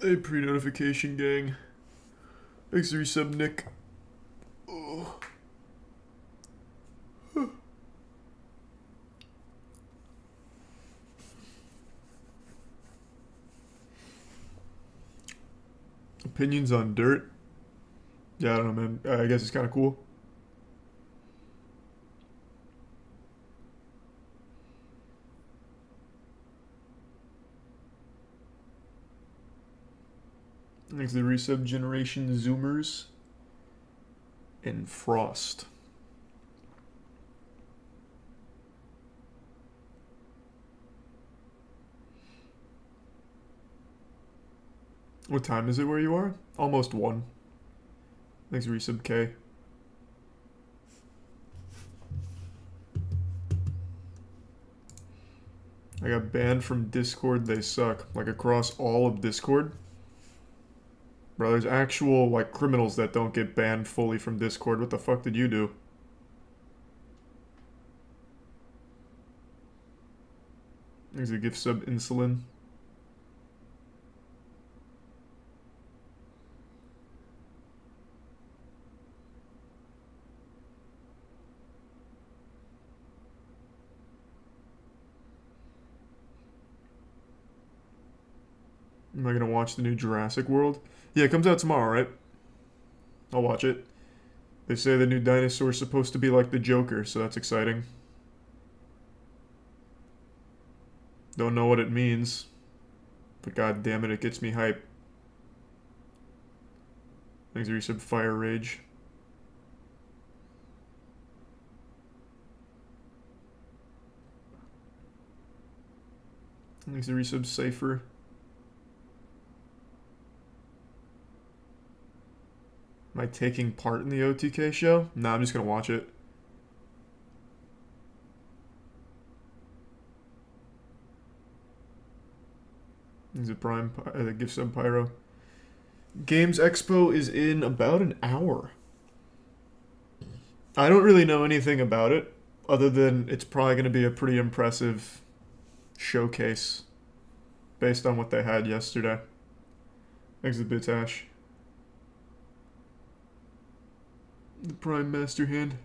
Hey, pre-notification gang. Thanks for resub, Nick. Oh. Opinions on dirt? Yeah, I don't know, man. I guess it's kind of cool. Thanks to the resub generation Zoomers and Frost. What time is it where you are? Almost 1. Thanks for resub K. I got banned from Discord, they suck. Like across all of Discord. Bro, there's actual like criminals that don't get banned fully from Discord. What the fuck did you do? Thanks a gift sub insulin. Am I gonna watch the new Jurassic World? Yeah, it comes out tomorrow, right? I'll watch it. They say the new dinosaur's supposed to be like the Joker, so that's exciting. Don't know what it means, but god damn it, it gets me hype. Thanks for resub Fire Rage. Thanks for resub Cypher. Am I taking part in the OTK show? Nah, I'm just gonna watch it. Thanks a Prime, gift sub Pyro. Games Expo is in about an hour. I don't really know anything about it, other than it's probably going to be a pretty impressive showcase based on what they had yesterday. Thanks to Bitash. The Prime Master Hand.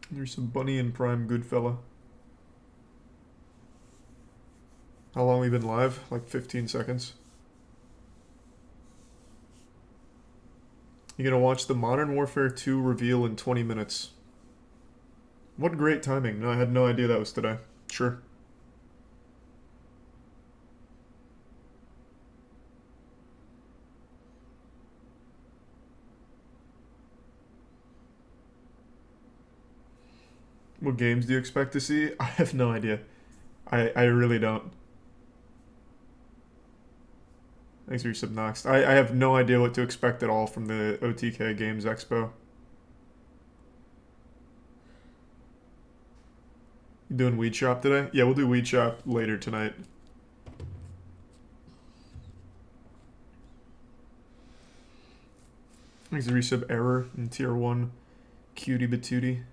There's some Bunny and Prime Goodfella. How long we been live? Like 15 seconds. You're gonna watch the Modern Warfare 2 reveal in 20 minutes. What great timing. No, I had no idea that was today. Sure. What games do you expect to see? I have no idea. I really don't. Thanks for your subnox. I have no idea what to expect at all from the OTK Games Expo. You doing Weed Shop today? Yeah, we'll do Weed Shop later tonight. Thanks for resub Error in Tier 1. Cutie Batootie.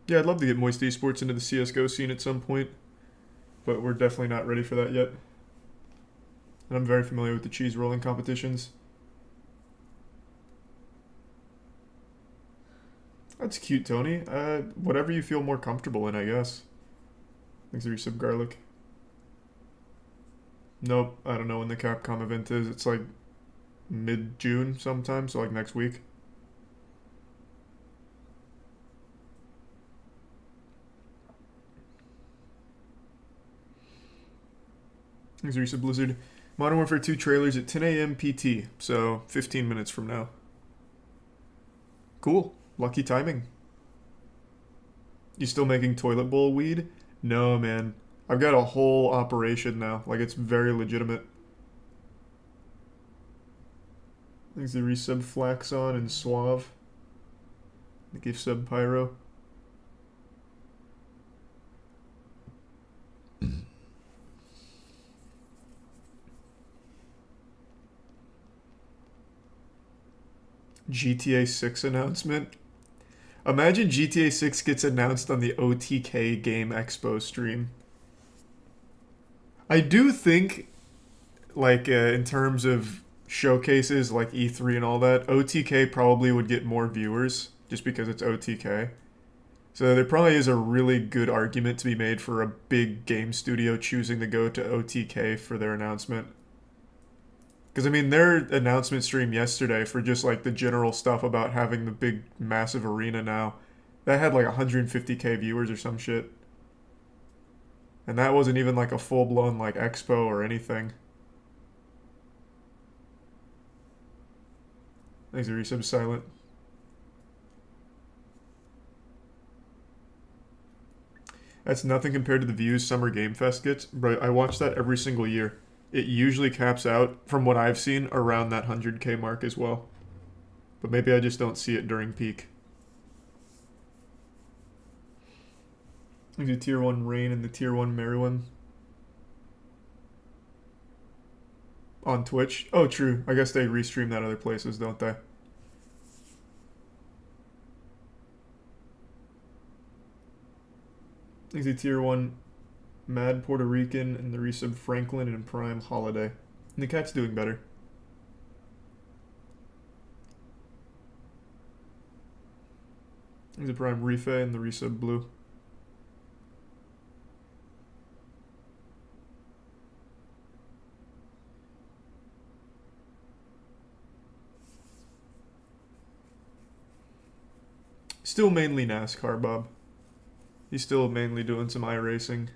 Yeah, I'd love to get Moist Esports into the CSGO scene at some point, but we're definitely not ready for that yet. And I'm very familiar with the cheese rolling competitions. That's cute, Tony. Whatever you feel more comfortable in, I guess. Thanks for resub Garlic. Nope, I don't know when the Capcom event is. It's like mid-June sometime, so like next week. Thanks for resub Blizzard. Modern Warfare 2 trailers at 10 a.m. PT, so 15 minutes from now. Cool. Lucky timing. You still making toilet bowl weed? No, man. I've got a whole operation now. Like, it's very legitimate. Thanks to resub Flaxon and Suave. The gift sub Pyro. GTA 6 announcement. Imagine GTA 6 gets announced on the OTK Game Expo stream. I do think, like, in terms of showcases like E3 and all that, OTK probably would get more viewers just because it's OTK. So there probably is a really good argument to be made for a big game studio choosing to go to OTK for their announcement. Because, I mean, their announcement stream yesterday for just, like, the general stuff about having the big, massive arena now, that had, like, 150K viewers or some shit. And that wasn't even, like, a full-blown, like, expo or anything. Thanks, resub silent. That's nothing compared to the views Summer Game Fest gets, but I watch that every single year. It usually caps out, from what I've seen, around that 100K mark as well. But maybe I just don't see it during peak. There's a tier 1 Rain and the tier 1 Merriwan. On Twitch? Oh, true. I guess they restream that other places, don't they? There's a tier 1 Mad Puerto Rican and the resub Franklin and Prime Holiday. And the cat's doing better. There's a Prime Rife and the resub Blue. Still mainly NASCAR, Bob. He's still mainly doing some iRacing.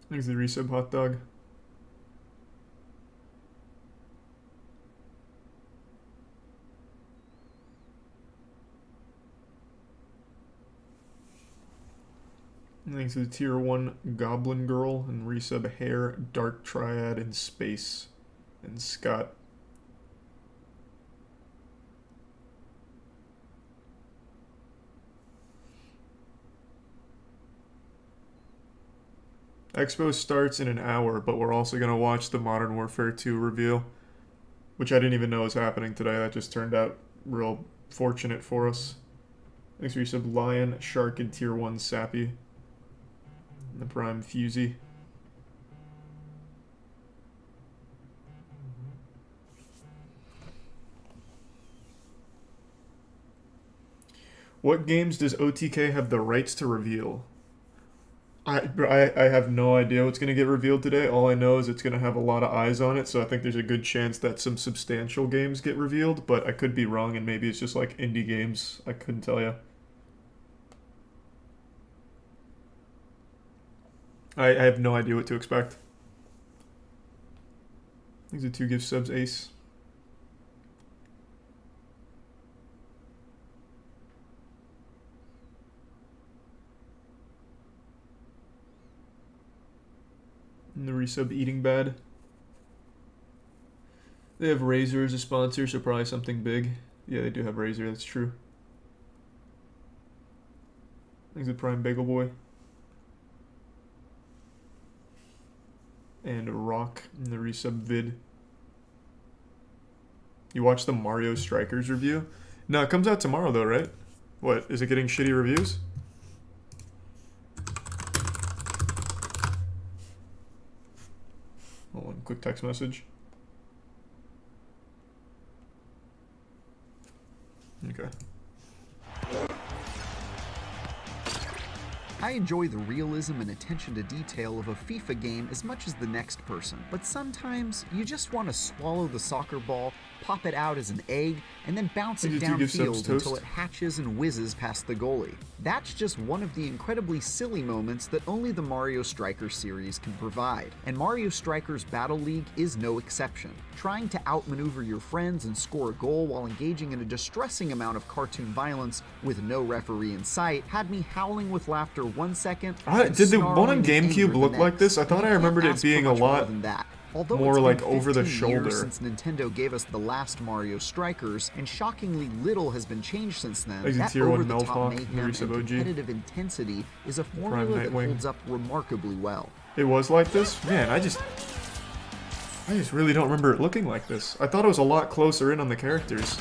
There's the resub hot dog. Thanks to the tier 1 Goblin Girl and resub Hair, Dark Triad, and Space. And Scott. Expo starts in an hour, but we're also going to watch the Modern Warfare 2 reveal, which I didn't even know was happening today. That just turned out real fortunate for us. Thanks for resub Lion, Shark, and tier 1 Sappy. And the Prime Fusey. What games does OTK have the rights to reveal? I have no idea what's going to get revealed today. All I know is it's going to have a lot of eyes on it, so I think there's a good chance that some substantial games get revealed, but I could be wrong, and maybe it's just like indie games. I couldn't tell you. I have no idea what to expect. These are 2 gift subs, Ace. And the resub Eating Bad. They have Razer as a sponsor, so probably something big. Yeah, they do have Razer, that's true. Thanks to Prime Bagel Boy. And Rock in the resub vid. You watched the Mario Strikers review? No, it comes out tomorrow though, right? What, is it getting shitty reviews? Hold on, quick text message. Okay. I enjoy the realism and attention to detail of a FIFA game as much as the next person, but sometimes you just want to swallow the soccer ball, pop it out as an egg, and then bounce it downfield until it hatches and whizzes past the goalie. That's just one of the incredibly silly moments that only the Mario Strikers series can provide, and Mario Strikers Battle League is no exception. Trying to outmaneuver your friends and score a goal while engaging in a distressing amount of cartoon violence with no referee in sight had me howling with laughter 1 second. Did the one on GameCube look like this? I thought I remembered it being a lot more like over the shoulder. Since Nintendo gave us the last Mario Strikers, and shockingly little has been changed since then, that over-the-top mayhem and competitive intensity is a formula that holds up remarkably well. It was like this? Man, I just... I just really don't remember it looking like this. I thought it was a lot closer in on the characters.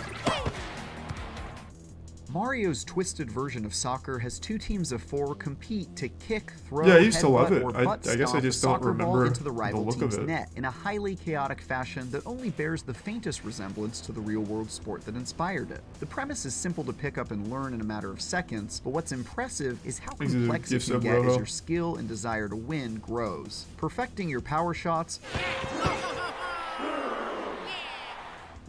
Mario's twisted version of soccer has 2 teams of 4 compete to kick, throw, Yeah, I used to love headbutt, it. or butt I guess I stomp a just don't soccer ball remember into the the rival look of team's it. net in a highly chaotic fashion that only bears the faintest resemblance to the real-world sport that inspired it. The premise is simple to pick up and learn in a matter of seconds, but what's impressive is how These are complex it gifts can of get as Rojo. your skill and desire to win grows. Perfecting your power shots,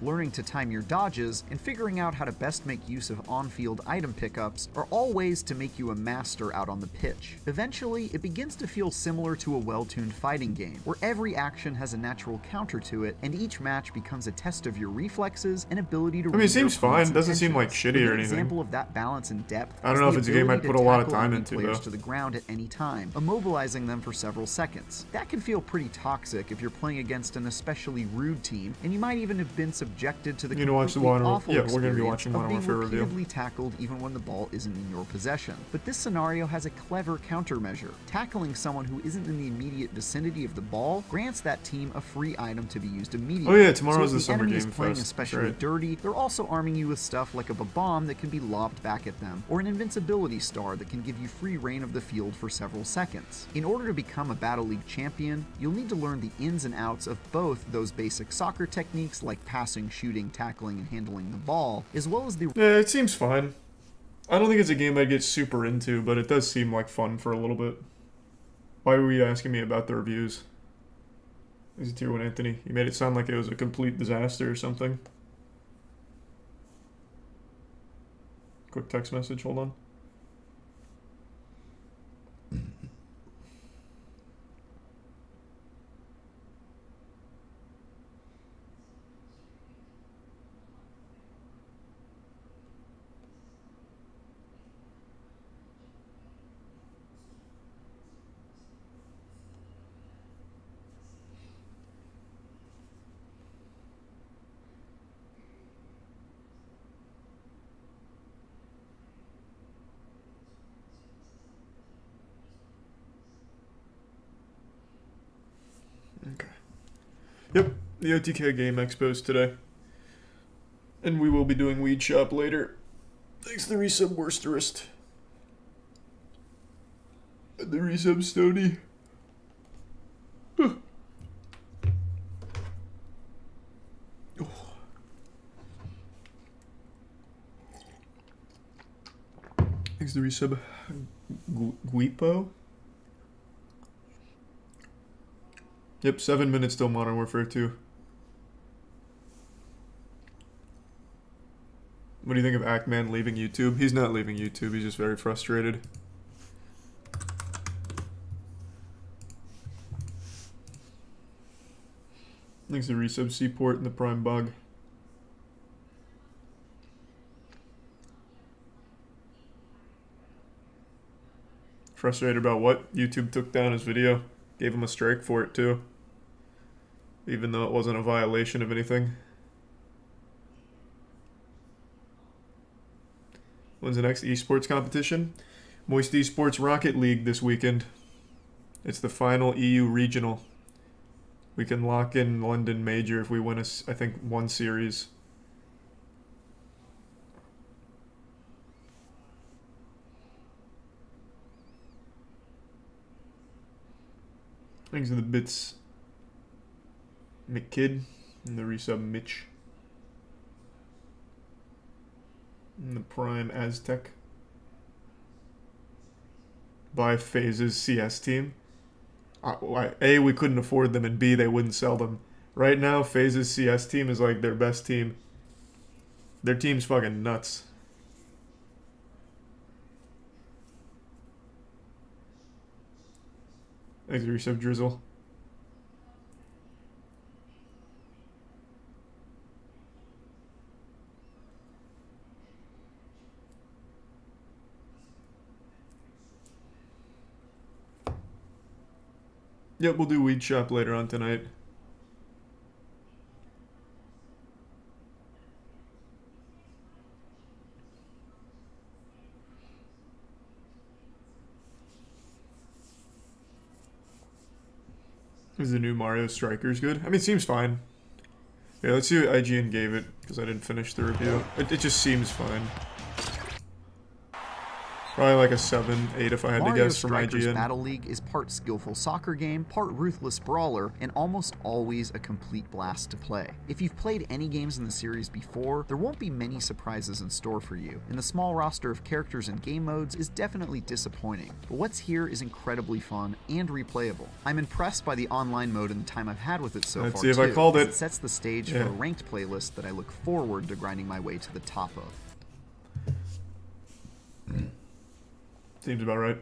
learning to time your dodges, and figuring out how to best make use of on-field item pickups are all ways to make you a master out on the pitch. Eventually, it begins to feel similar to a well-tuned fighting game, where every action has a natural counter to it, and each match becomes a test of your reflexes and ability to I mean, it seems fine. It doesn't seem like shitty or An anything. example of that balance and depth I don't is know the if it's a game I'd ability put to a lot of tackle time enemy into, players though. to the ground at any time, immobilizing them for several seconds. That can feel pretty toxic if you're playing against an especially rude team, and you might even have been subjected to the You gonna watch the completely Modern- awful yeah, we're gonna be experience watching of Modern being Warfare review. repeatedly tackled even when the ball isn't in your possession. But this scenario has a clever countermeasure. Tackling someone who isn't in the immediate vicinity of the ball grants that team a free item to be used immediately. Oh yeah, tomorrow's so the if the Summer enemy is Game playing Fest. That's especially right. dirty, they're also arming you with stuff like a bomb that can be lobbed back at them, or an invincibility star that can give you free reign of the field for several seconds. In order to become a Battle League champion, you'll need to learn the ins and outs of both those basic soccer techniques like passing, shooting, tackling, and handling the ball, as well as the Yeah, it seems fine. I don't think it's a game I'd get super into, but it does seem like fun for a little bit. Why were you asking me about the reviews? Is it Tier 1 Anthony? You made it sound like it was a complete disaster or something. Quick text message, hold on. Okay. Yep, the OTK Game Expo's today. And we will be doing Weed Shop later. Thanks the resub Worsterist. And the resub Stony. Thanks the resub Guipo. Yep, 7 minutes till Modern Warfare 2. What do you think of Ackman leaving YouTube? He's not leaving YouTube, he's just very frustrated. Thanks to resub Seaport and the Prime Bug. Frustrated about what? YouTube took down his video. Gave him a strike for it too. Even though it wasn't a violation of anything. When's the next esports competition? Moist Esports Rocket League this weekend. It's the final EU regional. We can lock in London Major if we win, I think, one series. Thanks to the bits McKid and the resub Mitch. And the Prime Aztec. Buy Phase's CS team. A, we couldn't afford them, and B, they wouldn't sell them. Right now, Phase's CS team is like their best team. Their team's fucking nuts. Thanks, resub Drizzle. Yep, we'll do Weed Shop later on tonight. Is the new Mario Strikers good? I mean, it seems fine. Yeah, let's see what IGN gave it, because I didn't finish the review. It just seems fine. Probably like a 7, 8 if I had to Mario guess from Strikers IGN. Battle League is part skillful soccer game, part ruthless brawler, and almost always a complete blast to play. If you've played any games in the series before, there won't be many surprises in store for you, and the small roster of characters and game modes is definitely disappointing. But what's here is incredibly fun and replayable. I'm impressed by the online mode and the time I've had with it so Let's far see if too, I called as it. it sets the stage for a ranked playlist that I look forward to grinding my way to the top of. Seems about right.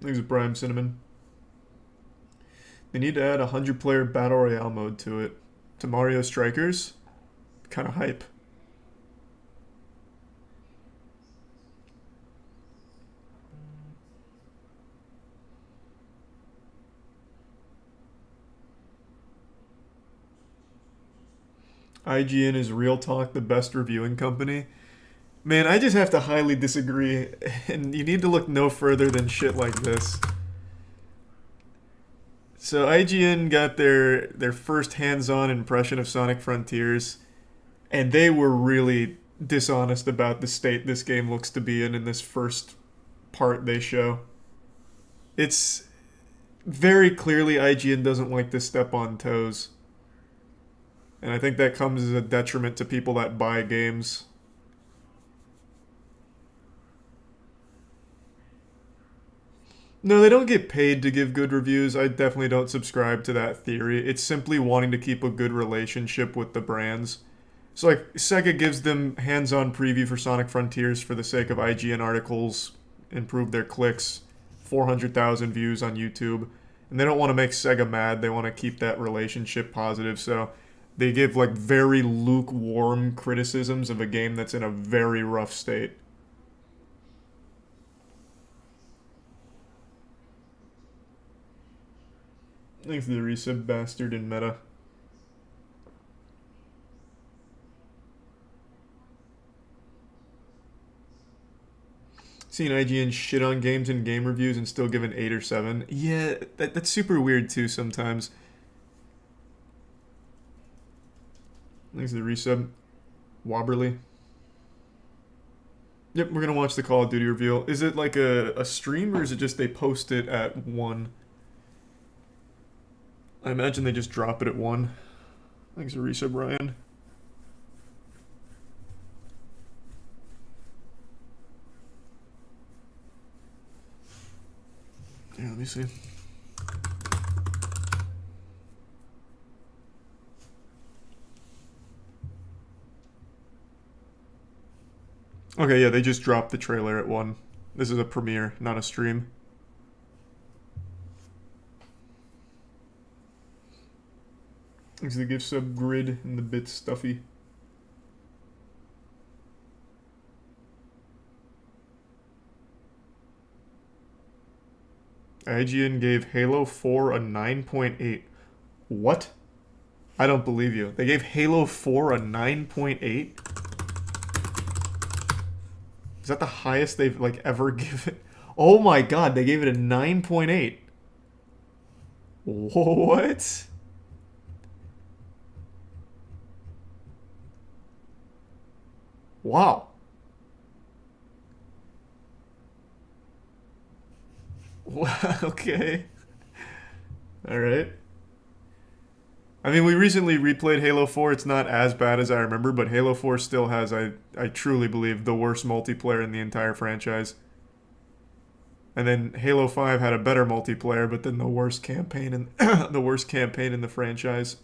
Thanks to Prime Cinnamon. They need to add a 100-player Battle Royale mode to it. To Mario Strikers? Kind of hype. IGN is Real Talk the best reviewing company? Man, I just have to highly disagree, and you need to look no further than shit like this. So IGN got their first hands-on impression of Sonic Frontiers, and they were really dishonest about the state this game looks to be in this first part they show. It's very clearly IGN doesn't like to step on toes. And I think that comes as a detriment to people that buy games. No, they don't get paid to give good reviews. I definitely don't subscribe to that theory. It's simply wanting to keep a good relationship with the brands. So, like, Sega gives them hands-on preview for Sonic Frontiers for the sake of IGN articles, improve their clicks, 400,000 views on YouTube. And they don't want to make Sega mad. They want to keep that relationship positive, so they give, like, very lukewarm criticisms of a game that's in a very rough state. Thanks to the resub bastard in meta. Seen IGN shit on games in game reviews and still give an 8 or 7. Yeah, that's super weird too sometimes. Thanks to the resub. Wobberly. Yep, we're gonna watch the Call of Duty reveal. Is it like a stream or is it just they post it at 1? I imagine they just drop it at 1. Thanks for resub, Ryan. Yeah, let me see. Okay, yeah, they just dropped the trailer at 1. This is a premiere, not a stream. Thanks to the gift sub grid and the bit stuffy. IGN gave Halo 4 a 9.8. What? I don't believe you. They gave Halo 4 a 9.8? Is that the highest they've like ever given? Oh my god, they gave it a 9.8. What? Wow. Okay. Alright. I mean, we recently replayed Halo 4. It's not as bad as I remember, but Halo 4 still has, I truly believe, the worst multiplayer in the entire franchise. And then Halo 5 had a better multiplayer, but then the worst campaign in the worst campaign in the franchise.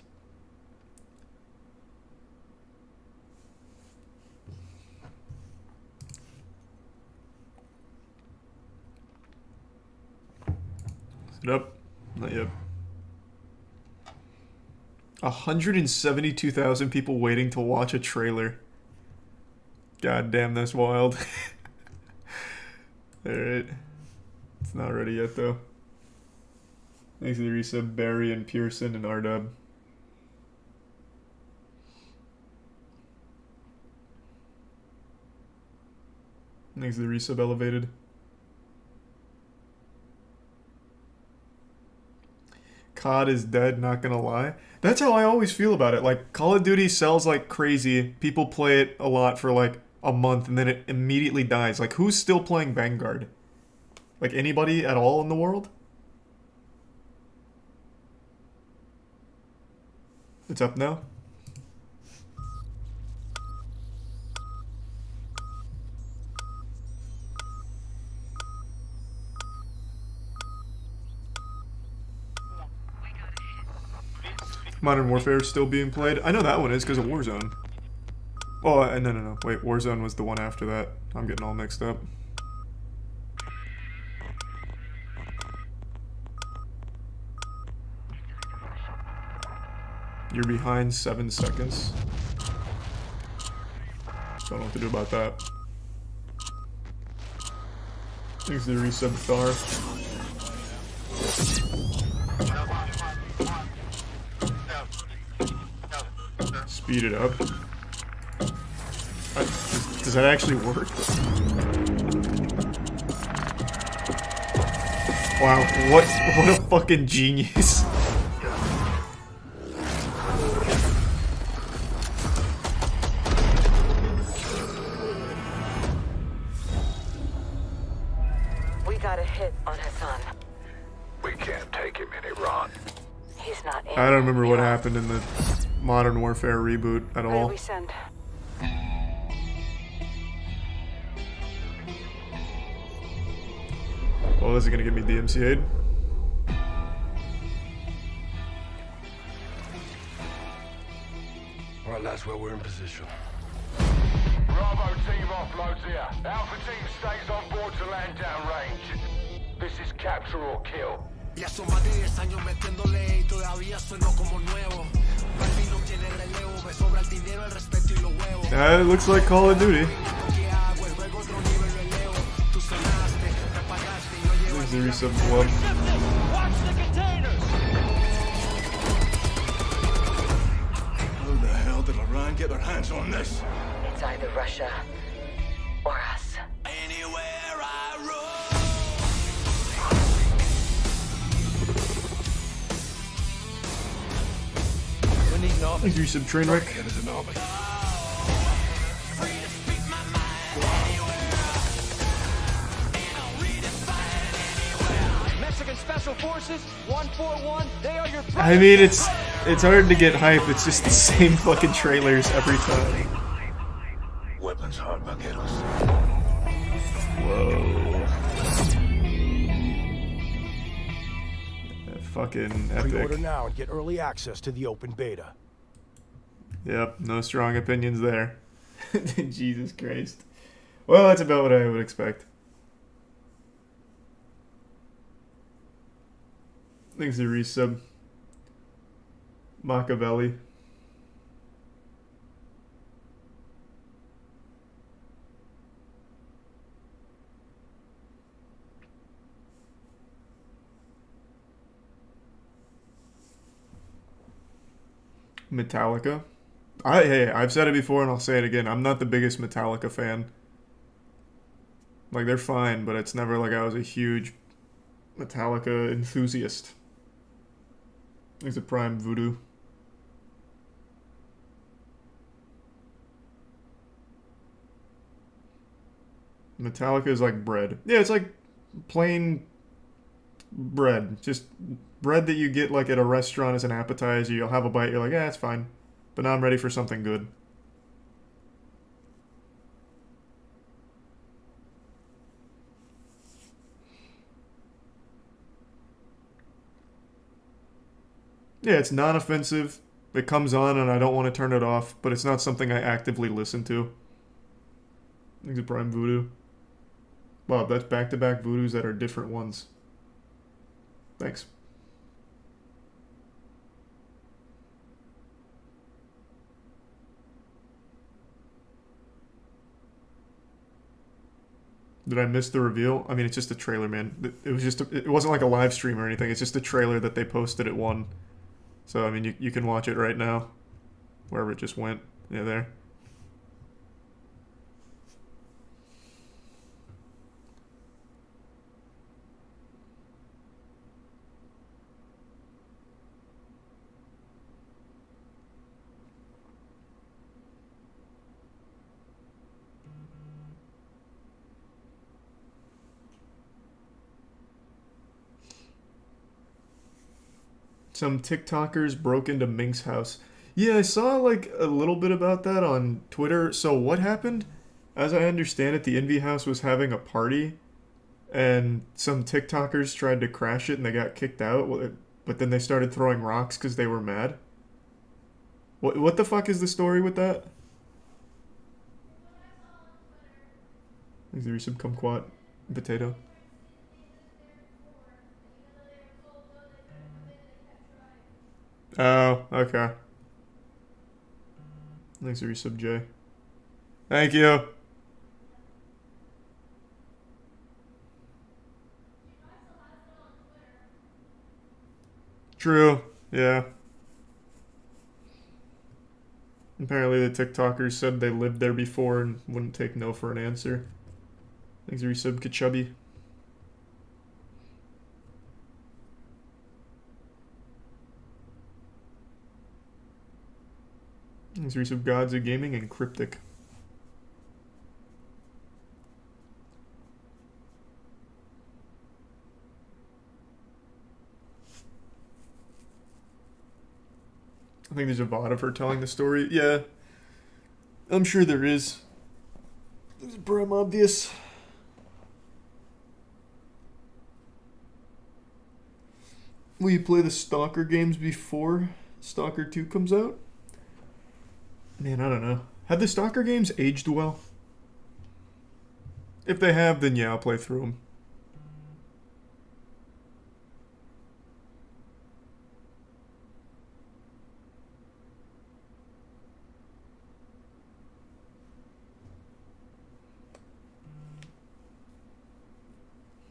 Is it up? Not yet. 172,000 people waiting to watch a trailer. God damn, that's wild. Alright. It's not ready yet, though. Thanks to the resub, Barry and Pearson and RW. Thanks to the resub elevated. COD is dead, not gonna lie. That's how I always feel about it. Like, Call of Duty sells like crazy. People play it a lot for like a month and then it immediately dies. Like, who's still playing Vanguard? Like, anybody at all in the world? It's up now? Modern Warfare is still being played. I know that one is because of Warzone. Oh, no. Wait, Warzone was the one after that. I'm getting all mixed up. You're behind 7 seconds. Don't know what to do about that. Thanks to the resub Thar. Speed it up. Does that actually work? Wow, what a fucking genius. We got a hit on Hassan. We can't take him in Iran. He's not in. I don't remember what happened in the Modern Warfare reboot at Where do all. we send? Well, is it gonna get me DMCA'd? Right, lads, well, we're in position. Bravo team offloads here. Alpha team stays on board to land down range. This is capture or kill. Ya son más de 10 años metiéndole y todavía sueno como nuevo. Balvin no tiene relevo, me sobra el dinero, el respeto y los huevos. It looks like Call of Duty. ¿Qué hago? Luego otro nivel lo elevo. Tú sonaste, te apagaste y no llevas There's the resub club. How the hell did Iran get their hands on this? It's either Russia or us. Anywhere I roam. Thanks, resub Trainwreck. Get us an army. Mexican Special Forces, 141, they are your I mean, it's hard to get hype. It's just the same fucking trailers every time. Weapons hard, vaqueros. Whoa. Fucking Pre-order epic. now and get early access to the open beta. Yep, no strong opinions there. Jesus Christ. Well, that's about what I would expect. Thanks to resub. Machiavelli. Metallica. Hey, I've said it before and I'll say it again. I'm not the biggest Metallica fan. Like, they're fine, but it's never like I was a huge Metallica enthusiast. There's a Prime Voodoo. Metallica is like bread. Yeah, it's like plain bread. Just bread that you get like at a restaurant as an appetizer. You'll have a bite, you're like, yeah, it's fine. But now I'm ready for something good. Yeah, it's non-offensive. It comes on and I don't want to turn it off, but it's not something I actively listen to. I think it's Prime Voodoo. Bob, that's back-to-back Voodoos that are different ones. Thanks. Did I miss the reveal? I mean, it's just a trailer, man. It was just it wasn't like a live stream or anything. It's just a trailer that they posted at 1. So, I mean, you can watch it right now. Wherever it just went. Yeah, there. Some TikTokers broke into Mink's house. Yeah, I saw like a little bit about that on Twitter. So what happened? As I understand it, the Envy House was having a party, and some TikTokers tried to crash it, and they got kicked out. But then they started throwing rocks because they were mad. What the fuck is the story with that? Is there some kumquat potato? Oh, okay. Thanks, Resub J. Thank you. True. Yeah. Apparently the TikTokers said they lived there before and wouldn't take no for an answer. Thanks, Resub Kachubby. Thanks, Resub Gods of Gaming and Cryptic. I think there's a VOD of her telling the story. Yeah. I'm sure there is. It's pretty obvious. Will you play the Stalker games before Stalker 2 comes out? Man, I don't know. Have the Stalker games aged well? If they have, then yeah, I'll play through them.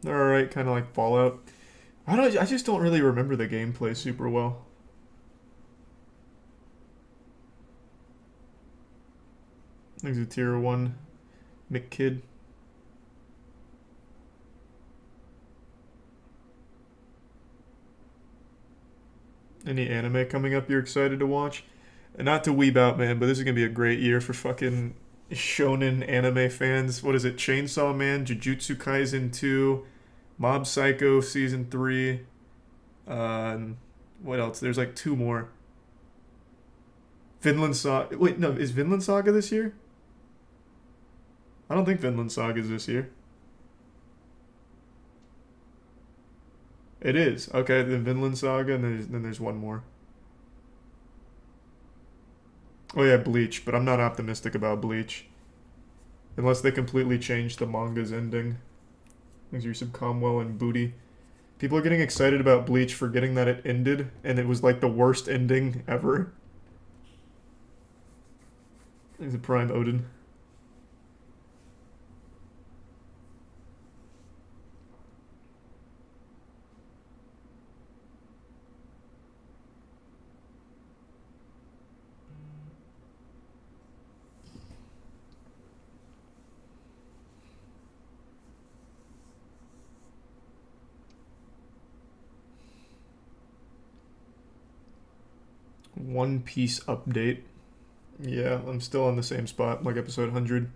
Alright, kind of like Fallout. I just don't really remember the gameplay super well. There's a tier 1 McKid. Any anime coming up you're excited to watch? Not to weeb out, man, but this is gonna be a great year for fucking shonen anime fans. What is it? Chainsaw Man, Jujutsu Kaisen 2, Mob Psycho Season 3. What else? There's like 2 more. Vinland Saga. Wait, no, is Vinland Saga this year? I don't think Vinland Saga is this year. It is. Okay, the Vinland Saga, and then there's 1 more. Oh yeah, Bleach, but I'm not optimistic about Bleach. Unless they completely change the manga's ending. Thanks, Yusuf Comwell and Booty. People are getting excited about Bleach, forgetting that it ended, and it was like the worst ending ever. Thanks, Prime Odin. One Piece update. Yeah, I'm still on the same spot, like episode 100.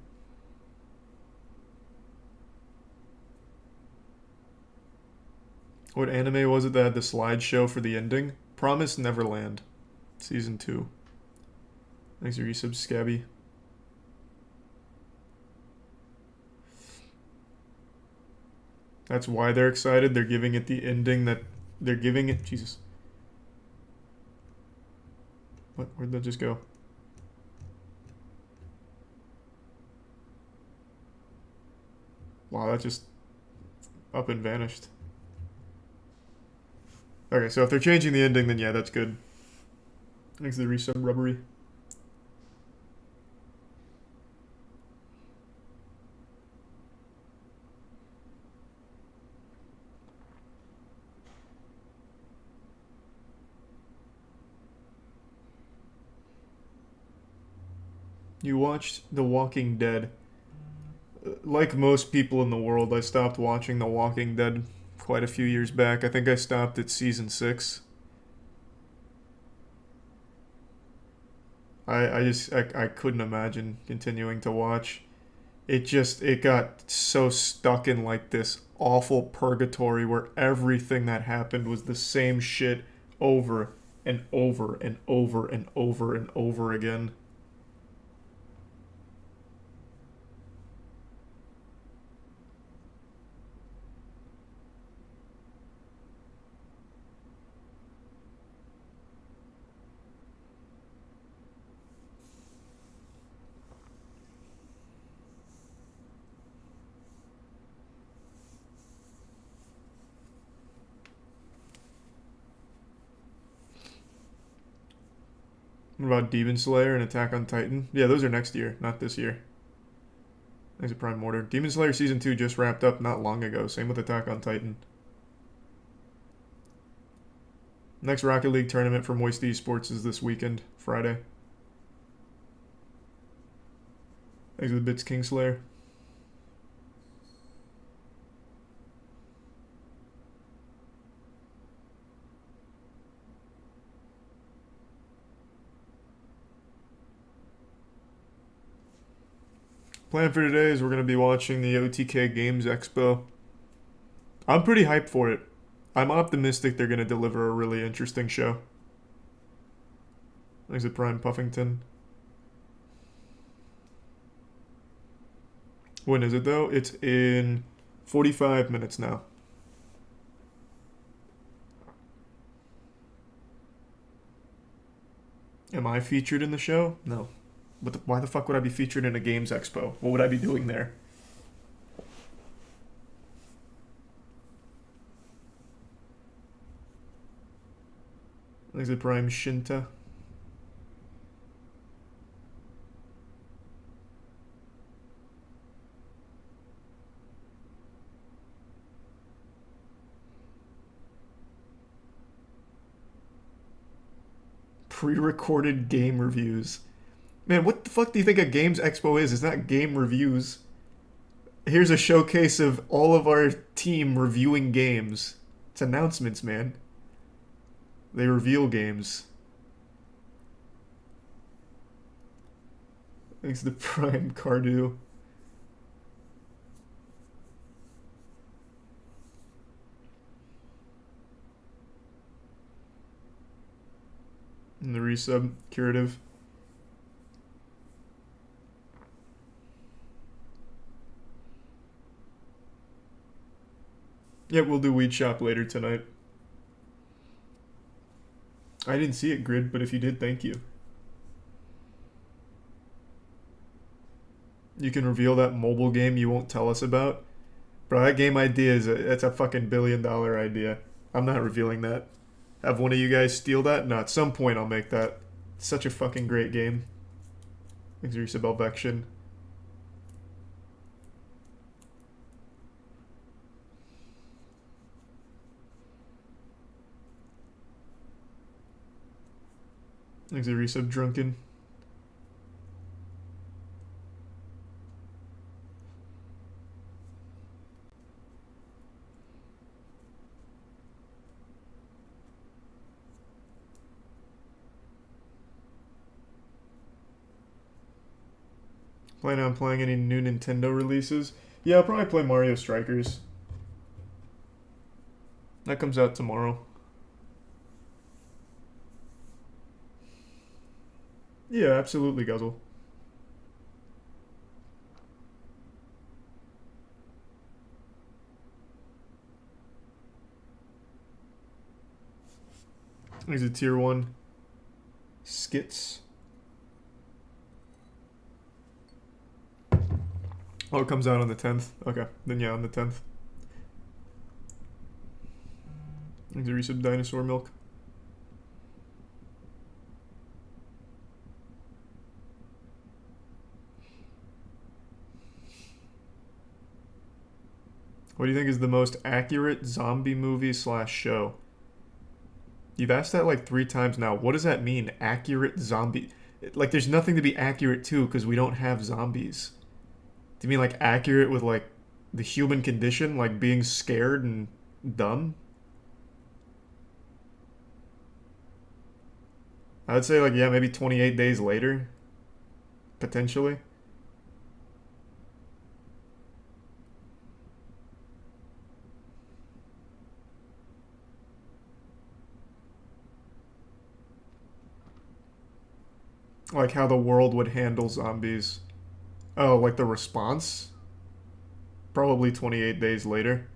What anime was it that had the slideshow for the ending? Promised Neverland. Season 2. Thanks for resub, Scabby. That's why they're excited. They're giving it the ending that they're giving it. Jesus. What? Where'd that just go? Wow, that just up and vanished. Okay, so if they're changing the ending, then yeah, that's good. Thanks to the resub, Rubbery. You watched The Walking Dead. Like most people in the world, I stopped watching The Walking Dead quite a few years back. I think I stopped at season 6. I couldn't imagine continuing to watch. It got so stuck in like this awful purgatory where everything that happened was the same shit over and over and over and over and over again. What about Demon Slayer and Attack on Titan? Yeah, those are next year, not this year. There's a prime order. Demon Slayer Season 2 just wrapped up not long ago. Same with Attack on Titan. Next Rocket League tournament for Moist Esports is this weekend, Friday. Thanks for the bits, Kingslayer. Plan for today is we're going to be watching the OTK Games Expo. I'm pretty hyped for it. I'm optimistic they're going to deliver a really interesting show. Thanks to Prime Puffington. When is it though? It's in 45 minutes now. Am I featured in the show? No. Why the fuck would I be featured in a Games Expo? What would I be doing there? Thanks to Prime Shinta. Pre-recorded game reviews. Man, what the fuck do you think a Games Expo is? It's not game reviews. Here's a showcase of all of our team reviewing games. It's announcements, man. They reveal games. Thanks to Prime Cardu. And the resub, Curative. Yeah, we'll do Weed Shop later tonight. I didn't see it, Grid, but if you did, thank you. You can reveal that mobile game you won't tell us about. Bro, that game idea it's a fucking $1 billion idea. I'm not revealing that. Have one of you guys steal that? No, at some point I'll make that. It's such a fucking great game. Thanks, Isabel Vection. Thanks, Resub Drunken. Plan on playing any new Nintendo releases? Yeah, I'll probably play Mario Strikers. That comes out tomorrow. Yeah, absolutely, Guzzle. He's a tier 1. Skits. Oh, it comes out on the 10th. Okay, then yeah, on the 10th. He's a resub Dinosaur Milk. What do you think is the most accurate zombie movie / show? You've asked that like 3 times now. What does that mean? Accurate zombie? Like, there's nothing to be accurate to because we don't have zombies. Do you mean like accurate with like the human condition, like being scared and dumb? I would say like, yeah, maybe 28 days later. Potentially. Like how the world would handle zombies. Oh, like the response? Probably 28 days later.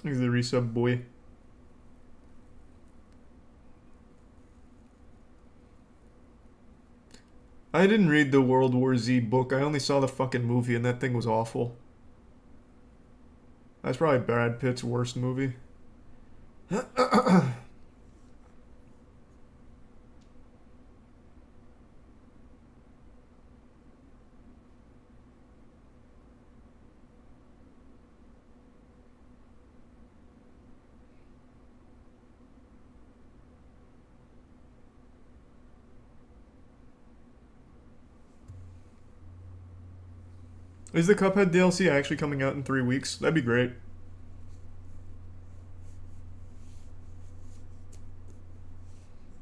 Here's the resub boy. I didn't read the World War Z book. I only saw the fucking movie and that thing was awful. That's probably Brad Pitt's worst movie. Is the Cuphead DLC actually coming out in 3 weeks? That'd be great.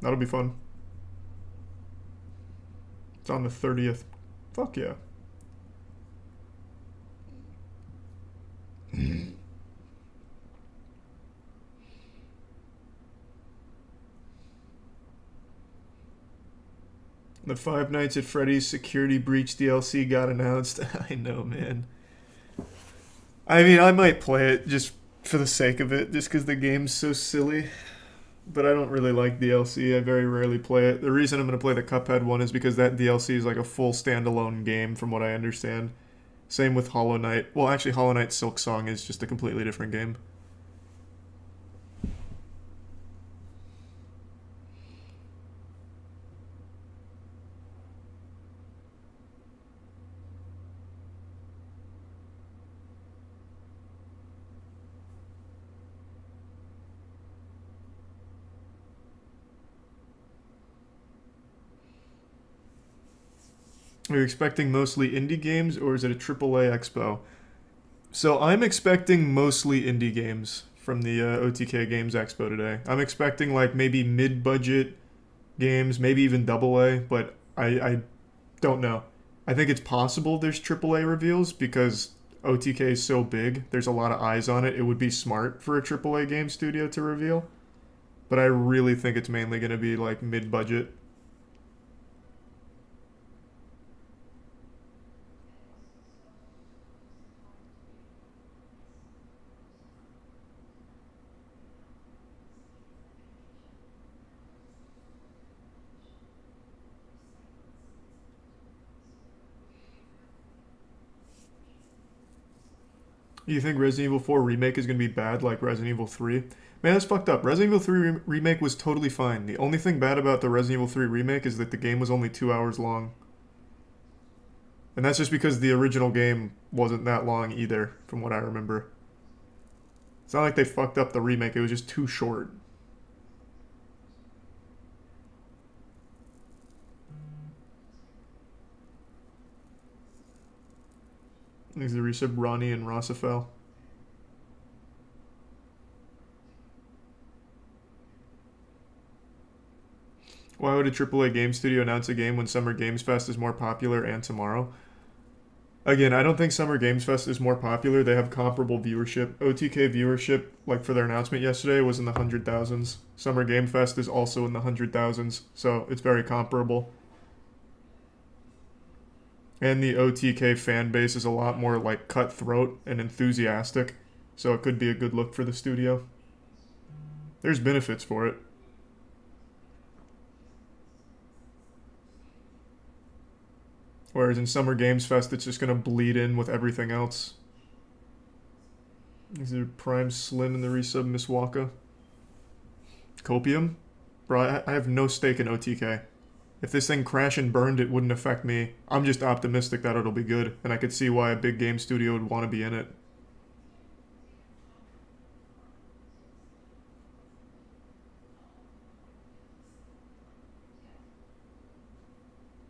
That'll be fun. It's on the 30th. Fuck yeah. The Five Nights at Freddy's Security Breach DLC got announced. I know, man. I mean, I might play it just for the sake of it, just because the game's so silly. But I don't really like DLC. I very rarely play it. The reason I'm going to play the Cuphead one is because that DLC is like a full standalone game, from what I understand. Same with Hollow Knight. Well, actually, Hollow Knight Silk Song is just a completely different game. Are you expecting mostly indie games, or is it a AAA Expo? So I'm expecting mostly indie games from the OTK Games Expo today. I'm expecting like maybe mid-budget games, maybe even AA, but I don't know. I think it's possible there's AAA reveals because OTK is so big. There's a lot of eyes on it. It would be smart for a AAA game studio to reveal. But I really think it's mainly going to be like mid-budget. You think Resident Evil 4 Remake is going to be bad like Resident Evil 3? Man, that's fucked up. Resident Evil 3 Remake was totally fine. The only thing bad about the Resident Evil 3 Remake is that the game was only 2 hours long. And that's just because the original game wasn't that long either, from what I remember. It's not like they fucked up the remake, it was just too short. These are the resub Ronnie and Rossifel. Why would a AAA game studio announce a game when Summer Games Fest is more popular and tomorrow? Again, I don't think Summer Games Fest is more popular. They have comparable viewership. OTK viewership, like for their announcement yesterday, was in the 100,000s. Summer Game Fest is also in the 100,000s, so it's very comparable. And the OTK fan base is a lot more like cutthroat and enthusiastic, so it could be a good look for the studio. There's benefits for it. Whereas in Summer Games Fest, it's just going to bleed in with everything else. Is there Prime Slim in the resub, Miss Waka? Copium? Bro, I have no stake in OTK. If this thing crashed and burned, it wouldn't affect me. I'm just optimistic that it'll be good, and I could see why a big game studio would want to be in it.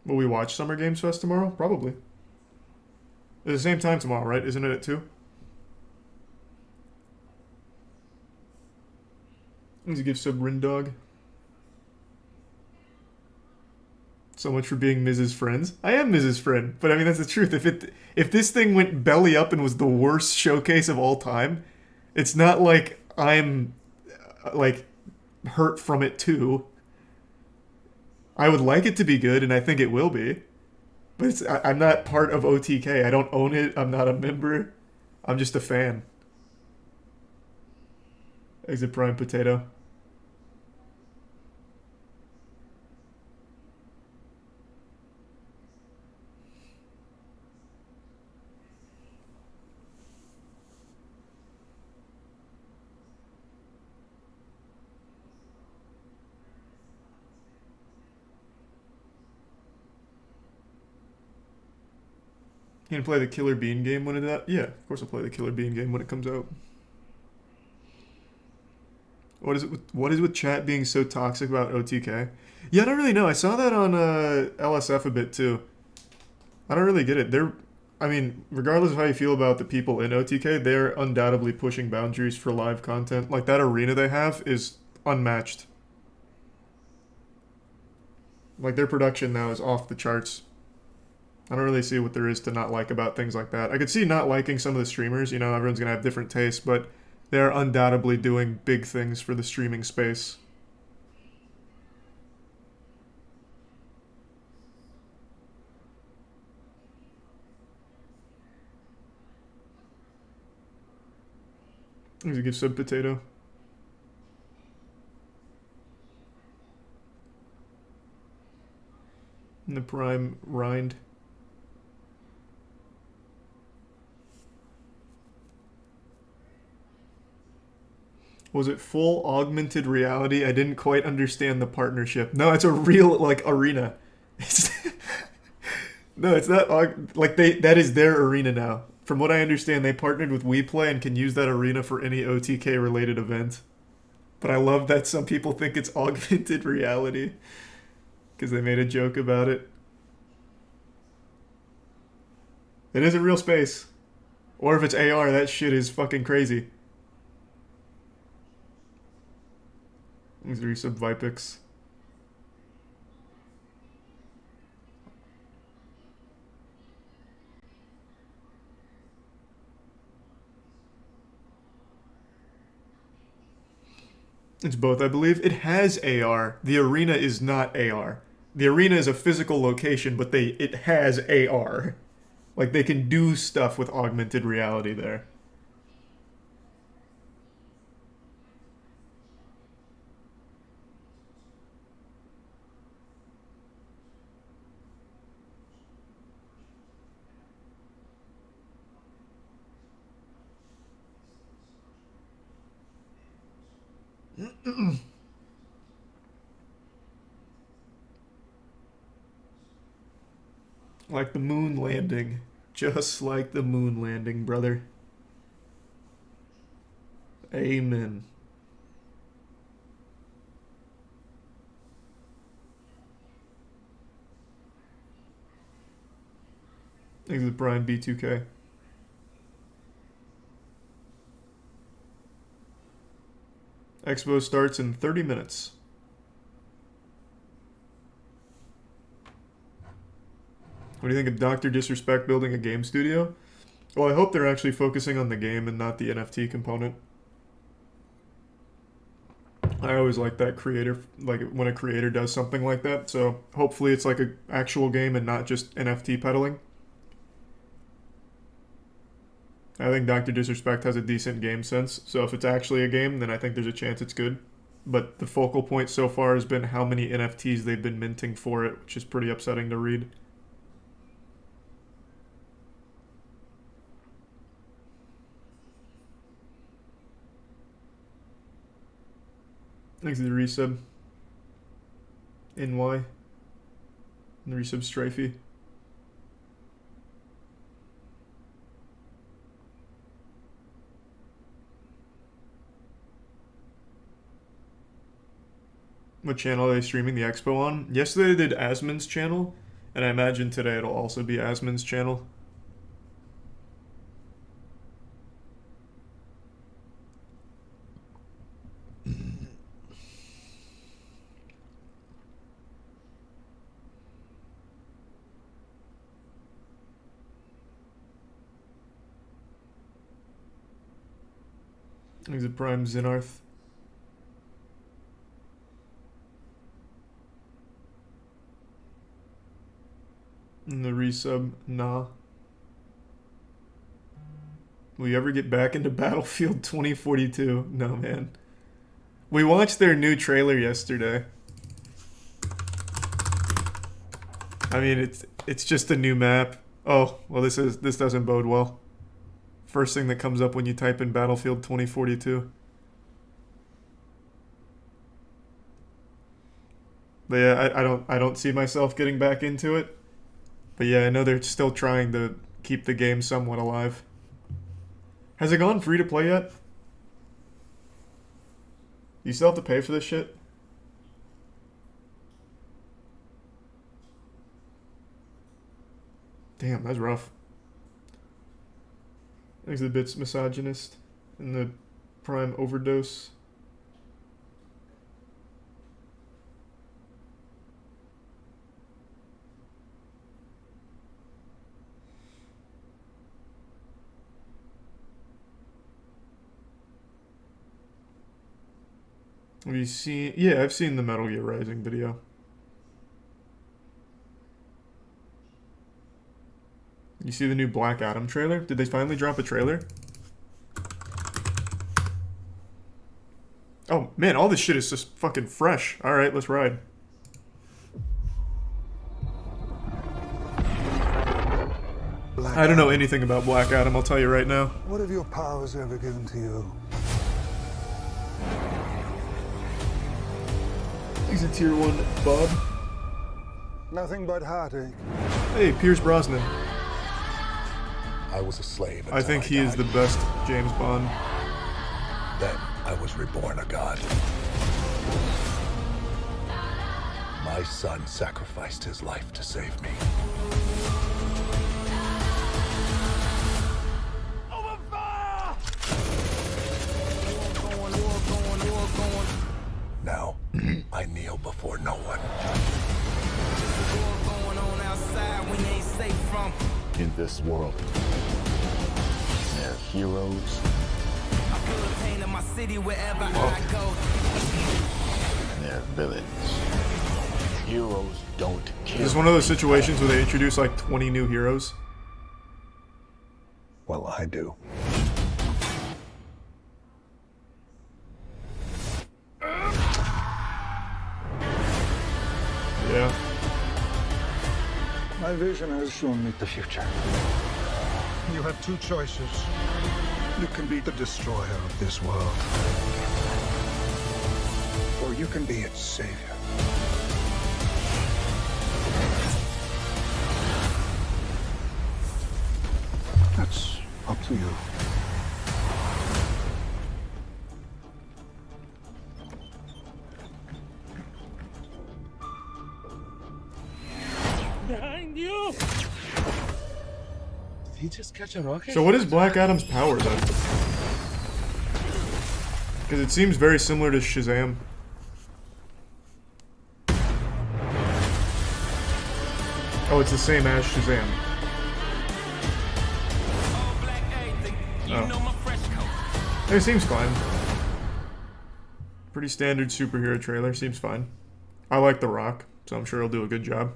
Will we watch Summer Games Fest tomorrow? Probably. At the same time tomorrow, right? Isn't it at 2? Let's give sub Rindog. So much for being Mrs. Friends. I am Mrs. Friend, but I mean that's the truth. If this thing went belly up and was the worst showcase of all time, it's not like I'm like hurt from it too. I would like it to be good, and I think it will be. But I'm not part of OTK. I don't own it. I'm not a member. I'm just a fan. Exit Prime Potato. You gonna play the Killer Bean game when it out? Yeah, of course I'll play the Killer Bean game when it comes out. What is with chat being so toxic about OTK? Yeah, I don't really know. I saw that on LSF a bit too. I don't really get it. I mean, regardless of how you feel about the people in OTK, they're undoubtedly pushing boundaries for live content. Like that arena they have is unmatched. Like their production now is off the charts. I don't really see what there is to not like about things like that. I could see not liking some of the streamers. You know, everyone's going to have different tastes, but they're undoubtedly doing big things for the streaming space. He's a good sub potato. In the prime rind. Was it full augmented reality? I didn't quite understand the partnership. No, it's a real like arena. No, it's not like that is their arena now. From what I understand, they partnered with WePlay and can use that arena for any OTK related event. But I love that some people think it's augmented reality because they made a joke about it. It is a real space. Or if it's AR, that shit is fucking crazy. These are sub Vipix. It's both, I believe. It has AR. The arena is not AR. The arena is a physical location, but it has AR. Like they can do stuff with augmented reality there. Like the moon landing. Just like the moon landing, brother. Amen. Exit Brian B2K. Expo starts in 30 minutes. What do you think of Dr. Disrespect building a game studio? Well, I hope they're actually focusing on the game and not the NFT component. I always like that creator, like when a creator does something like that. So hopefully it's like an actual game and not just NFT peddling. I think Dr. Disrespect has a decent game sense. So if it's actually a game, then I think there's a chance it's good. But the focal point so far has been how many NFTs they've been minting for it, which is pretty upsetting to read. Thanks to the resub. NY. And the resub Strifey. What channel are they streaming the expo on? Yesterday they did Asmon's channel, and I imagine today it'll also be Asmon's channel. He's a Prime Zinarth. And the resub, nah. Will you ever get back into Battlefield 2042? No, man. We watched their new trailer yesterday. I mean, it's just a new map. Oh, well, this doesn't bode well. First thing that comes up when you type in Battlefield 2042. But yeah, I don't see myself getting back into it. But yeah, I know they're still trying to keep the game somewhat alive. Has it gone free to play yet? You still have to pay for this shit? Damn, that's rough. Exhibits misogynist in the Prime Overdose. Have you seen... Yeah, I've seen the Metal Gear Rising video. You see the new Black Adam trailer? Did they finally drop a trailer? Oh, man, all this shit is just fucking fresh. Alright, let's ride. I don't know anything about Black Adam, I'll tell you right now. What have your powers ever given to you? He's a tier 1 Bob. Nothing but heartache. Hey, Pierce Brosnan. I was a slave. I think he is the best James Bond. Then I was reborn a god. My son sacrificed his life to save me. Open fire! Now, I kneel before no one. In this world, there are heroes. And there are villains. Heroes don't kill. Is this one of those situations where they introduce like 20 new heroes? Well, I do. Yeah. My vision has shown me the future. You have two choices. You can be the destroyer of this world, Or you can be its savior. That's up to you. Behind you! Did he just catch a rocket? So what is Black Adam's power then? Because it seems very similar to Shazam. Oh, it's the same as Shazam. Oh. It seems fine. Pretty standard superhero trailer, seems fine. I like The Rock, so I'm sure he'll do a good job.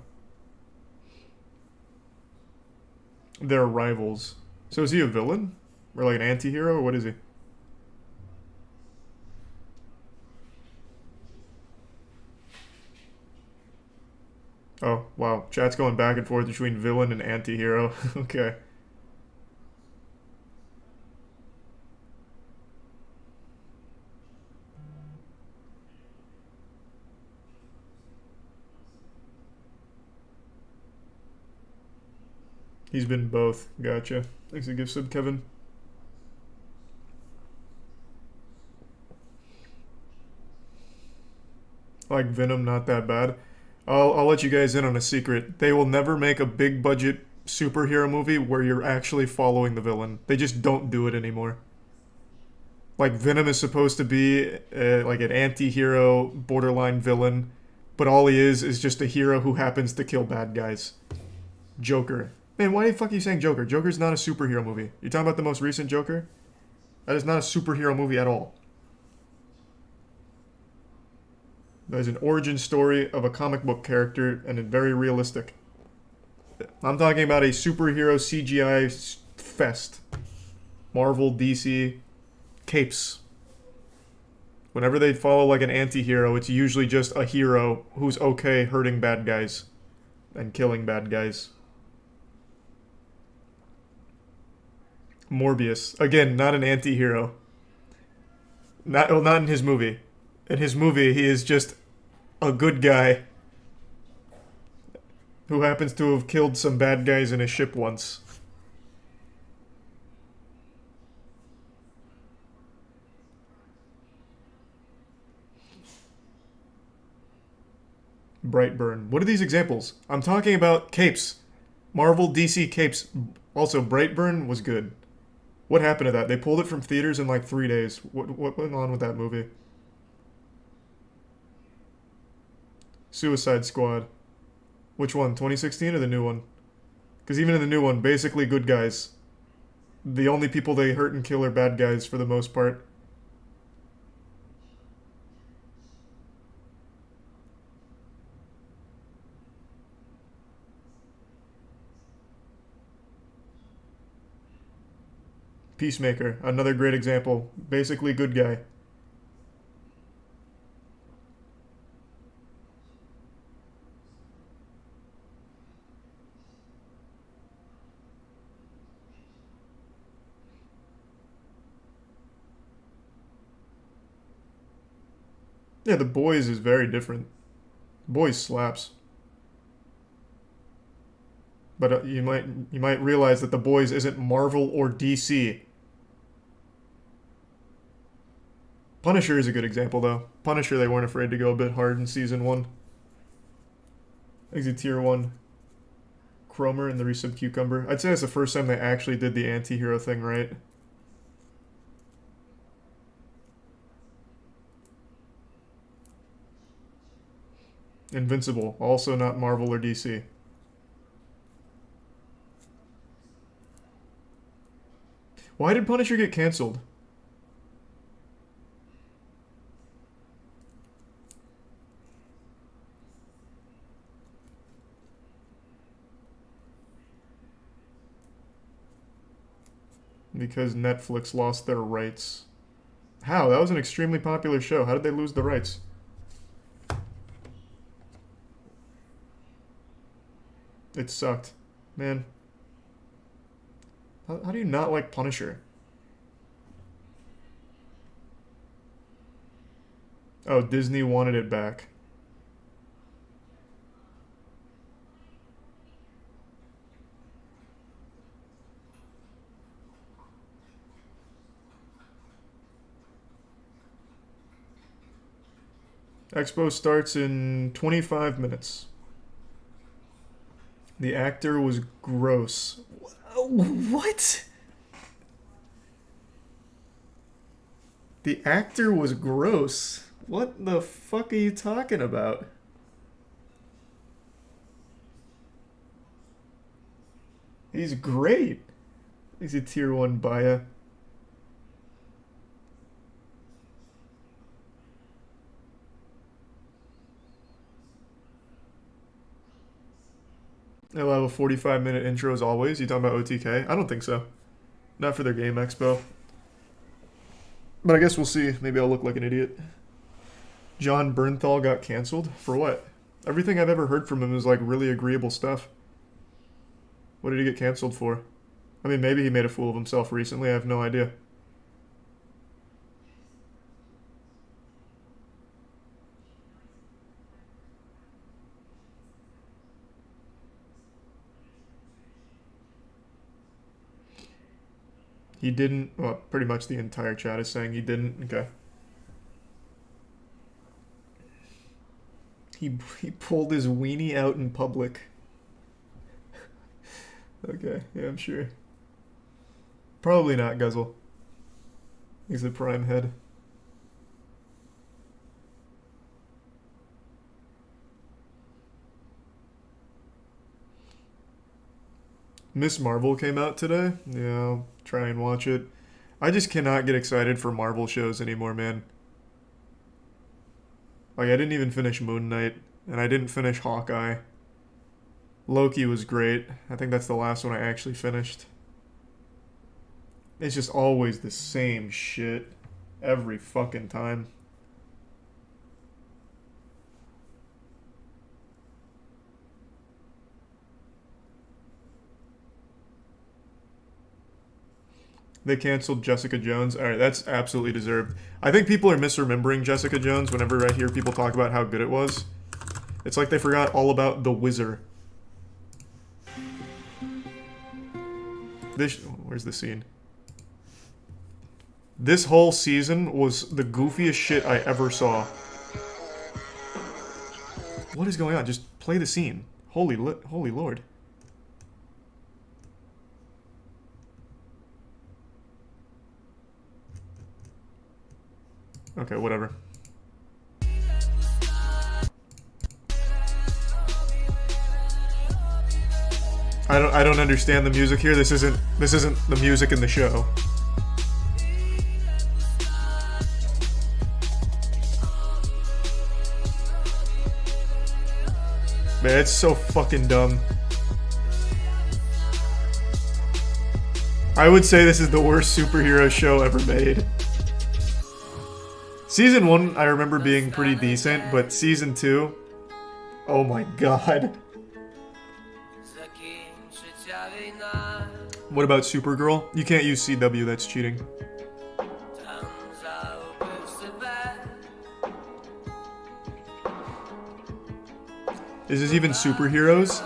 They're rivals. So is he a villain? Or like an anti-hero, or what is he? Oh, wow. Chat's going back and forth between villain and anti-hero. Okay. He's been both. Gotcha. Thanks for the gift sub, Kevin. Like Venom, not that bad. I'll let you guys in on a secret. They will never make a big budget superhero movie where you're actually following the villain. They just don't do it anymore. Like Venom is supposed to be like an anti-hero, borderline villain, but all he is just a hero who happens to kill bad guys. Joker. Man, why the fuck are you saying Joker? Joker's not a superhero movie. You're talking about the most recent Joker? That is not a superhero movie at all. That is an origin story of a comic book character, and it's very realistic. I'm talking about a superhero CGI fest. Marvel, DC, capes. Whenever they follow like an anti-hero, it's usually just a hero who's okay hurting bad guys and killing bad guys. Morbius. Again, not an anti-hero. Not in his movie. In his movie, he is just a good guy who happens to have killed some bad guys in a ship once. Brightburn. What are these examples? I'm talking about capes. Marvel, DC capes. Also, Brightburn was good. What happened to that? They pulled it from theaters in like 3 days. What went on with that movie? Suicide Squad. Which one? 2016 or the new one? Because even in the new one, basically good guys. The only people they hurt and kill are bad guys for the most part. Peacemaker, another great example. Basically good guy. Yeah, The Boys is very different. Boys slaps. But you might realize that The Boys isn't Marvel or DC. Punisher is a good example, though. Punisher, they weren't afraid to go a bit hard in Season 1. Exit Tier 1. Cromer and the Resub Cucumber. I'd say it's the first time they actually did the anti-hero thing right. Invincible, also not Marvel or DC. Why did Punisher get canceled? Because Netflix lost their rights. How? That was an extremely popular show. How did they lose the rights? It sucked. Man. How do you not like Punisher? Oh, Disney wanted it back. Expo starts in 25 minutes. The actor was gross. What? The actor was gross. What the fuck are you talking about? He's great. He's a tier 1 Baya. They'll have a 45-minute intro as always. You talking about OTK? I don't think so. Not for their game expo. But I guess we'll see. Maybe I'll look like an idiot. John Bernthal got canceled? For what? Everything I've ever heard from him is like really agreeable stuff. What did he get canceled for? I mean, maybe he made a fool of himself recently. I have no idea. He didn't. Well, pretty much the entire chat is saying he didn't. Okay. He pulled his weenie out in public. Okay, yeah, I'm sure. Probably not Guzzle. He's the prime head. Miss Marvel came out today. Yeah, I'll try and watch it. I just cannot get excited for Marvel shows anymore, man. Like, I didn't even finish Moon Knight, and I didn't finish Hawkeye. Loki was great. I think that's the last one I actually finished. It's just always the same shit. Every fucking time. They canceled Jessica Jones. Alright, that's absolutely deserved. I think people are misremembering Jessica Jones whenever I hear people talk about how good it was. It's like they forgot all about The Wizard. Where's the scene? This whole season was the goofiest shit I ever saw. What is going on? Just play the scene. Holy Lord. Okay, whatever. I don't understand the music here. This isn't the music in the show. Man, it's so fucking dumb. I would say this is the worst superhero show ever made. Season 1, I remember being pretty decent, but Season 2... Oh my god. What about Supergirl? You can't use CW, that's cheating. Is this even superheroes?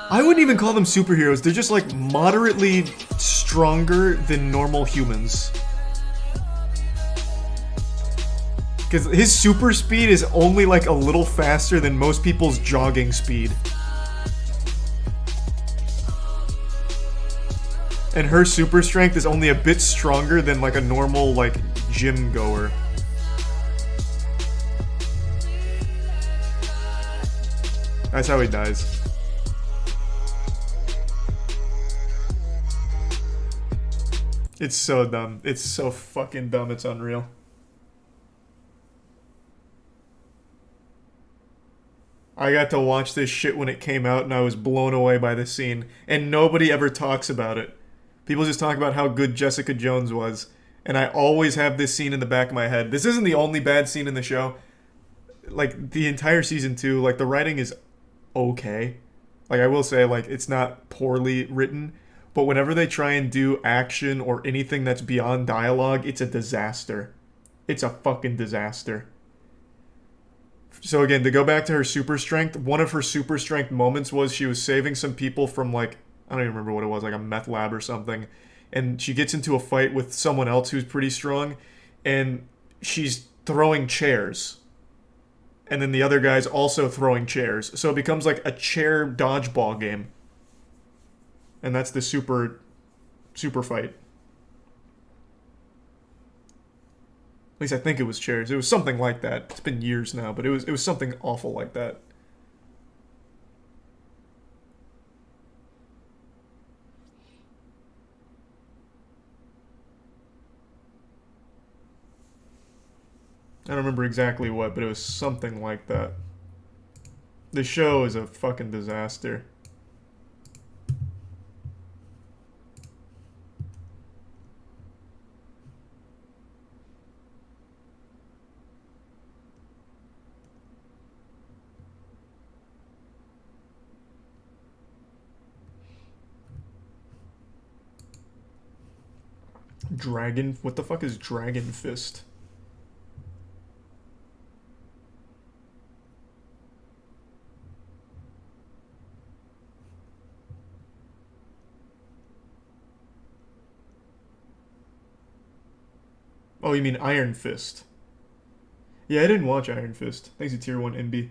I wouldn't even call them superheroes. They're just like moderately stronger than normal humans. Because his super speed is only like a little faster than most people's jogging speed. And her super strength is only a bit stronger than like a normal like gym goer. That's how he dies. It's so dumb. It's so fucking dumb, it's unreal. I got to watch this shit when it came out and I was blown away by the scene. And nobody ever talks about it. People just talk about how good Jessica Jones was. And I always have this scene in the back of my head. This isn't the only bad scene in the show. Like, the entire season 2, like, the writing is okay. Like, I will say, like, it's not poorly written. But whenever they try and do action or anything that's beyond dialogue, it's a disaster. It's a fucking disaster. So again, to go back to her super strength, one of her super strength moments was she was saving some people from like, I don't even remember what it was, like a meth lab or something. And she gets into a fight with someone else who's pretty strong, and she's throwing chairs. And then the other guy's also throwing chairs. So it becomes like a chair dodgeball game. And that's the super fight. At least I think it was chairs. It was something like that. It's been years now, but it was something awful like that. I don't remember exactly what, but it was something like that. The show is a fucking disaster. Dragon? What the fuck is Dragon Fist? Oh, you mean Iron Fist? Yeah, I didn't watch Iron Fist. Thanks to Tier 1 MB.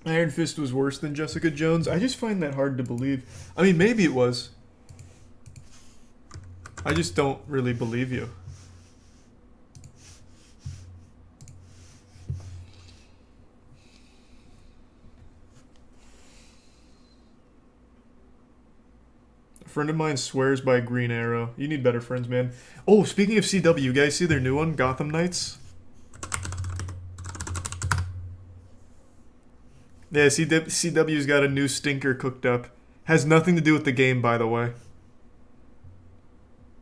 Iron Fist was worse than Jessica Jones. I just find that hard to believe. I mean, maybe it was. I just don't really believe you. A friend of mine swears by Green Arrow. You need better friends, man. Oh, speaking of CW, you guys see their new one, Gotham Knights? Yeah, CW's got a new stinker cooked up. Has nothing to do with the game, by the way.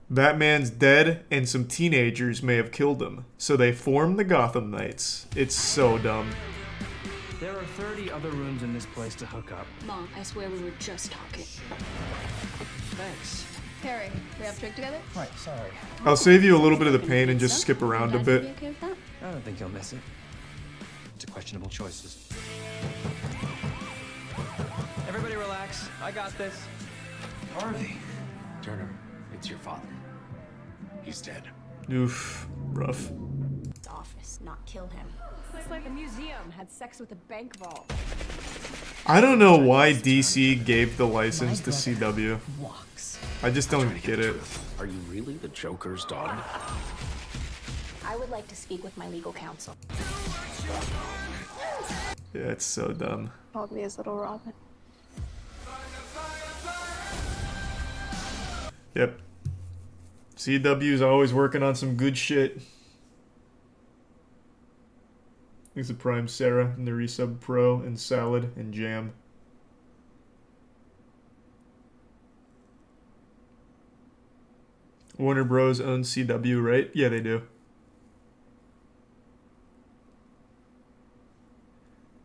Batman's dead, and some teenagers may have killed him. So they formed the Gotham Knights. It's so dumb. There are 30 other rooms in this place to hook up. Mom, I swear we were just talking. Thanks. Harry, we have a drink together? Right, sorry. I'll save you a little bit of the pain and just skip around a bit. Okay with that? I don't think you'll miss it. It's questionable choices. Everybody relax. I got this. Harvey. Turner, it's your father. He's dead. Oof. Rough. Office, not kill him. Looks like a museum had sex with a bank vault. I don't know why DC gave the license to CW. I just don't get it. Are you really the Joker's daughter? I would like to speak with my legal counsel. Yeah, it's so dumb. Called me his little Robin. Yep. CW's always working on some good shit. Thanks to Prime Sarah and the Resub Pro and Salad and Jam. Warner Bros. Owns CW, right? Yeah, they do.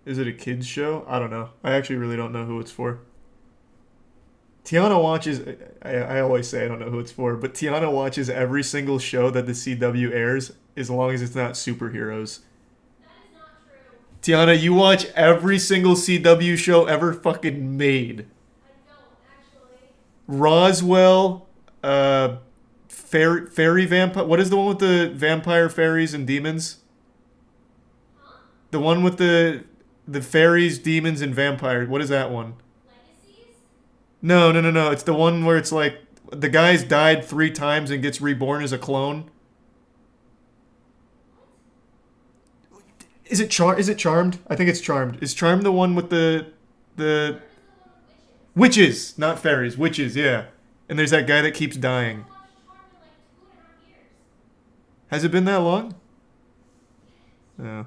Is it a kids show? I don't know. I actually really don't know who it's for. Tiana watches, I always say I don't know who it's for, but Tiana watches every single show that the CW airs as long as it's not superheroes. That is not true. Tiana, you watch every single CW show ever fucking made. I don't, actually. Roswell, Fairy Vampire, what is the one with the vampire fairies and demons? Huh? The one with the fairies, demons, and vampires. What is that one? Legacies? No. It's the one where it's like the guy's died 3 times and gets reborn as a clone. Is it Charmed? I think it's Charmed. Is Charmed the one with the witches, not fairies, witches, yeah. And there's that guy that keeps dying. Has it been that long? Yeah.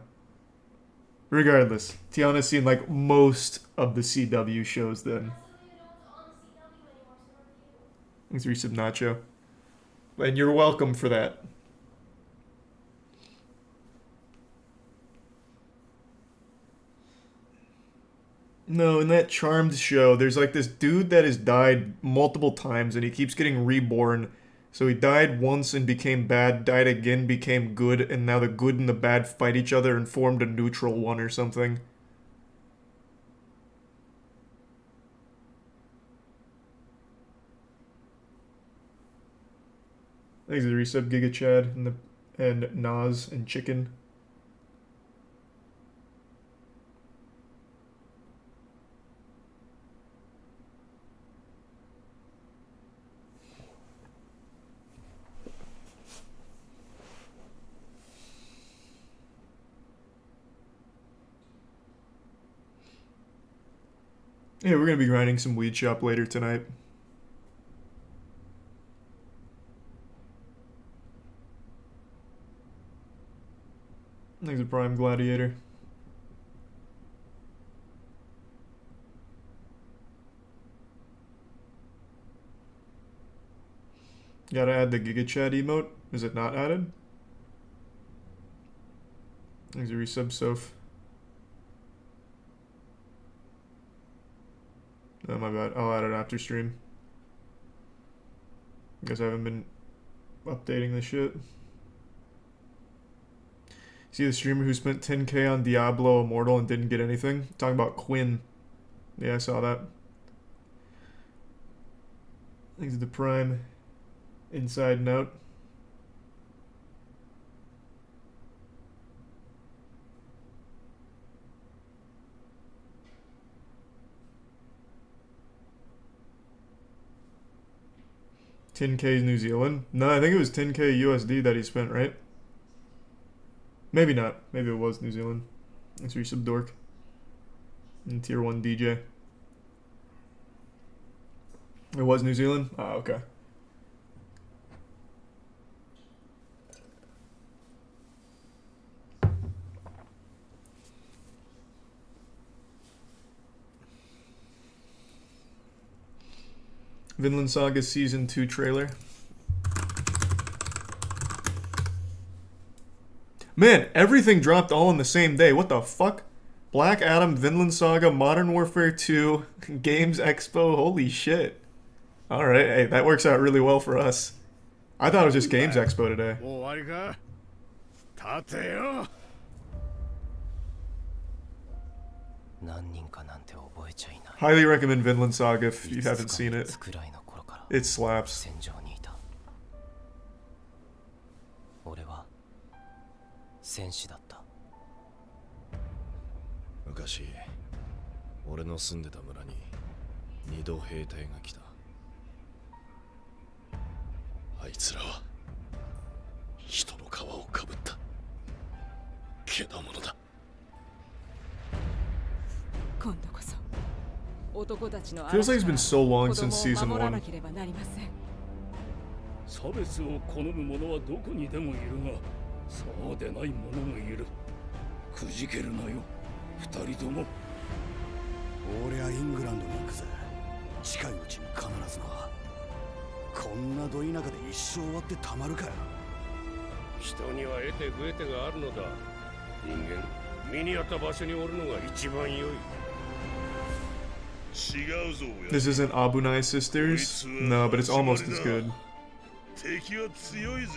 Regardless, Tiana's seen like most of the CW shows then. Thanks, Resub Nacho. And you're welcome for that. No, in that Charmed show, there's like this dude that has died multiple times and he keeps getting reborn. So he died once and became bad, died again, became good, and now the good and the bad fight each other and formed a neutral one or something. Thanks to the resub, Giga Chad and Nas and Chicken. Yeah, we're gonna be grinding some Weed Shop later tonight. Thanks to Prime Gladiator. Gotta add the Giga Chat emote. Is it not added? Thanks to resub Soph. Oh, my bad. I'll add it after stream. Guess I haven't been updating this shit. See the streamer who spent 10k on Diablo Immortal and didn't get anything? Talking about Quinn. Yeah, I saw that. Thanks to the Prime. Inside note. 10k New Zealand? No, I think it was 10k USD that he spent, right? Maybe not. Maybe it was New Zealand. Let's resub dork. And tier 1 DJ. It was New Zealand? Oh, okay. Vinland Saga Season 2 trailer. Man, everything dropped all on the same day. What the fuck? Black Adam, Vinland Saga, Modern Warfare 2, Games Expo. Holy shit. Alright, hey, that works out really well for us. I thought it was just Games Expo today. Highly recommend Vinland Saga if you haven't seen it. It slaps. 戦士だった。昔、俺の住んでた村に2度兵隊が来た。あいつらは人の皮をかぶったけだものだ。今度こそ男たちの Feels like it's been so long since season 1. 差別を好む者はどこにでもいるが、そうでない者もいる。くじけるなよ、二人とも。俺はイングランドに行くぜ。近いうちに必ずな。こんなど田舎で一生終わってたまるかよ。人には得て増えてがあるのだ。人間、身に合った場所におるのが一番良い。This isn't Abunai Sisters? No, but it's almost as good. 敵は強いぜ。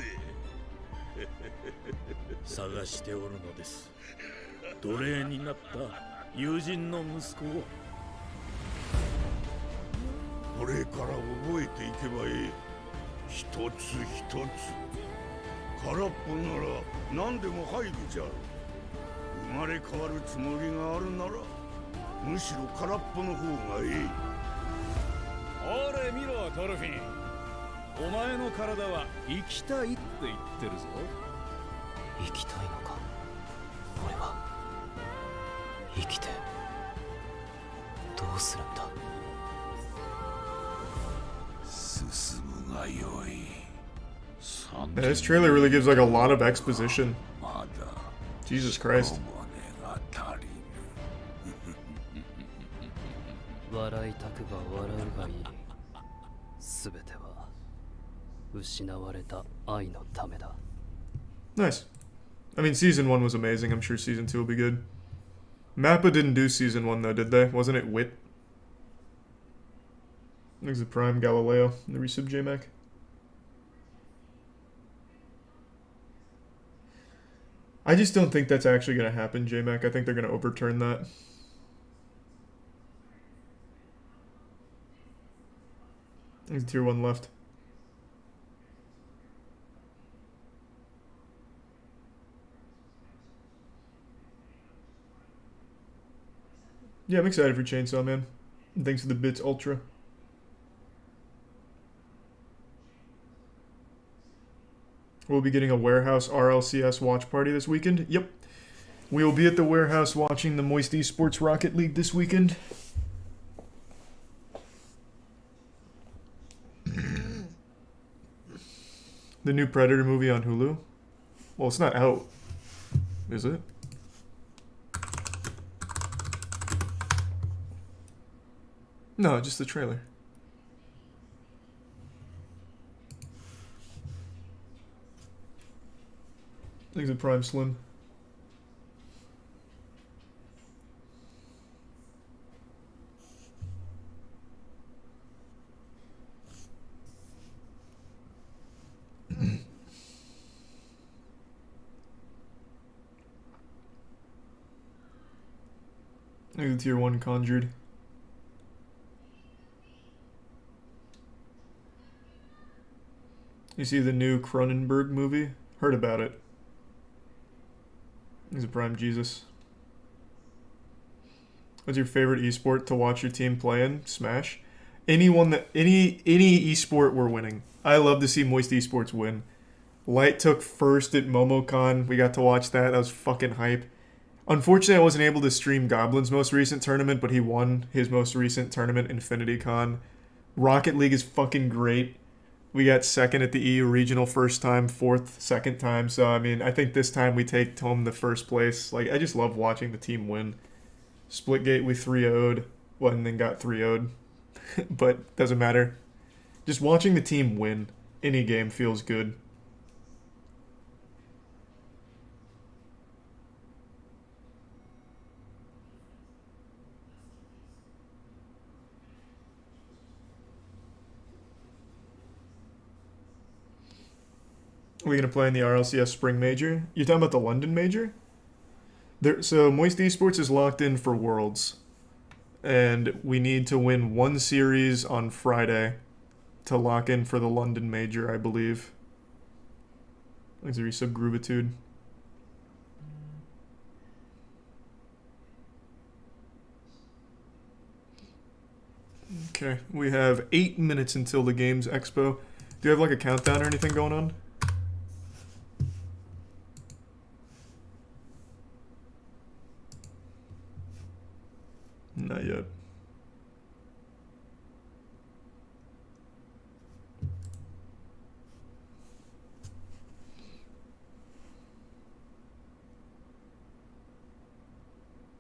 探しておるのです。奴隷になった友人の息子を。これから覚えていけばいい。一つ一つ。空っぽなら何でも入るじゃろ。生まれ変わるつもりがあるなら、むしろ空っぽの方がいい。ほれ見ろトルフィン。お前の体は生きたいって言ってるぞ。生きたいのか。俺は生きてどうするんだ。進むがよい。Yeah, this trailer really gives like a lot of exposition. Jesus Christ. 笑いたくば笑うがいい。すべては失われた愛のためだ。Nice. I mean, season 1 was amazing. I'm sure season 2 will be good. Mappa didn't do season 1 though, did they? Wasn't it Wit? I think it's the Prime Galileo, the resub JMac. I just don't think that's actually going to happen, JMac. I think they're going to overturn that. There's tier 1 left. Yeah, I'm excited for Chainsaw Man. And thanks for the bits, Ultra. We'll be getting a Warehouse RLCS watch party this weekend. Yep. We will be at the Warehouse watching the Moist Esports Rocket League this weekend. The new Predator movie on Hulu? Well, it's not out. Is it? No, just the trailer. I think it's a Prime Slim. I think the tier 1 Conjured. You see the new Cronenberg movie? Heard about it. He's a Prime Jesus. What's your favorite esport to watch your team play in? Smash. Anyone that any esport we're winning. I love to see Moist Esports win. Light took first at MomoCon. We got to watch that. That was fucking hype. Unfortunately, I wasn't able to stream Goblin's most recent tournament, but he won his most recent tournament, Infinity Con. Rocket League is fucking great. We got second at the EU Regional first time, fourth second time. So, I mean, I think this time we take home the first place. Like, I just love watching the team win. Splitgate we 3-0'd. Well, and then got 3-0'd. But doesn't matter. Just watching the team win any game feels good. Are we going to play in the RLCS Spring Major? You're talking about the London Major? So Moist Esports is locked in for Worlds. And we need to win one series on Friday to lock in for the London Major, I believe. Thanks, Resub Grubitude. Okay, we have 8 minutes until the game's Expo. Do you have like a countdown or anything going on? Not yet.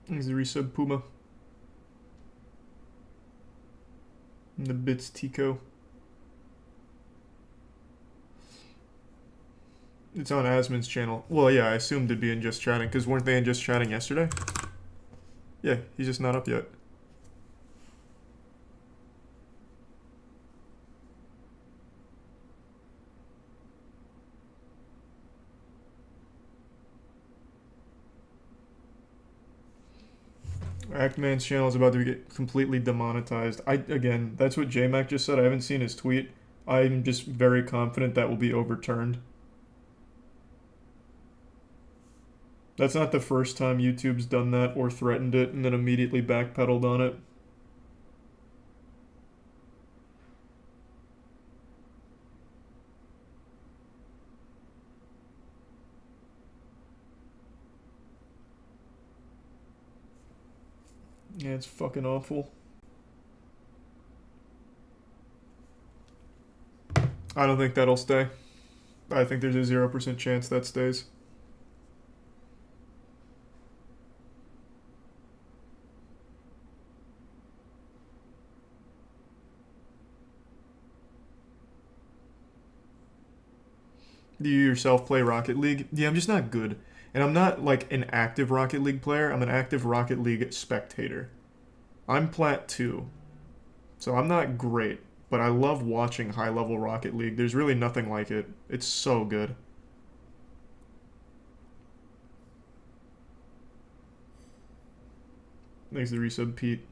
Thanks, Resub Puma. And the bits Tico. It's on Asmon's channel. Well, yeah, I assumed it'd be in Just Chatting, because weren't they in Just Chatting yesterday? Yeah, he's just not up yet. Actman's channel is about to get completely demonetized. Again, that's what JMac just said. I haven't seen his tweet. I'm just very confident that will be overturned. That's not the first time YouTube's done that or threatened it and then immediately backpedaled on it. Yeah, it's fucking awful. I don't think that'll stay. I think there's a 0% chance that stays. Do you yourself play Rocket League? Yeah, I'm just not good. And I'm not like an active Rocket League player. I'm an active Rocket League spectator. I'm Plat 2. So I'm not great, but I love watching high-level Rocket League. There's really nothing like it. It's so good. Thanks to the resub, Pete.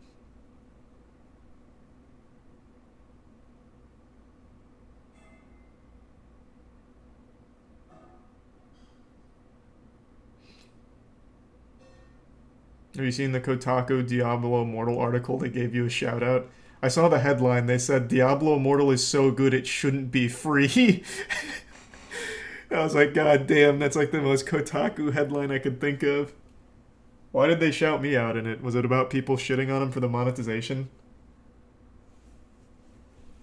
Have you seen the Kotaku Diablo Immortal article? They gave you a shout out. I saw the headline. They said Diablo Immortal is so good it shouldn't be free. I was like, God damn, that's like the most Kotaku headline I could think of. Why did they shout me out in it? Was it about people shitting on him for the monetization?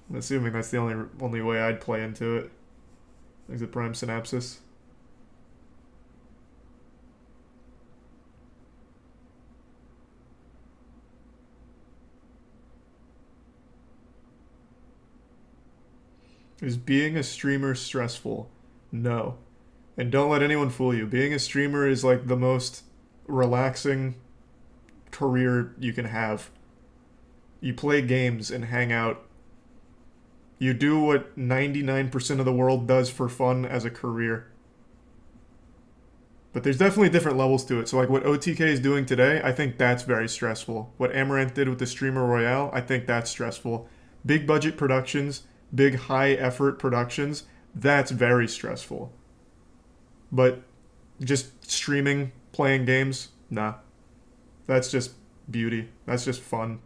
I'm assuming that's the only way I'd play into it. Is it Prime Synapsis? Is being a streamer stressful? No. And don't let anyone fool you. Being a streamer is like the most relaxing career you can have. You play games and hang out. You do what 99% of the world does for fun as a career. But there's definitely different levels to it. So like what OTK is doing today, I think that's very stressful. What Amaranth did with the Streamer Royale, I think that's stressful. Big budget productions, big high effort productions, that's very stressful. But just streaming, playing games, nah. That's just beauty. That's just fun.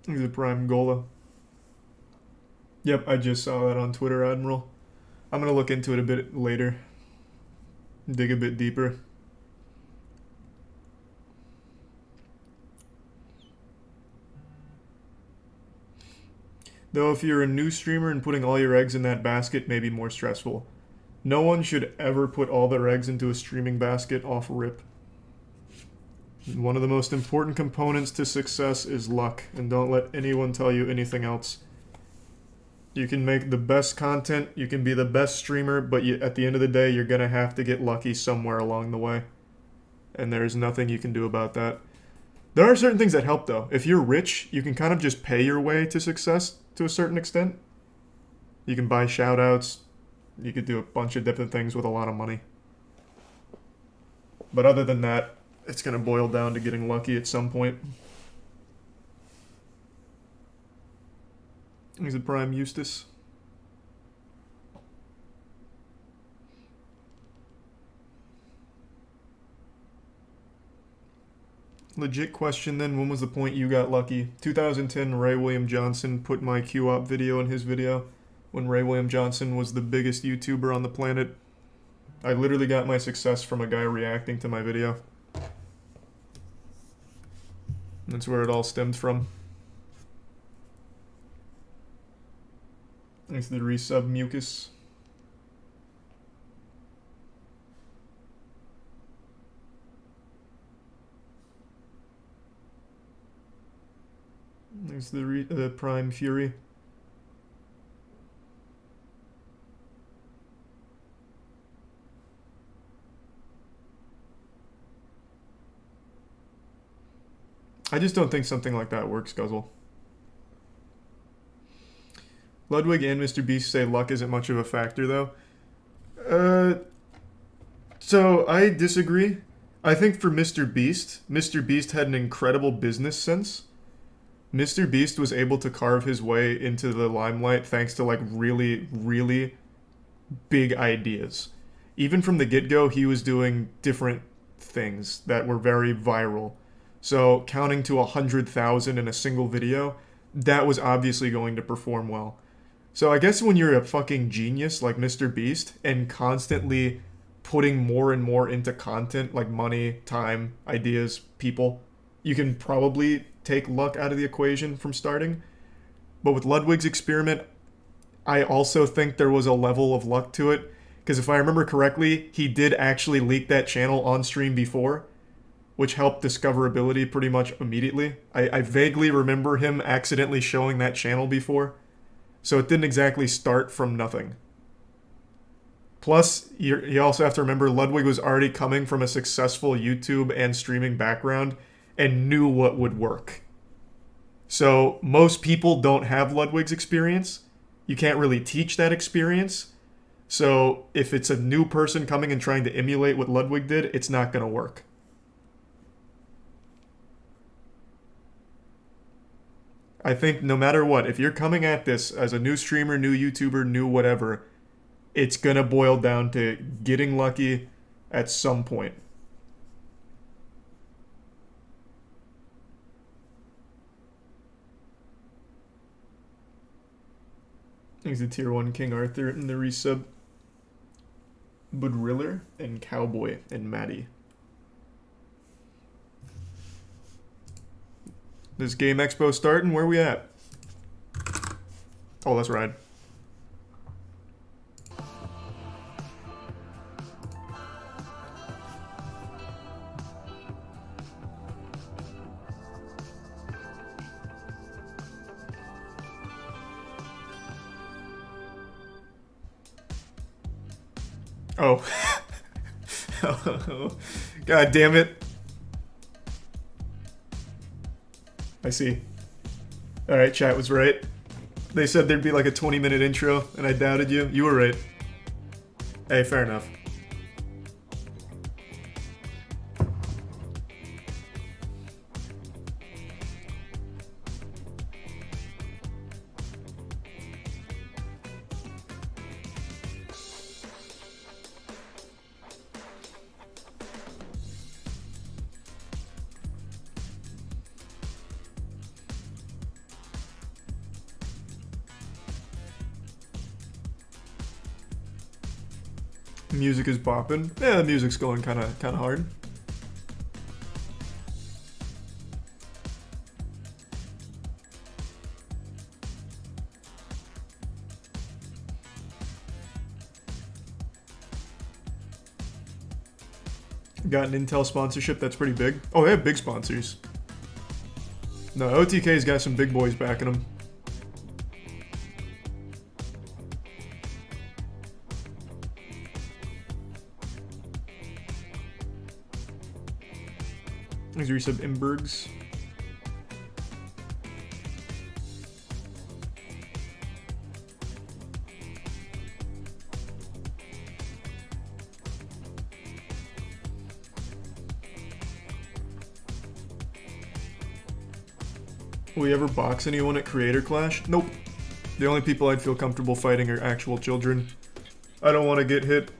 He's a Prime Gola. Yep, I just saw that on Twitter, Admiral. I'm gonna look into it a bit later. Dig a bit deeper. Though if you're a new streamer and putting all your eggs in that basket may be more stressful. No one should ever put all their eggs into a streaming basket off rip. One of the most important components to success is luck, and don't let anyone tell you anything else. You can make the best content, you can be the best streamer, but at the end of the day, you're gonna have to get lucky somewhere along the way. And there's nothing you can do about that. There are certain things that help, though. If you're rich, you can kind of just pay your way to success to a certain extent. You can buy shoutouts. You could do a bunch of different things with a lot of money. But other than that, it's going to boil down to getting lucky at some point. Is it Prime Eustace? Legit question then, when was the point you got lucky? 2010, Ray William Johnson put my Q-Op video in his video. When Ray William Johnson was the biggest YouTuber on the planet. I literally got my success from a guy reacting to my video. That's where it all stemmed from. Thanks to the resub mucus. There's the Prime Fury. I just don't think something like that works, Guzzle. Ludwig and Mr. Beast say luck isn't much of a factor, though. So I disagree. I think for Mr. Beast had an incredible business sense. Mr. Beast was able to carve his way into the limelight thanks to, like, really, really big ideas. Even from the get-go, he was doing different things that were very viral. So counting to 100,000 in a single video, that was obviously going to perform well. So I guess when you're a fucking genius like Mr. Beast and constantly putting more and more into content like money, time, ideas, people, you can probably take luck out of the equation from starting. But with Ludwig's experiment, I also think there was a level of luck to it. Because if I remember correctly, he did actually leak that channel on stream before, which helped discoverability pretty much immediately. I vaguely remember him accidentally showing that channel before, so it didn't exactly start from nothing. Plus, you also have to remember Ludwig was already coming from a successful YouTube and streaming background and knew what would work. So most people don't have Ludwig's experience. You can't really teach that experience. So if it's a new person coming and trying to emulate what Ludwig did, it's not going to work. I think no matter what, if you're coming at this as a new streamer, new YouTuber, new whatever, it's going to boil down to getting lucky at some point. Thanks to Tier 1 King Arthur and the resub. Budriller and Cowboy and Maddie. This Game Expo starting? Where we at? Oh, let's ride. Oh. Oh. God damn it. I see. Alright, chat was right. They said there'd be like a 20-minute intro, and I doubted you. You were right. Hey, fair enough. Music is bopping. Yeah, the music's going kind of hard. Got an Intel sponsorship that's pretty big. Oh, they have big sponsors. No, OTK's got some big boys backing them. Thanks for resub Imbergs. Will you ever box anyone at Creator Clash? Nope. The only people I'd feel comfortable fighting are actual children. I don't want to get hit.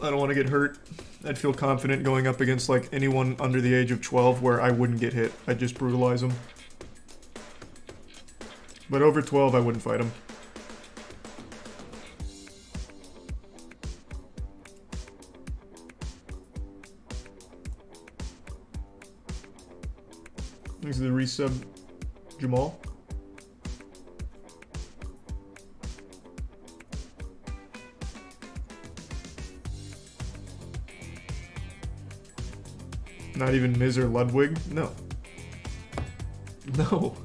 I don't want to get hurt. I'd feel confident going up against like anyone under the age of 12 where I wouldn't get hit. I'd just brutalize them. But over 12, I wouldn't fight them. Thanks to the resub, Jamal. Not even Miz or Ludwig? No. No.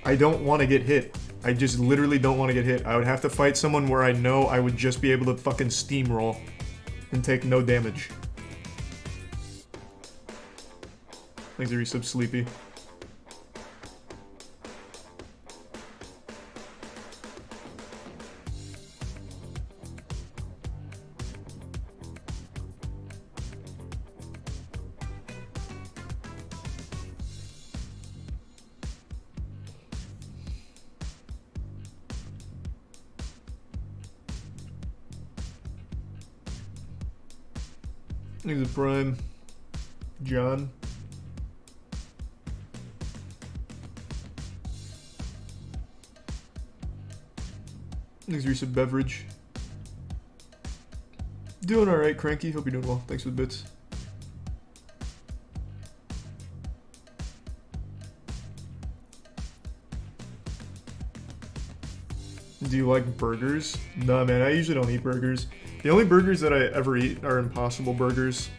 I don't want to get hit. I just literally don't want to get hit. I would have to fight someone where I know I would just be able to fucking steamroll and take no damage. Thanks for resub, Sleepy. Thanks for Prime. John. Thanks for resub, Beverage. Doing alright, Cranky. Hope you're doing well. Thanks for the bits. Do you like burgers? Nah, man, I usually don't eat burgers. The only burgers that I ever eat are Impossible Burgers.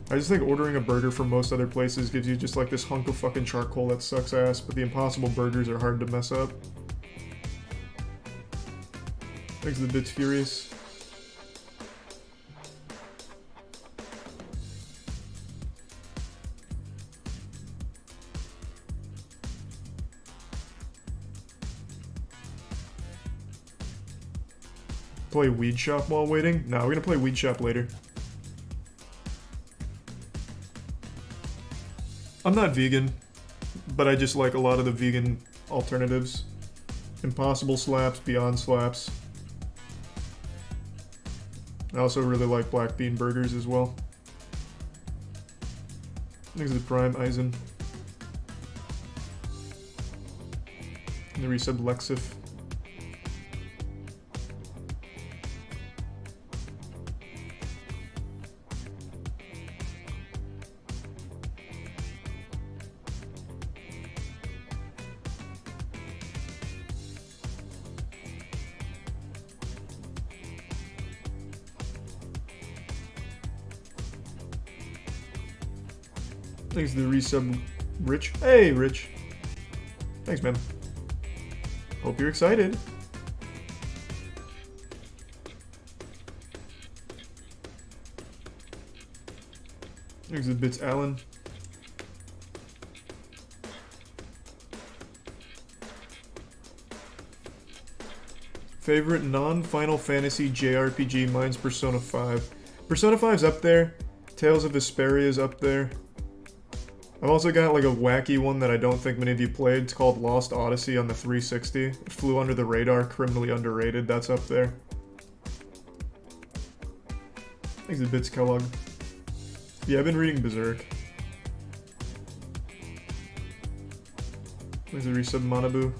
I just think ordering a burger from most other places gives you just like this hunk of fucking charcoal that sucks ass, but the Impossible Burgers are hard to mess up. Thanks to the Bits Furious. Play Weed Shop while waiting? No, we're gonna play Weed Shop later. I'm not vegan, but I just like a lot of the vegan alternatives. Impossible Slaps, Beyond Slaps. I also really like black bean burgers as well. Thanks to the Prime, Eisen. And the resub, Lexif. Thanks to the resub, Rich. Hey, Rich. Thanks, man. Hope you're excited. Thanks to the bits, Alan. Favorite non-Final Fantasy JRPG? Mine's Persona 5. Persona 5's up there. Tales of Vesperia's up there. I've also got like a wacky one that I don't think many of you played. It's called Lost Odyssey on the 360. It flew under the radar, criminally underrated. That's up there. Thanks to Bits Kellogg. Yeah, I've been reading Berserk. Thanks to resub Manabu.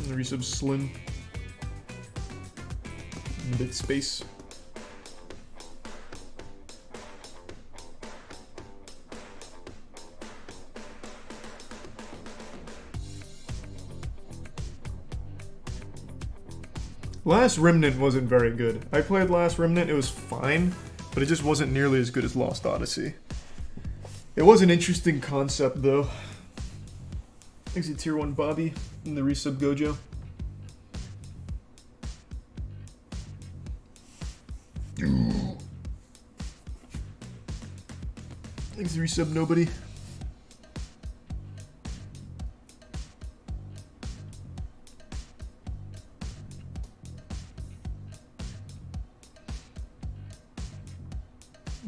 And the resub Slim. And Big Space. Last Remnant wasn't very good. I played Last Remnant, it was fine, but it just wasn't nearly as good as Lost Odyssey. It was an interesting concept, though. Thanks to Tier 1 Bobby and the resub Gojo. Thanks to resub Nobody.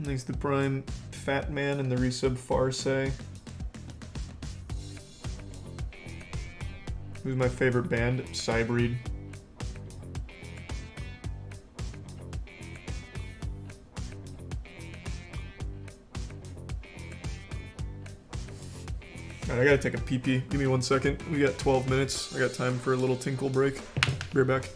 Thanks to Prime Fat Man and the resub Farsay. Who's my favorite band? Cybreed. Alright, I gotta take a pee-pee. Give me 1 second. We got 12 minutes. I got time for a little tinkle break. Be right back.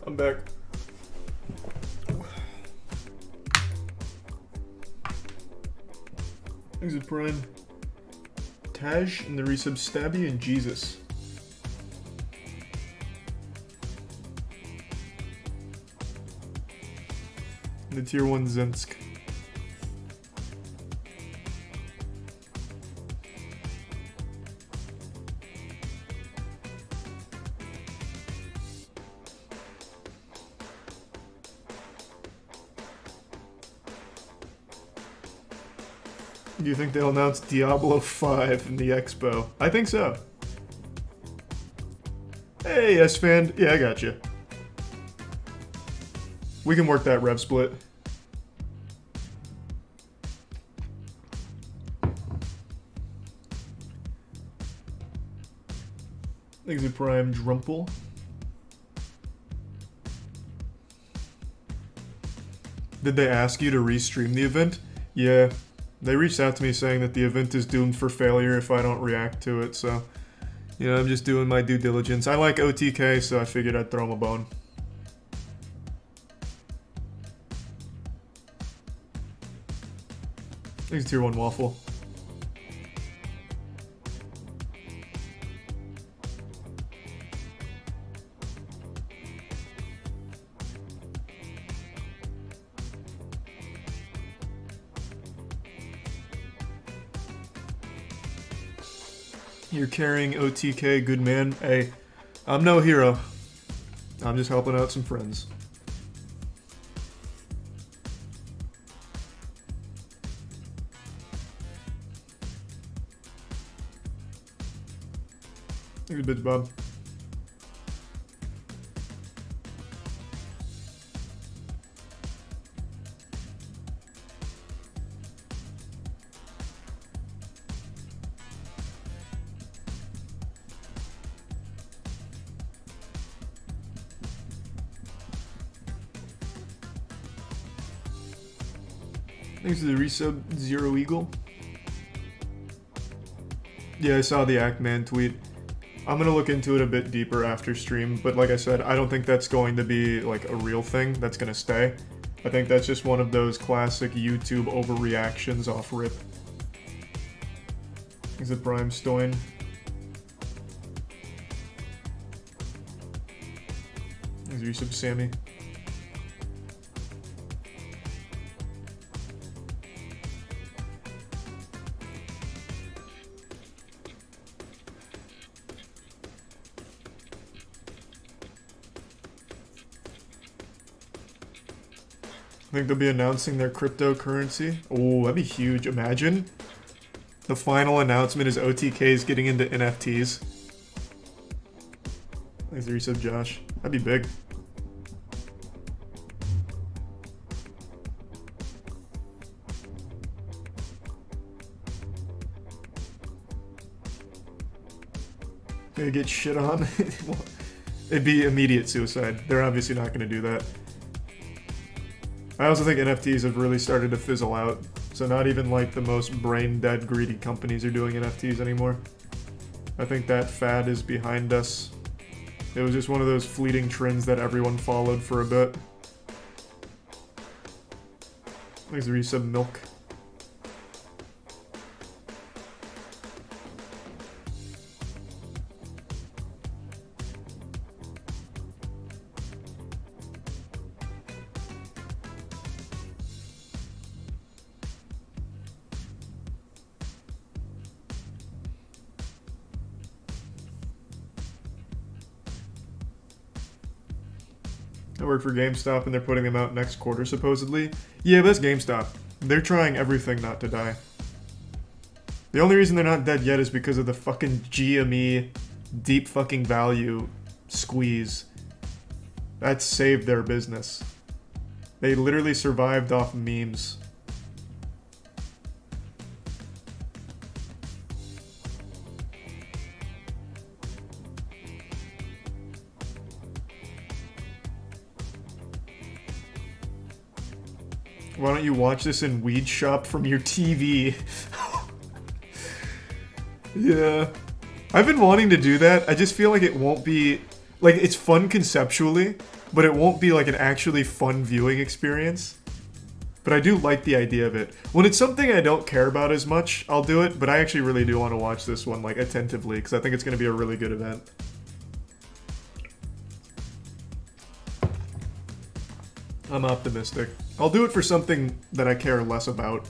I'm back. Exit Prime. Taj and the resub Stabby and Jesus. And the tier 1 Zensk. Do you think they'll announce Diablo 5 in the Expo? I think so. Hey, S-Fan. Yeah, I got you. We can work that rev split. Exit Prime Drumple. Did they ask you to restream the event? Yeah. They reached out to me saying that the event is doomed for failure if I don't react to it, so... You know, I'm just doing my due diligence. I like OTK, so I figured I'd throw him a bone. Thanks, Tier 1 Waffle. You're carrying OTK, good man. Hey, I'm no hero. I'm just helping out some friends. Good bitch, Bob. Thanks to the resub Zero Eagle. Yeah, I saw the Act-Man tweet. I'm gonna look into it a bit deeper after stream, but like I said, I don't think that's going to be like a real thing that's gonna stay. I think that's just one of those classic YouTube overreactions off rip. Is it Brimstone? Is it resub Sammy? I think they'll be announcing their cryptocurrency. Oh, that'd be huge. Imagine. The final announcement is OTK's getting into NFTs. Thanks for the resub, Josh. That'd be big. Gonna get shit on. It'd be immediate suicide. They're obviously not gonna do that. I also think NFTs have really started to fizzle out. So not even like the most brain-dead greedy companies are doing NFTs anymore. I think that fad is behind us. It was just one of those fleeting trends that everyone followed for a bit. Thanks to resub Milk. I work for GameStop and they're putting them out next quarter, supposedly. Yeah, but that's GameStop. They're trying everything not to die. The only reason they're not dead yet is because of the fucking GME deep fucking value squeeze. That saved their business. They literally survived off memes. Why don't you watch this in Weed Shop from your TV? Yeah. I've been wanting to do that. I just feel like it won't be... Like, it's fun conceptually, but it won't be like an actually fun viewing experience. But I do like the idea of it. When it's something I don't care about as much, I'll do it, but I actually really do want to watch this one, like, attentively, because I think it's going to be a really good event. I'm optimistic. I'll do it for something that I care less about.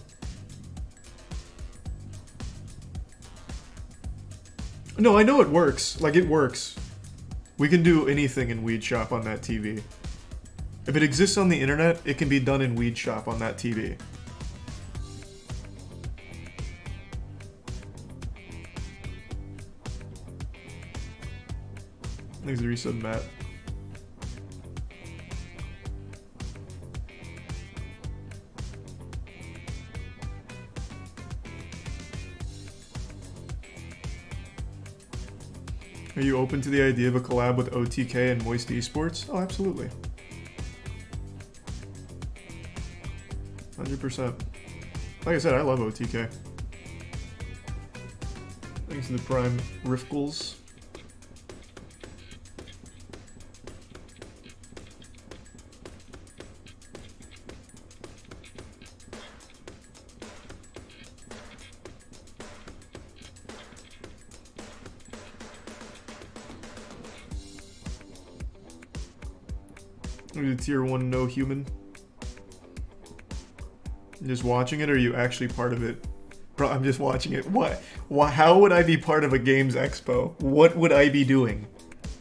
No, I know it works. Like, it works. We can do anything in Weed Shop on that TV. If it exists on the internet, it can be done in Weed Shop on that TV. Thanks for the resub, Matt. Are you open to the idea of a collab with OTK and Moist Esports? Oh, absolutely. 100%. Like I said, I love OTK. Thanks to the Prime Riffles. Are you tier 1 no human? Just watching it, or are you actually part of it? Bro, I'm just watching it. What? How would I be part of a games expo? What would I be doing?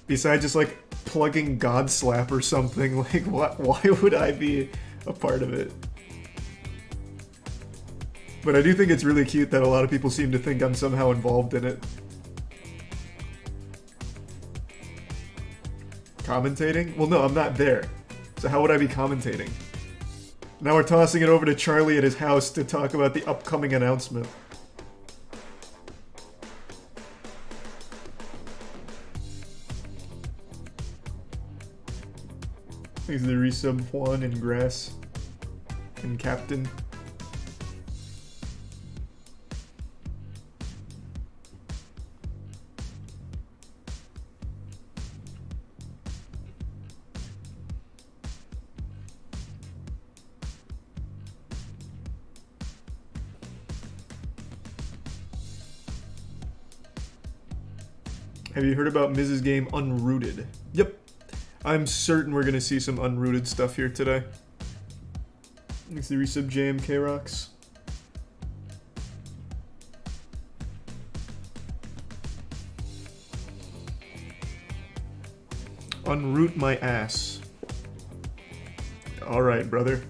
Besides just like plugging Godslap or something, like what? Why would I be a part of it? But I do think it's really cute that a lot of people seem to think I'm somehow involved in it. Commentating? Well, no, I'm not there. So how would I be commentating? Now we're tossing it over to Charlie at his house to talk about the upcoming announcement. Thanks to the resub Juan and Grass and Captain. Have you heard about Mrs. Game Unrooted? Yep. I'm certain we're gonna see some unrooted stuff here today. Thanks to resub JMK Rocks. Unroot my ass. Alright, brother.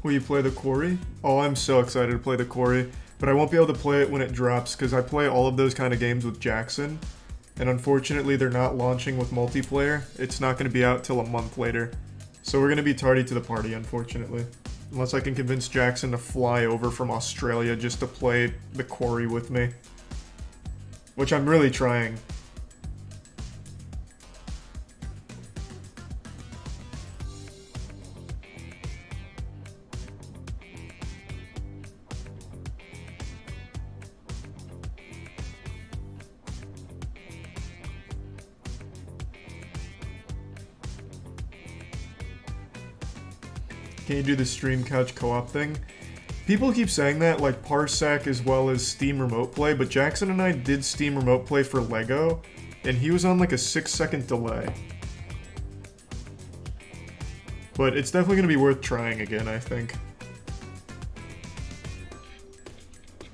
Will you play the Quarry? Oh, I'm so excited to play the Quarry, but I won't be able to play it when it drops because I play all of those kind of games with Jackson, and unfortunately they're not launching with multiplayer. It's not going to be out till a month later, so we're going to be tardy to the party, unfortunately. Unless I can convince Jackson to fly over from Australia just to play the Quarry with me. Which I'm really trying. Can you do the stream couch co-op thing? People keep saying that, like Parsec as well as Steam Remote Play, but Jackson and I did Steam Remote Play for Lego, and he was on like a 6-second delay. But it's definitely going to be worth trying again, I think.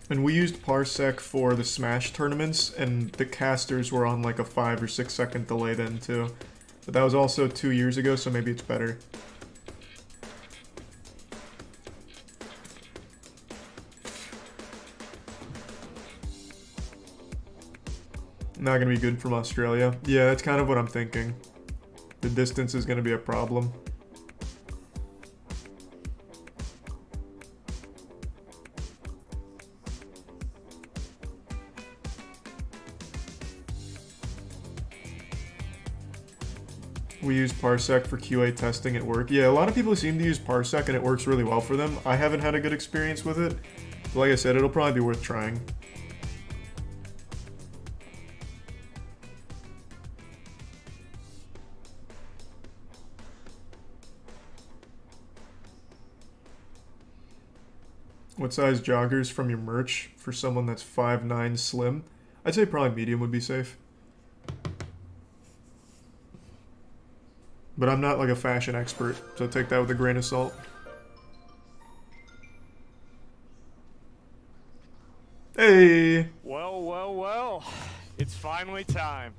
And we used Parsec for the Smash tournaments, and the casters were on like a 5 or 6 second delay then too. But that was also 2 years ago, so maybe it's better. Not gonna be good from Australia. Yeah, that's kind of what I'm thinking. The distance is gonna be a problem. We use Parsec for QA testing at work. Yeah, a lot of people seem to use Parsec and it works really well for them. I haven't had a good experience with it. But like I said, it'll probably be worth trying. What size joggers from your merch for someone that's 5'9" slim? I'd say probably medium would be safe. But I'm not like a fashion expert, so take that with a grain of salt. Hey! Well, well, well. It's finally time.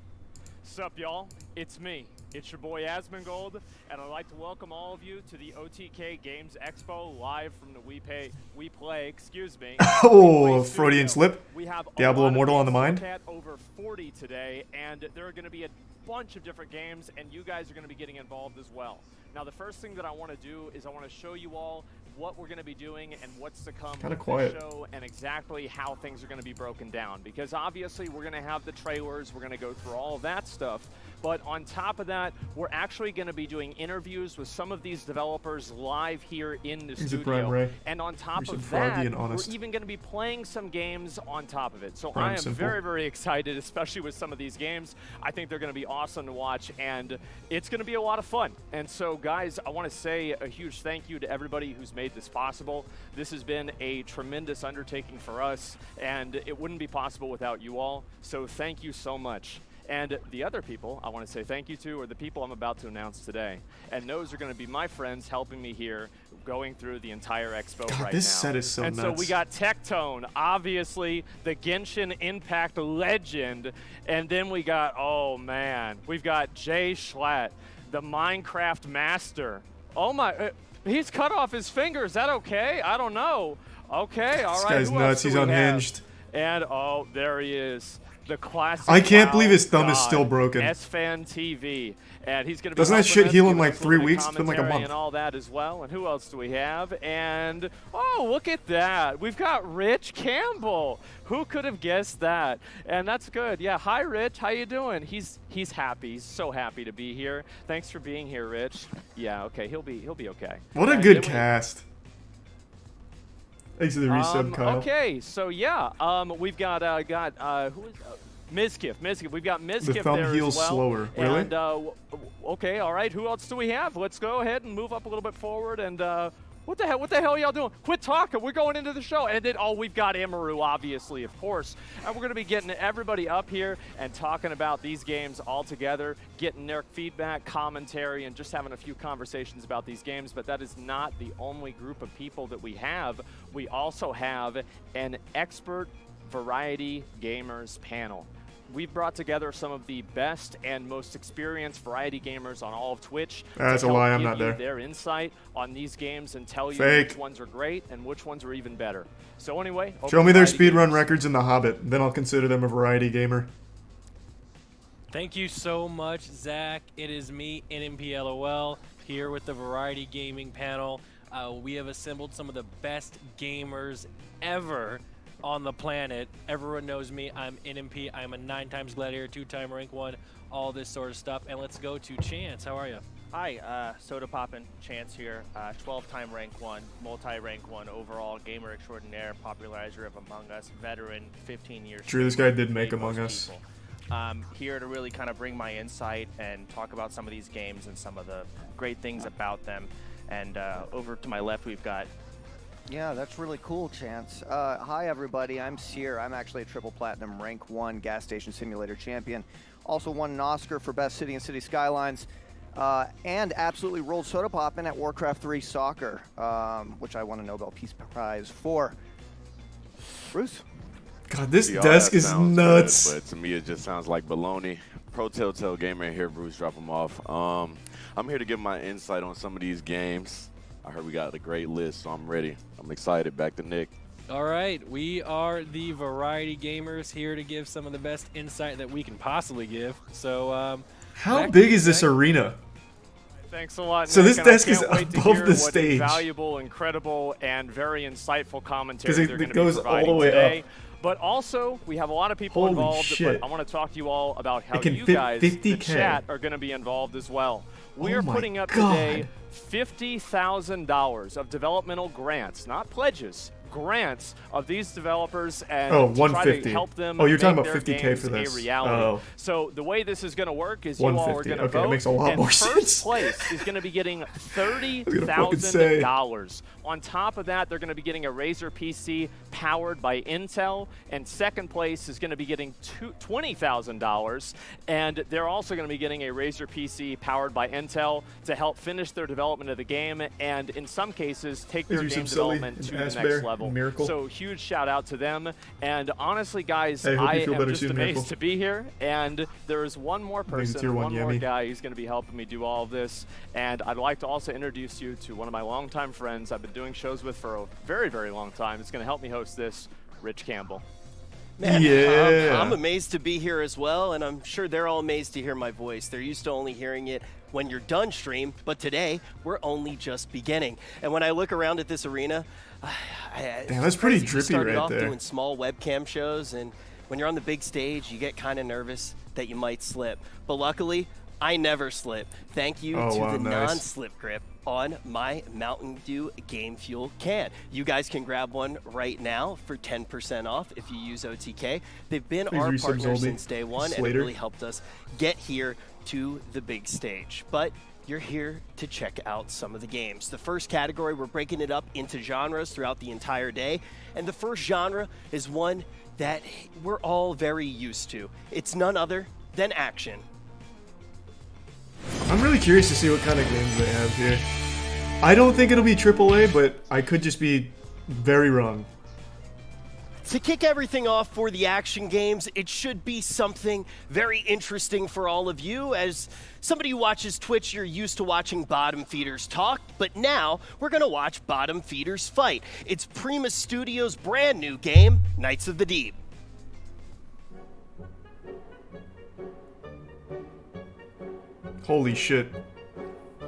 Sup, y'all? It's me. It's your boy Asmongold, and I'd like to welcome all of you to the OTK Games Expo live from the We Play, excuse me. Oh, Freudian slip. We have Diablo Immortal on the mind. Over 40 today, and there are going to be a bunch of different games, and you guys are going to be getting involved as well. Now, the first thing that I want to do is I want to show you all what we're going to be doing and what's to come with the show and exactly how things are going to be broken down. Because obviously we're going to have the trailers, we're going to go through all of that stuff. But on top of that, we're actually going to be doing interviews with some of these developers live here in the studio. And on top of that, we're even going to be playing some games on top of it. So I am very, very excited, especially with some of these games. I think they're going to be awesome to watch, and it's going to be a lot of fun. And so, guys, I want to say a huge thank you to everybody who's made this possible. This has been a tremendous undertaking for us, and it wouldn't be possible without you all. So thank you so much. And the other people I want to say thank you to are the people I'm about to announce today. And those are going to be my friends helping me here going through the entire expo right now. This set is so nuts. And so we got Tectone, obviously the Genshin Impact legend. And then we got, oh man, we've got Jay Schlatt, the Minecraft master. Oh my, he's cut off his finger. Is that okay? I don't know. Okay, all right. This guy's nuts. He's unhinged. And oh, there he is. The classic. I can't believe his thumb is still broken. S-Fan TV, and he's going to be. Doesn't that shit heal in like 3 weeks? It's been like a month. And all that as well. And who else do we have? And oh, look at that! We've got Rich Campbell. Who could have guessed that? And that's good. Yeah. Hi, Rich. How you doing? He's happy. He's so happy to be here. Thanks for being here, Rich. Yeah. Okay. He'll be okay. What a good cast. Thanks for the resub, Kyle. Okay, so yeah, we've got who is Mizkif. We've got Mizkif The thumb there heals as well. slower. Really? And okay, all right. Who else do we have? Let's go ahead and move up a little bit forward. And what the hell are y'all doing? Quit talking. We're going into the show. And then we've got Amaru, obviously, of course. And we're gonna be getting everybody up here and talking about these games all together, getting their feedback, commentary, and just having a few conversations about these games. But that is not the only group of people that we have. We also have an expert variety gamers panel. We've brought together some of the best and most experienced variety gamers on all of Twitch. That's to a lie, help I'm give not you there. their insight on these games and tell you Fake. which ones are great and which ones are even better. So anyway, Show me their Variety speedrun Gamers. records in The Hobbit, then I'll consider them a variety gamer. Thank you so much, Zach. It is me, NMPLOL, here with the Variety Gaming panel. We have assembled some of the best gamers ever on the planet. Everyone knows me. I'm NMP. I'm a 9-time Gladiator, 2-time rank 1, all this sort of stuff. And let's go to Chance. How are you? Hi, Soda Poppin' Chance here. 12-time rank 1, multi-rank 1 overall, gamer extraordinaire, popularizer of Among Us, veteran, 15 years. True, this guy did make Among Us. Here to really kind of bring my insight and talk about some of these games and some of the great things about them. And over to my left, we've got... Yeah, that's really cool, Chance. Hi, everybody. I'm Sear. I'm actually a triple platinum rank 1 gas station simulator champion. Also won an Oscar for Best City and City Skylines. And absolutely rolled Soda Poppin' at Warcraft 3 Soccer, which I won a Nobel Peace Prize for. Bruce? God, this See, all desk that is sounds nuts. Good, but to me, it just sounds like baloney. Pro Telltale Gamer here, Bruce, drop them off. I'm here to give my insight on some of these games. I heard we got a great list, so I'm ready. I'm excited. Back to Nick. All right, we are the Variety Gamers here to give some of the best insight that we can possibly give. So, how big is this arena? Thanks a lot, So Nick, this and I desk is can't wait to above hear the what stage. valuable, incredible, and very insightful commentary 'Cause it they're going to goes be all the providing way today. up. But also, we have a lot of people Holy involved, shit. but I want to talk to you all about how It can you fit guys, the 50K. chat, are going to be involved as well. We Oh are my putting up God. today $50,000 of developmental grants, not pledges, grants of these developers and Oh, to try to 150. help them Oh, you're talking make about their 50K games for this. a reality. Oh. So the way this is going to work is you all are 150. going to Okay, vote, that makes a lot and more first sense. place is going to be getting say. $30,000. On top of that, they're going to be getting a Razer PC powered by Intel, and second place is going to be getting $20,000, and they're also going to be getting a Razer PC powered by Intel to help finish their development of the game, and in some cases take their These are game some Sully development and to the Ass next Bear level. and Miracle. So huge shout out to them, and honestly, guys, Hey, hope I you feel am better just soon, amazed Miracle. to be here, and there is one more Maybe person, tier one one more Yemi. guy who's going to be helping me do all of this, and I'd like to also introduce you to one of my longtime friends I've been doing shows with for a very, very long time. It's going to help me host this, Rich Campbell. Man, Yeah. I'm amazed to be here as well, and I'm sure they're all amazed to hear my voice. They're used to only hearing it when you're done stream, but today we're only just beginning. And when I look around at this arena, Damn, that's pretty we drippy started right off there. doing small webcam shows, and when you're on the big stage, you get kind of nervous that you might slip. But luckily, I never slip. Thank you Oh, to wow, the nice. non-slip grip on my Mountain Dew Game Fuel can. You guys can grab one right now for 10% off if you use OTK. They've been Please our resub partner Zoldy. since day one, and it Slater. really helped us get here to the big stage. But you're here to check out some of the games. The first category, we're breaking it up into genres throughout the entire day, and the first genre is one that we're all very used to. It's none other than action. I'm really curious to see what kind of games they have here. I don't think it'll be AAA, but I could just be very wrong. To kick everything off for the action games, it should be something very interesting for all of you. As somebody who watches Twitch, you're used to watching bottom feeders talk, but now we're going to watch bottom feeders fight. It's Primus Studios' brand new game, Knights of the Deep. Holy shit.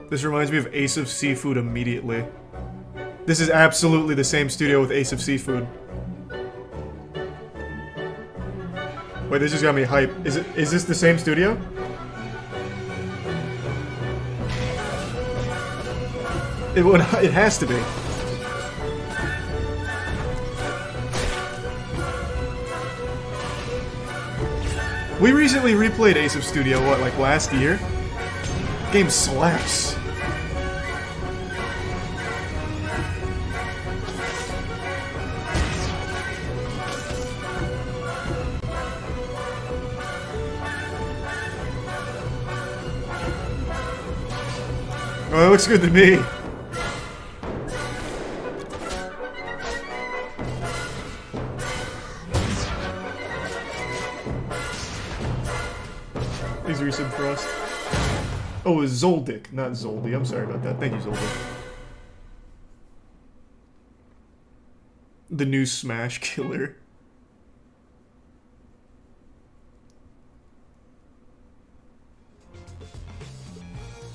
This reminds me of Ace of Seafood immediately. This is absolutely the same studio with Ace of Seafood. Wait, this just got me hype. Is this the same studio? It has to be. We recently replayed Ace of Studio, what, like last year? Game slaps. Oh, it looks good to me. Thanks for resub for us. Oh, it's Zoldyck, not Zoldy. I'm sorry about that. Thank you, Zoldyck. The new Smash killer.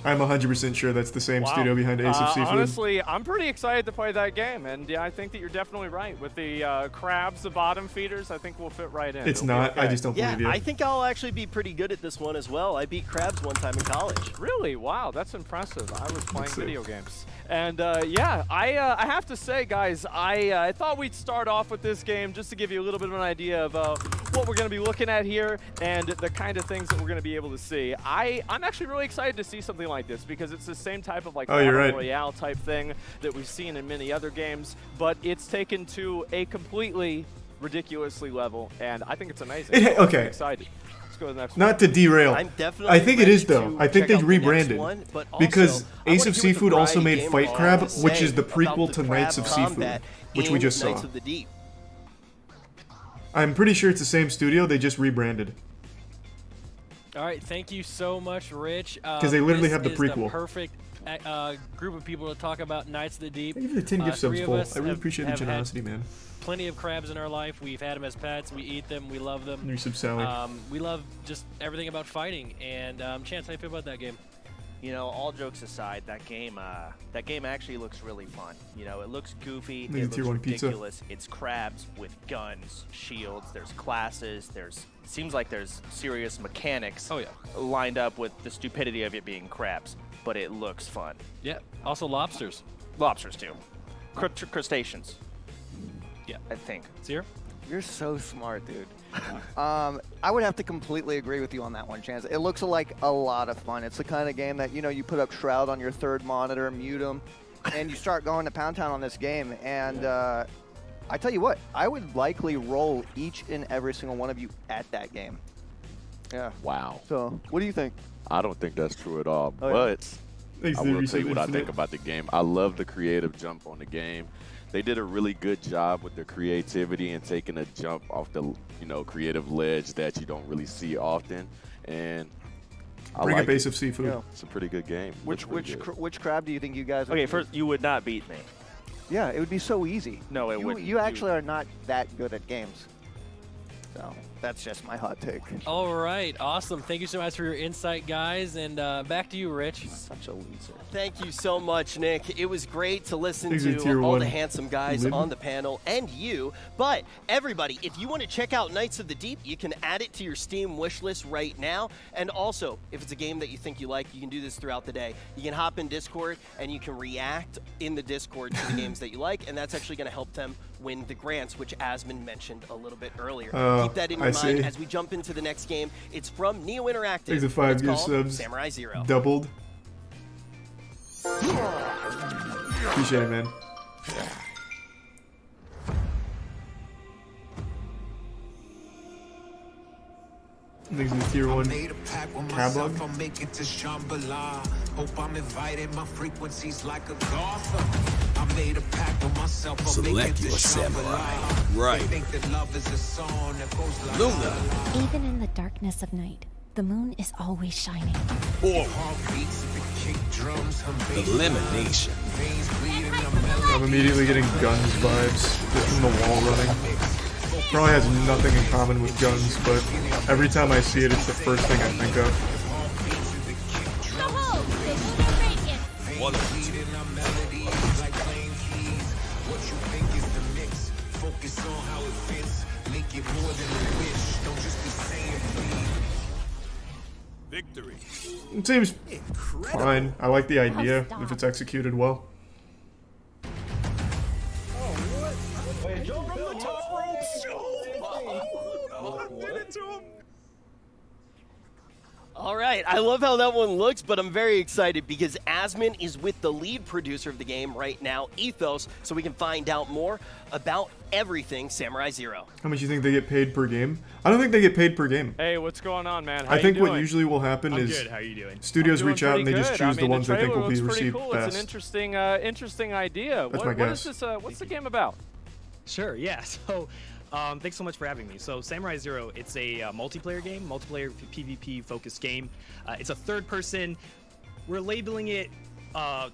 I'm 100% sure that's the same studio behind Ace of Seafood. Honestly, I'm pretty excited to play that game, and yeah, I think that you're definitely right. With the crabs, the bottom feeders, I think we'll fit right in. It's not. I just don't believe you. I think I'll actually be pretty good at this one as well. I beat crabs one time in college. Really? Wow, that's impressive. I was playing video games. And yeah, I have to say, guys, I thought we'd start off with this game just to give you a little bit of an idea of what we're going to be looking at here and the kind of things that we're going to be able to see. I'm actually really excited to see something like this because it's the same type of like Battle Royale type thing that we've seen in many other games, but it's taken to a completely ridiculously level, and I think it's amazing. Okay. I'm excited. Let's go to the next one. Not to derail. I'm definitely I think it is though. ready I think to they check out the next rebranded one, but because also, I Ace wanna of hear what the Seafood also variety made gamer Fight has Crab, to which say is the about prequel the to crab Knights of Seafood, combat which we in just saw. Knights of the Deep. I'm pretty sure it's the same studio. They just rebranded. All right, thank you so much, Rich. Because they literally have the This prequel. is the perfect group of people to talk about Knights of the Deep. Thank you for the 10 gift subs, Three of full. us I really have- appreciate the have had generosity, man. Plenty of crabs in our life. We've had them as pets. We eat them. We love them. Resub Sally. We love just everything about fighting. And Chance, how do you feel about that game? You know, all jokes aside, that game actually looks really fun. You know, it looks goofy, it looks Tier 1 pizza. ridiculous. It's crabs with guns, shields. There's classes. Seems like there's serious mechanics. Lined up with the stupidity of it being crabs, but it looks fun. Yeah. Also lobsters. Lobsters too. Crustaceans. Yeah. I think. Seer? You're so smart, dude. I would have to completely agree with you on that one, Chance. It looks like a lot of fun. It's the kind of game that, you know, you put up Shroud on your third monitor, mute them, and you start going to Pound Town on this game. And I tell you what, I would likely roll each and every single one of you at that game. Yeah. Wow. So, what do you think? I don't think that's true at all, Oh, yeah. but Thanks I to will Resub tell you what I Infinite. think about the game. I love the creative jump on the game. They did a really good job with their creativity and taking a jump off the, you know, creative ledge that you don't really see often. And I Bring like up Ace it. of Seafood. Yeah. It's a pretty good game. Which Looks really good. which crab do you think you guys would Okay, choose? first, you would not beat me. Yeah, it would be so easy. No, it wouldn't. You actually are not that good at games. So, that's just my hot take. All right. Awesome. Thank you so much for your insight, guys. And back to you, Rich. Such a loser. Thank you so much, Nick. It was great to listen Thanks to to Tier all 1 the handsome guys Lib. on the panel and you. But everybody, if you want to check out Knights of the Deep, you can add it to your Steam wish list right now. And also, if it's a game that you think you like, you can do this throughout the day. You can hop in Discord and you can react in the Discord to the games that you like, and that's actually going to help them win the grants, which Asmund mentioned a little bit earlier. Keep that in your mind as we jump into the next game. It's from Neo Interactive. Thanks to and 5 it's gift called subs. Samurai Zero. Doubled. Appreciate it, man. Thanks to the Tier 1 catalog. I'll make it to Shambhala. Hope I'm invited. My frequency's like a Gotha. I made a pact with myself. I'll make it Select to your samurai. Shambhala. Right. They think that love is a song that goes like Luna. Even in the darkness of night, the moon is always shining. Forward. heartbeats, the kick drums, Elimination. I'm immediately getting guns vibes just from the wall running. Probably has nothing in common with guns, but every time I see it, it's the first thing I think of. One of Focus on how it fits. Make it more than a wish. Don't just be saying please. Victory. It seems fine. I like the idea if it's executed well. right. I love how that one looks, but I'm very excited because Asmon is with the lead producer of the game right now, Ethos, so we can find out more about everything Samurai Zero. How much do you think they get paid per game? I don't think they get paid per game. Hey, what's going on, man? How I think you doing? what usually will happen I'm is good. How are you doing? studios reach out and they just choose the ones they think will be received cool. best. It's an interesting idea. That's my guess. What is this? What's the game about? Sure, yeah. So, thanks so much for having me. So, Samurai Zero, it's a multiplayer game, multiplayer PvP focused game. It's a third-person. We're labeling it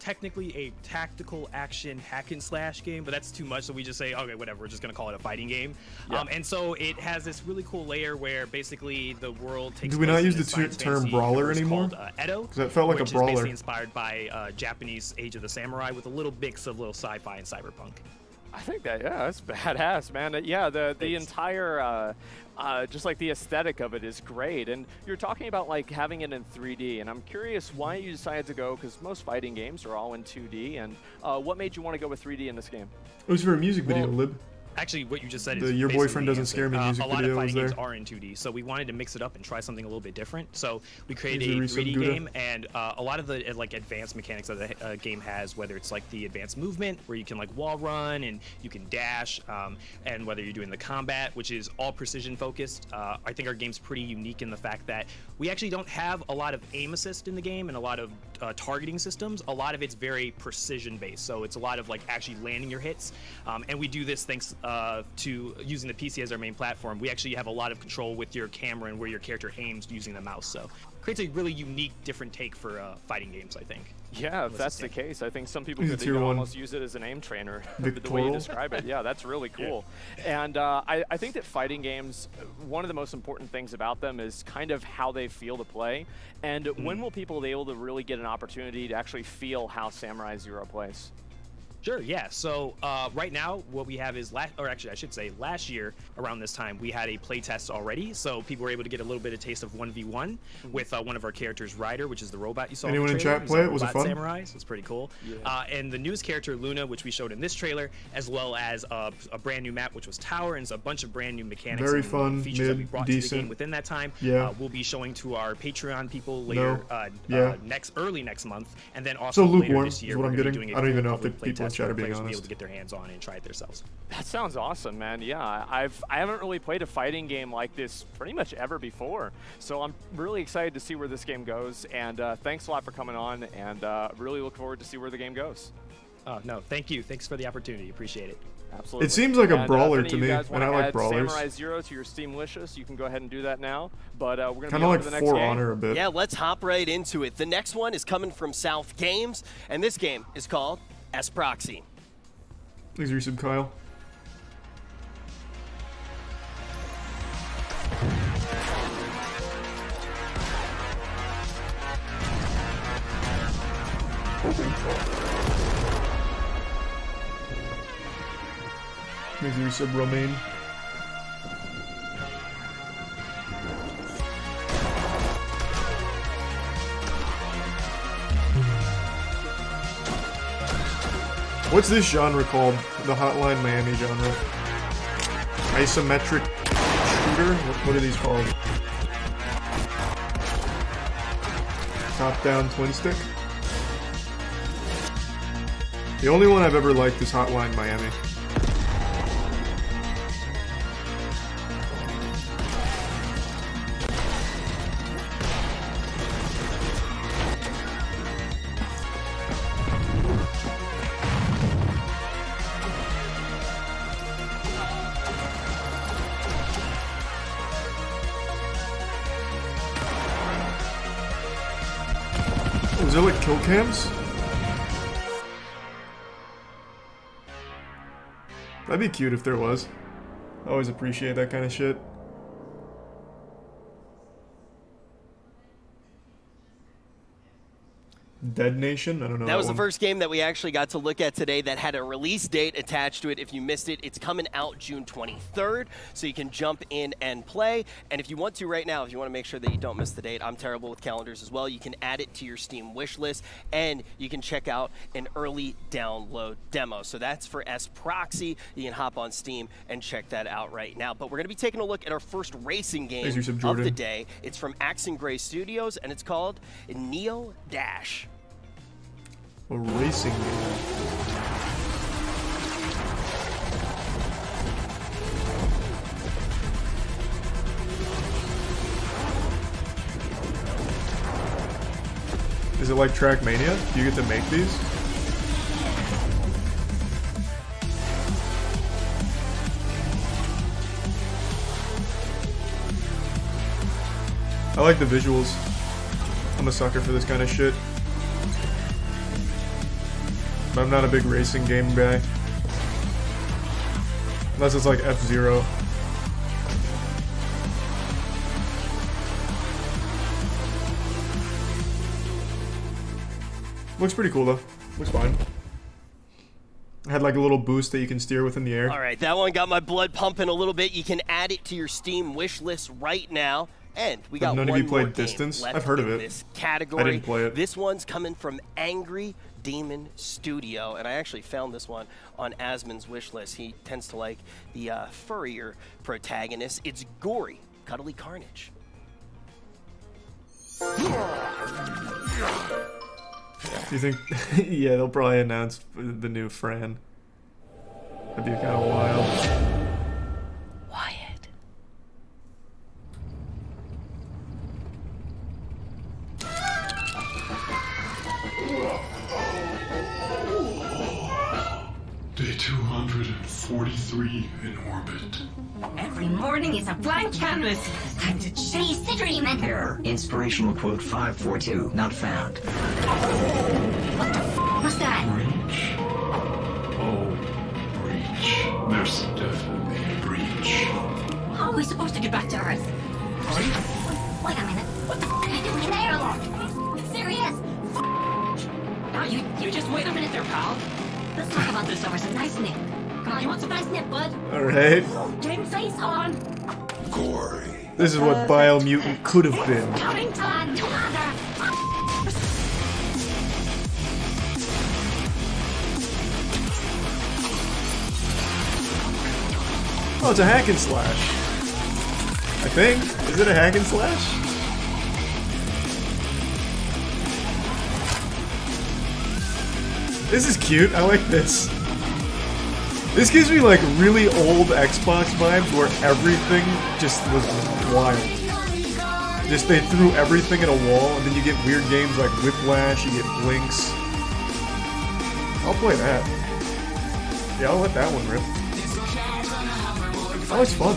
technically a tactical action hack and slash game, but that's too much, so we just say, okay, whatever, we're just gonna call it a fighting game. Yeah. And so it has this really cool layer where basically the world takes Do we place not in use this the science term fantasy brawler universe anymore? called, Edo, 'Cause that felt like a which brawler. is basically inspired by Japanese Age of the Samurai with a little mix of little sci-fi and cyberpunk. I think that, yeah, that's badass, man. Yeah, the entire, just like the aesthetic of it is great. And you're talking about like having it in 3D, and I'm curious why you decided to go, because most fighting games are all in 2D, and what made you want to go with 3D in this game? It was for a music video, Lib. Actually, what you just said The is Your basically Boyfriend the Doesn't answer. Scare Me music a lot video of was fighting there. games are in 2D, so we wanted to mix it up and try something a little bit different. So we created Here's a a recent 3D Gouda. game, and a lot of the like advanced mechanics that the game has, whether it's like the advanced movement, where you can like wall run and you can dash, and whether you're doing the combat, which is all precision focused. I think our game's pretty unique in the fact that we actually don't have a lot of aim assist in the game and a lot of targeting systems. A lot of it's very precision based, so it's a lot of like actually landing your hits, and we do this thanks to using the PC as our main platform. We actually have a lot of control with your camera and where your character aims using the mouse, so creates a really unique, different take for fighting games, I think. Yeah, if that's the case, I think some people He's a could tier even one. almost use it as an aim trainer, the way you Victoral. describe it. Yeah, that's really cool. And I think that fighting games, one of the most important things about them is kind of how they feel to play. And when will people be able to really get an opportunity to actually feel how Samurai Zero plays? Sure, yeah. So right now, what we have is, last year around this time, we had a play test already. So people were able to get a little bit of taste of 1v1 with one of our characters, Ryder, which is the robot you saw. Anyone in in the trailer. chat He's play a it? Was it robot fun? Samurai, so it's pretty cool. Yeah. And the newest character, Luna, which we showed in this trailer, as well as a brand new map, which was Tower, and a bunch of brand new mechanics Very and fun, features that we mid, brought to the decent. game within that time. Yeah. We'll be showing to our Patreon people later, Yeah. early next month, and then also So later lukewarm this is year what we're I'm gonna be getting. doing a I don't even full know if the public play people in test chat where are being players will be able honest. to get their hands on it and try it themselves. That sounds awesome, man. Yeah, I haven't really played a fighting game like this pretty much ever before, so I'm really excited to see where this game goes. And thanks a lot for coming on, and really look forward to see where the game goes. Oh no, thank you. Thanks for the opportunity. Appreciate it. Absolutely. It seems like a And, brawler if any to of you me, guys and wanna I like add brawlers. Samurai Zero to your Steam wishlist, you can go ahead and do that now. But we're gonna Kind be of on like to the next For game. Honor a bit. Yeah, let's hop right into it. The next one is coming from South Games, and this game is called S-Proxy. Thanks, resub Kyle. Thanks, resub Romaine. What's this genre called? The Hotline Miami genre? Isometric shooter? What are these called? Top-down twin stick? The only one I've ever liked is Hotline Miami. Was there like kill cams? That'd be cute if there was. I always appreciate that kind of shit. Dead Nation? I don't know. That was the one. first game that we actually got to look at today that had a release date attached to it. If you missed it, it's coming out June 23rd, so you can jump in and play. And if you want to right now, if you want to make sure that you don't miss the date, I'm terrible with calendars as well, you can add it to your Steam wish list, and you can check out an early download demo. So that's for S-Proxy. You can hop on Steam and check that out right now. But we're going to be taking a look at our first racing game of the day. It's from Axe and Gray Studios, and it's called Neo Dash. A racing game. Is it like Trackmania? Do you get to make these? I like the visuals. I'm a sucker for this kind of shit. But I'm not a big racing game guy. Unless it's like F-Zero. Looks pretty cool though. Looks fine. I had like a little boost that you can steer with in the air. All right, that one got my blood pumping a little bit. You can add it to your Steam wish list right now. And we got none one of you more played game Distance? left I've heard in of it. this category. I didn't play it. This one's coming from Angry Demon Studio, and I actually found this one on Asmon's wish list. He tends to like the furrier protagonist. It's gory, cuddly carnage. Do you think? Yeah, they'll probably announce the new Fran. That'd be kind of wild. Day 243 in orbit. Every morning is a blank canvas. Time to chase the dream and Error. Inspirational quote 542 not found. What the f was that? Breach. Oh, breach. There's definitely a breach. How are we supposed to get back to Earth? Wait a minute. What the f are you doing in the airlock? Serious? Now you just wait a minute there, pal. Let's talk about this over some nice nip. Come on, you want some nice nip, bud? Alright. Game face on. Gory. This is what Biomutant could have been. Counting time. Oh, it's a hack and slash. I think. Is it a hack and slash? This is cute. I like this. This gives me like really old Xbox vibes where everything just was wild. Just they threw everything at a wall and then you get weird games like Whiplash, you get Blinks. I'll play that. Yeah, I'll let that one rip. That looks fun.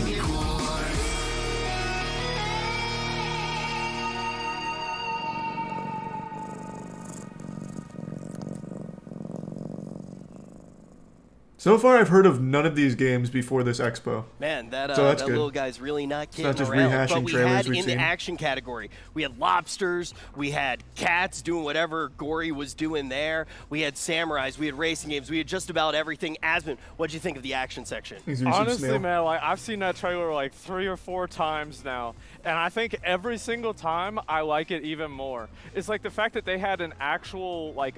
So far, I've heard of none of these games before this Expo. Man, that that little guy's really not kidding not just around. rehashing But we trailers had we've in the seen. action category, we had lobsters, we had cats doing whatever Gory was doing there, we had samurais, we had racing games, we had just about everything. Asmon, what'd you think of the action section? Honestly, man, like I've seen that trailer like 3 or 4 times now, and I think every single time I like it even more. It's like the fact that they had an actual like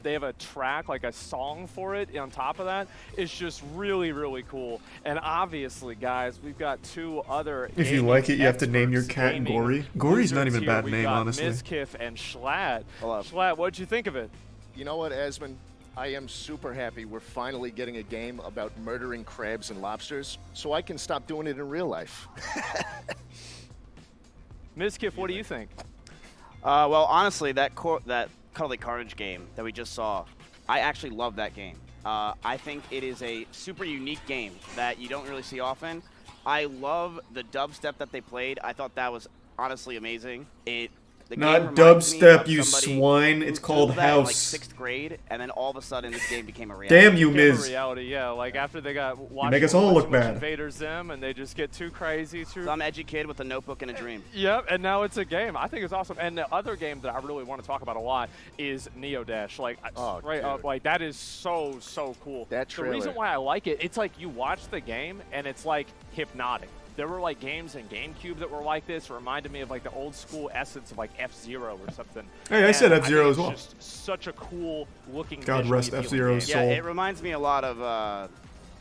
they have a track, like a song for it on top of that is just really, really cool. And obviously, guys, we've got 2 other. If you like it, you have to name your cat Gory. Gory's not even a bad name, honestly. Mizkif and Schlatt. Schlatt, what'd you think of it? You know what, Asmon? I am super happy we're finally getting a game about murdering crabs and lobsters, so I can stop doing it in real life. Mizkif, what do you think? Well, honestly, that Cuddly Carnage game that we just saw, I actually love that game. I think it is a super unique game that you don't really see often. I love the dubstep that they played. I thought that was honestly amazing. The Not game reminds me dubstep, of you somebody swine. who It's did called that in, like House. 6th grade, and then all of a sudden this game became a reality. Damn you, Became a Miz. reality, yeah. Like after they got watched make us all look too much bad. Invader Zim, and they just get too crazy. Some edgy kid with a notebook and a dream. Yep, and now it's a game. I think it's awesome. And the other game that I really want to talk about a lot is Neo Dash. Like straight up, like that is so cool. That The trailer. reason why I like it, it's like you watch the game and it's like hypnotic. There were like games in GameCube that were like this. It reminded me of like the old school essence of like F-Zero or something. Hey, I said And F-Zero think as well. It's just such a cool looking. God visually rest appealing F-Zero's game. soul. Yeah, it reminds me a lot of,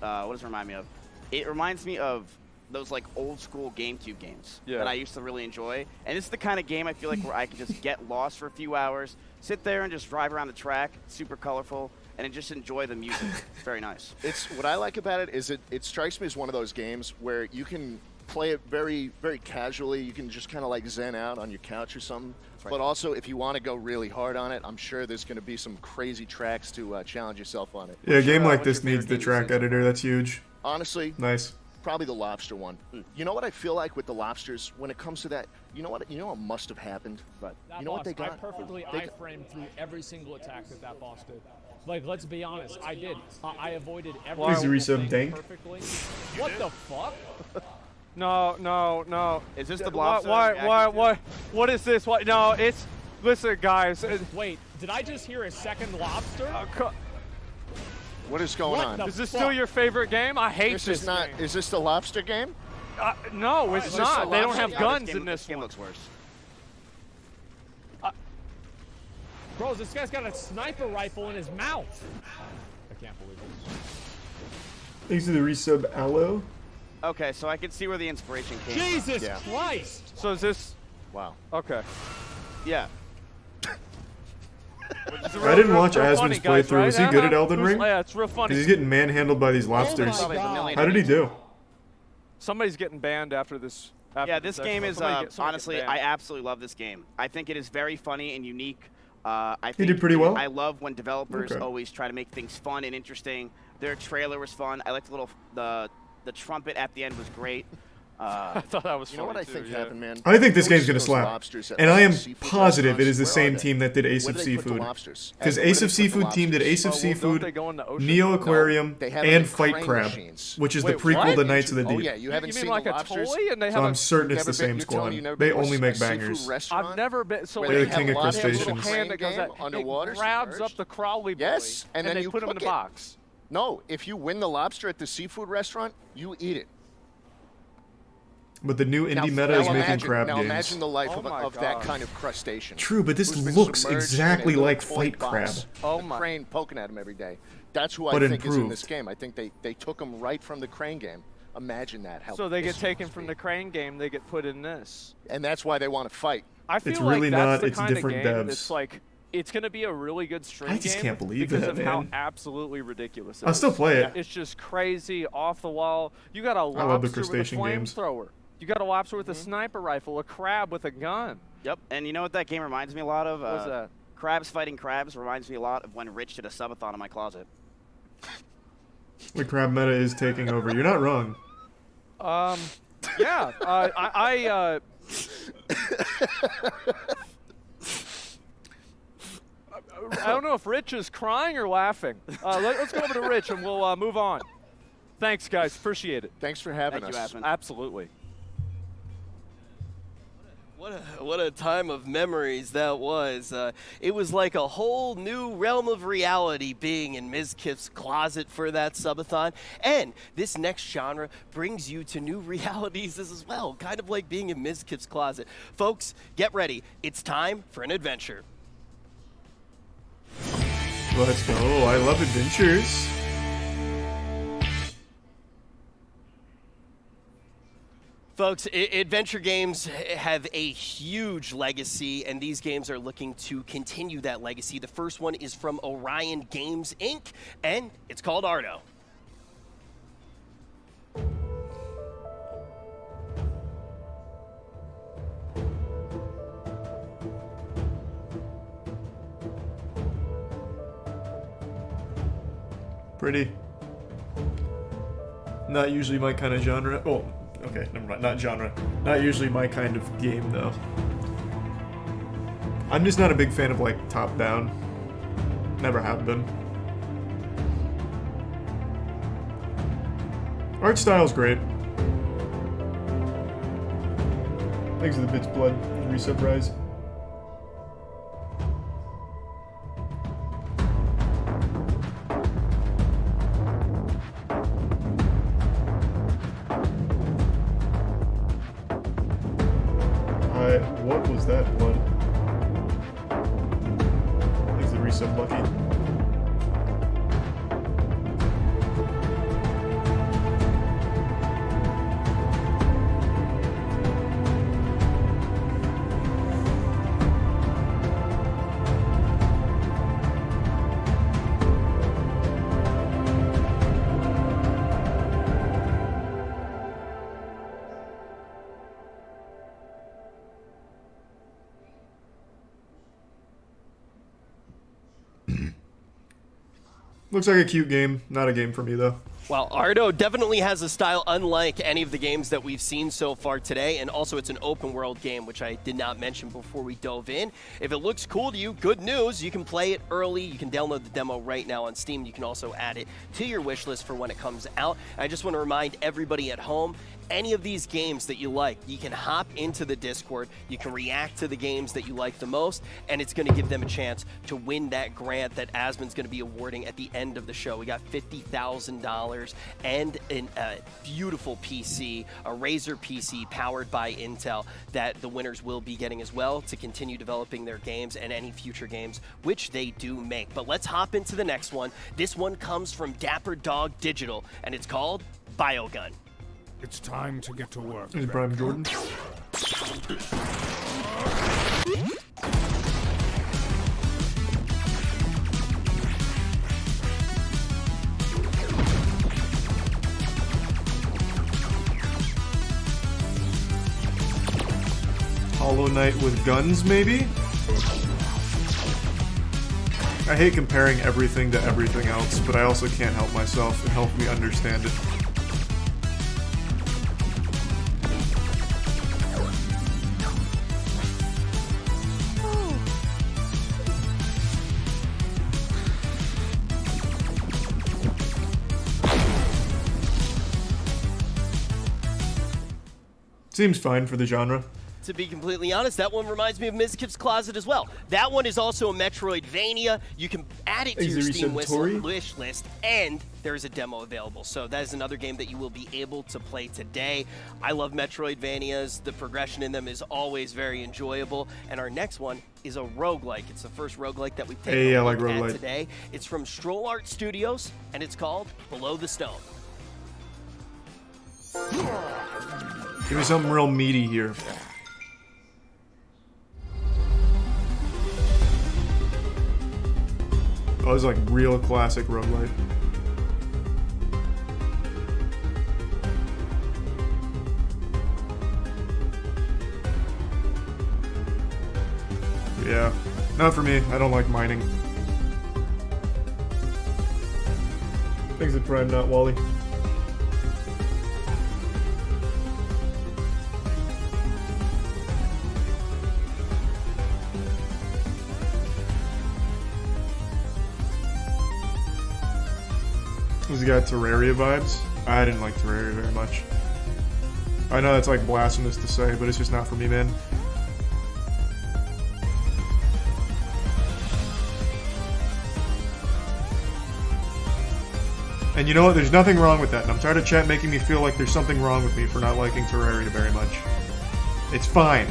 what does it remind me of? It reminds me of those like old school GameCube games that I used to really enjoy. And this is the kind of game I feel like where I could just get lost for a few hours, sit there and just drive around the track, super colorful, and just enjoy the music. It's very nice. It's what I like about it is it strikes me as one of those games where you can play it very casually. You can just kind of like zen out on your couch or something. right. But also, if you want to go really hard on it, I'm sure there's going to be some crazy tracks to challenge yourself on it. Yeah, a game like this needs the track editor. That's huge. Honestly, Nice. probably the lobster one. You know what I feel like with the lobsters when it comes to that? You know what must have happened? But you know what they got? I perfectly They I-framed through every single attack that boss did. Like, let's be honest, I did. I avoided every Please single resub thing dank. perfectly. What the fuck? No. Is this the What? lobster? What is this? What? No, it's. Listen, guys. Wait, did I just hear a second lobster? What is going on? Is this still your favorite game? I hate this. Is not. game. Is this the lobster game? No, it's Is this not. the They don't lobster have game? guns This in this game one. looks worse. Bro, this guy's got a sniper rifle in his mouth. I can't believe this. Thanks to the resub Aloe. Okay, so I can see where the inspiration came from. Jesus Christ! So is this? Wow. Okay. Yeah. I didn't watch Asmon's playthrough. Was he good at Elden Ring? Yeah, it's real funny. Because he's getting manhandled by these lobsters. Oh my God. How did he do? Somebody's getting banned after this. After Yeah, this game is somebody get honestly, banned. I absolutely love this game. I think it is very funny and unique. I He think did pretty well? I love when developers Okay. always try to make things fun and interesting. Their trailer was fun. I liked the trumpet at the end was great. I thought that was You know what I funny, think too, yeah. happened, man? I think this There game's was gonna those slap. lobsters at And I am seafood positive it is the restaurants. same Where are team they? that did Ace Where of do they put the Seafood. lobsters? Because And where Ace do of they put the Seafood team did lobsters? Ace of Oh, well, don't Seafood, they go in the ocean? Neo Aquarium, they have it and in Fight crane Crab, machines. which is Wait, the prequel what? to Knights of the Oh Deep. yeah, you haven't You seen mean like the a lobsters? toy and they So have I'm a certain it's Never the same you're telling squad. me you've never They been to only a make seafood bangers. restaurant I've never been. So where They're they the have king of lobsters with a crustaceans. crane hand that goes game out, underwater it grabs submerged. up the crawly boy, Yes, and then they you put him in cook a it. box. No, if you win the lobster at the seafood restaurant, you eat it. But the new Now- indie meta now is making imagine- crab now games. imagine the life Oh of, my of that God. kind of crustacean. True, but this who's been looks submerged exactly in a like little Fight toy box Crab. with a crane poking at him every day. That's who I But think is in this improved. game. I think they took him right from the crane game. Imagine that. How So they get this taken must from be. the crane game, they get put in this. And that's why they want to fight. I feel It's like really that's not, the it's kind different of game devs. that's like, it's going to be a really good stream I just game can't believe because that, of how man. absolutely ridiculous it I'll is. still play it. It's just crazy, off the wall. You got a love the lobster with a crustacean games. flamethrower. You got a lobster with a sniper rifle, a crab with a gun. Yep, and you know what that game reminds me a lot of? What's that? Crabs Fighting Crabs reminds me a lot of when Rich did a subathon in my closet. The crab meta is taking over. You're not wrong. Yeah, I don't know if Rich is crying or laughing. Let's go over to Rich and we'll move on. Thanks, guys. Appreciate it. Thanks for having Thank you, us. Asmon. Absolutely. What a time of memories that was. It was like a whole new realm of reality being in Ms. Kiff's closet for that subathon. And this next genre brings you to new realities as well, kind of like being in Ms. Kiff's closet. Folks, get ready. It's time for an adventure. Let's go. I love adventures. Folks, adventure games have a huge legacy, and these games are looking to continue that legacy. The first one is from Orion Games, Inc., and it's called Ardo. Pretty. Not usually my kind of genre. Oh, okay, never mind. Not genre. Not usually my kind of game, though. I'm just not a big fan of like top down. Never have been. Art style's great. Thanks for the bits, blood. Resub rise. What was that, blood? Thanks for the resub, Lucky. Looks like a cute game. Not a game for me, though. Well, Ardo definitely has a style unlike any of the games that we've seen so far today, and also it's an open world game, which I did not mention before we dove in. If it looks cool to you, good news, you can play it early. You can download the demo right now on Steam. You can also add it to your wish list for when it comes out. I just want to remind everybody at home, any of these games that you like, you can hop into the Discord, you can react to the games that you like the most, and it's going to give them a chance to win that grant that Asmon's going to be awarding at the end of the show. We got $50,000 and a beautiful PC, a Razer PC powered by Intel that the winners will be getting as well to continue developing their games and any future games, which they do make. But let's hop into the next one. This one comes from Dapper Dog Digital, and it's called Biogun. It's time to get to work. Is Brian Jordan? Hollow Knight with guns, maybe? I hate comparing everything to everything else, but I also can't help myself. It helped me understand it. Seems fine for the genre. To be completely honest, that one reminds me of Mizkif's Closet as well. That one is also a Metroidvania. You can add it to your Steam wish list, and there's a demo available. So that is another game that you will be able to play today. I love Metroidvanias. The progression in them is always very enjoyable. And our next one is a roguelike. It's the first roguelike that we've taken a look at today. It's from Stroll Art Studios, and it's called Below the Stone. Give me something real meaty here. Oh, it's like real classic roguelite. Yeah, not for me. I don't like mining. Thanks for Prime, not Wally. This got Terraria vibes. I didn't like Terraria very much. I know that's like blasphemous to say, but it's just not for me, man. And you know what? There's nothing wrong with that. And I'm tired of chat making me feel like there's something wrong with me for not liking Terraria very much. It's fine.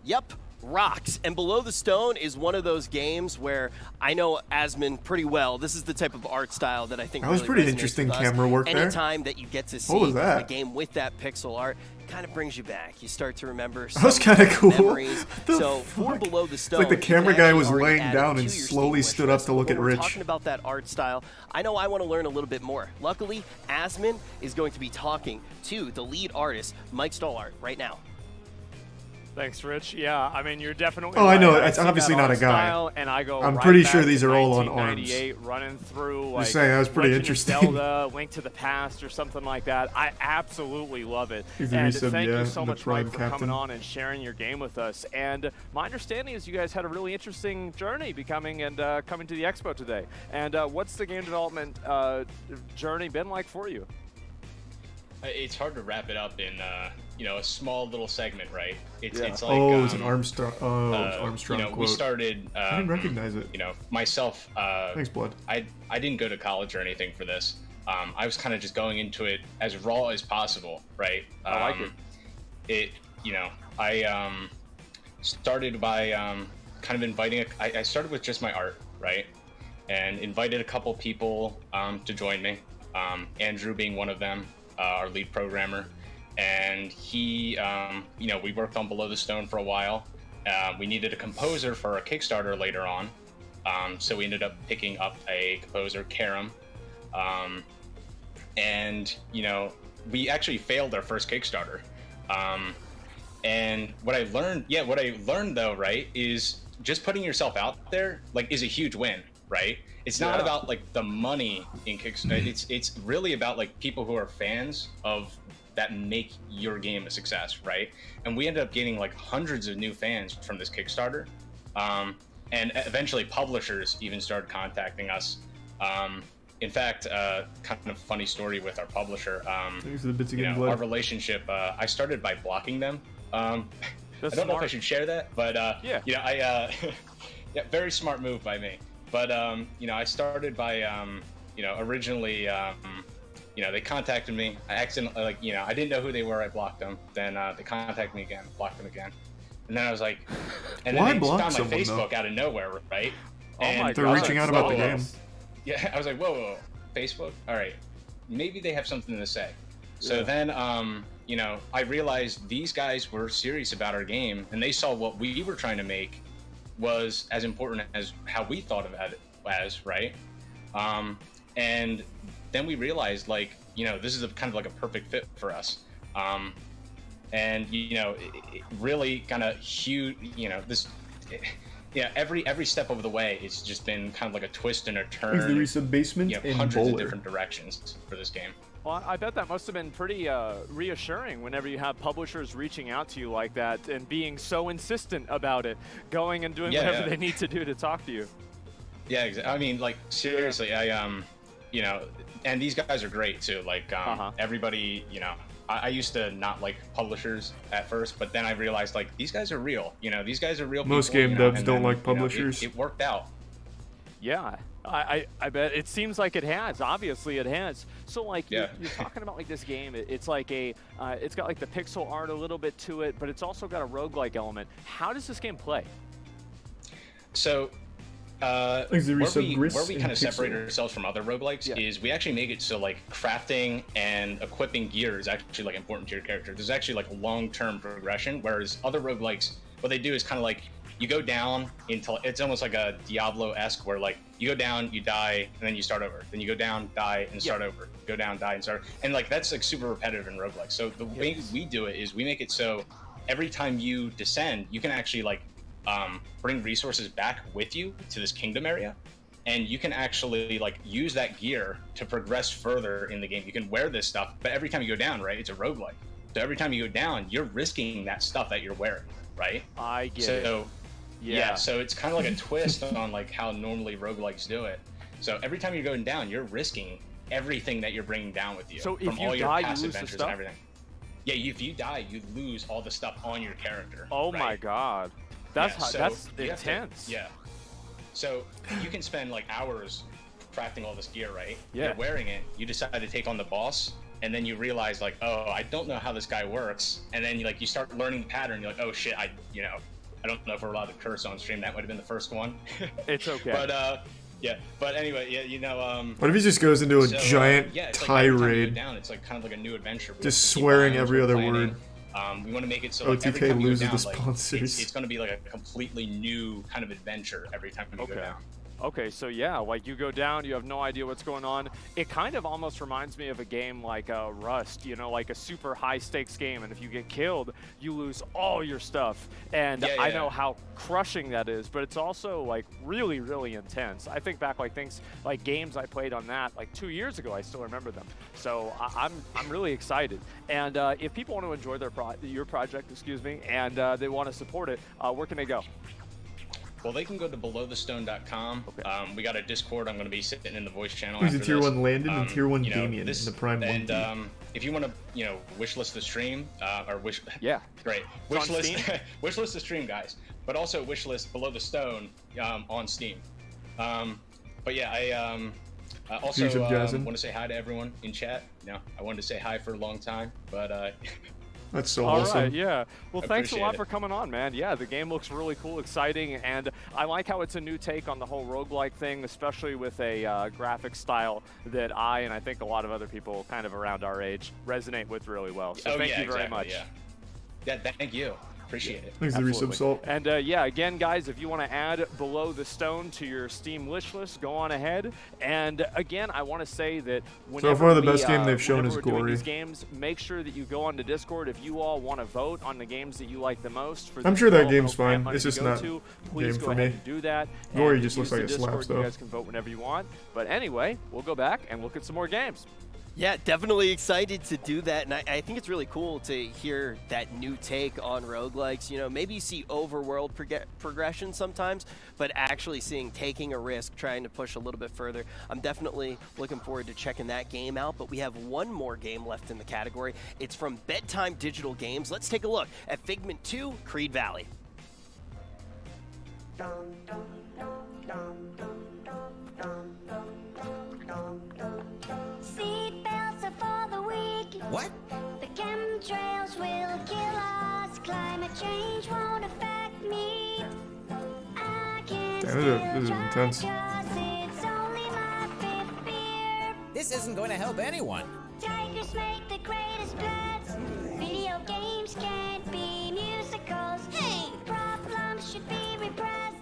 Yep, rocks. And Below the Stone is one of those games where I know Asmon pretty well. This is the type of art style that I think that was really pretty interesting with us. camera work there. Anytime that you get to see a game with that pixel art, kind of brings you back. You start to remember some that was kind of cool. memories. So for Below the Stone, it's like the camera guy was laying down and slowly stood up to look at Rich. Talking about that art style, I know I want to learn a little bit more. Luckily, Asmon is going to be talking to the lead artist, Mike Stollart, right now. Thanks, Rich. Yeah, I mean, you're definitely. Oh, I know. right. It's see obviously that not a art guy. style, and I go. I'm right pretty back sure to these are all on arms. 1998, running through like Just saying, that was pretty Legend of interesting. Zelda, Link to the Past, or something like that. I absolutely love it. He's the And resub, thank yeah, you so the much, Prime Mike, for Captain. coming on and sharing your game with us. And my understanding is you guys had a really interesting journey becoming and coming to the Expo today. And what's the game development journey been like for you? It's hard to wrap it up in a small little segment, right? It's like it's an Armstrong. Armstrong quote. We started. I didn't recognize it. Myself. Thanks, Blood. I didn't go to college or anything for this. I was kind of just going into it as raw as possible, right? I like it. I started by kind of inviting. I started with just my art, right? And invited a couple people to join me. Andrew being one of them. Our lead programmer, and he, we worked on Below the Stone for a while. We needed a composer for a Kickstarter later on, so we ended up picking up a composer, Karam, and we actually failed our first Kickstarter. And what I learned though, right, is just putting yourself out there, like, is a huge win, right? It's not about like the money in Kickstarter. It's really about like people who are fans of that make your game a success, right? And we ended up getting like hundreds of new fans from this Kickstarter, and eventually publishers even started contacting us. In fact, kind of funny story with our publisher. Thanks for the bits again, Blood. Our relationship. I started by blocking them. I don't know if I should share that, but yeah, very smart move by me. But I started by originally they contacted me. I accidentally I didn't know who they were. I blocked them. Then they contacted me again, blocked them again, and then I was like, and Why then they block found my someone, Facebook though? out of nowhere, right? Oh my They're God. reaching out about the game. Yeah, I was like, whoa, Facebook? All right, maybe they have something to say. So then, I realized these guys were serious about our game, and they saw what we were trying to make was as important as how we thought of it as, right? And then we realized, this is kind of like a perfect fit for us. And it really kind of huge, every step of the way, it's just been kind of like a twist and a turn. Is there is a basement and hundreds of bowler. different directions for this game. Well, I bet that must have been pretty reassuring whenever you have publishers reaching out to you like that and being so insistent about it, going and doing whatever they need to do to talk to you. Yeah, exactly. I mean, seriously, and these guys are great too. Everybody, I used to not like publishers at first, but then I realized, these guys are real. These guys are real people. Most game devs don't like publishers. It worked out. Yeah, I bet it seems like it has. Obviously, it has. So, you're talking about this game. It's like it's got the pixel art a little bit to it, but it's also got a roguelike element. How does this game play? So, where we kind of separate ourselves from other roguelikes is we actually make it so crafting and equipping gear is actually important to your character. There's actually long-term progression, whereas other roguelikes, what they do is kind of you go down until it's almost like a Diablo-esque where you go down, you die, and then you start over. Then you go down, die, and start over. Go down, die, and start over. And that's super repetitive in roguelikes. So the way we do it is we make it so every time you descend, you can actually bring resources back with you to this kingdom area, and you can actually use that gear to progress further in the game. You can wear this stuff, but every time you go down, right, it's a roguelike. So every time you go down, you're risking that stuff that you're wearing, right? I get it. Yeah, so it's kind of like a twist on how normally roguelikes do it. So every time you're going down, you're risking everything that you're bringing down with you. So from if you all your die, past you lose the adventures stuff? and everything. Yeah, if you die, you lose all the stuff on your character. Oh right? my God, that's that's intense. So you can spend hours crafting all this gear, right? Yeah. You're wearing it. You decide to take on the boss, and then you realize oh, I don't know how this guy works, and then you start learning the pattern. You're oh shit, I don't know if we're allowed to curse on stream. That would have been the first one. It's okay. But anyway, What if he just goes into a giant it's tirade? Down, it's kind of like a new adventure. Just swearing every other word. We want to make it so OTK every time you loses go down, the sponsors. it's going to be a completely new kind of adventure every time you go down. Okay, so yeah, like you go down, you have no idea what's going on. It kind of almost reminds me of a game like Rust, you know, like a super high stakes game. And if you get killed, you lose all your stuff. And I know how crushing that is, but it's also like really, really intense. I think back like things like games I played on that like 2 years ago, I still remember them. So I'm really excited. And if people want to enjoy your project, excuse me, and they want to support it, where can they go? Well, they can go to belowthestone.com. Okay. We got a Discord. I'm going to be sitting in the voice channel. Who's the after Tier this. 1 Landon and Tier 1 you know, Damien in the Prime 1. And if you want to, you know, wishlist the stream, or wish. Yeah. Great. Wishlist, wishlist the stream, guys. But also wishlist Below the Stone on Steam. But yeah, I also want to say hi to everyone in chat. No, I wanted to say hi for a long time, but. That's so All awesome. right, yeah. Well, thanks a lot it. for coming on, man. Yeah, the game looks really cool, exciting, and I like how it's a new take on the whole roguelike thing, especially with a graphic style that I think a lot of other people kind of around our age resonate with really well. So thank you very much. Yeah, thank you. Appreciate it. Thanks, the resub salt. And yeah, again, guys, if you want to add Below the Stone to your Steam wish list, go on ahead. And again, I want to say that whenever so far the best game they've shown is we're doing Gory. these games, make sure that you go on to Discord if you all want to vote on the games that you like the most. For I'm this sure that developmental game's fine. fan It's money just to go not to, game please go for ahead me. and do that. Gory And just looks use like the it slaps, Discord. though. You guys can vote whenever you want. But anyway, we'll go back and look at some more games. Yeah, definitely excited to do that, and I think it's really cool to hear that new take on roguelikes. You know, maybe you see overworld progression sometimes, but actually taking a risk, trying to push a little bit further. I'm definitely looking forward to checking that game out, but we have one more game left in the category. It's from Bedtime Digital Games. Let's take a look at Figment 2, Creed Valley. Seatbelts are for the weak. What? The chemtrails will kill us. Climate change won't affect me. I can Damn, this is intense. it's only my fifth beer. This isn't going to help anyone. Tigers make the greatest pets. Video games can't be musicals. Hey! Problems should be repressed.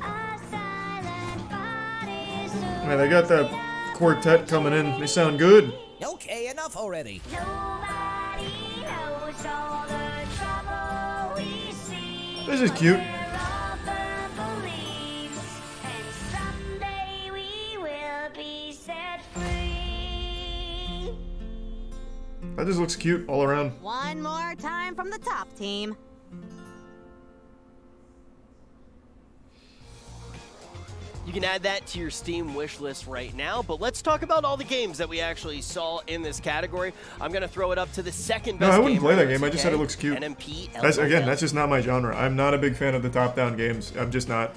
A silent fight is Man, they got that quartet coming in. They sound good. Okay, enough already. Nobody knows all the trouble we see. This is cute. We're all firm beliefs, and someday we will be set free. That just looks cute all around. One more time from the top team. You can add that to your Steam wish list right now, but let's talk about all the games that we actually saw in this category. I'm going to throw it up to the second best No, I wouldn't game play that on game. I just said it looks cute. NMP That's again, LOL. that's just not my genre. I'm not a big fan of the top-down games. I'm just not.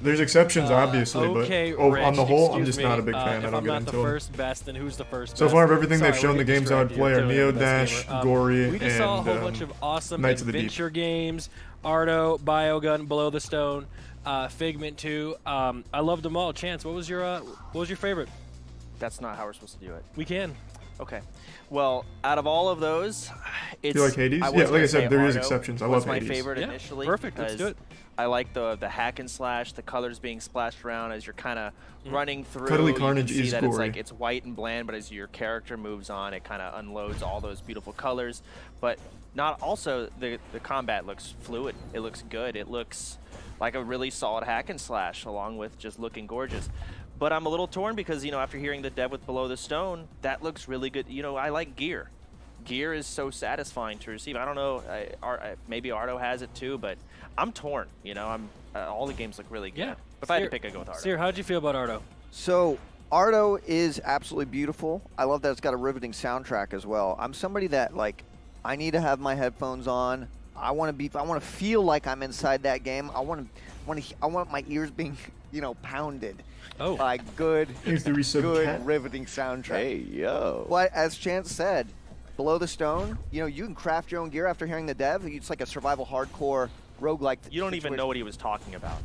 There's exceptions, obviously, okay, but Rich, on the whole, I'm excuse just not a me, big fan. if I don't I'm get not into the them. first best, then who's the first So best? far of everything Sorry, they've shown, we're the games I would distracted. play are You're clearly the best Neo Dash, gamer. Gory, We just saw a whole and bunch of awesome Knights of the Deep. adventure games. Ardo, Biogun, Below the Stone, Figment 2. I loved them all. Chance, what was your favorite? That's not how we're supposed to do it. We can. Okay. Well, out of all of those, it's. You like Hades? I was Yeah, like gonna I said, say there is Ardo exceptions. I was love my Hades. favorite Yeah, initially. perfect. Let's do it. I like the hack and slash, the colors being splashed around as you're kind of running through. Cuddly you Carnage can see is that gory. it's white and bland, but as your character moves on, it kind of unloads all those beautiful colors. But not also the combat looks fluid. It looks good. It looks like a really solid hack and slash, along with just looking gorgeous. But I'm a little torn because, you know, after hearing the dev with Below the Stone, that looks really good. You know, I like gear. Gear is so satisfying to receive. I don't know, maybe Ardo has it too, but I'm torn. You know, all the games look really good. Yeah. If I had to pick, I'd go with Ardo. Seer, how'd you feel about Ardo? So Ardo is absolutely beautiful. I love that it's got a riveting soundtrack as well. I'm somebody that, like, I need to have my headphones on. I want to feel like I'm inside that game. I want my ears being, you know, pounded by good riveting soundtrack. Hey, yo. But as Chance said, Below the Stone, you know, you can craft your own gear after hearing the dev. It's like a survival hardcore roguelike. You don't even know what he was talking about.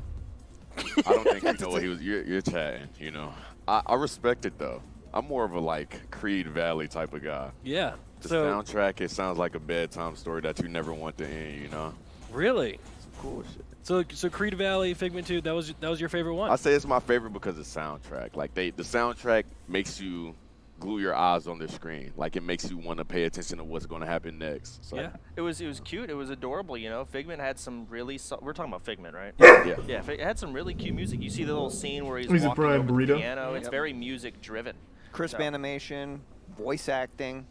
I don't think you know what he was. You're chatting, you know. I respect it though. I'm more of a like Creed Valley type of guy. Yeah. The So soundtrack, it sounds like a bedtime story that you never want to end, you know. really, cool shit. So Creed Valley, Figment 2, that was your favorite one? I say it's my favorite because of the soundtrack. Like the soundtrack makes you glue your eyes on the screen. Like it makes you want to pay attention to what's going to happen next. So. Yeah, it was cute. It was adorable. You know, Figment had some really. We're talking about Figment, right? Yeah. Yeah, it had some really cute music. You see the little scene where he's He's a walking Brian over Burrito. the piano. It's very music driven. Crisp animation, voice acting,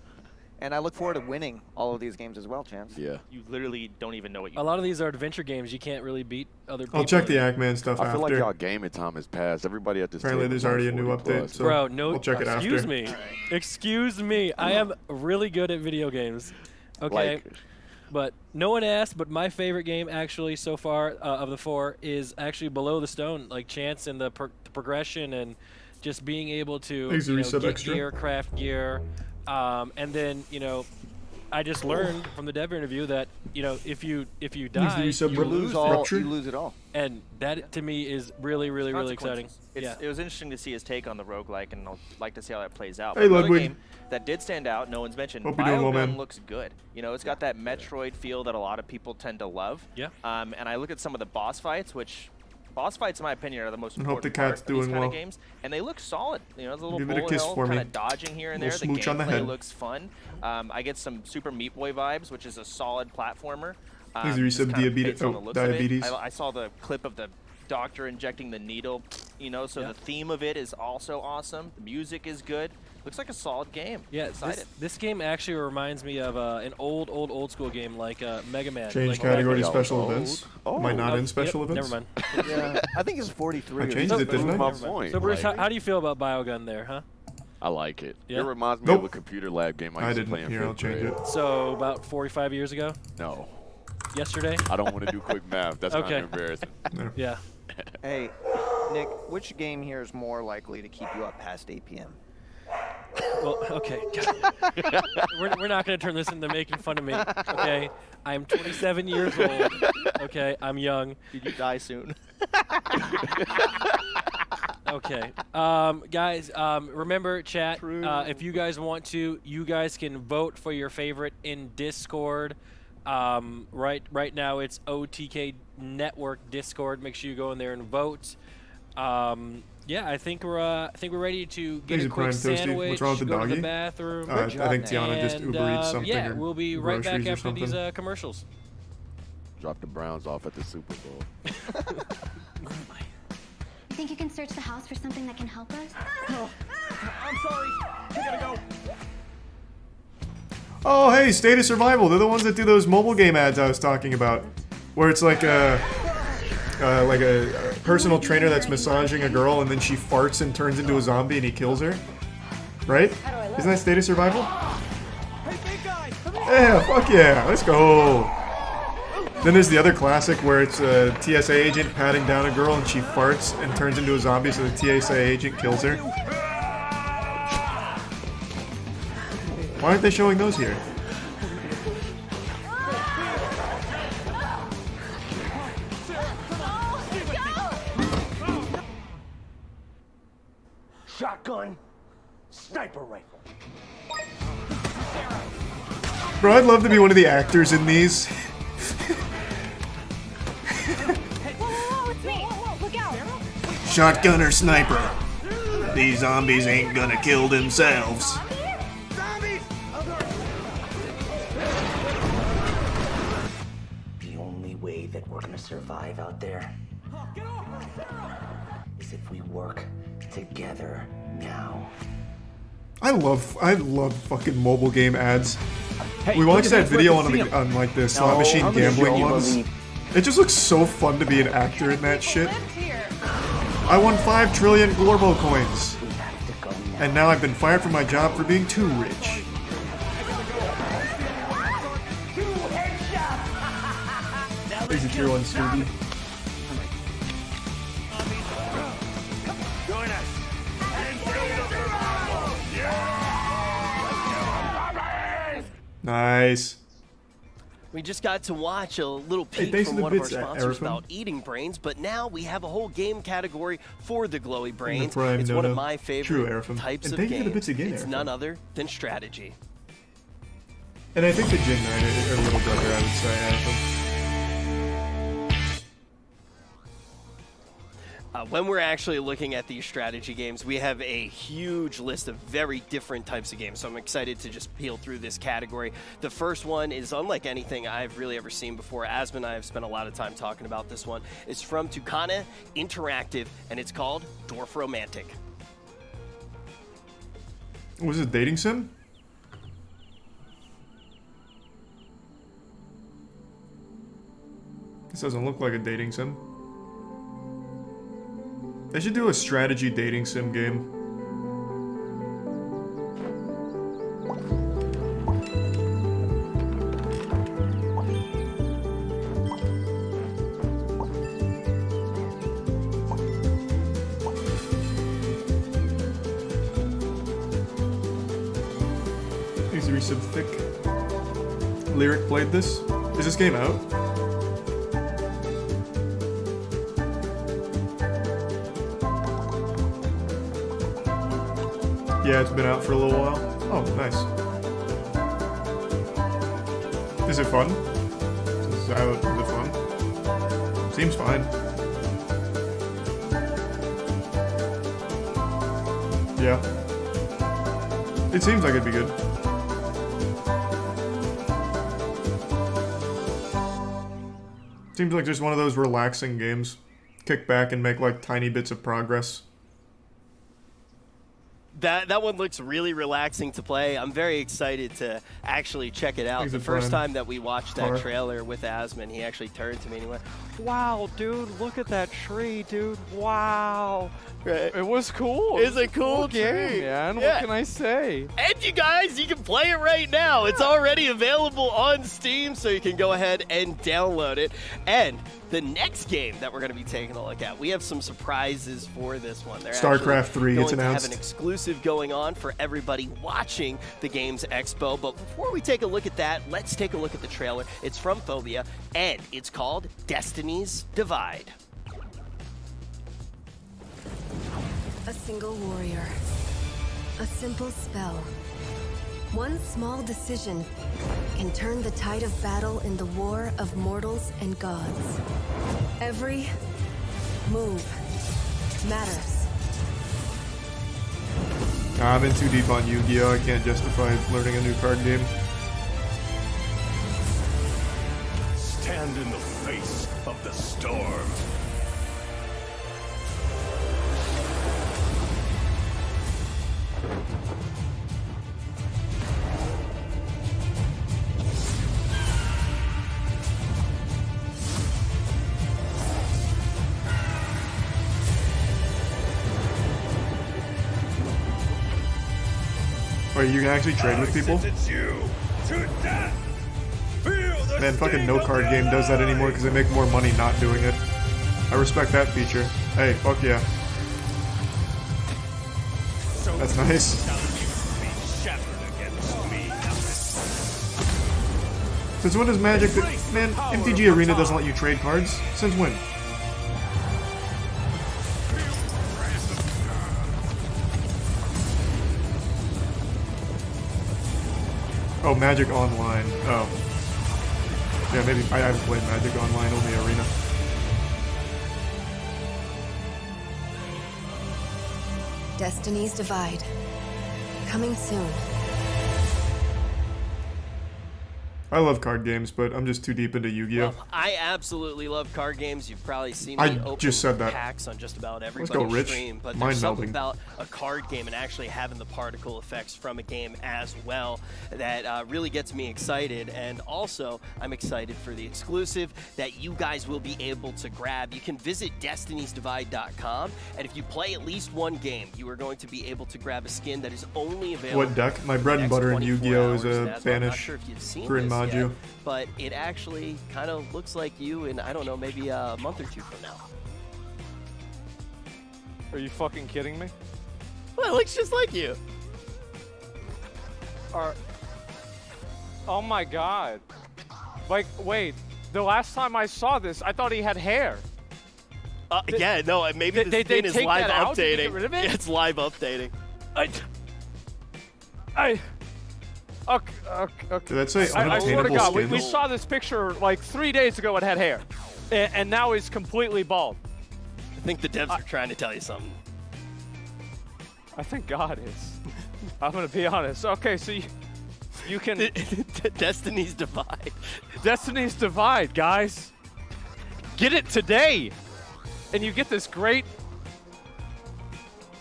and I look forward to winning all of these games as well, Chance. Yeah. You literally don't even know what you. A lot of these are adventure games. You can't really beat other people. I'll check the Ackman stuff I feel after. like y'all gaming time has passed. Everybody at this Apparently table there's is on already a new 40 update, plus. so Bro, no. I'll check it after. Excuse me. Excuse me. I am really good at video games. Okay. Like, but no one asked, but my favorite game actually so far of the 4 is actually Below the Stone. Like Chance and the progression and just being able to get extra. gear, craft gear. And then, I just learned from the dev interview that, if you die, you lose it all. And that to me is really, really, really exciting. It was interesting to see his take on the roguelike, and I'll like to see how that plays out. Hey, But another Ludwig. game that did stand out, no one's mentioned, Hope you're doing well, man. Biogun looks good. It's got that Metroid feel that a lot of people tend to love. Yeah. And I look at some of the boss fights, which boss fights, in my opinion, are the most I hope important the cat's part of these doing kind well. of games, and they look solid. There's a little Give it a bullet kiss hell for kind me. of dodging here and there. Little The smooch on the gameplay head. looks fun. I get some Super Meat Boy vibes, which is a solid platformer. Thanks for just resub kind of diabetes- based on the looks of it. diabetes. I saw the clip of the doctor injecting the needle, so the theme of it is also awesome. The music is good. Looks like a solid game. Yeah, Excited. this game actually reminds me of an old school game like Mega Man. Change like category to back- special events. Am I not in special yep, events? Never mind. Yeah, I think it's 43. I changed it, didn't I? My point. So Bruce, Like, how do you feel about Biogun there, huh? I like it. Yeah? It reminds me Nope. of a computer lab game I I used to didn't. play in Here, I'll 5th change grade. it. So about 45 years ago? No. Yesterday? I don't want to do quick math. That's Okay. kind of embarrassing. Yeah. Hey, Nick, which game here is more likely to keep you up past 8 p.m.? Well, okay. God. We're not going to turn this into making fun of me, okay? I'm 27 years old, okay? I'm young. Did you die soon? Okay. Guys, remember, chat, if you guys want to, you guys can vote for your favorite in Discord. Right now it's OTK Network Discord. Make sure you go in there and vote. Yeah, I think we're ready to get Thanks, a quick Brian Toasty. sandwich, What's wrong with the go to doggy? the bathroom. I think Tiana just and, Uber Eats something yeah, or we'll be right back groceries or after these something. commercials. Drop the Browns off at the Super Bowl. You think you can search the house for something that can help us? I'm sorry. I gotta go. Oh, hey, State of Survival. They're the ones that do those mobile game ads I was talking about, where it's like a personal trainer that's massaging a girl, and then she farts and turns into a zombie, and he kills her. Right? Isn't that State of Survival? Yeah, fuck yeah, let's go. Then there's the other classic where it's a TSA agent patting down a girl, and she farts and turns into a zombie, so the TSA agent kills her. Why aren't they showing those here? Shotgun, sniper rifle. Bro, I'd love to be one of the actors in these. Whoa, it's me! Look out! Shotgun or sniper? These zombies ain't gonna kill themselves. The only way that we're gonna survive out there is if we work together now. I love fucking mobile game ads. Hey, We look watched at that this, video look, on, see 'em. on like the slot No, machine I'm gonna gambling show you ones. the- It just looks so fun to be an actor in that shit. I won 5 trillion Glorbo coins. And now I've been fired from my job for being too rich. There's a tier 1 Scooby. Join us. Nice. We just got to watch a little Hey, peek thanks from for the one of our bits, sponsors Arifin. about eating brains, but now we have a whole game category for the glowy brains. Prime It's one of Nono. my True, favorite Arifin. types And of thank you for the games. bits again, It's Arifin. none other than strategy. And I think the Gen 9 are a little brother, I would say, Anthem. When we're actually looking at these strategy games, we have a huge list of very different types of games, so I'm excited to just peel through this category. The first one is unlike anything I've really ever seen before. Asma and I have spent a lot of time talking about this one. It's from Tucana Interactive, and it's called Dwarf Romantic. Was it dating sim? This doesn't look like a dating sim. They should do a strategy dating sim game. Needs to be some thick. Lyric played this. Is this game out? Yeah, it's been out for a little while. Oh, nice. Is it fun? Is it fun? Seems fine. Yeah. It seems like it'd be good. Seems like just one of those relaxing games. Kick back and make like tiny bits of progress. That one looks really relaxing to play. I'm very excited to actually check it out. The first time that we watched that trailer with Asman, he actually turned to me and he went, "Wow, dude, look at that tree, dude. Wow." Right. It was cool. It's a cool game, man. Yeah. What can I say? And you guys, you can play it right now. It's already available on Steam, so you can go ahead and download it. And the next game that we're going to be taking a look at, we have some surprises for this one. They're StarCraft 3 gets announced. Going to have an exclusive going on for everybody watching the Games Expo. But before we take a look at that, let's take a look at the trailer. It's from Phobia, and it's called Destiny's Divide. A single warrior. A simple spell. One small decision can turn the tide of battle in the war of mortals and gods. Every move matters. I'm in too deep on Yu-Gi-Oh! I can't justify learning a new card game. Stand in the face of the storm. Wait, you can actually trade with people? Man, fucking no card game does that anymore because they make more money not doing it. I respect that feature. Hey, fuck yeah. That's nice. Since when does Magic... Man, MTG Arena doesn't let you trade cards? Since when? Oh, Magic Online. Oh. Yeah, maybe I haven't played Magic Online, only Arena. Destiny's Divide. Coming soon. I love card games, but I'm just too deep into Yu-Gi-Oh! Well, I absolutely love card games. You've probably seen me I open just said that. packs on just about everybody's Let's go, Rich. stream, but Mind there's something melding. about a card game and actually having the particle effects from a game as well that really gets me excited. And also, I'm excited for the exclusive that you guys will be able to grab. You can visit destinysdivide.com, and if you play at least one game, you are going to be able to grab a skin that is only available. What deck? My bread and butter in Yu-Gi-Oh! Is a Banish Grin Maju. Yet, but it actually kind of looks like you in, I don't know, maybe a month or two from now. Are you fucking kidding me? Well, it looks just like you. Oh my god. Like, wait. The last time I saw this, I thought he had hair. Yeah, no, maybe the skin is live updating. Did they get rid of it? Yeah, it's live updating. Okay. Did that say I swear to unobtainable God, skins? we saw this picture like 3 days ago. It had hair, and now he's completely bald. I think the devs are trying to tell you something. I think God is. I'm gonna be honest. Okay, so you can Destiny's Divide. Destiny's Divide, guys. Get it today, and you get this great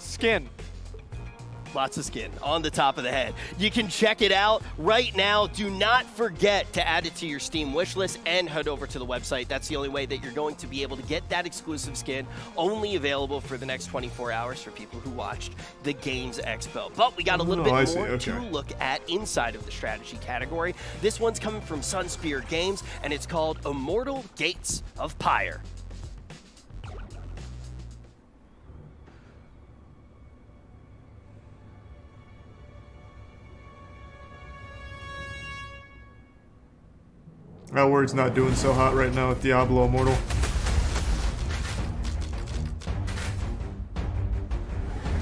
skin. Lots of skin on the top of the head. You can check it out right now. Do not forget to add it to your Steam wishlist and head over to the website. That's the only way that you're going to be able to get that exclusive skin, only available for the next 24 hours for people who watched the Games Expo. But we got a little bit more to look at inside of the strategy category. This one's coming from Sunspear Games, and it's called Immortal Gates of Pyre. That word's not doing so hot right now with Diablo Immortal.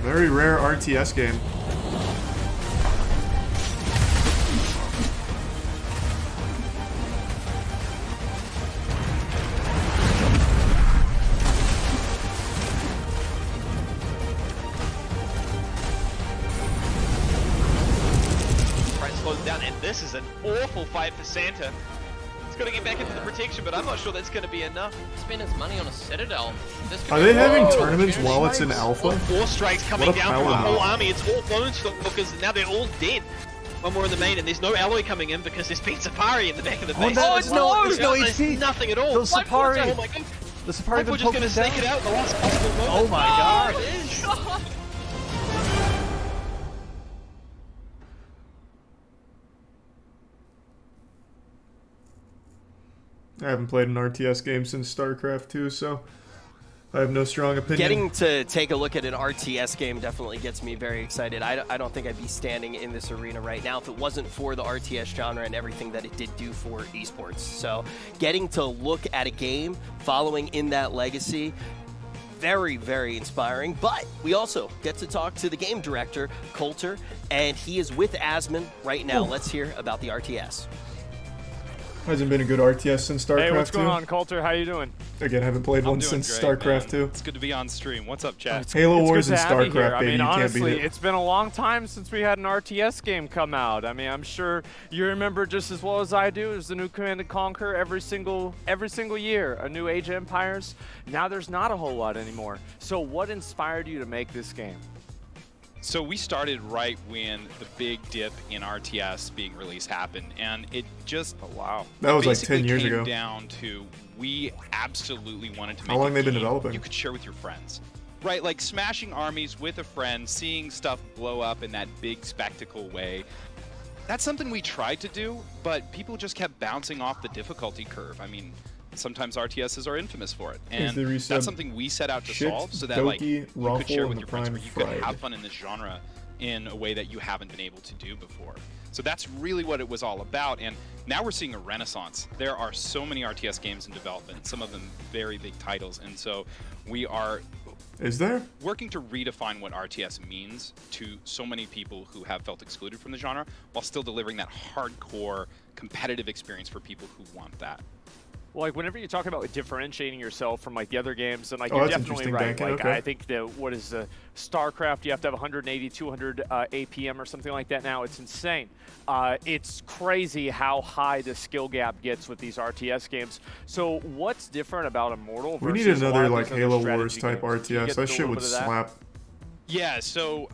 Very rare RTS game. Slows down, and this is an awful fight for Santa. Got to get back into the protection, but I'm not sure that's going to be enough. Spend his money on a Citadel. Are they having tournaments while it's in alpha? 4 strikes coming down from the whole army. It's all Bone Stalkers, and now they're all dead. One more in the main, and there's no alloy coming in because there's been Safari in the back of the base. There's no HP. Nothing at all. The Safari. Oh my god. The Safari we're just going to snake it out at the last possible moment. Oh my god. It is. I haven't played an RTS game since StarCraft 2, so I have no strong opinion. Getting to take a look at an RTS game definitely gets me very excited. I don't think I'd be standing in this arena right now if it wasn't for the RTS genre and everything that it did do for esports. So getting to look at a game following in that legacy, very, very inspiring. But we also get to talk to the game director, Coulter, and he is with Asmon right now. Let's hear about the RTS. Hasn't been a good RTS since StarCraft 2. Hey, what's going on, Coulter? How you doing? Again, haven't played one since StarCraft 2. It's good to be on stream. What's up, chat? Halo Wars and StarCraft, baby. I mean, honestly, you can't beat it. It's been a long time since we had an RTS game come out. I mean, I'm sure you remember just as well as I do. There's the new Command & Conquer every single year, a new Age of Empires. Now there's not a whole lot anymore. So what inspired you to make this game? So we started right when the big dip in RTS being released happened, and it just that was like 10 years ago. Down to we absolutely wanted to make how long a they've been game developing you could share with your friends, right? Like smashing armies with a friend, seeing stuff blow up in that big spectacle way. That's something we tried to do, but people just kept bouncing off the difficulty curve. I mean, sometimes RTSs are infamous for it, and that's something we set out to solve, so that like you could share with your friends, where you could have fun in this genre in a way that you haven't been able to do before. So that's really what it was all about, and now we're seeing a renaissance. There are so many RTS games in development, some of them very big titles, and so we are working to redefine what RTS means to so many people who have felt excluded from the genre, while still delivering that hardcore competitive experience for people who want that. Well, like whenever you talk about differentiating yourself from like the other games, and like you're definitely right. Like I think that what is StarCraft? You have to have 180, 200 APM or something like that now. It's insane. It's crazy how high the skill gap gets with these RTS games. So what's different about Immortal? We need another like Halo Wars type RTS. That shit would slap. Yeah. So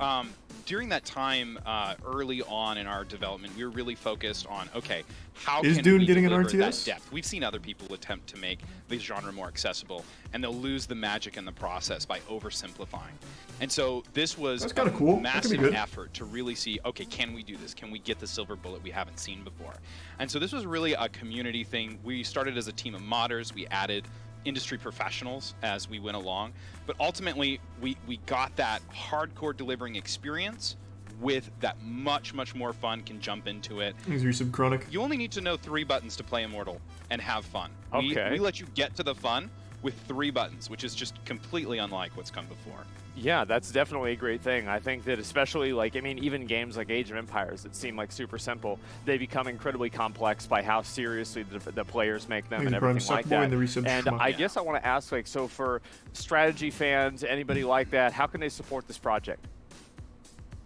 during that time, early on in our development, we were really focused on, okay, how can we deliver that depth? We've seen other people attempt to make the genre more accessible, and they'll lose the magic in the process by oversimplifying. And so this was a massive effort to really see, okay, can we do this? Can we get the silver bullet we haven't seen before? And so this was really a community thing. We started as a team of modders. We added industry professionals as we went along, but ultimately we got that hardcore delivering experience with that much more fun, can jump into it. Is there some chronic? You only need to know 3 buttons to play Immortal and have fun. Okay. We let you get to the fun with 3 buttons, which is just completely unlike what's come before. Yeah, that's definitely a great thing. I think that especially, like, I mean, even games like Age of Empires that seem like super simple, they become incredibly complex by how seriously the players make them and everything like that. And I guess I want to ask, like, so for strategy fans, anybody like that, how can they support this project?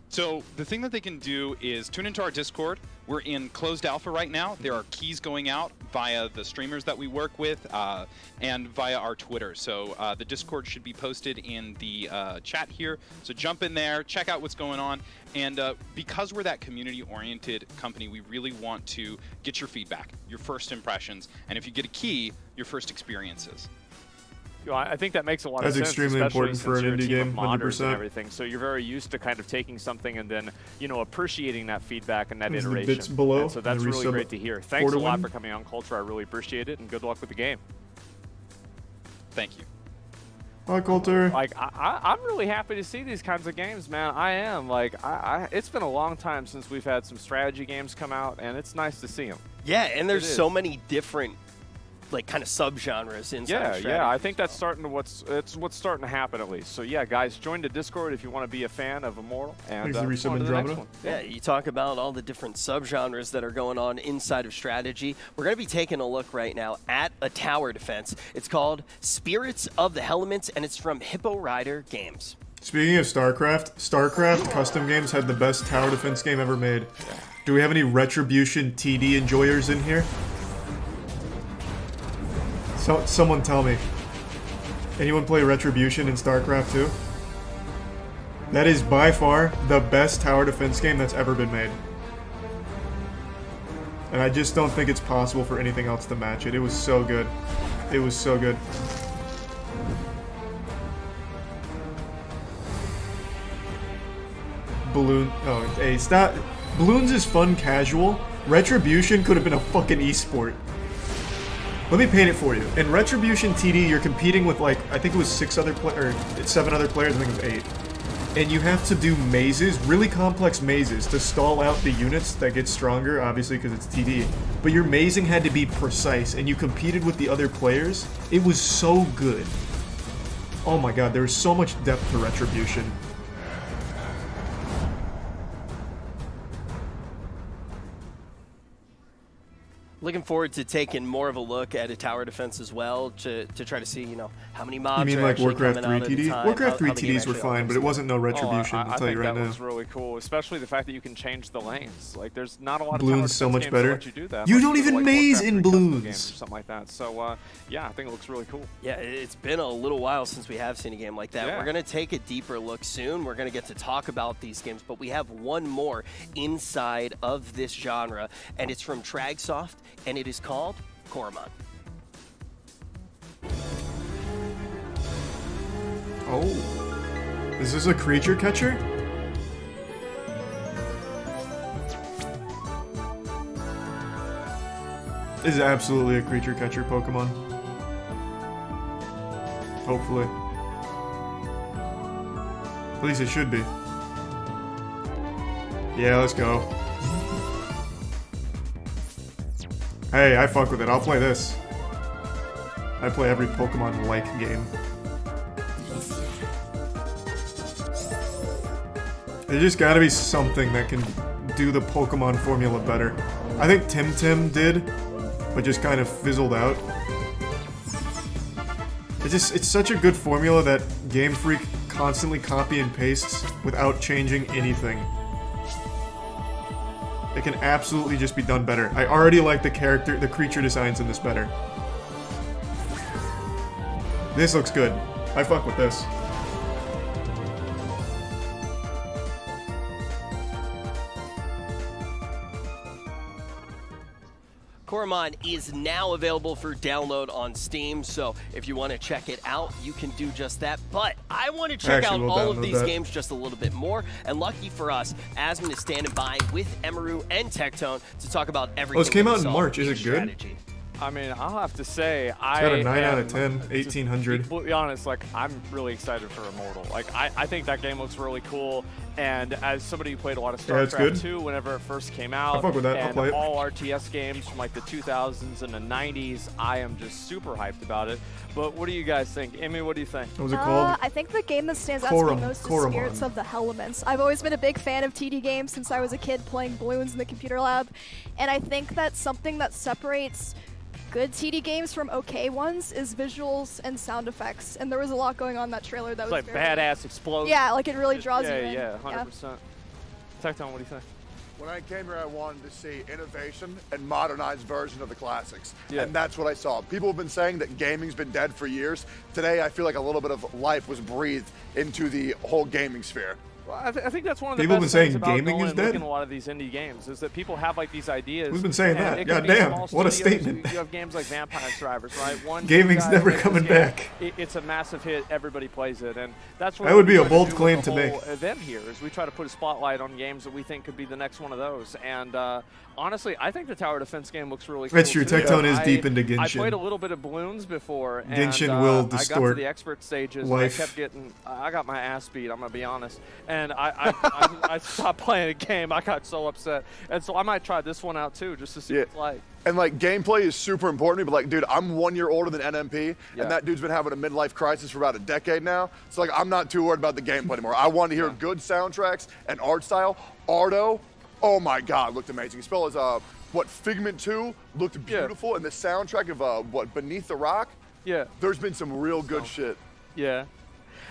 So the thing that they can do is tune into our Discord. We're in closed alpha right now. There are keys going out via the streamers that we work with and via our Twitter. So the Discord should be posted in the chat here. So jump in there, check out what's going on. And because we're that community-oriented company, we really want to get your feedback, your first impressions, and if you get a key, your first experiences. I think that makes a lot of sense. That's extremely important for an indie game, 100%. And everything. So you're very used to kind of taking something and then, you know, appreciating that feedback and that iteration. The bits below, and so that's really great to hear. Thanks a lot for coming on Culture. I really appreciate it, and good luck with the game. Thank you. Hi, Coulter. Like, I'm really happy to see these kinds of games, man. I am. Like, it's been a long time since we've had some strategy games come out, and it's nice to see them. Yeah, and there's so many different, like, kind of subgenres inside strategy. Yeah, I think that's starting to what's starting to happen at least. So yeah, guys, join the Discord if you want to be a fan of Immortal. And on to the next one. Yeah, you talk about all the different subgenres that are going on inside of strategy. We're going to be taking a look right now at a tower defense. It's called Spirits of the Elements, and it's from Hippo Rider Games. Speaking of StarCraft custom games had the best tower defense game ever made. Do we have any Retribution TD enjoyers in here? So, someone tell me. Anyone play Retribution in StarCraft 2? That is by far the best tower defense game that's ever been made. And I just don't think it's possible for anything else to match it. It was so good. It was so good. Balloon. Oh, hey, stop. Balloons is fun casual. Retribution could have been a fucking esport. Let me paint it for you. In Retribution TD, you're competing with, like, I think it was 7 other players, I think it was 8. And you have to do mazes, really complex mazes, to stall out the units that get stronger, obviously because it's TD. But your mazing had to be precise, and you competed with the other players. It was so good. Oh my god, there was so much depth to Retribution. Looking forward to taking more of a look at a tower defense as well to try to see, you know, how many mobs you mean are like Warcraft 3 TD? Warcraft 3 how TDs were fine, but it wasn't no Retribution, I'll tell you right now. I think that was really cool, especially the fact that you can change the lanes. Like, there's not a lot of Bloons so much better. Let you do that. You don't even maze in Bloons! Or something like that. So, yeah, I think it looks really cool. Yeah, it's been a little while since we have seen a game like that. Yeah. We're going to take a deeper look soon. We're going to get to talk about these games, but we have one more inside of this genre, and it's from Tragsoft, and it is called Coromon. Oh. Is this a creature catcher? This is absolutely a creature catcher Pokemon. Hopefully. At least it should be. Yeah, let's go. Hey, I fuck with it. I'll play this. I play every Pokemon-like game. There's just gotta be something that can do the Pokemon formula better. I think Tim did, but just kind of fizzled out. It's such a good formula that Game Freak constantly copy and pastes without changing anything. It can absolutely just be done better. I already like the creature designs in this better. This looks good. I fuck with this. Coromon is now available for download on Steam, so if you want to check it out, you can do just that. But I want to check out all of these games just a little bit more, and lucky for us, Asmon is standing by with Emaru and Tectone to talk about everything. Oh, this came out in March. Is it good? I mean, I'll have to say, It's got a 9 out of 10, 1800. To be honest, like, I'm really excited for Immortal. Like, I think that game looks really cool. And as somebody who played a lot of StarCraft 2 whenever it first came out, I fuck with that. I'll and play it. all RTS games from like the 2000s and the 90s, I am just super hyped about it. But what do you guys think? Emmy, what do you think? What was it called? I think the game that stands out to me most is Spirits of the Elements. I've always been a big fan of TD games since I was a kid playing balloons in the computer lab, and I think that's something that separates good TD games from okay ones is visuals and sound effects, and there was a lot going on in that trailer that It's was like very badass explosion. Yeah, like it really draws you in. Yeah, 100%. Tecton, what do you think? When I came here, I wanted to see innovation and modernized version of the classics. Yeah. And that's what I saw. People have been saying that gaming's been dead for years. Today, I feel like a little bit of life was breathed into the whole gaming sphere. Well, I think that's one of the People best been things saying about gaming going is and dead? looking at a lot of these indie games is that people have like these ideas. Who's been saying and that? it could be Goddamn, small what a studios. statement. You have games like Vampire Survivors, right? One Gaming's guy never makes coming this game, back. It's a massive hit. Everybody plays it, and that's what That would we be a try bold do with claim the to make. whole event here is we try to put a spotlight on games that we think could be the next one of those. And honestly, I think the tower defense game looks really cool. That's true. too. Tecton is deep into Genshin. I played a little bit of Balloons before, and Genshin will I got to distort the expert stages, life. and I kept getting. I got my ass beat. I'm gonna be honest, and I stopped playing a game. I got so upset, and so I might try this one out too, just to see what it's like. And like gameplay is super important to me, but like, dude, I'm 1 year older than NMP, Yeah. and that dude's been having a midlife crisis for about a decade now. So like, I'm not too worried about the gameplay anymore. I want to hear good soundtracks and art style. Ardo, oh my God, looked amazing. As well as Figment 2 looked beautiful, and the soundtrack of Beneath the Rock. Yeah. There's been some real good shit. Yeah.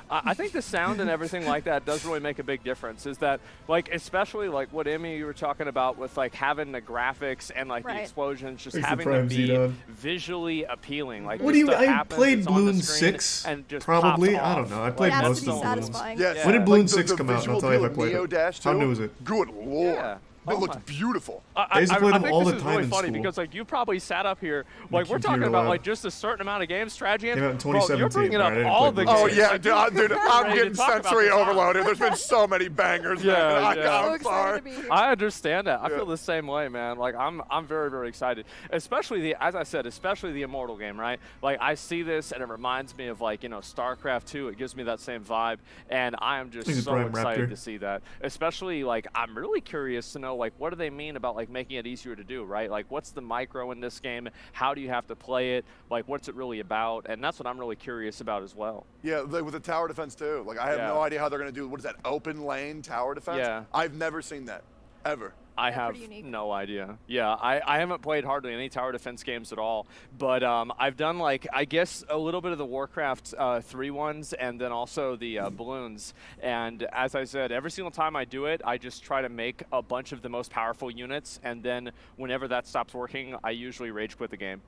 I think the sound and everything like that does really make a big difference. Is that, like, especially like what Emmy you were talking about with like having the graphics and like the explosions, just Thanks for having them Prime be Xenon. visually appealing. Like, What this do you? stuff I happens, played it's on the Bloons screen 6. and just Probably. pops I don't off. know. I played Like, most of that's the so Bloons. satisfying. Yes. When did Like, Bloons the 6 come out? And visual I'll tell you if I appeal of played Neo it. Dash How 2, new is it? Good lord. Yeah. It looked beautiful. I used to play them think all this the is time really in funny school. because like you probably sat up here like we're computer talking about lab. like just a certain amount of games, strategy games. Came out in Bro, you're 2017, bringing up right? I didn't all play the Bloons games. Oh yeah, Like, dude, you're dude, ready I'm to getting talk about sensory this stuff. overloaded. There's been so many bangers, man. Yeah, I'm sorry. I understand that. I feel the same way, man. Like I'm very, very excited. Especially as I said, especially the Immortal game, right? Like I see this and it reminds me of like, you know, StarCraft 2. It gives me that same vibe, and I am just He's a so Prime excited Raptor. to see that. Especially like I'm really curious to know like what do they mean about like making it easier to do, right? Like what's the micro in this game? How do you have to play it? Like what's it really about? And that's what I'm really curious about as well. Yeah, like with the tower defense too. Like I have no idea how they're gonna do. What is that? Open lane tower defense? Yeah. I've never seen that ever. I have no idea. Yeah, I haven't played hardly any tower defense games at all, but I've done like I guess a little bit of the Warcraft 3 ones and then also the Balloons. And as I said, every single time I do it, I just try to make a bunch of the most powerful units, and then whenever that stops working, I usually rage quit the game.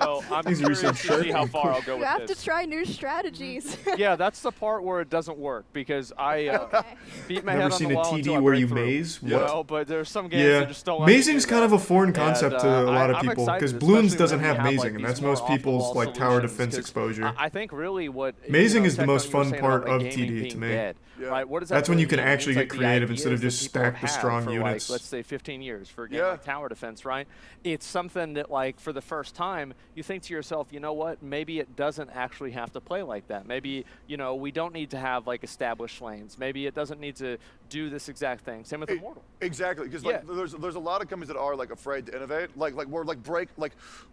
So I'm curious to see how far I'll go You with have this. to try new strategies. Yeah, that's the part where it doesn't work because I beat my Never head on seen the a wall TD until I where break you through. maze? You What? know, but there's some games that just don't let me do mazing's that. kind of a foreign concept And, to a lot of I'm people excited, because especially Bloons doesn't when we have like, mazing, and these that's more most people's off-the-wall like tower solutions, defense 'cause exposure. I think really what Mazing you know, is the most Tecton, you were fun saying part about, like, of gaming TD being to me. dead, right? What does that That's when you really can mean? actually It's get like the creative instead of ideas just that people stack the have strong for, units. Like, let's say 15 years for a game like tower defense, right? It's something that like for the first time you think to yourself, you know what? Maybe it doesn't actually have to play like that. Maybe you know we don't need to have like established lanes. Maybe it doesn't need to do this exact thing. Same with Immortal. Exactly, because like there's a lot of companies that are like afraid to innovate. Like we're like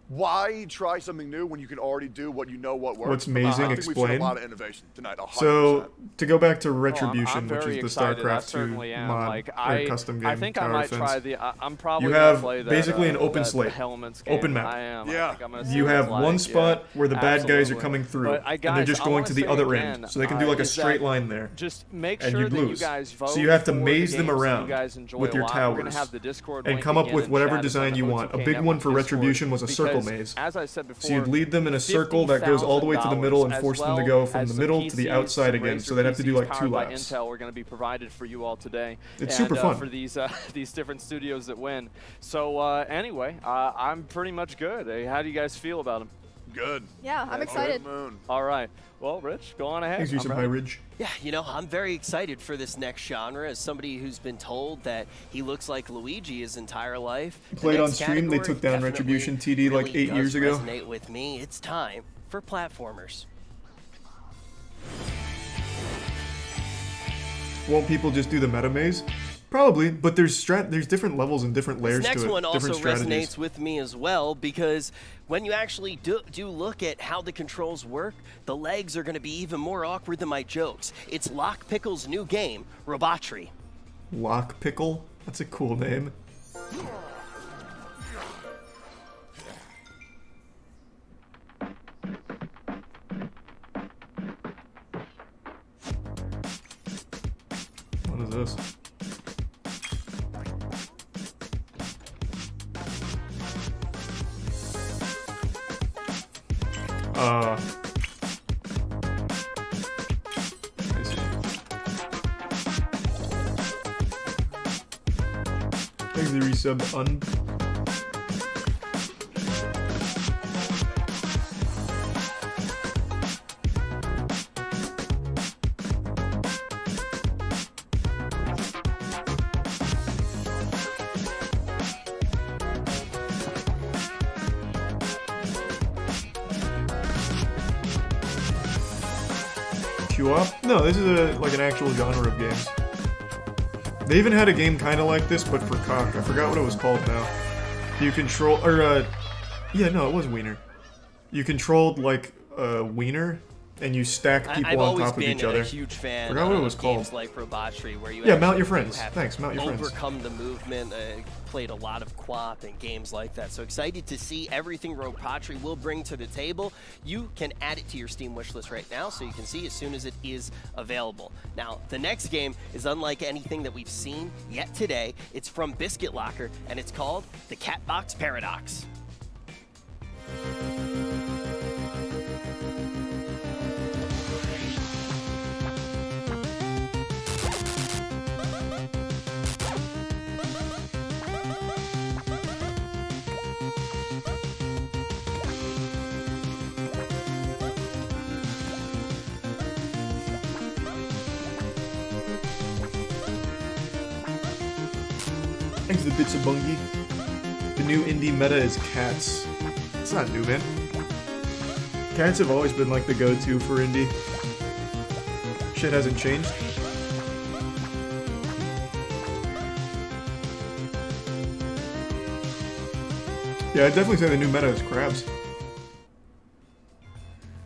why try something new when you can already do what you know what works? What's I amazing, think we've seen explain. a lot of innovation tonight. 100%. So to go back to I'm Retribution, which very is the excited. I StarCraft 2 certainly am. mod Like, or custom game. I think I tower might defense. try the. I'm probably You gonna have play that, basically an open that slate, Helmets game. open map. I am. I Yeah. think I'm gonna see You what have it's one like. spot where the bad guys are Absolutely. coming through, But, and they're just I going wanna to the say other again, end, so they can do like a is straight that line there. Just make and sure you'd that you lose. guys vote. So you have to for the maze them games that around you guys enjoy with a your lot. towers We're gonna have the Discord and link come up again with in whatever chat. It's on design the you want. A OTK big one Network for Discord, Retribution was a circle because, maze. as I said before, So you'd lead them in a circle that goes all the way to the middle and force them to go from the middle to the outside again. So they'd have to do like 2 laps. Intel are going to be provided for you all today. It's super fun. For these these different studios that win. So anyway, I'm pretty much good. Hey, how do you guys feel about them? Good. Yeah, I'm excited. All right. Well, Rich, go on ahead. Thanks, Yusuf. Hi, Ridge. Yeah, you know, I'm very excited for this next genre as somebody who's been told that he looks like Luigi his entire life. He played on stream. They took down Retribution TD like 8 years ago. Resonate with me. It's time for platformers. Won't people just do the meta maze? Probably, but there's different levels and different layers to it. This next one also strategies. resonates with me as well because when you actually do look at how the controls work, the legs are going to be even more awkward than my jokes. It's Lock Pickle's new game, Robotry. Lock Pickle? That's a cool name. What is this? I see. Thanks the resub No, this is like an actual genre of games. They even had a game kind of like this, but for cock. I forgot what it was called now. You control, or yeah, no, it was Wiener. You controlled like a wiener, and you stack people on top of each other. I've always been a huge fan forgot what it was of called. games like Robotry, where you mount your friends. Thanks, mount your friends. Overcome the movement. Played a lot of co-op and games like that. So excited to see everything Robotry will bring to the table. You can add it to your Steam wishlist right now, so you can see as soon as it is available. Now, the next game is unlike anything that we've seen yet today. It's from Biscuit Locker, and it's called the Catbox Paradox. Thanks to the bits of Bungie. The new indie meta is cats. It's not new, man. Cats have always been like the go-to for indie. Shit hasn't changed. Yeah, I'd definitely say the new meta is crabs.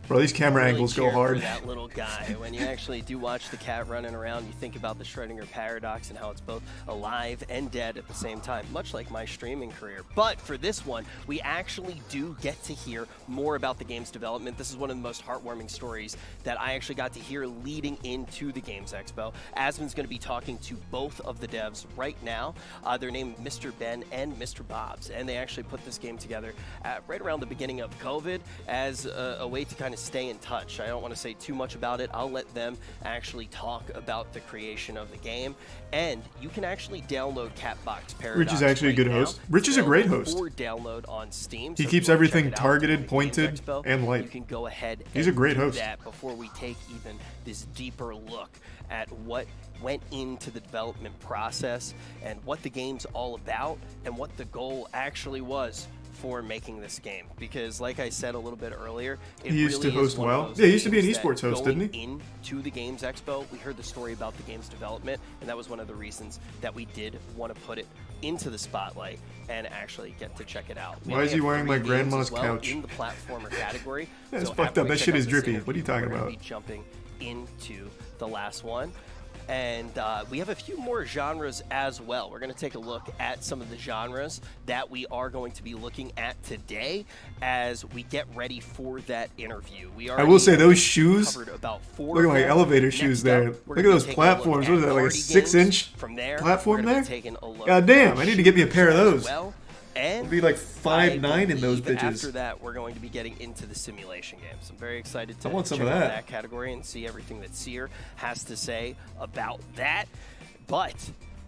Bro, these camera really angles go hard. For that little guy. When you actually do watch the cat running around, you think about the Schrödinger paradox and how it's both alive and dead at the same time, much like my streaming career. But for this one, we actually do get to hear more about the game's development. This is one of the most heartwarming stories that I actually got to hear leading into the Games Expo. Asmon's going to be talking to both of the devs right now. They're named Mr. Ben and Mr. Bobs, and they actually put this game together right around the beginning of COVID as a way to kind of stay in touch. I don't want to say too much about it. I'll let them actually talk about the creation of the game. And you can actually download Catbox Paradox. Rich is actually a good host. Rich is a great host. For download on Steam. He keeps everything targeted, pointed, and light. You can go ahead He's a great host. That before we take even this deeper look at what went into the development process and what the game's all about and what the goal actually was for making this game, because like I said a little bit earlier, he used to host WoW. Yeah, he used to be an esports host, didn't he? Into the Games Expo, we heard the story about the game's development, and that was one of the reasons that we did want to put it into the spotlight and actually get to check it out. Why is he wearing my grandma's couch? In the platformer category. That's fucked up. That shit is drippy. What are you talking about? Be jumping into the last one. And we have a few more genres as well. We're going to take a look at some of the genres that we are going to be looking at today as we get ready for that interview. I will say those shoes, about look at my elevator shoes there. Look at those platforms. What is that, like a 6-inch platform there? God damn, I need to get me a pair of those. And I'll be like 5'9" in those bitches. After that, we're going to be getting into the simulation games. I'm very excited to I want some check of out that. that category and see everything that Seer has to say about that. But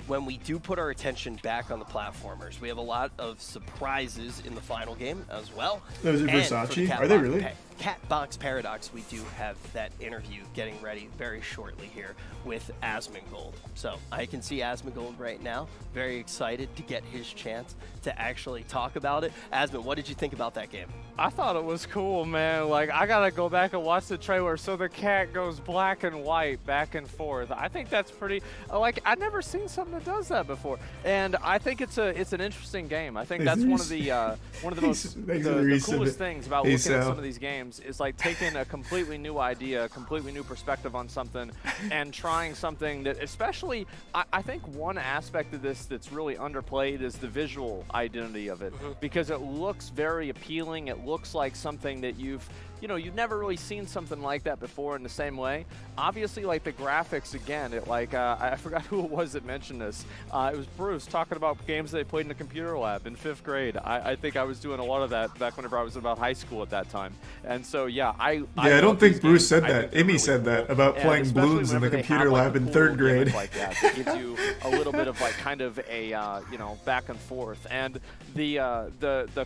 when we do put our attention back on the platformers, we have a lot of surprises in the final game as well. Those are And Versace? for the Are they really? Catbox Paradox, we do have that interview getting ready very shortly here with Asmongold. So I can see Asmongold right now, very excited to get his chance to actually talk about it. Asmon, what did you think about that game? I thought it was cool, man. Like, I gotta go back and watch the trailer. So the cat goes black and white back and forth. I think that's pretty, like, I've never seen something that does that before. And I think it's an interesting game. I think that's one of the most the coolest things about looking at some of these games is like taking a completely new idea, a completely new perspective on something and trying something that, especially, I think one aspect of this that's really underplayed is the visual identity of it, because it looks very appealing. It looks like something that you've never really seen something like that before in the same way. Obviously, like the graphics, again, I forgot who it was that mentioned this. It was Bruce talking about games they played in the computer lab in 5th grade. I think I was doing a lot of that back whenever I was in about high school at that time. And so, yeah, I don't think Bruce said that. Emmy said that about playing balloons in the computer lab in 3rd grade. Like that gives you a little bit of like kind of a back and forth, and the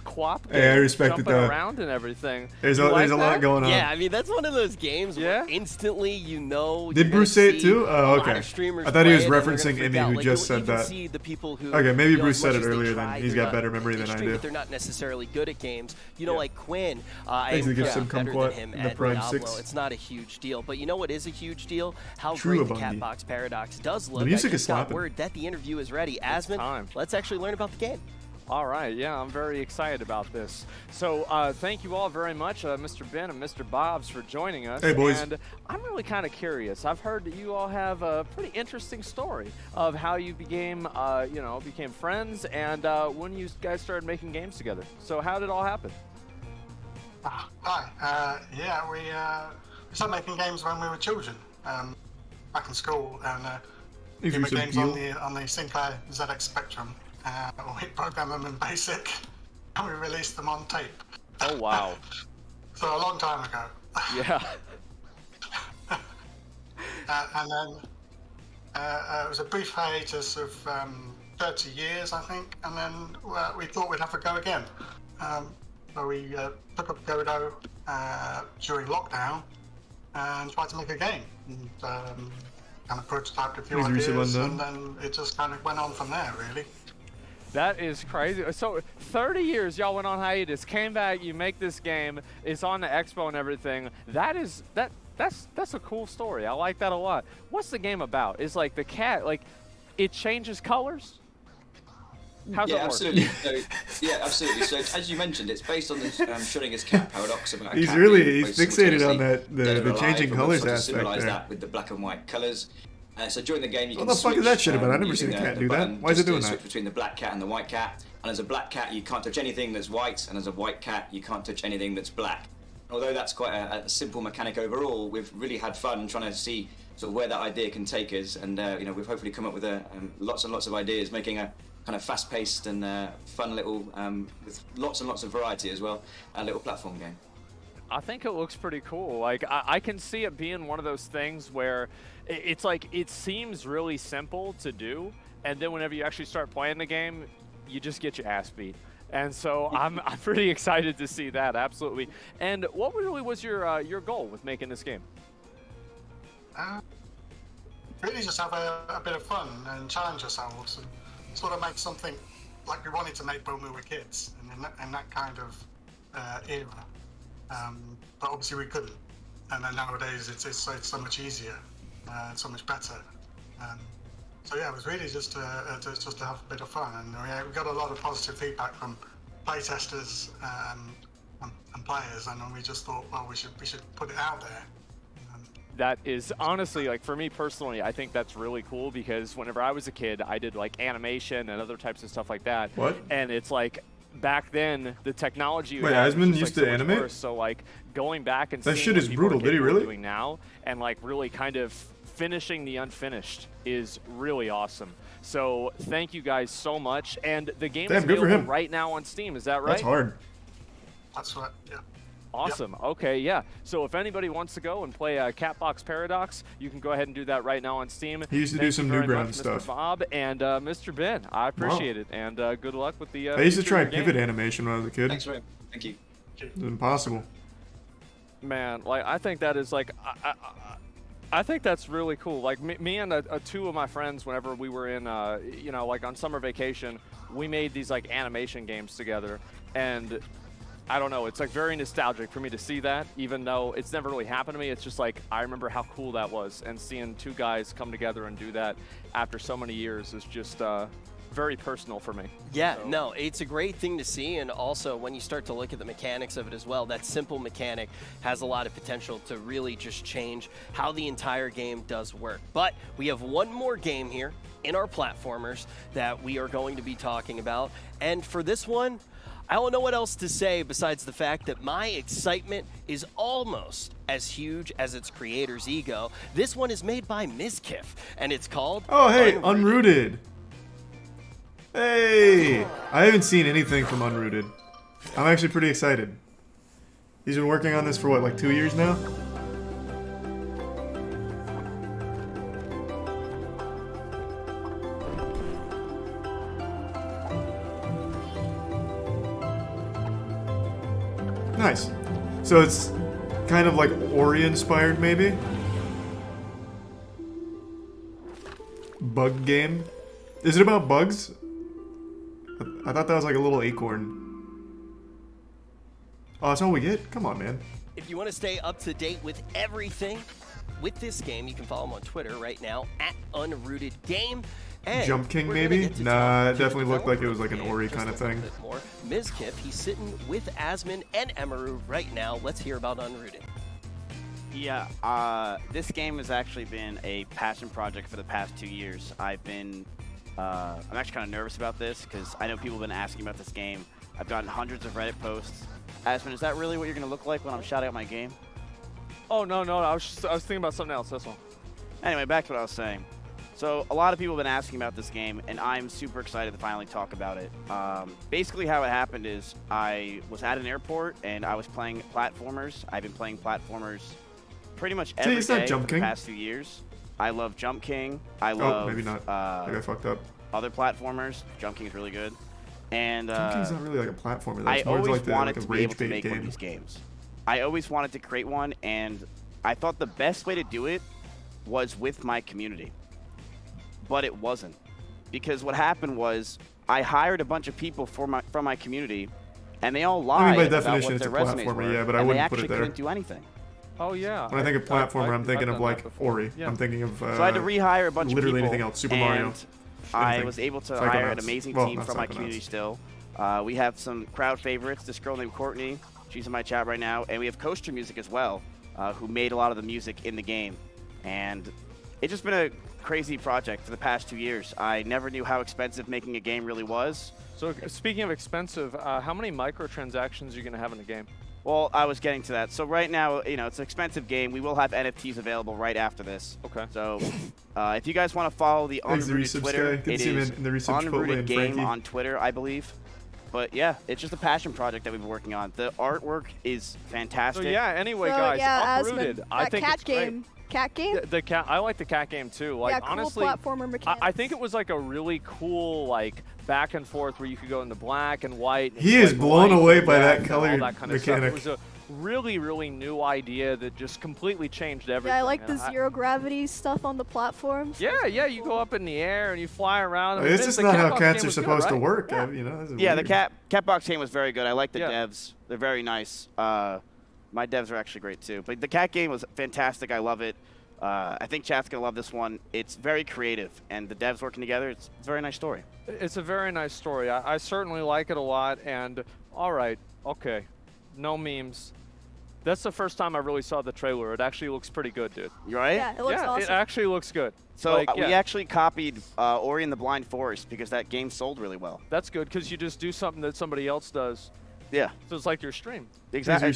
co-op game, I respected jumping that. around and everything. There's a lot going on. Yeah, I mean, that's one of those games where instantly Did Bruce say it too? Oh, okay. I thought he was play it and referencing they're Emmy, gonna who freak out. just Like, said you can that. see the people who, Okay, maybe Bruce as said much it as they earlier try, then. He's they're got not better memory than I extreme, do. but they're not necessarily good at games. Like Quinn, Thanks to I'm give some better kumquat than him in the at Prime Diablo. 6. It's not a huge deal, but you know what is a huge deal? How True great the Abundy. Catbox Paradox does look. The music I is just got slapping. word that the interview is ready. Asmon, let's actually learn about the game. All right, yeah, I'm very excited about this. So thank you all very much, Mr. Ben and Mr. Bobs, for joining us. Hey, boys. And I'm really kind of curious. I've heard that you all have a pretty interesting story of how you became friends and when you guys started making games together. So how did it all happen? Hi. We started making games when we were children, back in school, and we made games on the Sinclair ZX Spectrum. We programmed them in BASIC, and we released them on tape. Oh wow! So a long time ago. Yeah. And then it was a brief hiatus of 30 years, I think, and then we thought we'd have a go again. So we took up Godot during lockdown and tried to make a game. And, kind of prototyped a few ideas, and then it just kind of went on from there, really. That is crazy. So 30 years y'all went on hiatus, came back, you make this game, it's on the Expo and everything. That's a cool story. I like that a lot. What's the game about? Is like the cat, like it changes colors? How's that work? Absolutely. Absolutely. So as you mentioned, it's based on the Schrödinger's cat paradox about He's cat fixated on that the changing colors aspect there. That with the black and white colors. So during the game, you can What the fuck is that shit about? I've never using seen a cat do button that. Why is it just to doing switch that? between the black cat and the white cat. And as a black cat, you can't touch anything that's white, and as a white cat, you can't touch anything that's black. Although that's quite a simple mechanic overall, we've really had fun trying to see sort of where that idea can take us, and we've hopefully come up with lots and lots of ideas, making a kind of fast-paced and fun little, with lots and lots of variety as well, a little platform game. I think it looks pretty cool. Like I can see it being one of those things where it's like it seems really simple to do, and then whenever you actually start playing the game, you just get your ass beat. And so I'm pretty excited to see that, absolutely. And what really was your goal with making this game? Really just have a bit of fun and challenge ourselves and sort of make something like we wanted to make when we were kids, and in that kind of era. But obviously we couldn't. And then nowadays it's so much easier and so much better. So yeah, it was really just to have a bit of fun, and we got a lot of positive feedback from playtesters and players, and then we just thought, well, we should put it out there. That is honestly, like, for me personally, I think that's really cool, because whenever I was a kid, I did like animation and other types of stuff like that. What? And it's like back then the technology. Wait, Asmon used to animate? Worse. So like going back and that seeing shit what is people brutal. are Did he really? doing now, and like really kind of finishing the unfinished is really awesome. So thank you guys so much. And the game is available right now on Steam. Is that right? That's hard. That's right. Yeah. Awesome. Yep. Okay, yeah. So if anybody wants to go and play Catbox Paradox, you can go ahead and do that right now on Steam. He used to do some Newgrounds stuff. Mr. Bob and Mr. Ben. I appreciate it, and good luck with the. I used to try pivot animation when I was a kid. Thanks, man. Thank you. It was impossible. Man, like I think that is like I think that's really cool. Like me and two of my friends, whenever we were in, you know, like on summer vacation, we made these like animation games together, and I don't know, it's like very nostalgic for me to see that, even though it's never really happened to me. It's just like I remember how cool that was, and seeing two guys come together and do that after so many years is just very personal for me. Yeah, so. No, it's a great thing to see, and also when you start to look at the mechanics of it as well, that simple mechanic has a lot of potential to really just change how the entire game does work. But we have one more game here in our platformers that we are going to be talking about, and for this one, I don't know what else to say besides the fact that my excitement is almost as huge as its creator's ego. This one is made by Mizkif, and it's called Unrooted. Hey! I haven't seen anything from Unrooted. I'm actually pretty excited. He's been working on this for what, like 2 years now? Nice. So it's kind of like Ori inspired, maybe? Bug game? Is it about bugs? I thought that was like a little acorn. Oh, that's all we get? Come on, man. If you want to stay up to date with everything with this game, you can follow him on Twitter right now at UnrootedGame. And Jump King, maybe? Nah, it definitely looked like it was like an Ori kind of thing. Mizkif, he's sitting with Asmon and Emaru right now. Let's hear about Unrooted. Yeah, this game has actually been a passion project for the past 2 years. I'm actually kind of nervous about this because I know people have been asking about this game. I've gotten hundreds of Reddit posts. Asmon, is that really what you're going to look like when I'm shouting out my game? Oh, no, I was thinking about something else, that's all. Anyway, back to what I was saying. So a lot of people have been asking about this game, and I'm super excited to finally talk about it. Basically how it happened is I was at an airport, and I was playing platformers. I've been playing platformers pretty much every day for the past few years. I love Jump King. I love maybe not. Maybe I fucked up. Other platformers. Jump King is really good. And Jump King's not really like a platformer. I always like wanted like to be able to make one of these games. I always wanted to create one, and I thought the best way to do it was with my community. But it wasn't, because what happened was I hired a bunch of people from my community, and they all lied about what their resumes were, yeah, but I and they wouldn't put actually it there. couldn't do anything. Oh yeah. When I think of platformer, I'm thinking of like Ori. Yeah. I'm thinking of So I had to rehire a bunch of people. Literally anything else. Super Mario. I was able to hire an amazing team from my community still. We have some crowd favorites. This girl named Courtney, she's in my chat right now, and we have Coaster Music as well, who made a lot of the music in the game, and it's just been a crazy project for the past 2 years. I never knew how expensive making a game really was. So speaking of expensive, how many microtransactions are you going to have in the game? Well, I was getting to that. So right now, you know, it's an expensive game. We will have NFTs available right after this. Okay. So if you guys want to follow the Unrooted Twitter, it is Unrooted Game on Twitter, I believe. But yeah, it's just a passion project that we've been working on. The artwork is fantastic. So yeah, anyway, so, guys, yeah, Uprooted. I think cat it's game. Great. Cat game? The cat. I like the cat game too. Like yeah, cool honestly, platformer mechanics. I think it was like a really cool like back and forth where you could go into black and white. And he is blown away by that color mechanic. It was a really new idea that just completely changed everything. Yeah, I like the zero gravity stuff on the platforms. Yeah, you go up in the air and you fly around. It's just not how cats are supposed to work. Yeah, you know. Yeah, the Catbox game was very good. I like the devs. They're very nice. My devs are actually great too. But the cat game was fantastic. I love it. I think chat's going to love this one. It's very creative, and the devs working together, it's a very nice story. It's a very nice story. I certainly like it a lot, and all right, okay, no memes. That's the first time I really saw the trailer. It actually looks pretty good, dude. You right? Yeah, it looks awesome. It actually looks good. So we actually copied Ori and the Blind Forest because that game sold really well. That's good, because you just do something that somebody else does. Yeah. So it's like your stream. Exactly.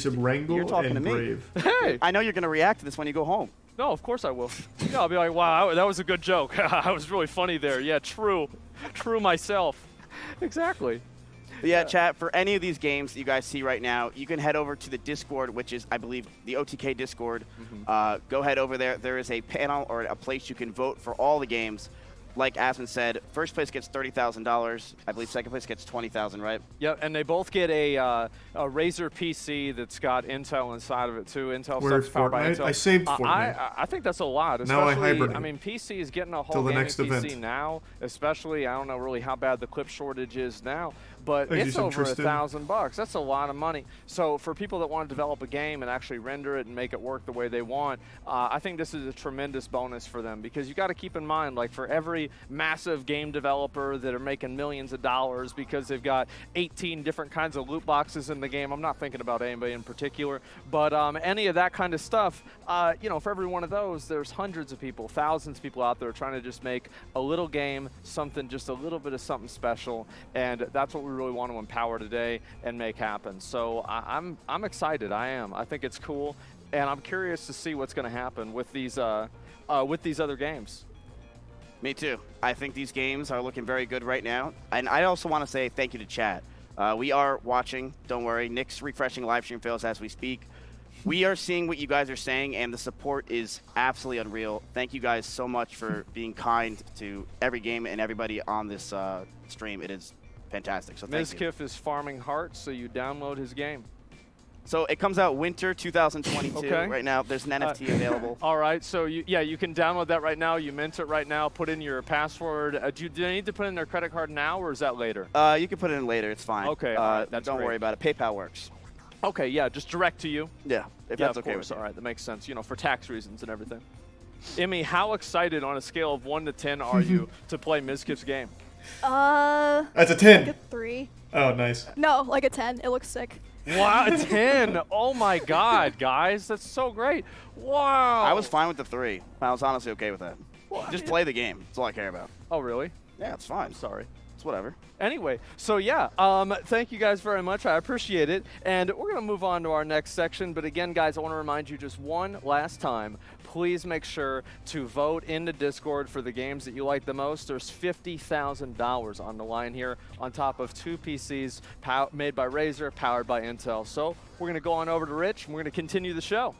You're talking to and me. Brave. Hey! I know you're going to react to this when you go home. No, of course I will. Yeah, I'll be like, wow, that was a good joke. I was really funny there. Yeah, true. True myself. Exactly. Yeah, chat, for any of these games that you guys see right now, you can head over to the Discord, which is, I believe, the OTK Discord. Go head over there. There is a panel or a place you can vote for all the games. Like Aspen said, first place gets $30,000. I believe second place gets $20,000, right? Yep, and they both get a Razer PC that's got Intel inside of it too. Intel stuff's powered by Intel. I saved Fortnite. I think that's a lot. Now I Especially, hibernate. I mean, PC is getting a whole Till the gaming next PC event. now. Especially, I don't know really how bad the clip shortage is now, but Are you it's over interested? $1,000. That's a lot of money. So for people that want to develop a game and actually render it and make it work the way they want, I think this is a tremendous bonus for them, because you got to keep in mind, like, for every massive game developer that are making millions of dollars because they've got 18 different kinds of loot boxes in the game. I'm not thinking about anybody in particular, but any of that kind of stuff, you know, for every one of those, there's hundreds of people, thousands of people out there trying to just make a little game, something, just a little bit of something special, and that's what we really want to empower today and make happen. So I'm excited. I am. I think it's cool, and I'm curious to see what's going to happen with these other games. Me too. I think these games are looking very good right now. And I also want to say thank you to chat. We are watching. Don't worry. Nick's refreshing live stream fails as we speak. We are seeing what you guys are saying, and the support is absolutely unreal. Thank you guys so much for being kind to every game and everybody on this stream. It is fantastic. So thank you. Mizkif is farming hearts, so you download his game. So it comes out winter 2022 Okay. right now. There's an NFT available. All right, so you can download that right now. You mint it right now. Put in your password. Do they need to put in their credit card now, or is that later? You can put it in later. It's fine. Okay, all right, that's don't great. worry about it. PayPal works. Okay, yeah, just direct to you. Yeah, if Yeah, that's of okay course. with you. All right, that makes sense. You know, for tax reasons and everything. Emmy, how excited on a scale of 1 to 10 are you to play Mizkif's game? That's a 10. Like a 3. Oh, nice. No, like a 10. It looks sick. Wow, a 10. Oh my God, guys, that's so great. Wow. I was fine with the 3. I was honestly okay with that. Just play the game. That's all I care about. Oh, really? Yeah, it's fine. I'm sorry. It's whatever. Anyway, so yeah, thank you guys very much. I appreciate it. And we're going to move on to our next section. But again, guys, I want to remind you just one last time, please make sure to vote in the Discord for the games that you like the most. There's $50,000 on the line here on top of 2 PCs made by Razer, powered by Intel. So we're going to go on over to Rich, and we're going to continue the show.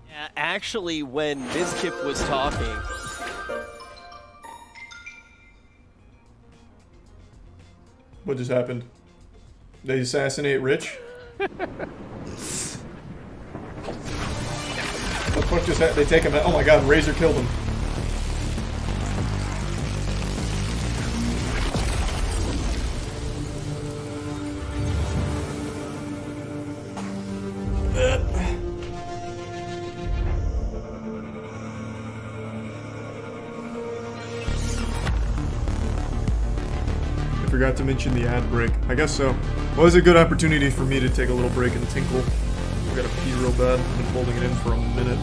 Yeah, actually, when Mizkif was talking... What just happened? They assassinate Rich? What the fuck just happened? They take him out. Oh my god, Razor killed him. Forgot to mention the ad break. I guess so. Well, it was a good opportunity for me to take a little break and tinkle. I gotta pee real bad. I've been holding it in for a minute.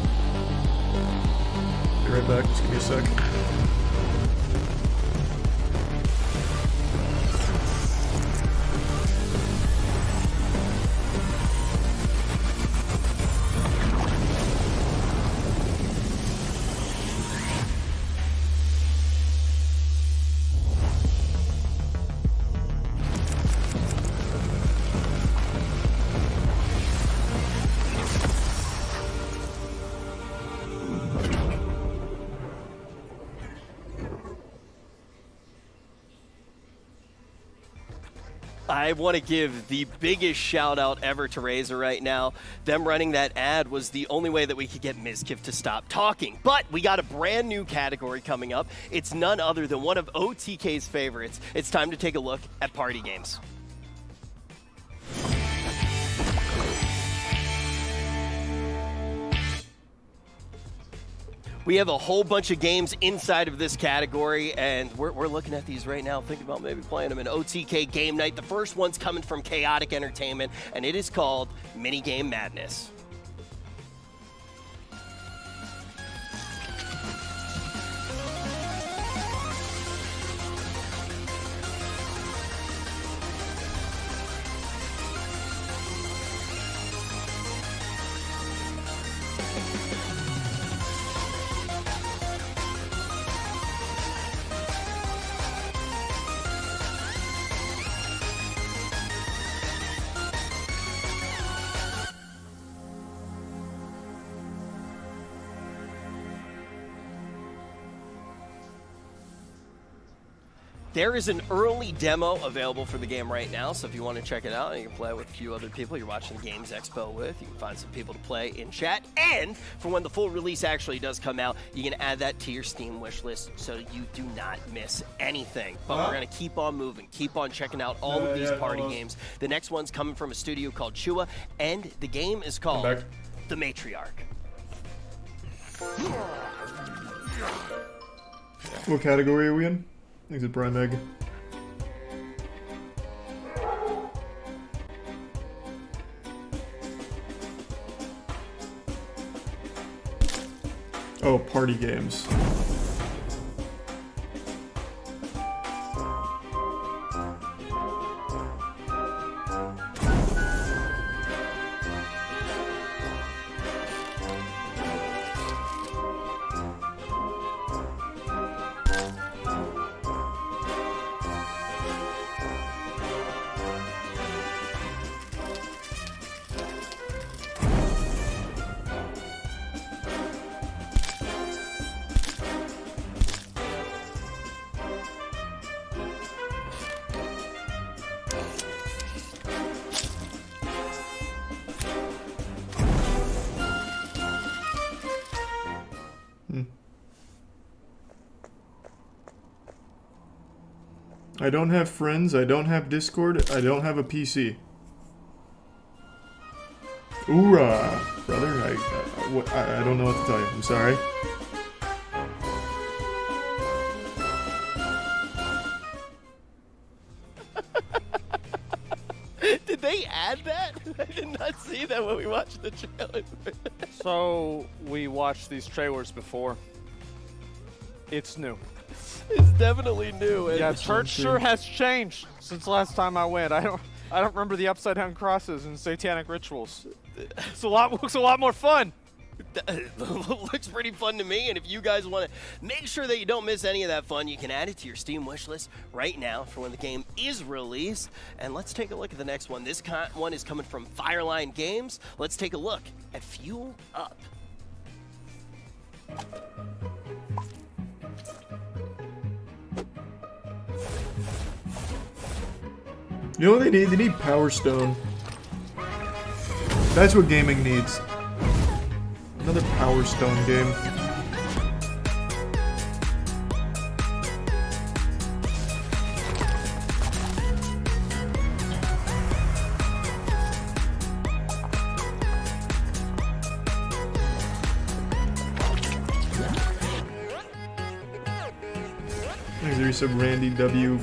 Be right back. Just give me a sec. I want to give the biggest shout out ever to Razer right now. Them running that ad was the only way that we could get Mizkif to stop talking. But we got a brand new category coming up. It's none other than one of OTK's favorites. It's time to take a look at party games. We have a whole bunch of games inside of this category, and we're looking at these right now, thinking about maybe playing them in OTK Game Night. The first one's coming from Chaotic Entertainment, and it is called Minigame Madness. There is an early demo available for the game right now, so if you want to check it out, you can play with a few other people you're watching the Games Expo with. You can find some people to play in chat, and for when the full release actually does come out, you can add that to your Steam wish list so you do not miss anything. But we're going to keep on moving, keep on checking out all of these party games. The next one's coming from a studio called Chua, and the game is called The Matriarch. What category are we in? I think it's Prime Egg. Oh, party games. I don't have friends, I don't have Discord, I don't have a PC. Hoorah! Brother, I don't know what to tell you, I'm sorry. Did they add that? I did not see that when we watched the trailer. So, we watched these trailers before. It's new. It's definitely new. Yeah, church sure has changed since last time I went. I don't remember the upside down crosses and satanic rituals. Looks a lot more fun. Looks pretty fun to me, and if you guys want to make sure that you don't miss any of that fun, you can add it to your Steam wishlist right now for when the game is released. And let's take a look at the next one. This one is coming from Fireline Games. Let's take a look at Fuel Up. You know what they need? They need Power Stone. That's what gaming needs. Another Power Stone game. There's some Randy W,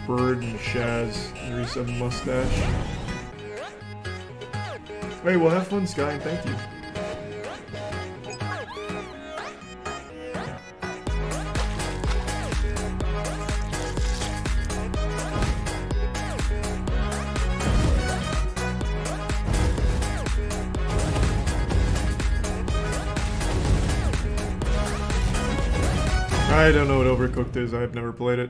Bird, and Shaz. There's some Mustache. Hey, well, have fun, Sky, and thank you. I don't know what Overcooked is. I've never played it.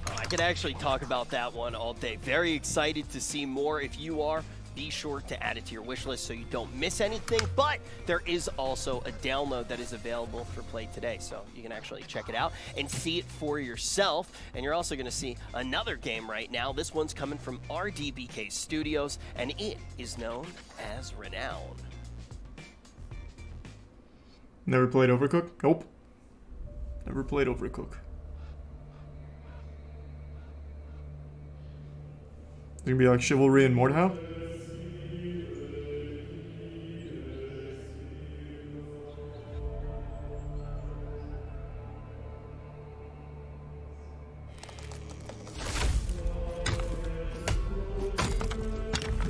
I could actually talk about that one all day. Very excited to see more. If you are, be sure to add it to your wish list so you don't miss anything. But there is also a download that is available for play today, so you can actually check it out and see it for yourself. And you're also going to see another game right now. This one's coming from RDBK Studios, and it is known as Renown. Never played Overcooked? Nope. Never played Overcooked. It's gonna be like Chivalry and Mordhau?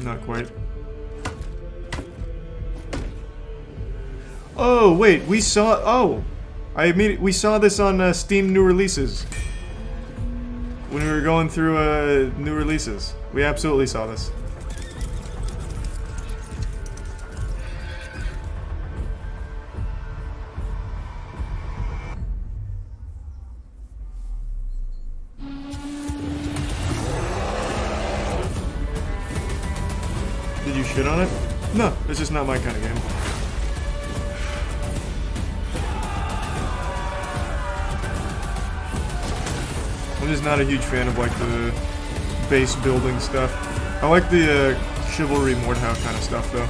Not quite. Oh wait, we saw. Oh, we saw this on Steam new releases. When we were going through new releases, we absolutely saw this. Did you shit on it? No, it's just not my kind of game. I'm just not a huge fan of like the base building stuff. I like the Chivalry Mordhau kind of stuff though.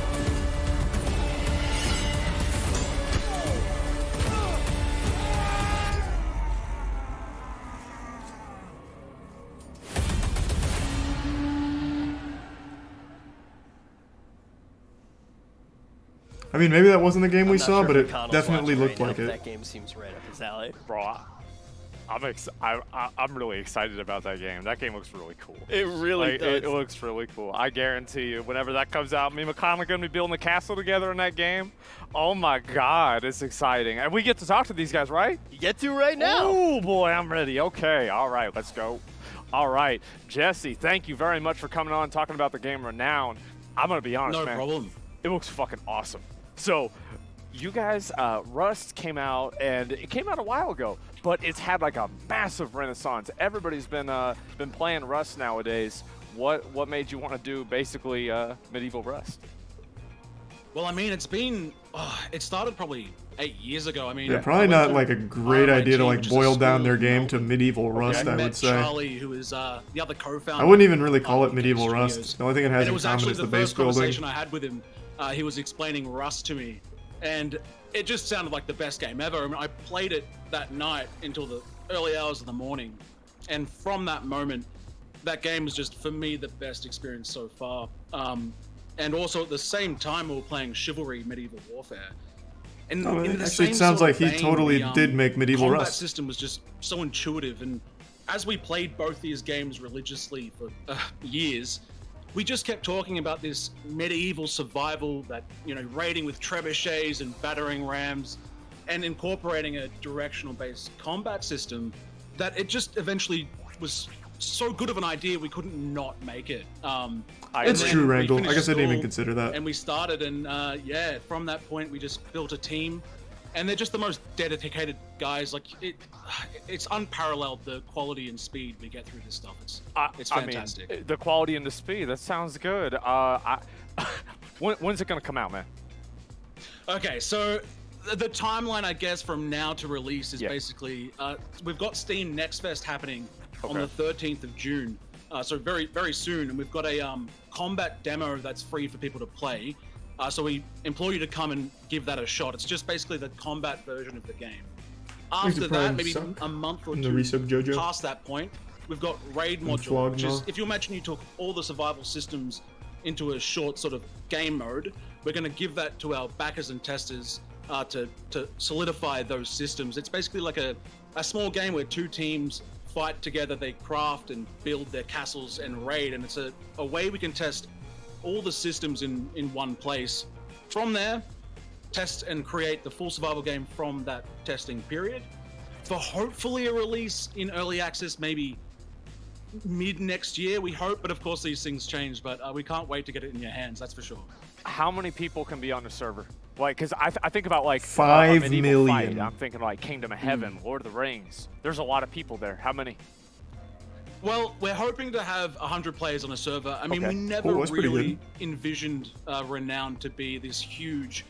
I mean, maybe that wasn't the game we saw, but it definitely looked like it. That game seems right up his alley. Bro, I'm really excited about that game. That game looks really cool. It really does. It looks really cool. I guarantee you, whenever that comes out, me and McConnell are going to be building a castle together in that game. Oh my God, it's exciting. And we get to talk to these guys, right? You get to right now. Oh boy, I'm ready. Okay, all right, let's go. All right, Jesse, thank you very much for coming on and talking about the game Renown. I'm going to be honest, man. No problem. It looks fucking awesome. So, you guys, Rust came out, and it came out a while ago, but it's had like a massive renaissance. Everybody's been playing Rust nowadays. What made you want to do basically medieval Rust? Well, I mean, it's been it started probably 8 years ago. I mean, yeah, probably not like a great idea to like boil down their game to medieval Rust. I would say. Charlie, who is the other co-founder. I wouldn't even really call it medieval Rust. The only thing it has in common is the base building. It was actually the first conversation I had with him. He was explaining Rust to me, and it just sounded like the best game ever. I mean, I played it that night until the early hours of the morning, and from that moment, that game was just, for me, the best experience so far. And also at the same time, we were playing Chivalry Medieval Warfare. And actually, it sounds like he totally did make medieval Rust. The Rust. combat system was just so intuitive, and as we played both these games religiously for years, we just kept talking about this medieval survival that, you know, raiding with trebuchets and battering rams and incorporating a directional based combat system that it just eventually was so good of an idea we couldn't not make it. It's true, Wrangle. I guess I didn't even consider that. And we started, and yeah, from that point we just built a team, and they're just the most dedicated guys. Like it's unparalleled, the quality and speed we get through this stuff. It's fantastic. I mean, the quality and the speed, that sounds good. When's it gonna come out, man? Okay, so the timeline, I guess, from now to release is basically we've got Steam Next Fest happening on the 13th of June. So very, very soon, and we've got a combat demo that's free for people to play. So we implore you to come and give that a shot. It's just basically the combat version of the game. After that, maybe a month or two past that point, we've got Raid module, which is, if you imagine you took all the survival systems into a short sort of game mode, we're going to give that to our backers and testers to solidify those systems. It's basically like a small game where two teams fight together, they craft and build their castles and raid, and it's a way we can test all the systems in one place. From there, test and create the full survival game from that testing period for hopefully a release in early access maybe mid next year, we hope, but of course these things change, but we can't wait to get it in your hands, that's for sure. How many people can be on the server? Like, because I think about like 5 million. Fight. I'm thinking like Kingdom of Heaven, Lord of the Rings. There's a lot of people there. How many? Well, we're hoping to have 100 players on a server. I mean, we never really envisioned Renown to be this huge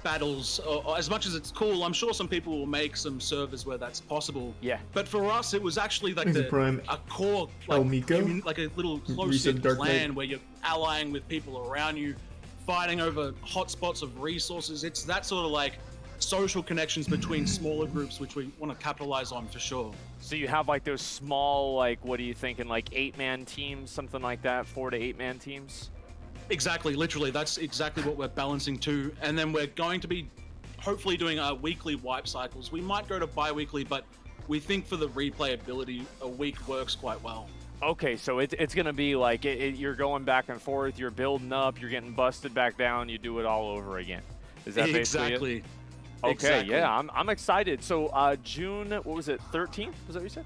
battles. As much as it's cool, I'm sure some people will make some servers where that's possible. Yeah. But for us, it was actually like a core, like a little close-knit clan where you're allying with people around you, fighting over hotspots of resources. It's that sort of like social connections between smaller groups, which we want to capitalize on for sure. So you have like those small, like, what are you thinking, like 8-man teams, something like that, 4 to 8-man teams? Exactly, literally, that's exactly what we're balancing to. And then we're going to be hopefully doing weekly wipe cycles. We might go to bi-weekly, but we think for the replayability, a week works quite well. Okay, so it's going to be like you're going back and forth, you're building up, you're getting busted back down, you do it all over again. Is that basically it? Okay, exactly. Yeah, I'm excited. So June, what was it, 13th? Was that what you said?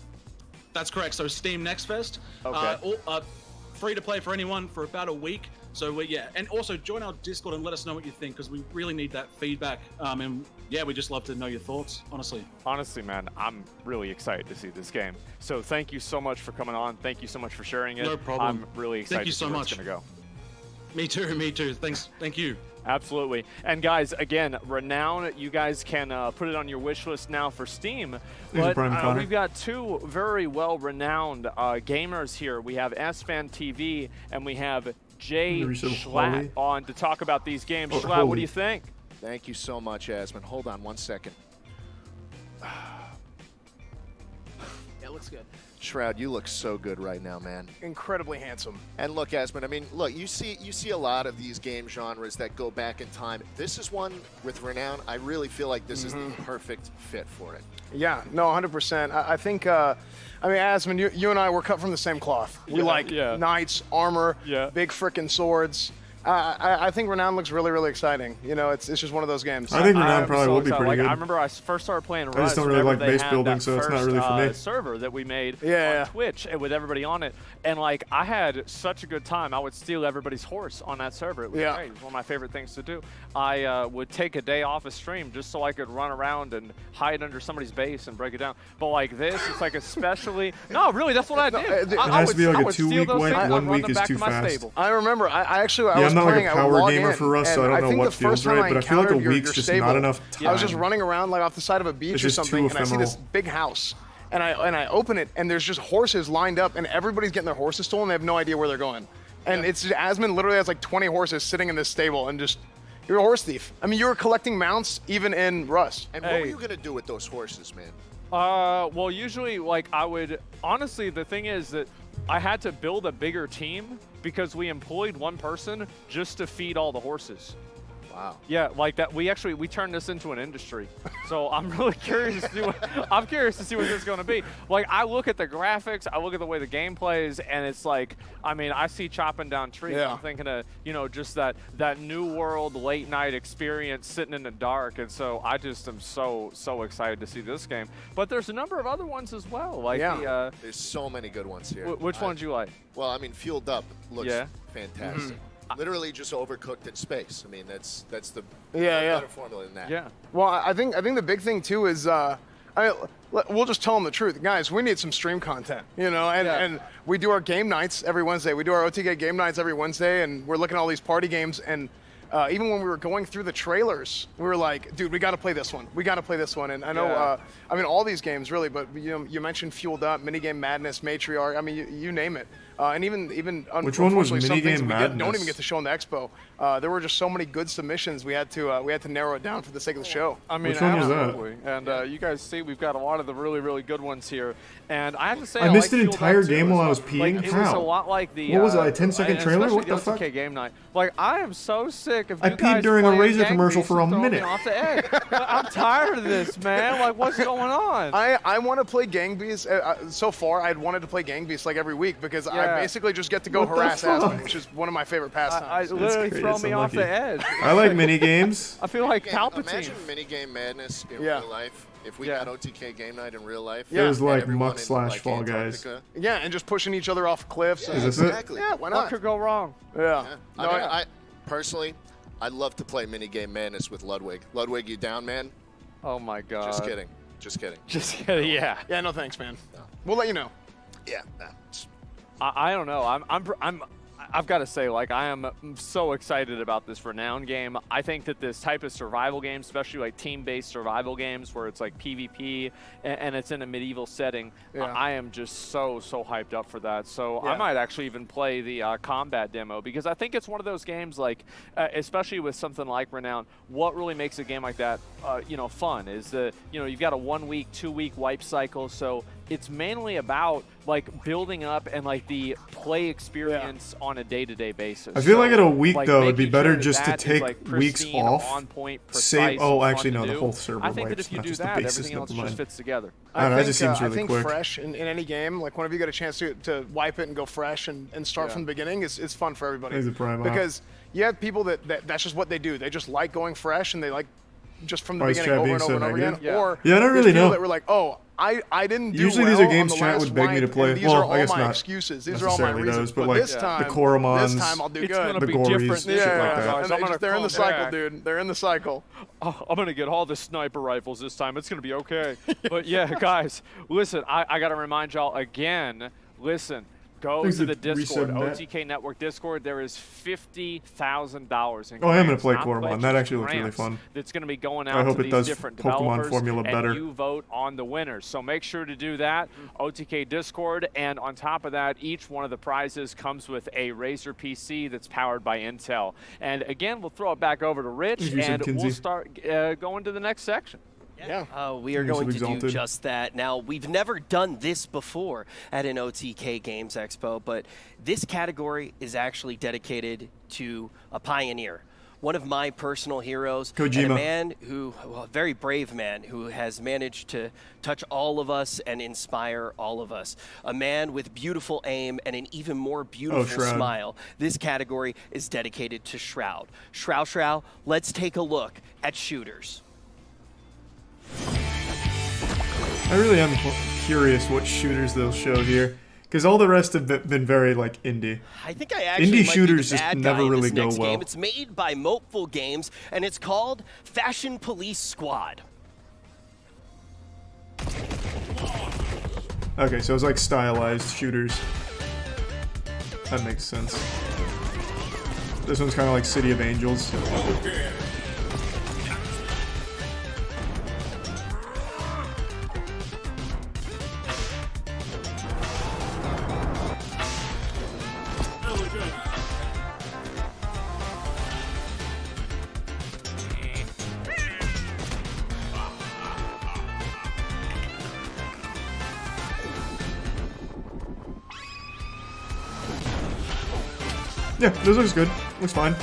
That's correct. So Steam Next Fest. Okay. Free to play for anyone for about a week. So yeah, and also join our Discord and let us know what you think, because we really need that feedback. And yeah, we just love to know your thoughts, honestly. Honestly, man, I'm really excited to see this game. So thank you so much for coming on. Thank you so much for sharing it. No problem. I'm really excited to see where it's going to go. Me too. Thanks. Thank you. Absolutely. And guys, again, Renown, you guys can put it on your wish list now for Steam. But we've got two very well-renowned gamers here. We have SFan TV and we have Jay Schlatt on to talk about these games. Schlatt, what do you think? Thank you so much, Asmund. Hold on 1 second. It looks good. Shroud, you look so good right now, man. Incredibly handsome. And look, Asmund, I mean, look, you see a lot of these game genres that go back in time. This is one with Renown. I really feel like this is the perfect fit for it. Yeah, no, 100%. I think, I mean, Asmund, you and I, we're cut from the same cloth. We like knights, armor, big frickin' swords. I think Renown looks really, really exciting. You know, it's just one of those games. I think Renown probably will be pretty good. I remember I first started playing Rust. I just don't really like base building, so it's not really for me. Server that we made on Twitch and with everybody on it, and like I had such a good time. I would steal everybody's horse on that server. It was great. It was one of my favorite things to do. I would take a day off a stream just so I could run around and hide under somebody's base and break it down. But like this, it's like especially no, really, that's what I did. It has to be like a 2-week wait. 1 week is too fast. I remember. I was I'm not playing. like a power gamer for us, so I don't know what feels right. But I feel like a week's just not enough time. I was just running around like off the side of a beach or something, and I see this big house, and I open it, and there's just horses lined up, and everybody's getting their horses stolen. They have no idea where they're going, and it's Asmund literally has like 20 horses sitting in this stable, and just you're a horse thief. I mean, you were collecting mounts even in Rust. And what were you gonna do with those horses, man? Well, usually, like I would honestly. The thing is that I had to build a bigger team because we employed one person just to feed all the horses. Wow. Yeah, like that. We turned this into an industry. So I'm really curious to see what this is going to be. Like I look at the graphics, I look at the way the game plays, and it's like, I mean, I see chopping down trees. I'm thinking of, you know, just that new world late night experience sitting in the dark. And so I just am so excited to see this game. But there's a number of other ones as well. Like there's so many good ones here. Which ones you like? Well, I mean, Fueled Up looks fantastic. Literally just overcooked in space. I mean, that's the better formula than that. Yeah. Well, I think the big thing too is we'll just tell them the truth, guys. We need some stream content, you know, and we do our game nights every Wednesday. We do our OTK game nights every Wednesday, and we're looking at all these party games. And even when we were going through the trailers, we were like, dude, we got to play this one. We got to play this one. And I know, I mean, all these games really, but you mentioned Fueled Up, Minigame Madness, Matriarch. I mean, you name it. And even which one was some things Minigame Madness? Don't even get to show in the Expo. There were just so many good submissions. We had to narrow it down for the sake of the show. I mean, which one was that? And you guys see, we've got a lot of the really good ones here. And I have to say, I missed an entire game while I was peeing. Like, it was a lot like the. What was it? A 10-second trailer? What the fuck? OTK game night. Like I am so sick of. I peed during a Razor commercial for a minute. Off the edge. I'm tired of this, man. Like what's going on? I want to play Gang Beasts. So far, I'd wanted to play Gang Beasts like every week because I basically just get to go harass Asmund, which is one of my favorite pastimes. Literally throw me off the edge. I like mini games. I feel like Palpatine. Imagine Minigame Madness in real life. If we had OTK game night in real life. It was like Muck / Fall Guys. Yeah, and just pushing each other off cliffs. Is this it? Yeah, why not? What could go wrong? Yeah. No, I personally, I'd love to play Minigame Madness with Ludwig. Ludwig, you down, man? Oh my God. Just kidding. Just kidding. Just kidding. Yeah. Yeah. No thanks, man. No. We'll let you know. Yeah. I don't know. I've got to say, like, I am so excited about this Renown game. I think that this type of survival game, especially like team-based survival games where it's like PvP and it's in a medieval setting, I am just so hyped up for that. So I might actually even play the combat demo because I think it's one of those games, like, especially with something like Renown, what really makes a game like that, you know, fun is that, you know, you've got a 1 week, 2 week wipe cycle. So it's mainly about like building up and like the play experience on a day-to-day basis. I feel like at a week though, it'd be better just to take weeks off. On point, save. Oh, actually no, the whole server. I think that wipes, if you do just that, the basis, everything else just fits together. I don't know, that just seems really I think quick. fresh in any game, like whenever you get a chance to wipe it and go fresh and start from the beginning, is fun for everybody. Because you have people that's just what they do. They just like going fresh and they like just from the beginning over and over and over again. Or I don't really know. That were like, oh, I didn't do Usually well these are games on the chat would beg me to play. These Well, are all I guess my not excuses. These are all my reasons. but like this time, the Koromons, this time I'll do good. the Gories, shit like that. They're in the cycle, dude. They're in the cycle. Oh, I'm going to get all the sniper rifles this time. It's going to be okay. But yeah, guys, listen, I got to remind y'all again, listen, Go There's to the the Discord, resub net. OTK Network Discord. There is $50,000 in Oh, I am gonna grants, play not Koromon. pledges, That actually looks really grants fun. That's going to be going I out hope to it these does different Pokemon developers, formula and better. you vote on the winners. So make sure to do that. OTK Discord, and on top of that, each one of the prizes comes with a Razer PC that's powered by Intel. And again, we'll throw it back over to Rich, and we'll start going to the next section. Yeah. We are going to do just that. Now, we've never done this before at an OTK Games Expo, but this category is actually dedicated to a pioneer. One of my personal heroes, Kojima. and a man who, well, a very brave man who has managed to touch all of us and inspire all of us. A man with beautiful aim and an even more beautiful smile. This category is dedicated to Shroud. Shroud, let's take a look at shooters. I really am curious what shooters they'll show here, because all the rest have been very like indie. I think I actually indie might shooters be the just bad never guy in really this go next well. game. It's made by Mopeful Games, and it's called Fashion Police Squad. Okay, so it's like stylized shooters. That makes sense. This one's kind of like City of Angels. Yeah, this looks good. Looks fine.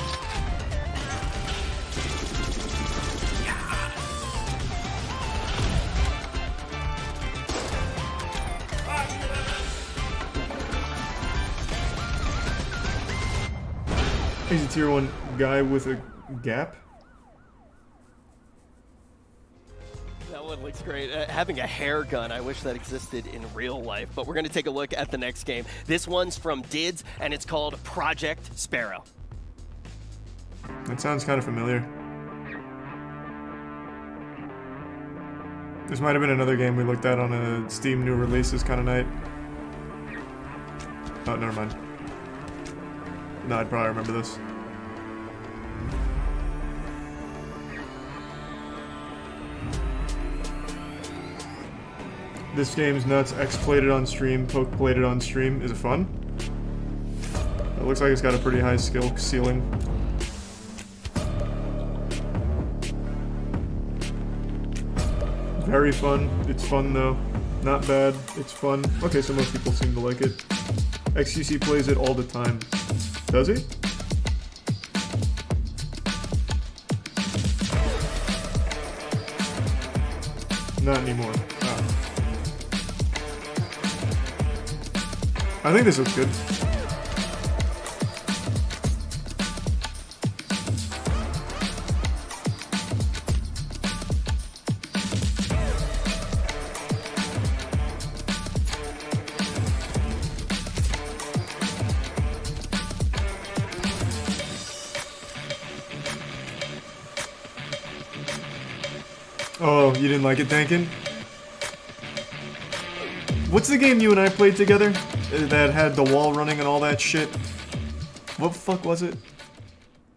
He's a tier 1 guy with a gap. That one looks great. Having a hair gun, I wish that existed in real life. But we're going to take a look at the next game. This one's from Dids, and it's called Project Sparrow. That sounds kind of familiar. This might have been another game we looked at on a Steam new releases kind of night. Oh, never mind. No, I'd probably remember this. This game's nuts. X played it on stream, Poke played it on stream. Is it fun? It looks like it's got a pretty high skill ceiling. Very fun. It's fun though. Not bad. It's fun. Okay, so most people seem to like it. XQC plays it all the time. Does he? Not anymore. Oh. I think this looks good. Oh, you didn't like it, Dankin? What's the game you and I played together that had the wall running and all that shit? What the fuck was it?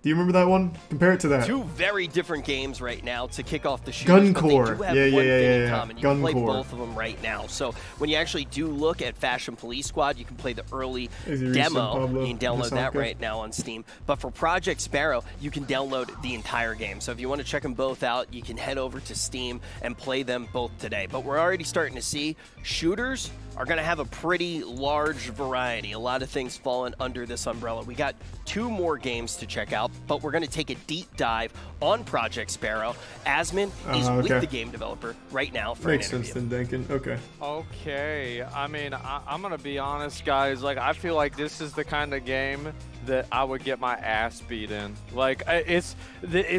Do you remember that one? Compare it to that. Two very different games right now to kick off the shooters, Guncore. but they do have one thing in common. You can play Guncore. both of them right now. So when you actually do look at Fashion Police Squad, you can play the early Is demo. Pablo You can download that Jasanka? right now on Steam. But for Project Sparrow, you can download the entire game. So if you want to check them both out, you can head over to Steam and play them both today. But we're already starting to see shooters are going to have a pretty large variety. A lot of things falling under this umbrella. We got 2 more games to check out, but we're going to take a deep dive on Project Sparrow. Asmin is okay. with the game developer right now for Makes an interview. sense then, Dankin. Okay. Okay, I mean, I'm gonna be honest, guys. Like, I feel like this is the kind of game that I would get my ass beat in. Like, it's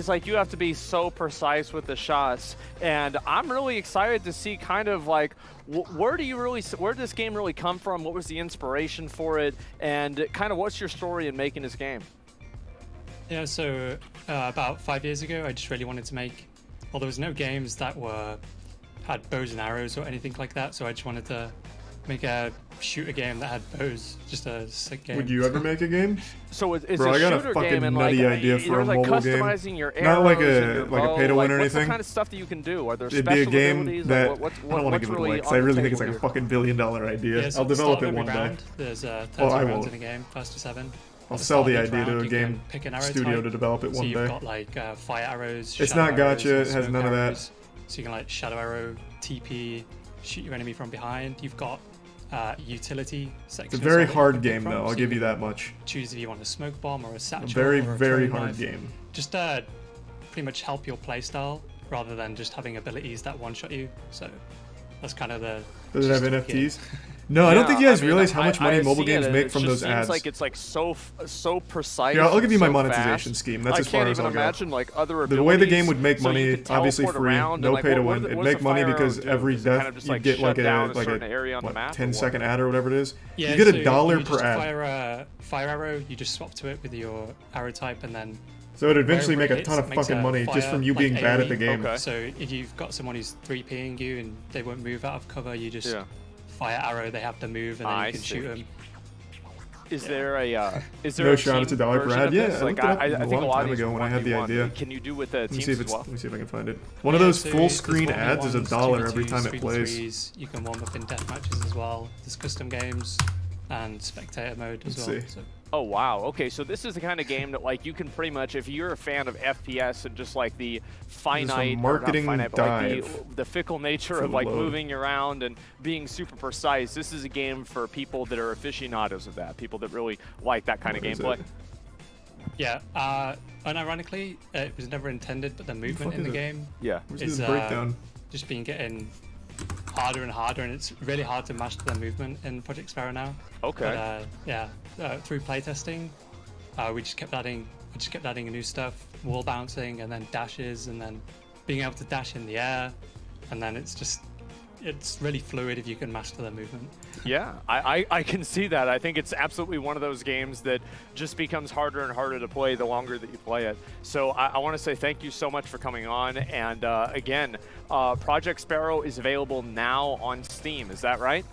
like you have to be so precise with the shots, and I'm really excited to see kind of like where did this game really come from? What was the inspiration for it, and kind of what's your story in making this game? Yeah, so about 5 years ago, I just really wanted to make. Well, there was no games that had bows and arrows or anything like that, so I just wanted to make a shooter game that had bows, just a sick game. Would you ever make a game? So it's Bro, a I got shooter a fucking game and nutty like idea for a like mobile customizing game. your arrows Not like and your a bow. pay to win or What's the anything. kind of stuff that you can do? Are there It'd special be a game abilities? that Like, I don't want to give it really away because I really think it's like a here? fucking $1 billion idea. Yeah, so I'll at the develop start it of one every day. round, There's 30 Oh, I rounds will. in a game, 1st to 7. I'll At the sell start the of each idea to round, a you game can pick an arrow studio type. to develop it So one you've day. got like fire arrows, It's shadow not arrows, gotcha, it has smoke none of that. arrows. So you can like shadow arrow, TP, shoot your enemy from behind. You've got utility sections. It's a very of it hard you can pick game from, though, I'll so give you can that much. Choose if you want a smoke bomb or a satchel. Very, or a very throwing hard knife. game. Just pretty much help your playstyle rather than just having abilities that one-shot you. So that's kind of the. Does it have gist of the game. NFTs? No, I don't think you guys mean, realize how much money I mobile see it, games and make it from just those seems ads. like it's like so precise. Yeah, I'll give you my so monetization fast. scheme. That's I as far can't as even I'll go. imagine like other The way the game abilities, would make so you money, could obviously teleport free, around no and, like, pay to what win. does It'd a make money fire arrow because do? every Does it kind death of just, you like, get like shut down a a like certain area on the what, map, 10-second ad or whatever it is. Yeah, you get so $1 you per just ad. fire a fire arrow, you just swap to it with your arrow type, and then. So it'd eventually wherever make it a ton hits, of it makes fucking a money just fire, from you like being bad at AoE. the game. So if you've got someone who's 3Ping you and they won't move out of cover, you just fire arrow. They have to move, and then you can shoot them. Is there a No shot, it's $1 per ad. Yeah, I like looked it up I a think long a lot time of these ago when I had the 1v1. idea. Can you do with the Let me teams see if as it's. well? Let me see if I can find it. One of those so full there's screen ads is $1 1v1s, every time it 2v2s, plays. 3v3s. You can warm up in death matches as well. There's custom games and spectator mode as Let's well. see. So. Oh wow, okay, so this is the kind of game that like you can pretty much, if you're a fan of FPS and just like the finite, marketing or not finite, but like dive the fickle nature for of like load. moving around and being super precise, this is a game for people that are aficionados of that, people that really like that kind of gameplay. Yeah, unironically, it was never intended, but the movement in the game is just been getting harder and harder, and it's really hard to master the movement in Project Sparrow now. Okay. But, through playtesting, we just kept adding new stuff, wall bouncing, and then dashes, and then being able to dash in the air, and then it's really fluid if you can master the movement. Yeah, I can see that. I think it's absolutely one of those games that just becomes harder and harder to play the longer that you play it. So I want to say thank you so much for coming on. And again, Project Sparrow is available now on Steam. Is that right?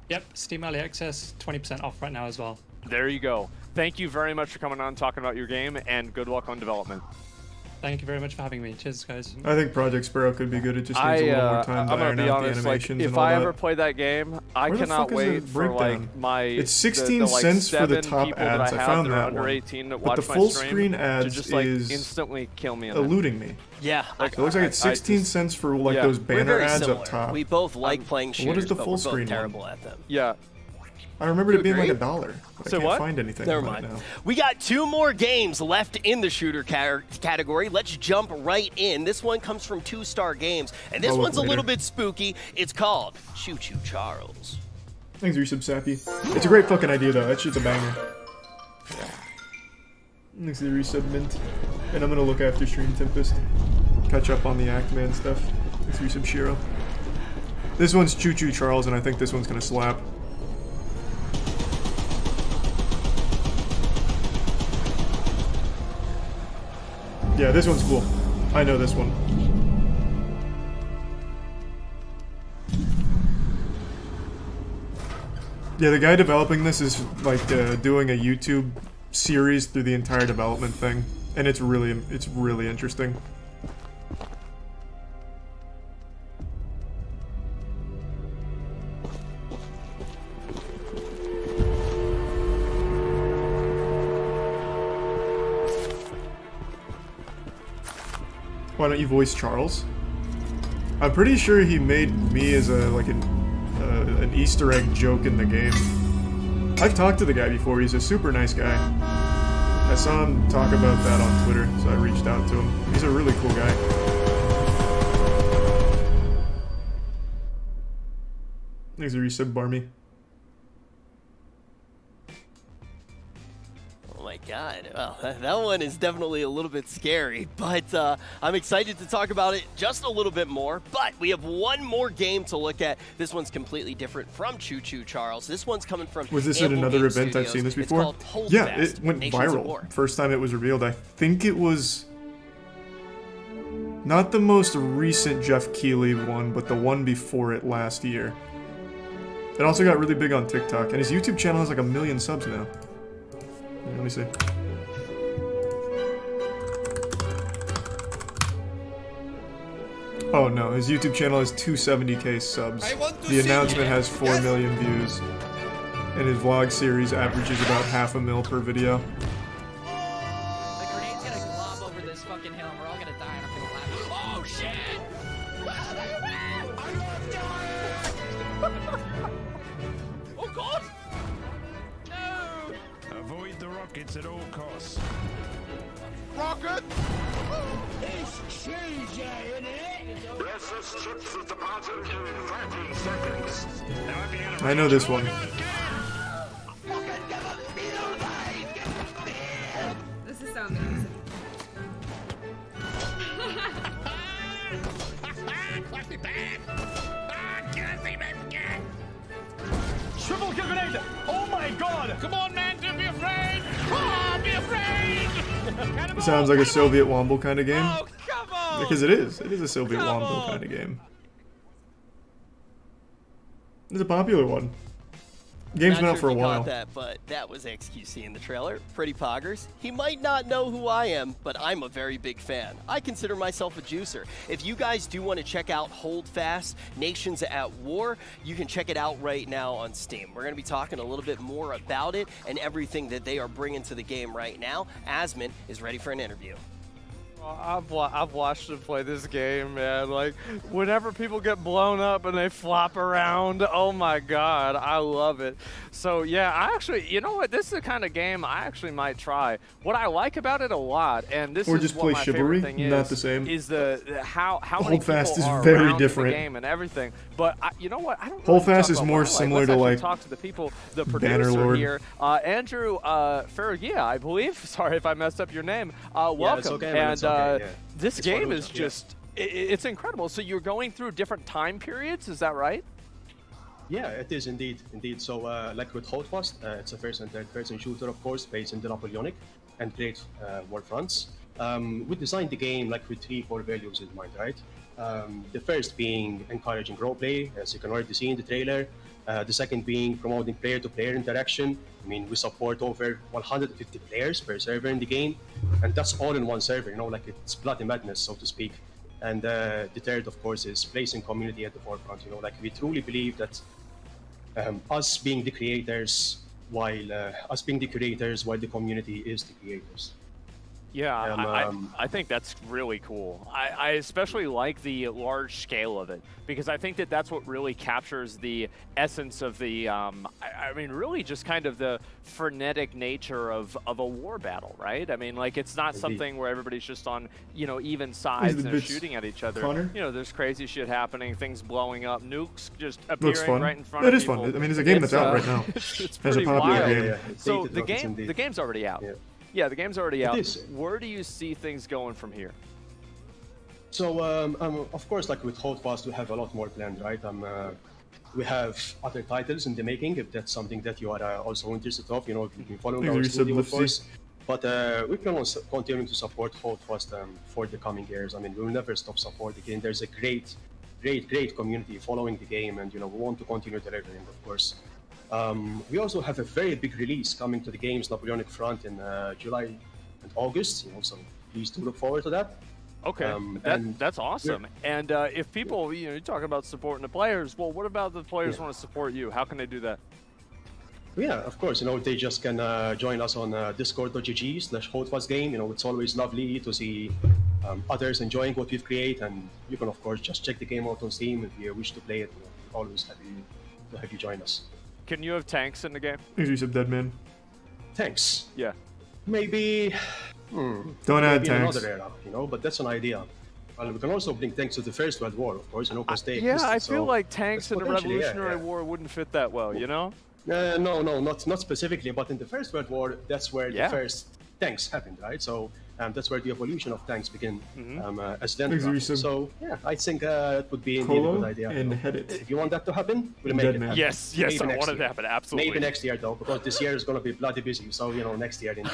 Yep, Steam Early Access, 20% off right now as well. There you go. Thank you very much for coming on, talking about your game, and good luck on development. Thank you very much for having me. Cheers, guys. I think Project Sparrow could be good. It just needs a little more time to I'm gonna iron be out honest, the like, animations if and all I that. ever play that game, I Where the cannot fuck is wait the for like breakdown? my It's 16 the, like, cents for the 7 top people that ads. I I have found that are that under one. 18 that But watch the my full stream screen to ads just like is instantly kill me. In eluding me. Yeah, Like, it looks like it's 16 cents for like Yeah. those We're banner very ads similar. up top. We both like playing shooters, What is the but full we're both screen terrible one? at them. Yeah. I remembered You it being like agree? $1. But I So can't what? find anything Never right mind. now. We got 2 more games left in the shooter category. Let's jump right in. This one comes from 2-Star Games, and this I'll look one's a later. little bit spooky. It's called Choo Choo Charles. Thanks, Resub Sappy. It's a great fucking idea though. That shit's a banger. Thanks to the Resub Mint. And I'm gonna look after Stream Tempest. Catch up on the Actman stuff. Thanks to Resub Shiro. This one's Choo Choo Charles, and I think this one's gonna slap. Yeah, this one's cool. I know this one. Yeah, the guy developing this is like doing a YouTube series through the entire development thing, and it's really interesting. Why don't you voice Charles? I'm pretty sure he made me as a like an Easter egg joke in the game. I've talked to the guy before. He's a super nice guy. I saw him talk about that on Twitter, so I reached out to him. He's a really cool guy. Thanks for resub, Barmy. Oh my god. Well, that one is definitely a little bit scary, but I'm excited to talk about it just a little bit more. But we have one more game to look at. This one's completely different from Choo Choo Charles. This one's coming from Was this at Amble another Game event? I've Studios. seen this It's before. called Hold Yeah, Fast, it went Nations of War. viral. First time it was revealed. I think it was not the most recent Jeff Keighley one, but the one before it last year. It also got really big on TikTok, and his YouTube channel has like 1 million subs now. Let me see. Oh no, his YouTube channel has 270k subs. The announcement has 4 million views. And his vlog series averages about 500,000 per video. The grenade's gonna glob over this fucking hill and we're all gonna die and I'm gonna laugh. Oh shit! Oh god! No! Avoid the rockets at all costs. Rocket! I know this one. This is so amazing. Triple kill grenade! Oh my god! Come on, man, don't be afraid! Ah, be afraid! It sounds like a Soviet Womble kind of game. Oh, come on! Because it is. It is a Soviet Womble kind of game. It's a popular one. Game's been out for a while. That, but that was XQC in the trailer. Pretty poggers. He might not know who I am, but I'm a very big fan. I consider myself a juicer. If you guys do want to check out Hold Fast, Nations at War, you can check it out right now on Steam. We're going to be talking a little bit more about it and everything that they are bringing to the game right now. Asmon is ready for an interview. I've watched him play this game, man. Like, whenever people get blown up and they flop around, oh my god, I love it. So yeah, I actually, you know what? This is the kind of game I actually might try. What I like about it a lot, and this or is just what play my Chivalry, favorite thing not the same. Is the how many Hold Fast people is are very around different. the game and everything. But you know what? I don't. Hold really Fast talk is about more what I like. similar Let's to actually like talk to the people, the producer Bannerlord. here, Andrew Farragia, I believe. Sorry if I messed up your name. Welcome. It's okay, man. It's okay, yeah. This game is just, it's incredible. So you're going through different time periods, is that right? Yeah, it is indeed. So, like with Hold Fast, it's a first and third person shooter, of course, based in the Napoleonic and great war fronts. We designed the game like with 3 core values in mind, right? The first being encouraging roleplay, as you can already see in the trailer. The second being promoting player-to-player interaction. I mean, we support over 150 players per server in the game, and that's all in one server, you know, like it's bloody madness, so to speak. And the third, of course, is placing community at the forefront, you know, like we truly believe that us being the creators while the community is the creators. Yeah, I think that's really cool. I especially like the large scale of it, because I think that that's what really captures the essence of the, I mean, really just kind of the frenetic nature of a war battle, right? I mean, like, it's not something where everybody's just on, you know, even sides and shooting at each other. Funner? You know, there's crazy shit happening, things blowing up, nukes just appearing right in front of people. It is fun. I mean, it's a game that's out right now. It's as a popular game. Yeah. So the game's already out. Yeah, the game's already out. is. Where do you see things going from here? So, of course, like with Hold Fast, we have a lot more planned, right? We have other titles in the making, if that's something that you are also interested of. You know, if you've been following our studio, of course. But we plan on continuing to support Hold Fast for the coming years. I mean, we will never stop supporting it. There's a great community following the game, and, you know, we want to continue delivering, of course. We also have a very big release coming to the game's Napoleonic front in July and August, you know, so please do look forward to that. Okay, that's awesome. And if people, you know, you're talking about supporting the players, well, what about the players want to support you? How can they do that? Yeah, of course, you know, they just can join us on discord.gg/holdfastgame. You know, it's always lovely to see others enjoying what we've created, and you can, of course, just check the game out on Steam if you wish to play it. You know, we're always happy to have you join us. Can you have tanks in the game? Maybe some dead men. Tanks? Yeah. Maybe. Don't add maybe tanks. Another era, you know, but that's an idea. And we can also bring tanks to the First World War, of course, you know, because they yeah, existed, I so feel like tanks in the potentially, Revolutionary War wouldn't fit that well, you know? No, not specifically, but in the First World War, that's where the first tanks happened, right? So That's where the evolution of tanks begin as then. Thanks, So yeah, I think it would be indeed a good idea. And head it. If you want that to happen, we'll make it happen. Yes, I want it to happen, absolutely. Maybe next year though, because this year is going to be bloody busy. So next year indeed.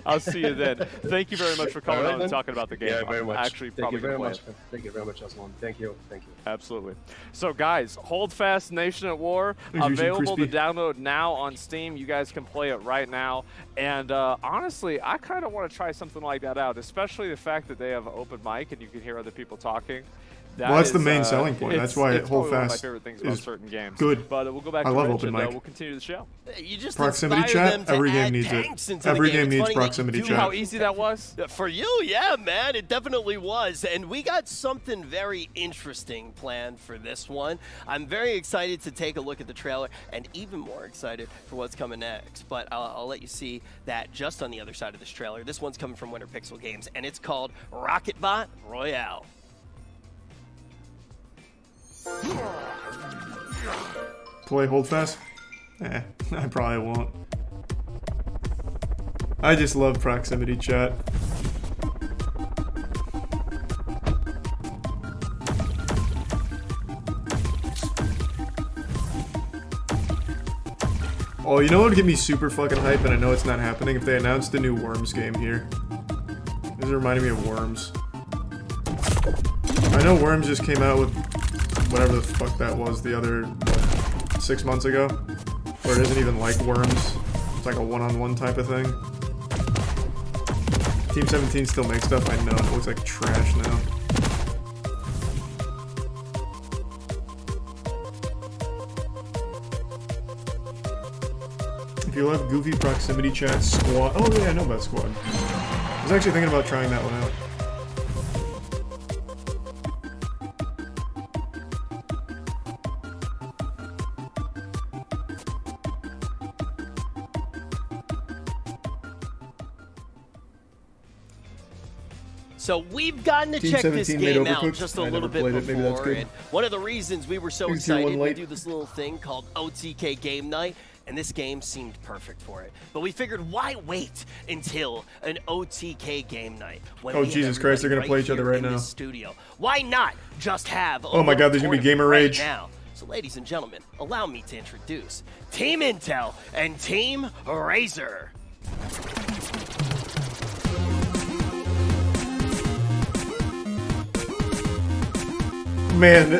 I'll see you then. Thank you very much for coming on and talking about the game. Yeah, very much. Actually, Thank you very much. It. Thank you very much, Aslan. Thank you. Absolutely. So guys, Hold Fast Nation at War, available to download now on Steam. You guys can play it right now. And honestly, I kind of want to try something like that out, especially the fact that they have open mic and you can hear other people talking. That's the main selling point. That's why Hold Fast one of my favorite things about certain games. Good. But we'll go back to Rich and we'll continue the show. You just proximity chat. Every game needs it. Every game needs proximity chat. How easy that was? For you, yeah, man, it definitely was. And we got something very interesting planned for this one. I'm very excited to take a look at the trailer, and even more excited for what's coming next. But I'll let you see that just on the other side of this trailer. This one's coming from Winter Pixel Games, and it's called Rocketbot Royale. Play Hold Fast? I probably won't. I just love proximity chat. Oh, you know what would get me super fucking hype, and I know it's not happening, if they announced a new Worms game here. This is reminding me of Worms. I know Worms just came out with whatever the fuck that was the other 6 months ago, where it isn't even like Worms. It's like a one-on-one type of thing. Team 17 still makes stuff, I know. It looks like trash now. If you love goofy proximity chat, Squad. Oh yeah, I know about Squad. I was actually thinking about trying that one out. So we've gotten to check this game out just a little bit before, and one of the reasons we were so excited, we do this little thing called OTK Game Night, and this game seemed perfect for it. But we figured, why wait until an OTK Game Night? When oh, Jesus Christ, they're going to play each other right now. Studio. Why not just have a oh my God, there's going to be gamer rage. Now? So ladies and gentlemen, allow me to introduce Team Intel and Team Razor. Man,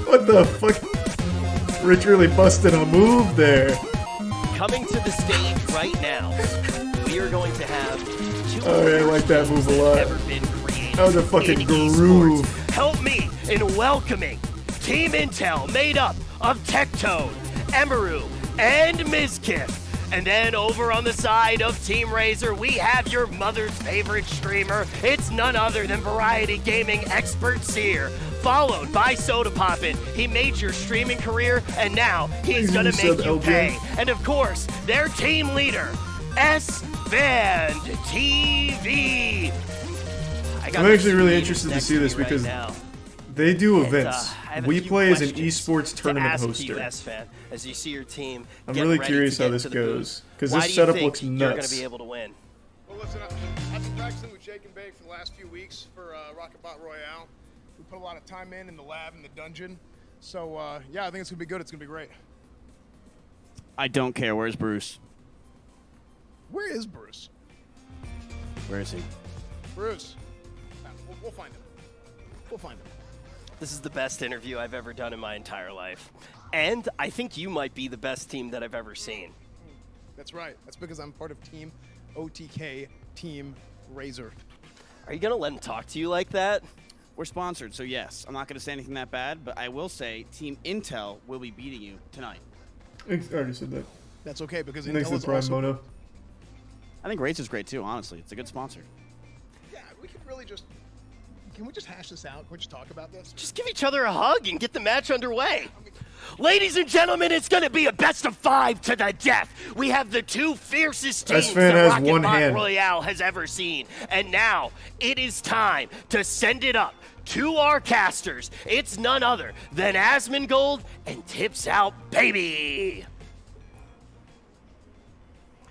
what the fuck? Rich really busted a move there. Coming to the stage right now, we are going to have two I like that move a lot. Ever been created that was a fucking groove. Help me in welcoming Team Intel, made up of Tectone, Emeru, and Mizkif. And then over on the side of Team Razor, we have your mother's favorite streamer. It's none other than Variety Gaming expert Seer, followed by Soda Poppin'. He made your streaming career, and now he's gonna make you pay. And of course, their team leader, S-Band TV. I'm actually really interested to see this because they do events. We play as an esports tournament hoster. As you see your team, I'm really curious how this goes because this setup looks nuts. You're going to be able to win? Well, listen, I've been practicing with Jake and Bake for the last few weeks for Rocketbot Royale. We put a lot of time in the lab, in the dungeon. So, yeah, I think it's going to be good. It's going to be great. I don't care. Where's Bruce? Where is Bruce? Where is he? Bruce. We'll find him. We'll find him. This is the best interview I've ever done in my entire life. And I think you might be the best team that I've ever seen. That's right. That's because I'm part of Team OTK, Team Razor. Are you going to let him talk to you like that? We're sponsored, so yes. I'm not going to say anything that bad, but I will say Team Intel will be beating you tonight. I already said that. That's okay, because Intel is awesome. Mono. I think Razor's great too, honestly. It's a good sponsor. Yeah, we could really just... Can we just hash this out? Can we just talk about this? Just give each other a hug and get the match underway. Ladies and gentlemen, it's going to be a best of 5 to the death. We have the two fiercest teams that Rocketbot Royale has ever seen. And now, it is time to send it up to our casters. It's none other than Asmongold and Tips Out Baby.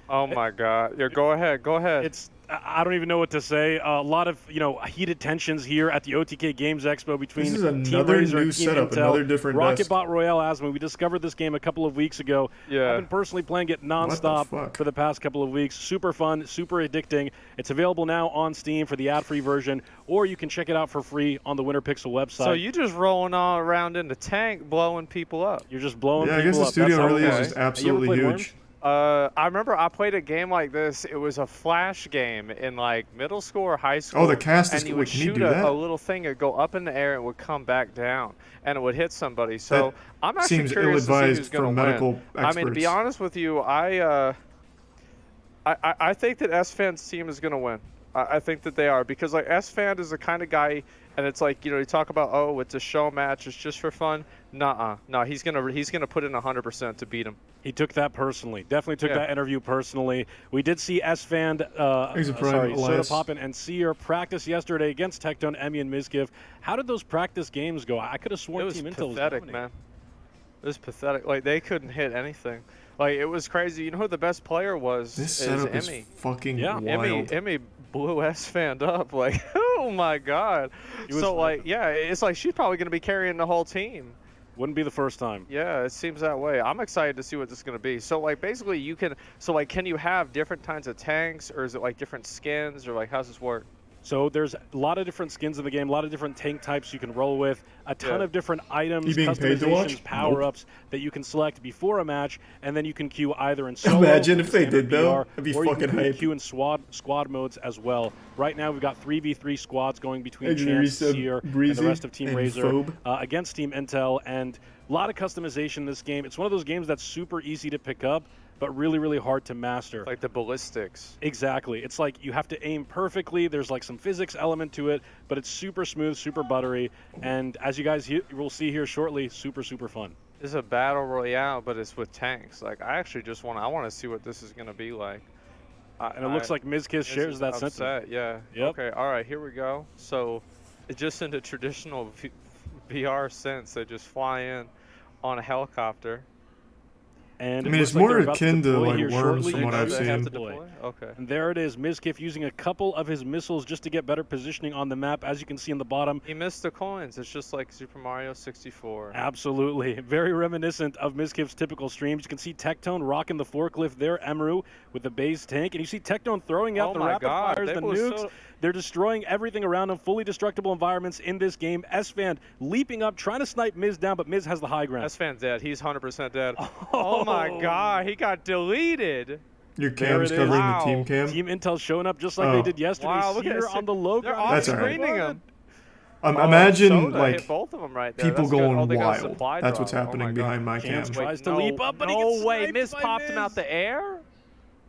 Oh my God! Yeah, go ahead. I don't even know what to say. A lot of heated tensions here at the OTK Games Expo between this is Team another Razor new and Team setup, Intel. another different Rocket desk. Bot Royale Asma. We discovered this game a couple of weeks ago. Yeah. I've been personally playing it nonstop for the past couple of weeks. Super fun, super addicting. It's available now on Steam for the ad-free version, or you can check it out for free on the Winter Pixel website. So you just rolling all around in the tank, blowing people up. You're just blowing people up. I guess the studio really That's is just absolutely huge. Worms? I remember I played a game like this. It was a flash game in like middle school or high school. Oh, the cast is and you cool. would Can you shoot do that? a little thing, it'd go up in the air, and it would come back down, and it would hit somebody. So I'm actually seems curious to see ill-advised who's going for to medical win. I mean, to be experts. honest with you, I think that S-Fan's team is going to win. I think that they are, because like S-Fan is the kind of guy, and it's like, you talk about, oh, it's a show match, it's just for fun. No, he's gonna put in 100% to beat him. He took that personally. Definitely took that interview personally. We did see S-Fan, Soda Poppin' and Seer practice yesterday against Tectone, Emmy, and Mizkif. How did those practice games go? I could have sworn Team Intel was pathetic, man. It was pathetic. Like, they couldn't hit anything. Like, it was crazy. You know who the best player was? This setup is Emmy. fucking wild. Emmy blew S-Fan up. Like, oh my god. So, like, yeah, it's like she's probably going to be carrying the whole team. Wouldn't be the first time. Yeah, it seems that way. I'm excited to see what this is going to be. So, like, basically you can, can you have different kinds of tanks, or is it like different skins, or like how's this work? So there's a lot of different skins in the game, a lot of different tank types you can roll with, a ton of different items, You being paid to watch? customizations, power-ups that you can select before a match, and then you can queue either in solo, Imagine if they standard did, though. BR, That'd be or you fucking can hype. queue in squad modes as well. Right now we've got 3v3 squads going between Hey, Chance, Risa, Seer, and Breezy, the rest of Team and Razor Phobe. against Team Intel, and a lot of customization in this game. It's one of those games that's super easy to pick up, but really, really hard to master. Like the ballistics. Exactly. It's like you have to aim perfectly. There's like some physics element to it, but it's super smooth, super buttery, and as you guys will see here shortly, super, super fun. This is a battle royale, but it's with tanks. Like, I actually just want to see what this is going to be like. And it looks like Mizkif shares that sentiment. Yeah. Yep. Okay, all right, here we go. So, it's just in the traditional VR sense, they just fly in on a helicopter. And I mean, it's more akin to like Worms from what I've seen. Okay. And there it is, Mizkif using a couple of his missiles just to get better positioning on the map, as you can see in the bottom. He missed the coins. It's just like Super Mario 64. Absolutely. Very reminiscent of Mizkif's typical streams. You can see Tectone rocking the forklift there, Emru with the base tank. And you see Tectone throwing out the rapid fires, the nukes. They're destroying everything around them, fully destructible environments in this game. S-Fan leaping up, trying to snipe Miz down, but Miz has the high ground. S-Fan's dead. He's 100% dead. Oh my god, he got deleted. Your cam's covering the team cam? Team Intel's showing up just like they did yesterday. Wow, look Here on the low They're ground. That's all right. off-screening him. Imagine like hit both of them right there. people That's good. going Oh, they got a wild. supply That's what's drop. happening Oh my behind God. my cam. James tries to leap up, but he gets sniped Miz by popped him Miz. out the air?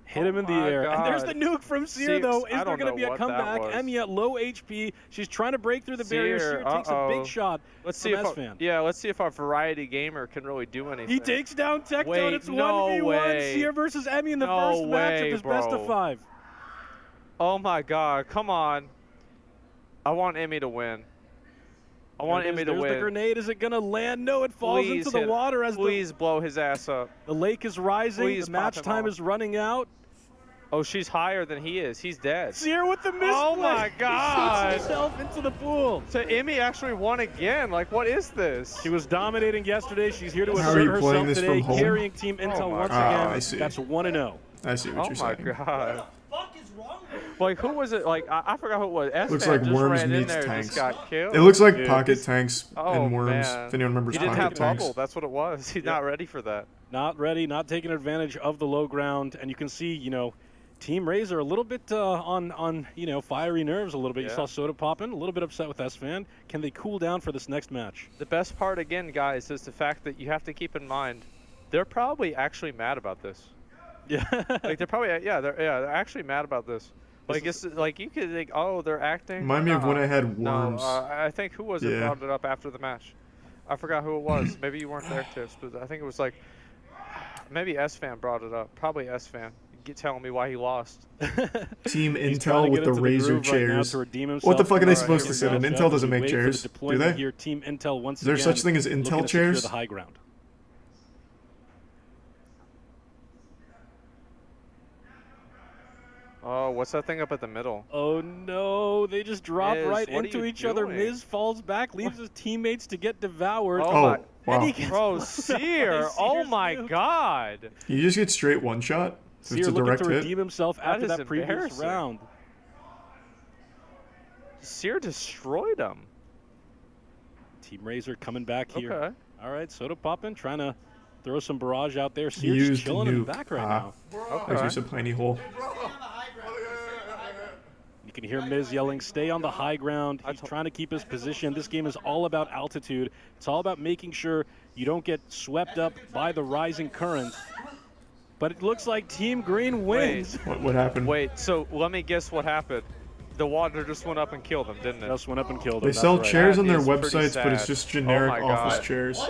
Hit him in the air. And there's the God. nuke from Seer, though. Is I there don't going to know be a what that comeback? was. Emmy at low HP. She's trying to break through the barrier. Seer takes a big shot. Let's see from if S-Fan. let's see if our variety gamer can really do anything. He takes down Tectone. Wait, It's no 1v1. way. Seer versus Emmy in the No first match of way, this best of bro. 5. Oh my god, come on. I want Emmy to win. I want Emmy to There's win. the grenade. Is it going to land? No, it falls Please into the hit it. water as Please blow his ass up. the lake is rising. Please the pop match him time off. is running out. Oh, she's higher than he is. He's dead. Seer with the misplay. Oh my He god. shoots himself into the pool. So Emmy actually won again. Like, what is this? She was dominating yesterday. She's here to How are assert you playing herself this today, from home? carrying Team Intel once again. I see. That's 1-0. I see what Oh you're my saying. god. Like, who was it? Like, I forgot who it was. S-Fan Looks like just Worms ran in meets there and tanks. just got killed. It looks like Dude, Pocket Tanks and Worms. Man. If anyone remembers He didn't Pocket have Tanks. bubble. That's what it was. He's not ready for that. Not ready, not taking advantage of the low ground. And you can see, Team Razor a little bit on fiery nerves a little bit. You Yeah. saw Soda popping, a little bit upset with S-Fan. Can they cool down for this next match? The best part, again, guys, is the fact that you have to keep in mind they're probably actually mad about this. Yeah. Like, they're probably, they're actually mad about this. Like, it's like you could think, oh, they're acting. Remind me of when I had Worms. No, I think who was it Yeah. brought it up after the match? I forgot who it was. Maybe you weren't there, Tips, but I think it was like maybe S-Fan brought it up. Probably S-Fan. Telling me why he lost. Team He's trying to Intel get with the into Razor groove right now chairs. to redeem What the himself. fuck are they All right, supposed here to we sit go. in? So Intel doesn't we make wait for the chairs. Do deployment they? Here, Team Intel once Is there again such thing as looking Intel to secure chairs? the high ground. Oh, what's that thing up at the middle? Oh no, they just drop Miz, right what are into you each other. doing? Miz falls back, leaves his teammates to get devoured. Oh, my. And he Wow. gets Bro, blown out by Seer. Oh Seer's my nuke. god. You just get straight one shot. So Seer it's a looking direct to hit. redeem himself after is that previous embarrassing. round. Seer destroyed him. Team Razor coming back here. Okay. All right, Soda popping, trying to throw some barrage out there. He Seer just used chilling in the nuke. back right now. There's just a tiny hole. You can hear Miz yelling, stay on the high ground. He's trying to keep his position. This game is all about altitude. It's all about making sure you don't get swept up by the rising current. But it looks like Team Green wins. What happened? Wait, so let me guess what happened. The water just went up and killed him, didn't it? Just went up and killed him. They That's sell right. chairs on That their is pretty websites, but it's sad. just generic Oh my office God. chairs.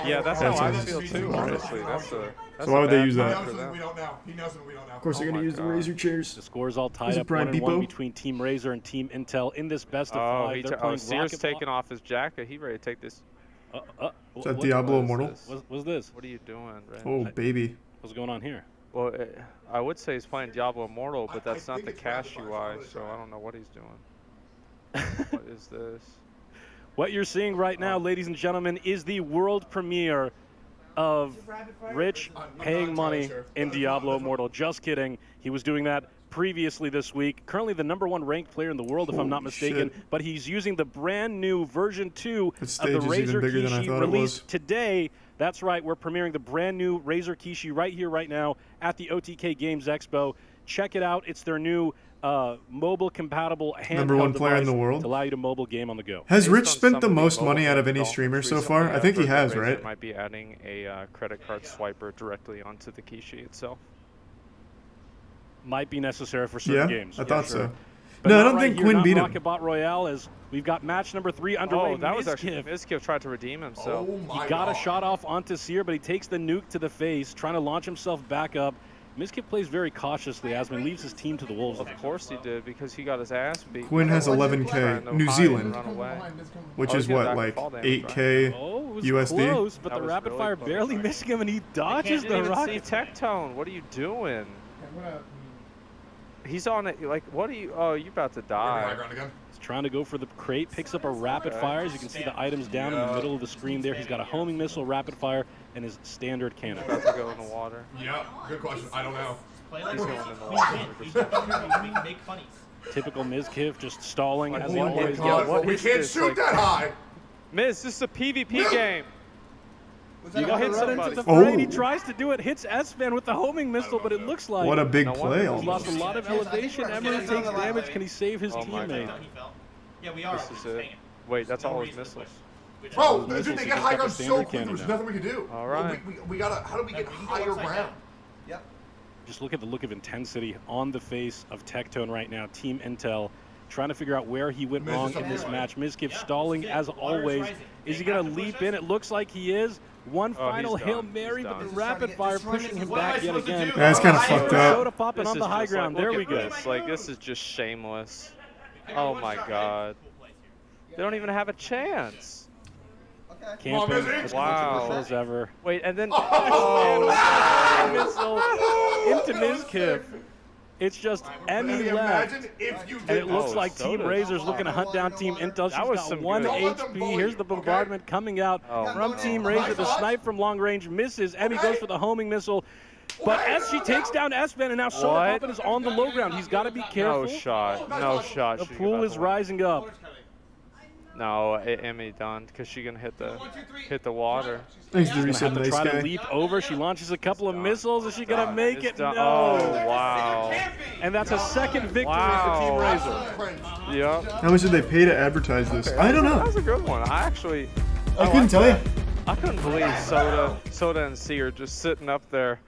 Yeah, that's That's how I how- feel too, honestly. That's So why would they use that? We don't know. He knows and we don't know. Of course, they're gonna use the Razor chairs. The score's all Is tied it up Brian 1-1 Bebo? between Team Razor and Team Intel in this best of Oh, five. They're playing Seer's Rocket taking off his jacket. He ready to take this. Is that Diablo Immortal? What's this? What are you doing, Ray? Oh, baby. What's going on here? Well, I would say he's playing Diablo Immortal, but that's not the cash UI, so I don't know what he's doing. What is this? What you're seeing right now, ladies and gentlemen, is the world premiere of Rich paying money in Diablo Immortal. Just kidding. He was doing that previously this week. Currently the #1 ranked player in the world, if I'm not mistaken. shit. But he's using the brand new version 2 That of stage the is even Razor bigger than I Kishi thought it released was. today. That's right. We're premiering the brand new Razor Kishi right here, right now at the OTK Games Expo. Check it out. It's their new mobile compatible handheld #1 player in the device world. to allow you to mobile game on the go. Has Based Rich on spent some the of most mobile money out of any developments streamer so recently, far? I think he I've heard has, that Razer right? might be adding a credit card swiper directly onto the Kishi itself. Might be necessary for certain Yeah, games. I thought sure. so. But No, I not don't right think here, Quinn not beat him. Rocket Bot Royale, as we've got match number 3 underway. Oh, that was actually Mizkif. Mizkif tried to redeem himself. He got a shot off onto Seer, but he takes the nuke to the face, trying to launch himself back up. Mizkif plays very cautiously as he leaves his team to the Wolves. Of course he did, because he got his ass beat. Quinn has Trying 11K, to New hide Zealand, and run away. which Oh, is he's got what, back like fall damage, 8K Oh, it was USD? close, but That the was rapid really fire close. barely missing him, and he dodges Didn't the even rocket. see Tectone. What are you doing? He's on it. Like, what are you? Oh, you about to die. He's trying to go for the crate, picks up a rapid fire. As you can see the items down in the middle of the screen there. He's got a homing missile, rapid fire, and his standard cannon. About to go in the water. Yeah, good question. I don't know. He's going in the water. Make funnies. Typical Mizkif, just stalling as he Oh my always God, does. we can't shoot that high. Miz, this is a PvP game. You got hit somebody. into the fray. He Oh. tries to do it, hits S-Man with the homing missile, but it looks like What a big No play. wonder he's lost a lot of elevation. Emery takes damage. Can he save his Oh my teammate? God. Yeah, we are. This is it. Wait, that's all his missiles. Bro, Missiles, dude, they he get just high got the ground so standard quick. cannon There's now. nothing we can do. All right. We gotta. How do we get higher ground? Yep. Just look at the look of intensity on the face of Tectone right now. Team Intel trying to figure out where he went wrong in this match. Mizkif stalling as always. Is he going to leap in? It looks like he is. One final he's Hail done. Mary, He's but the done. rapid fire pushing him back yet again. That's kind of fucked up. Soda popping This on is the high just ground. Like, There look we at go. this. Like, this is just shameless. Oh my God. They don't even have a chance. Camping as Wow. close as ever. Wait, and then Missile into Mizkif. It's just Emmy left. And it looks like Team Razor's looking to hunt down Team Intel. She's was got some 1 good- HP. Here's the bombardment coming out from Team Razor. The snipe from long range misses. Emmy goes for the homing missile. But as she takes down S-Man, and now Soda What? Poppin is on the low ground. He's got to be careful. no shot. No shot. The She pool about is to win. rising up. No, Emmy done because she gonna hit the water. Thanks to She's reset going to nice have to try guy. to leap over. She launches a couple of missiles. Is she going to make it? Done. No. Oh wow. And that's a second victory Wow. for Team Razor. Yep. How much did they pay to advertise this? I don't That know. was a good one. I I couldn't tell you. I couldn't believe Soda and C are just sitting up there,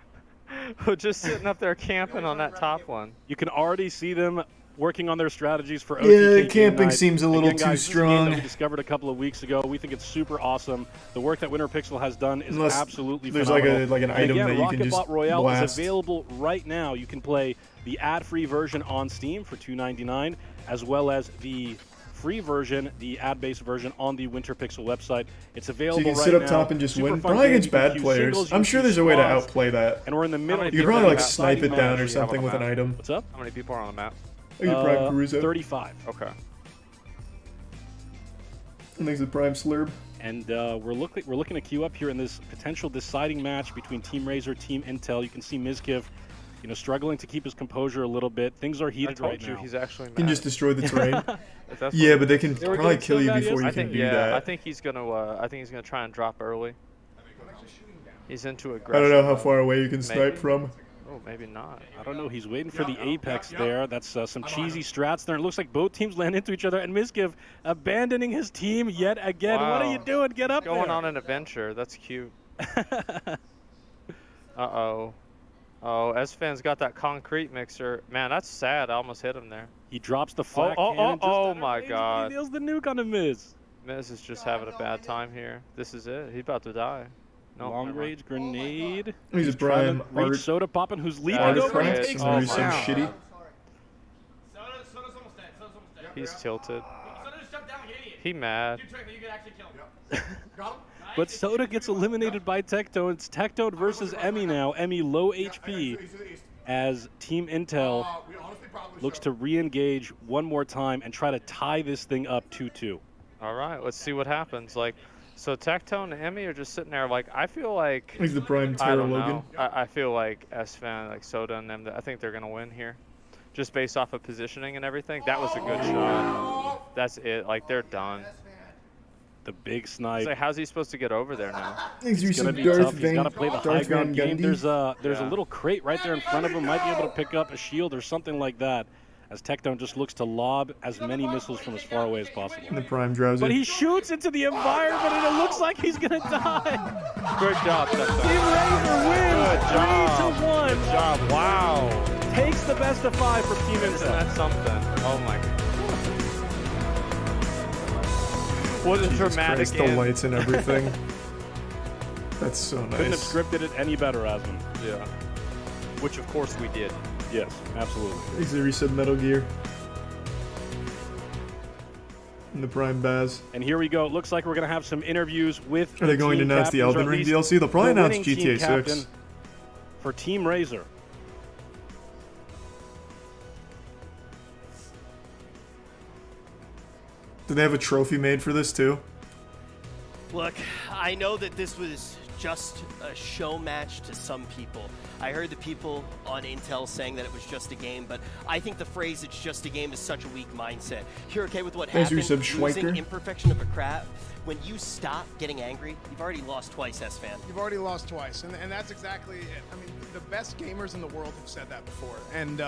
camping on that top one. You can already see them working on their strategies for OTK Yeah, game camping night. seems a little Again, too guys, this is a game that strong. we discovered a couple of weeks ago. We think it's super awesome. The work that Winter Pixel has done is Unless absolutely there's phenomenal. like an And item again, that you Rocket can just Bot Royale blast. is available right now. You can play the ad-free version on Steam for $2.99, as well as the free version, the ad-based version, on the WinterPixel website. It's available so you can right sit up now. top and just Super win. fun Probably game. against You can bad queue players. singles, you I'm can sure queue there's a way to squads, outplay that. And we're in the middle. You can probably like exciting snipe it down or match. something with an item. What's up? How many people are on the map? I get Prime Caruso. 35. Okay. And there's the Prime Slurb. And we're looking to queue up here in this potential deciding match between Team Razor, Team Intel. You can see Mizkiv, struggling to keep his composure a little bit. Things are heated right now. He's actually mad. You can just destroy the terrain. Yeah, but they can probably kill you before you can do that. I think he's gonna try and drop early. He's into aggression. I don't know how far away you can snipe from. Oh, maybe not. I don't know. He's waiting for the apex there. That's some cheesy strats there. It looks like both teams land into each other, and Mizkiv abandoning his team yet again. Wow. What are you doing? Get up there. Going on an adventure. That's cute. Uh-oh. Oh, S-Fan's got that concrete mixer. Man, that's sad. I almost hit him there. He drops the flak Oh my God. He deals the nuke on a Miz. Miz is just having a bad time here. This is it. He's about to die. No, long range grenade. He's a Prime reach Soda Poppin', who's leaping over and takes some shitty. He's tilted. He mad. But Soda gets eliminated by Tectone. It's Tectone versus Emmy now. Emmy low HP as Team Intel looks to re-engage one more time and try to tie this thing up 2-2. All right, let's see what happens. So Tectone and Emmy are just sitting there I feel like... He's the Prime I Terra don't Logan. know. I feel like S-Fan, Soda and them, I think they're going to win here. Just based off of positioning and everything. That was a good shot. That's it. They're done. The big snipe. How's he supposed to get over there now? He's going to be tough. He's got to play the high ground game. There's a little crate right there in front of him. Might be able to pick up a shield or something like that, as Tectone just looks to lob as many missiles from as far away as possible. And the Prime Drowsy. But he shoots into the environment, and it looks like he's going to die. Good job, Tectone. Team Razor wins 3-1. Good job. Wow. Takes the best of 5 for Team Intel. That's something. Oh, my God. What a dramatic Christ, the lights and everything. That's so nice. Couldn't have scripted it any better, Asmon. Yeah. Which, of course, we did. Yes, absolutely. He's the reset Metal Gear. And the Prime Baz. And here we go. It looks like we're going to have some interviews with Are they going to announce the Elden Ring DLC? They'll probably announce GTA 6. For Team Razor. Do they have a trophy made for this too? Look, I know that this was just a show match to some people. I heard the people on Intel saying that it was just a game, but I think the phrase "it's just a game" is such a weak mindset. You're okay with what happened, losing imperfection of a crap. When you stop getting angry, you've already lost twice, S-Fan. You've already lost twice, and that's exactly it. I mean, the best gamers in the world have said that before, and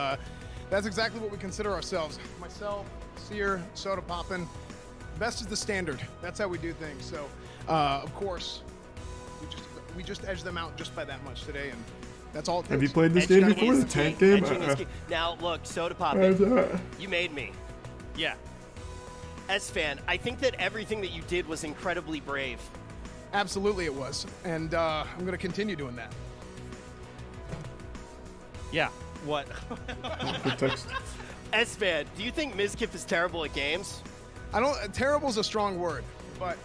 that's exactly what we consider ourselves. Myself, Seer, Soda Poppin', best is the standard. That's how we do things. So, of course, we just edged them out just by that much today, and that's all it takes. Have you played this game before, the tank game? Now, look, Soda Poppin', you made me. Yeah. S-Fan, I think that everything that you did was incredibly brave. Absolutely it was, and I'm going to continue doing that. Yeah. What? S-Fan, do you think Mizkiff is terrible at games? Terrible is a strong word, but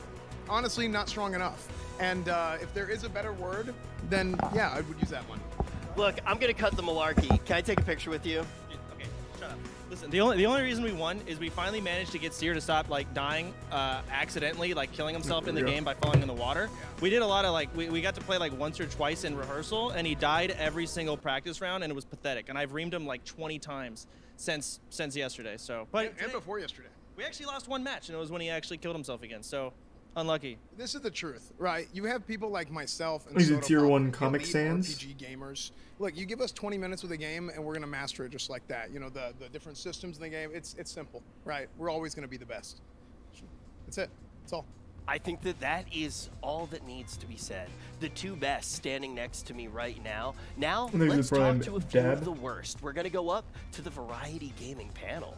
honestly, not strong enough. And if there is a better word, then yeah, I would use that one. Look, I'm gonna cut the malarkey. Can I take a picture with you? Okay, shut up. Listen, the only reason we won is we finally managed to get Seer to stop dying accidentally, killing himself in the game by falling in the water. Yeah. We did a lot of we got to play once or twice in rehearsal, and he died every single practice round, and it was pathetic. And I've reamed him 20 times since yesterday. So, but and before yesterday. We actually lost one match, and it was when he actually killed himself again. So, unlucky. This is the truth, right? You have people like myself and He's a tier 1 Comic Sans. RPG gamers. Look, you give us 20 minutes with a game, and we're gonna master it just like that. You know, the different systems in the game. It's simple, right? We're always gonna be the best. That's it. That's all. I think that is all that needs to be said. The two best standing next to me right now. Now, let's talk to a few of the worst. We're gonna go up to the Variety Gaming panel.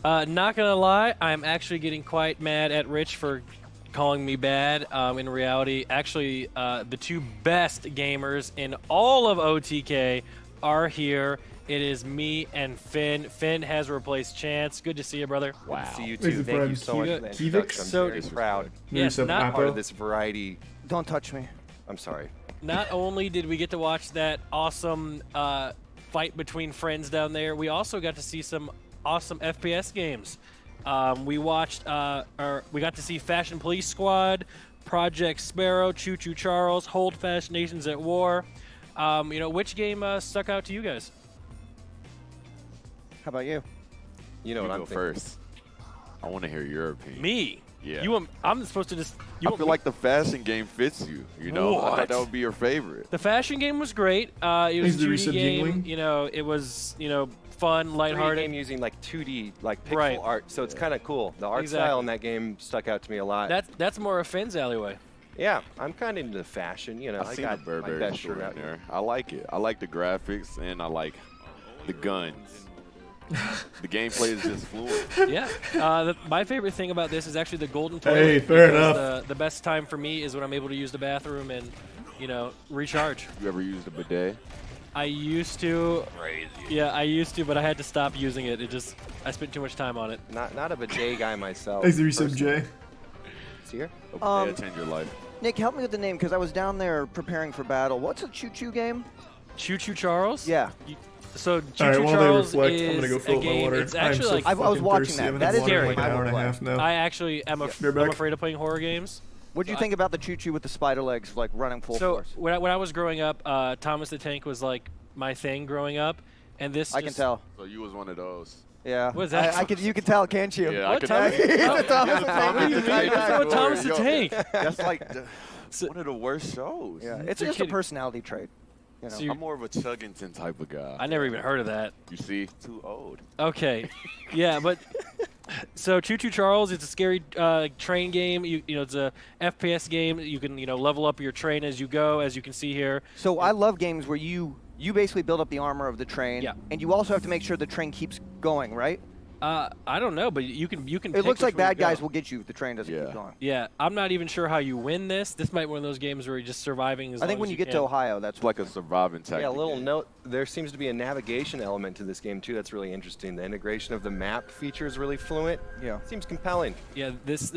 Not gonna lie, I'm actually getting quite mad at Rich for calling me bad. In reality, actually, the two best gamers in all of OTK are here. It is me and Finn. Finn has replaced Chance. Good to see you, brother. Wow. Good to see you too. Thank you so much for the introduction. I'm very proud. Yes, not part of this variety. Don't touch me. I'm sorry. Not only did we get to watch that awesome fight between friends down there, we also got to see some awesome FPS games. We watched, we got to see Fashion Police Squad, Project Sparrow, Choo Choo Charles, Hold Fast Nations at War. Which game stuck out to you guys? How about you? You know what I'm thinking. First. I want to hear your opinion. Me? Yeah. I'm supposed to just. I feel like the fashion game fits you. You know, What? I thought that would be your favorite. The fashion game was great. It was a 2D game. It was fun, lighthearted. 3D game using like 2D like pixel art, so it's kind of cool. The art style in that game stuck out to me a lot. That's more a Finn's alleyway. Yeah, I'm kind of into the fashion. You know, I got my Burberry best shirt shirt out in there. I like it. I like the graphics and I like the guns. The gameplay is just fluid. Yeah. My favorite thing about this is actually the golden toilet. Hey, fair enough. The best time for me is when I'm able to use the bathroom and, recharge. You ever used a bidet? I used to. Crazy. Yeah, I used to, but I had to stop using it. I spent too much time on it. Not a bidet guy myself. Thanks, Resub J. See here? A bidet changed your life. Nick, help me with the name because I was down there preparing for battle. What's a Choo Choo game? Choo Choo Charles? Yeah. So Choo All right, Choo while Charles they reflect, is I'm gonna go a fill up my game. water. It's actually like I was watching that. That is scary. Like an hour and a half now. I actually am I'm afraid of playing horror games. What do you think about the Choo Choo with the spider legs, like running full force? So when I was growing up, Thomas the Tank was like my thing growing up, and this I can tell. So you was one of those. Yeah. What is that? I can. You can tell, can't you? Yeah, What, I could. Thomas the Tank? What's Thomas the Tank? That's like one of the worst shows. Yeah, it's just a personality trait. So I'm more of a Chuggington type of guy. I never even heard of that. You see, too old. Okay, yeah, but so Choo Choo Charles, it's a scary train game. It's a FPS game. You can level up your train as you go, as you can see here. So I love games where you basically build up the armor of the train, and you also have to make sure the train keeps going, right? I don't know, but you can. It looks like bad guys will get you if the train doesn't keep going. Yeah, I'm not even sure how you win this. This might be one of those games where you're just surviving as long as you can. I think when you get to Ohio, that's like a surviving tactic. Yeah, a little note. There seems to be a navigation element to this game too. That's really interesting. The integration of the map feature is really fluent. Yeah, seems compelling. Yeah, this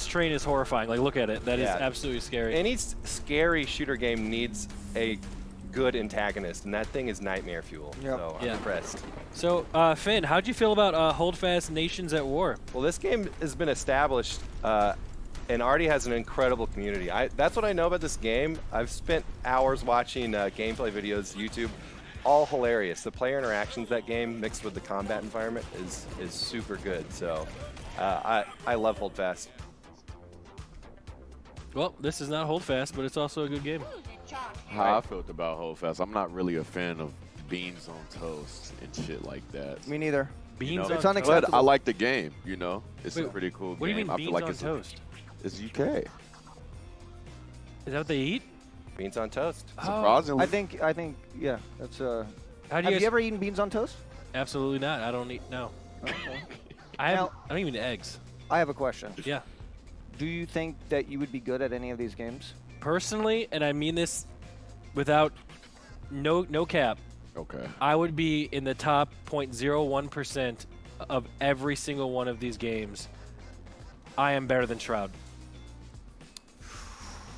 train is horrifying. Like, look at it. That is absolutely scary. Any scary shooter game needs a good antagonist, and that thing is nightmare fuel. Yep. So I'm impressed. So, Finn, how'd you feel about Hold Fast Nations at War? Well, this game has been established and already has an incredible community. That's what I know about this game. I've spent hours watching gameplay videos, YouTube, all hilarious. The player interactions that game mixed with the combat environment is super good. So I love Hold Fast. Well, this is not Hold Fast, but it's also a good game. How I felt about Hold Fast, I'm not really a fan of beans on toast and shit like that. Me neither. Beans on it's toast? unacceptable. But I like the game, It's Wait, a pretty cool game. What do you mean I beans feel like on it's toast? It's UK. Is that what they eat? Beans on toast. Surprisingly. I think, yeah, that's How do have guys- you ever eaten beans on toast? Absolutely not. I don't eat. No. Okay. I don't even eat eggs. I have a question. Yeah. Do you think that you would be good at any of these games? Personally, and I mean this without no cap. Okay. I would be in the top 0.01% of every single one of these games. I am better than Shroud.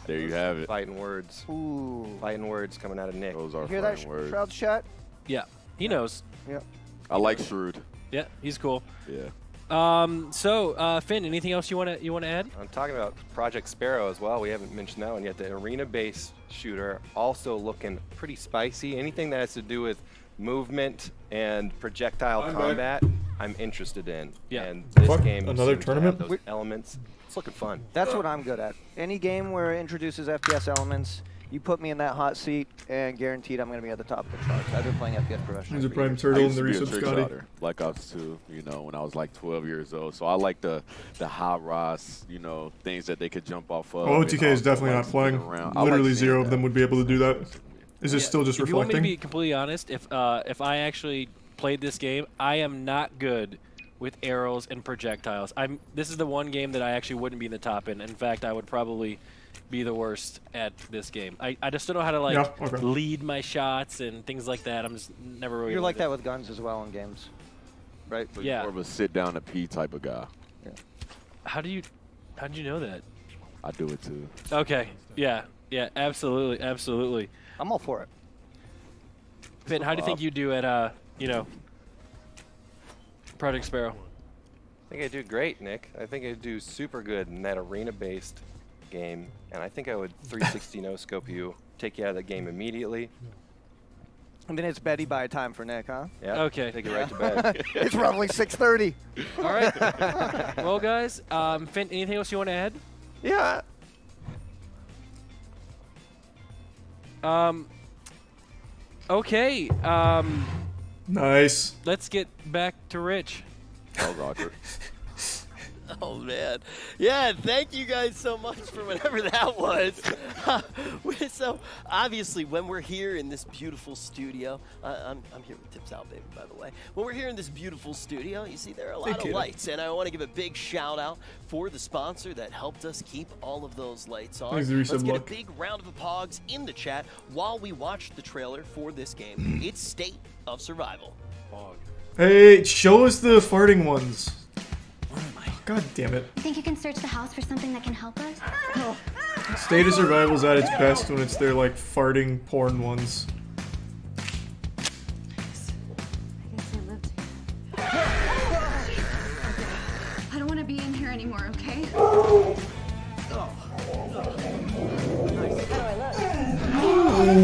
There you have it. Fighting words. Ooh. Fighting words coming out of Nick. Those are You hear that, fighting words. Shroud's chat? Yeah, he knows. Yeah. I like Shrewd. Yeah, he's cool. Yeah. So Finn, anything else you wanna add? I'm talking about Project Sparrow as well. We haven't mentioned that one yet. The arena-based shooter, also looking pretty spicy. Anything that has to do with movement and projectile combat, I'm interested in. Yeah. And this game another seems to have tournament? those elements. It's looking fun. That's what I'm good at. Any game where it introduces FPS elements, you put me in that hot seat, and guaranteed I'm going to be at the top of the charts. I've been playing FPS professionally. There's a for Prime years. Turtle I in the used to resub be a trick Scotty. shotter, Black Ops 2, when I was like 12 years old. So I like the high rise, things that they could jump off of. Oh, OTK is definitely not flying. Literally zero of them would be able to do that. Is this still just if you want me to reflecting? be completely honest, if I actually played this game, I am not good with arrows and projectiles. This is the one game that I actually wouldn't be in the top in. In fact, I would probably be the worst at this game. I just don't know how to lead my shots and things like that. I'm just never really. You're like that with guns as well in games, right? So you're more of a sit down and pee type of guy. Yeah. How did you know that? I do it too. Okay. Yeah. Yeah. Absolutely. Absolutely. I'm all for it. Finn, how do you think you do at Project Sparrow? I think I do great, Nick. I think I do super good in that arena-based game, and I think I would 360 no-scope you, take you out of the game immediately. And then it's beddy by time for Nick, huh? Yeah. Okay. Take it right to bed. It's roughly 6:30. All right. Well, guys, Finn, anything else you want to add? Yeah. Okay. Nice. Let's get back to Rich. Oh, Roger. Oh, man. Yeah, thank you guys so much for whatever that was. So, obviously, when we're here in this beautiful studio, I'm here with Tips Out, baby, by the way. When we're here in this beautiful studio, you see there are a lot of lights, and I want to give a big shout-out for the sponsor that helped us keep all of those lights on. Let's get a big round of applause in the chat while we watch the trailer for this game. It's State of Survival. Hey, show us the farting ones. God damn it. You think you can search the house for something that can help us? State of Survival's at its best when it's their like farting porn ones. I don't want to be in here anymore, okay?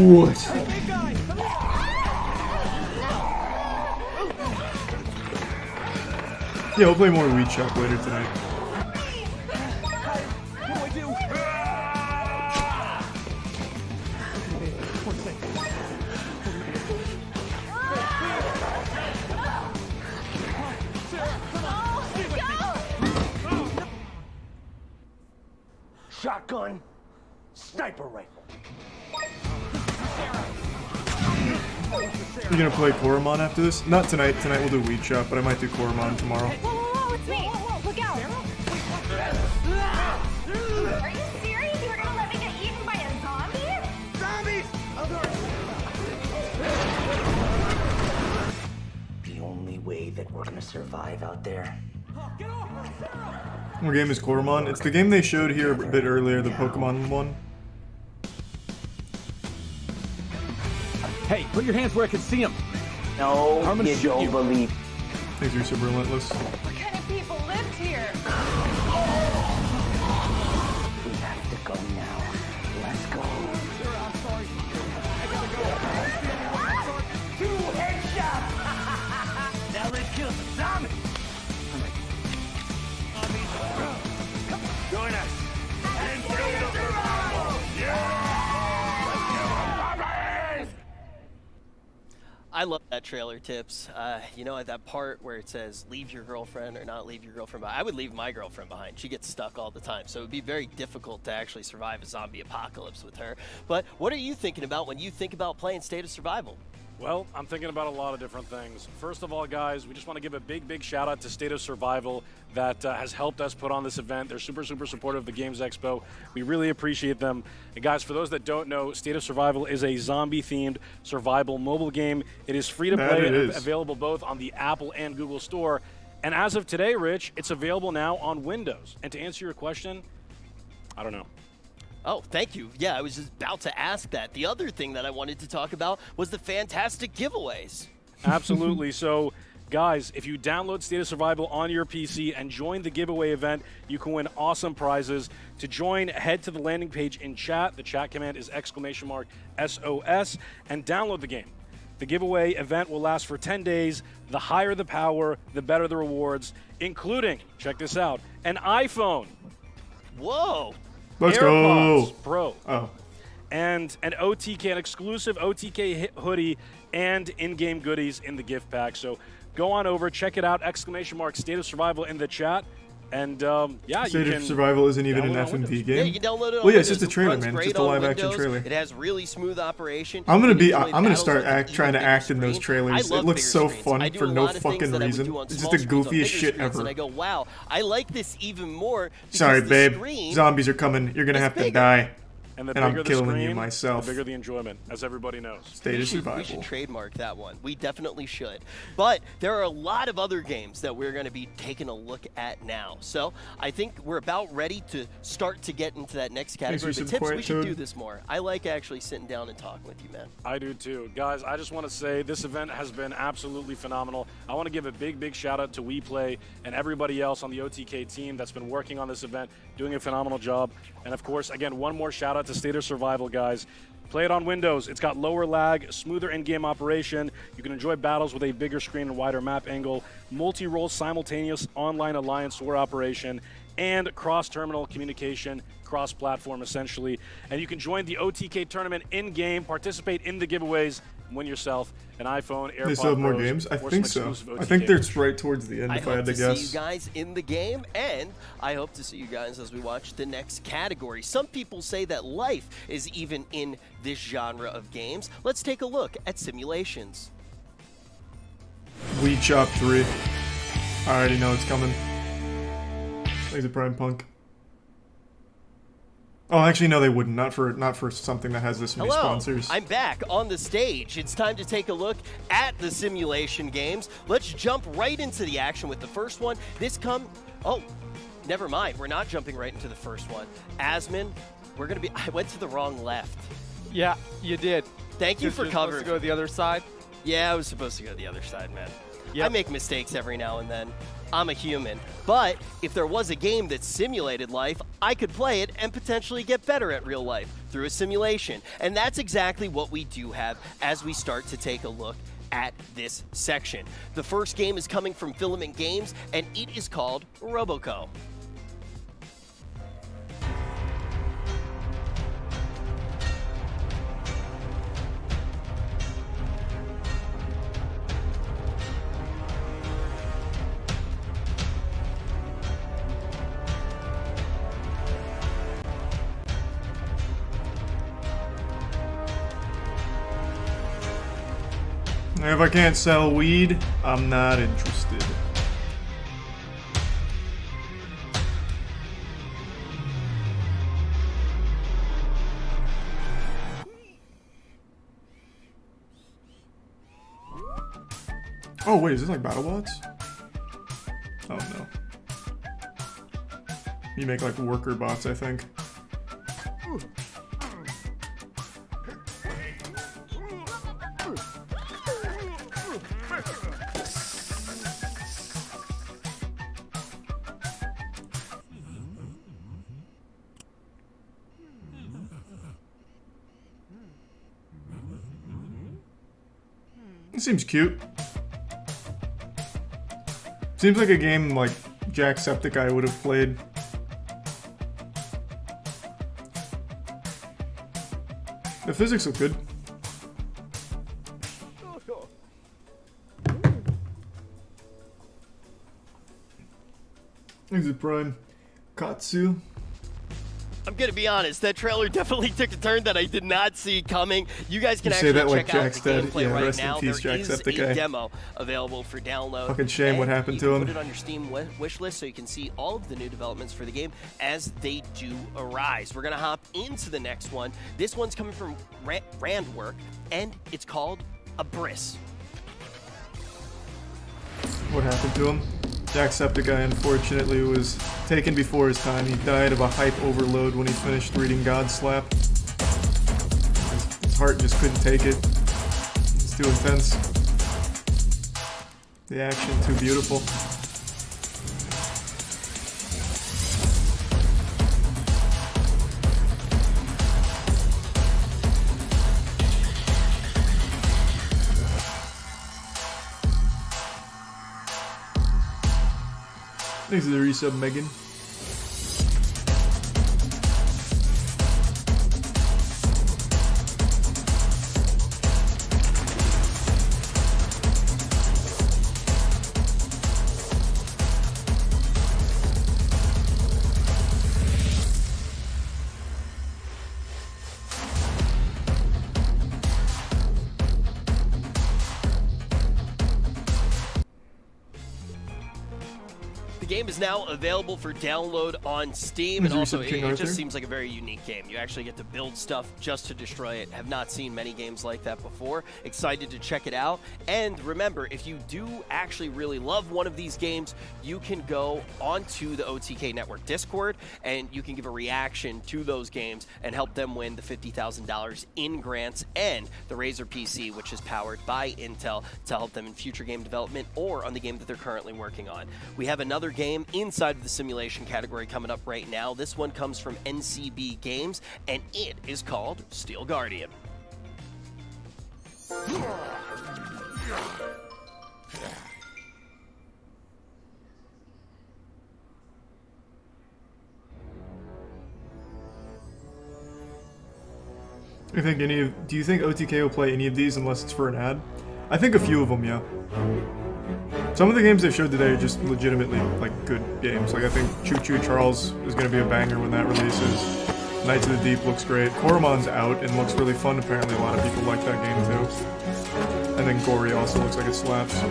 What? Yeah, we'll play more Weed Shop later tonight. Shotgun, sniper rifle. You're gonna play Koromon after this? Not tonight. Tonight we'll do Weed Shop, but I might do Koromon tomorrow. Whoa, it's me! Look out! Are you serious? You were gonna let me get eaten by a zombie? Zombies! The only way that we're gonna survive out there. What game is Koromon? It's the game they showed here a bit earlier, the Pokemon one. Hey, put your hands where I can see them. No, you don't believe. Things are super relentless. What kind of people lived here? We have to go now. Let's go. Sure, I'm sorry. I gotta go. 2 headshots. Now let's kill some zombies. Join us. And State of Survival. I love that trailer, Tips. You know, at that part where it says leave your girlfriend or not leave your girlfriend behind, I would leave my girlfriend behind. She gets stuck all the time, so it would be very difficult to actually survive a zombie apocalypse with her. But what are you thinking about when you think about playing State of Survival? Well, I'm thinking about a lot of different things. First of all, guys, we just want to give a big shout out to State of Survival that has helped us put on this event. They're super supportive of the Games Expo. We really appreciate them. And guys, for those that don't know, State of Survival is a zombie-themed survival mobile game. It is free to play and available both on the Apple and Google Store. And as of today, Rich, it's available now on Windows. And to answer your question, I don't know. Oh, thank you. Yeah, I was just about to ask that. The other thing that I wanted to talk about was the fantastic giveaways. Absolutely. So, guys, if you download State of Survival on your PC and join the giveaway event, you can win awesome prizes. To join, head to the landing page in chat. The chat command is !SOS and download the game. The giveaway event will last for 10 days. The higher the power, the better the rewards, including, check this out, an iPhone. Whoa. Let's AirPods go. Pro. Oh. And an OTK, an exclusive OTK hoodie and in-game goodies in the gift pack. So go on over, check it out, !State of Survival in the chat. And yeah, State you of can Survival isn't even an download it on FMV Windows. game. Yeah, you can download it on Well, yeah, it's Windows. just a trailer, Runs man. It's great just a on live action Windows. trailer. It has really smooth operation. I'm gonna You can enjoy I'm gonna battles start on an trying to even act in bigger those screen. trailers. I It love looks bigger so screens. fun I do for a no lot of things fucking that I would reason. do on It's just small the screens on goofiest bigger shit screens, ever. And I go, wow, I like this even more. Sorry, because the babe. screen Zombies are coming. You're gonna is have to bigger. die. And the I'm bigger the killing screen, you myself. the bigger the enjoyment, as everybody knows. State of Survival. We should trademark that one. We definitely should. But there are a lot of other games that we're going to be taking a look at now. So I think we're about ready to start to get into that next category. Thanks for But some Tips, we quiet should code. do this more. I like actually sitting down and talking with you, man. I do too. Guys, I just want to say this event has been absolutely phenomenal. I want to give a big shout out to WePlay and everybody else on the OTK team that's been working on this event, doing a phenomenal job. And of course, again, one more shout out to State of Survival, guys. Play it on Windows. It's got lower lag, smoother in-game operation. You can enjoy battles with a bigger screen and wider map angle, multi-role simultaneous online alliance war operation, and cross-terminal communication, cross-platform essentially. And you can join the OTK tournament in-game, participate in the giveaways, win yourself an iPhone, AirPods. They still have more Pros, games? I or think some so. exclusive I OTK think that's right towards the end, I if I hope had to to guess. see you guys in the game, and I hope to see you guys as we watch the next category. Some people say that life is even in this genre of games. Let's take a look at simulations. We Chop 3. I already know it's coming. Thanks to Prime Punk. Oh, actually, no, they wouldn't. Not for something that has this many Hello, sponsors. I'm back on the stage. It's time to take a look at the simulation games. Let's jump right into the action with the first one. Oh, never mind. We're not jumping right into the first one. Asmin, I went to the wrong left. Yeah, you did. Thank you for You're covering. supposed to go the other side? Yeah, I was supposed to go the other side, man. Yep. I make mistakes every now and then. I'm a human. But if there was a game that simulated life, I could play it and potentially get better at real life through a simulation. And that's exactly what we do have as we start to take a look at this section. The first game is coming from Filament Games, and it is called Roboco. If I can't sell weed, I'm not interested. Oh wait, is this like BattleBots? Oh no. You make like worker bots, I think. It seems cute. Seems like a game like Jacksepticeye would have played. The physics look good. Thanks to Prime. Katsu. I'm gonna be honest, that trailer definitely took a turn that I did not see coming. You guys can You say actually that like check out Jack's the dead. gameplay Yeah, right rest in now. peace, There is Jacksepticeye. a demo available for download. Fucking shame what and happened you to can him. Put it on your Steam wish list so you can see all of the new developments for the game as they do arise. We're gonna hop into the next one. This one's coming from Randwork, and it's called Abyss. What happened to him? Jacksepticeye, unfortunately, was taken before his time. He died of a hype overload when he finished reading Godslap. His heart just couldn't take it. It's too intense. The action too beautiful. Thanks for the resub, Megan. The game is now available for download on Steam, and also it just seems like a very unique game. You actually get to build stuff just to destroy it. Have not seen many games like that before. Excited to check it out. And remember, if you do actually really love one of these games, you can go onto the OTK Network Discord, and you can give a reaction to those games and help them win the $50,000 in grants and the Razer PC, which is powered by Intel, to help them in future game development or on the game that they're currently working on. We have another game inside of the simulation category coming up right now. This one comes from NCB Games, and it is called Steel Guardian. Do you think OTK will play any of these unless it's for an ad? I think a few of them, yeah. Some of the games they showed today are just legitimately like good games. Like I think Choo Choo Charles is going to be a banger when that releases. Knights of the Deep looks great. Koromon's out and looks really fun. Apparently a lot of people like that game too. And then Gory also looks like it slaps.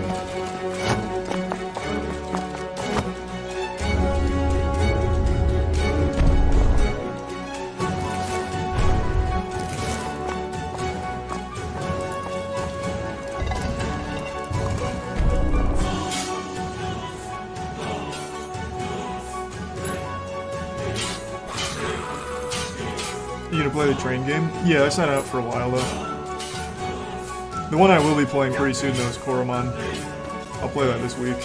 You gonna play the train game? Yeah, that's not out for a while though. The one I will be playing pretty soon though is Koromon. I'll play that this week.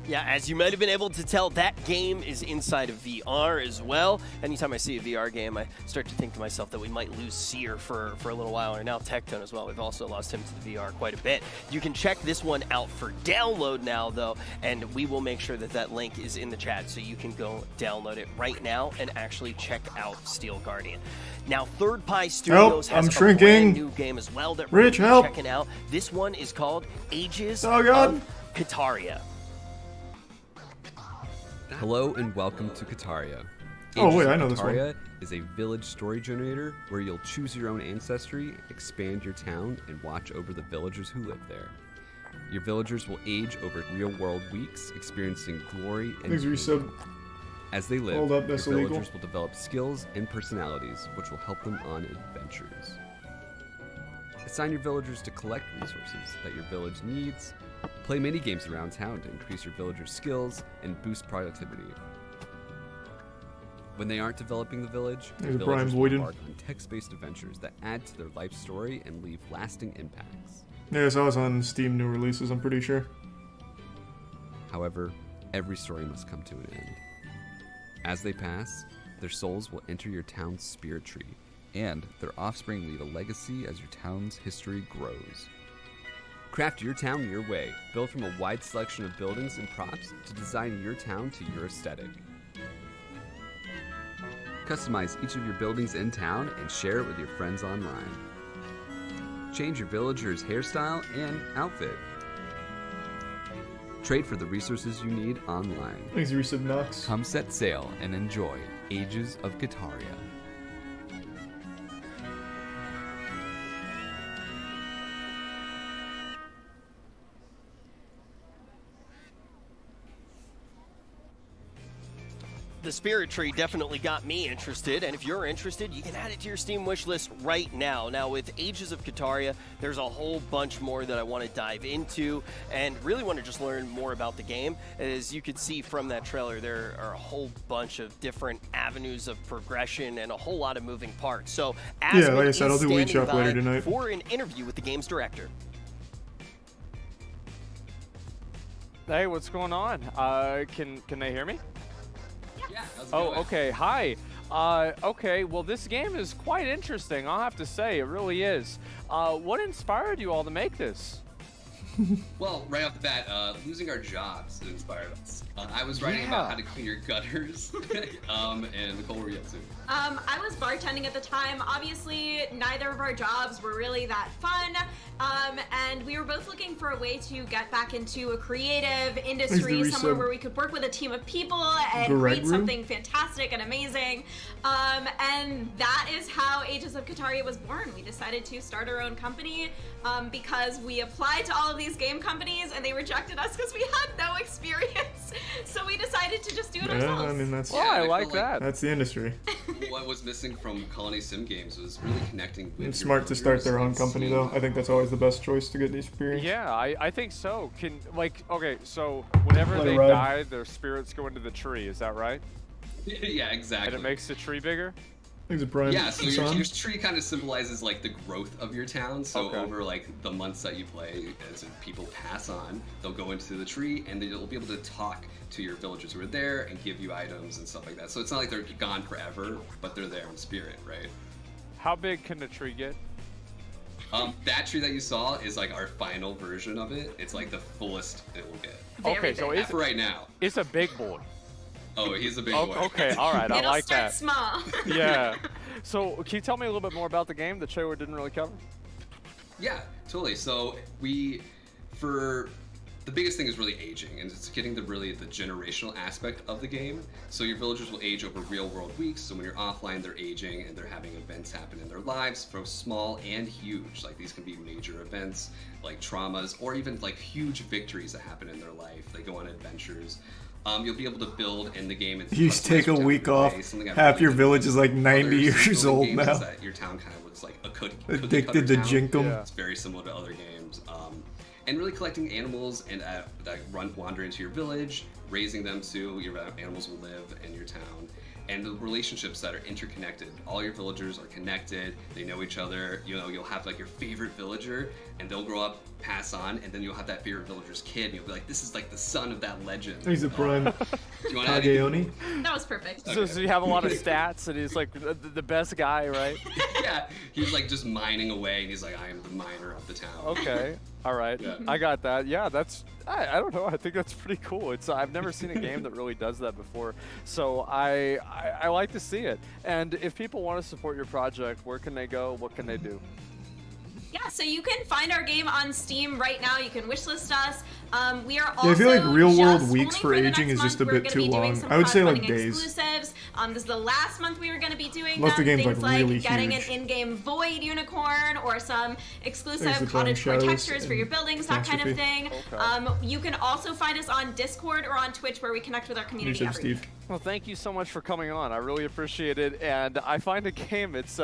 Yeah, as you might have been able to tell, that game is inside of VR as well. Anytime I see a VR game, I start to think to myself that we might lose Seer for a little while, or now Tectone as well. We've also lost him to the VR quite a bit. You can check this one out for download now, though, and we will make sure that that link is in the chat so you can go download it right now and actually check out Steel Guardian. Now, Third Pie Studios has a brand new game as well that we're checking out. This one is called Ages of Kataria. Hello and welcome to Kataria. Oh wait, I know this one. Kataria is a village story generator where you'll choose your own ancestry, expand your town, and watch over the villagers who live there. Your villagers will age over real-world weeks, experiencing glory and beauty. As they live, your villagers will develop skills and personalities, which will help them on adventures. Assign your villagers to collect resources that your village needs. Play mini-games around town to increase your villagers' skills and boost productivity. When they aren't developing the village, villagers will embark on text-based adventures that add to their life story and leave lasting impacts. Yeah, so I was on Steam new releases, I'm pretty sure. However, every story must come to an end. As they pass, their souls will enter your town's spirit tree, and their offspring leave a legacy as your town's history grows. Craft your town your way, built from a wide selection of buildings and props to design your town to your aesthetic. Customize each of your buildings in town and share it with your friends online. Change your villager's hairstyle and outfit. Trade for the resources you need online. Thanks, Resub Knox. Come set sail and enjoy Ages of Kataria. The Spirit Tree definitely got me interested, and if you're interested, you can add it to your Steam wishlist right now. Now, with Ages of Kataria, there's a whole bunch more that I want to dive into and really want to just learn more about the game. As you can see from that trailer, there are a whole bunch of different avenues of progression and a whole lot of moving parts. So, yeah, like I said, I'll do Lead Shop later tonight for an interview with the game's director. Hey, what's going on? Can they hear me? Oh, okay. Hi. Okay, well, this game is quite interesting, I'll have to say. It really is. What inspired you all to make this? Well, right off the bat, losing our jobs inspired us. I was writing about how to clean your gutters, and Nicole, what were you up to? I was bartending at the time. Obviously, neither of our jobs were really that fun, and we were both looking for a way to get back into a creative industry, somewhere where we could work with a team of people and create something fantastic and amazing. And that is how Ages of Kataria was born. We decided to start our own company because we applied to all of these game companies and they rejected us because we had no experience. So we decided to just do it ourselves. I mean, that's I like that. That's the industry. What was missing from Colony Sim Games was really connecting with It's your smart to start their own viewers company, and though. I think that's always the best choice to get the experience. Yeah, I think so. Okay, so whenever they die, their spirits go into the tree. Is that right? Yeah, exactly. And it makes the tree bigger? Thanks, Brian. Yeah, so your tree kind of symbolizes like the growth of your town. So over like the months that you play, as people pass on, they'll go into the tree and then you'll be able to talk to your villagers who are there and give you items and stuff like that. So it's not like they're gone forever, but they're there in spirit, right? How big can the tree get? That tree that you saw is like our final version of it. It's like the fullest it will get. Okay, so it's for right now. It's a big boy. Oh, he's a big boy. Okay, all right, I like that. It'll start small. Yeah. So can you tell me a little bit more about the game that Trevor didn't really cover? Yeah, totally. So the biggest thing is really aging, and it's getting the generational aspect of the game. So your villagers will age over real world weeks. So when you're offline, they're aging and they're having events happen in their lives, both small and huge. Like these can be major events, like traumas, or even like huge victories that happen in their life. They go on adventures. You'll be able to build in the game. You take a week off. Half your village is like 90 years old now. That your town kind of looks like a cookie Addicted to Jinkum. It's very similar to other games. And really collecting animals and that wander into your village, raising them so your animals will live in your town. And the relationships that are interconnected. All your villagers are connected. They know each other. You know, you'll have like your favorite villager, and they'll grow up, pass on, and then you'll have that favorite villager's kid, and you'll be like, this is like the son of that legend. He's a prime. Do you want to add anything? That was perfect. So you have a lot of stats, and he's like the best guy, right? Yeah, he's like just mining away, and he's like, I am the miner of the town. Okay, all right, Yeah. I got that. Yeah, I don't know. I think that's pretty cool. I've never seen a game that really does that before, so I like to see it. And if people want to support your project, where can they go? What can they do? Yeah, so you can find our game on Steam right now. You can wishlist us. We are also Yeah, I feel like real world just weeks only for the aging next is just a month, we're bit gonna too be doing long. some I would say like crowdfunding days. exclusives. This is the last month we were going to be doing Unless them. the game's, Things like, really getting huge. an in-game void unicorn or some There's exclusive the cottage Shadows protectors for and your buildings, that kind of Catastrophe. thing. You can also find us on Discord or on Twitch where we connect with our community every week. Well, thank you so much for coming on. I really appreciate it. And I find a game, it's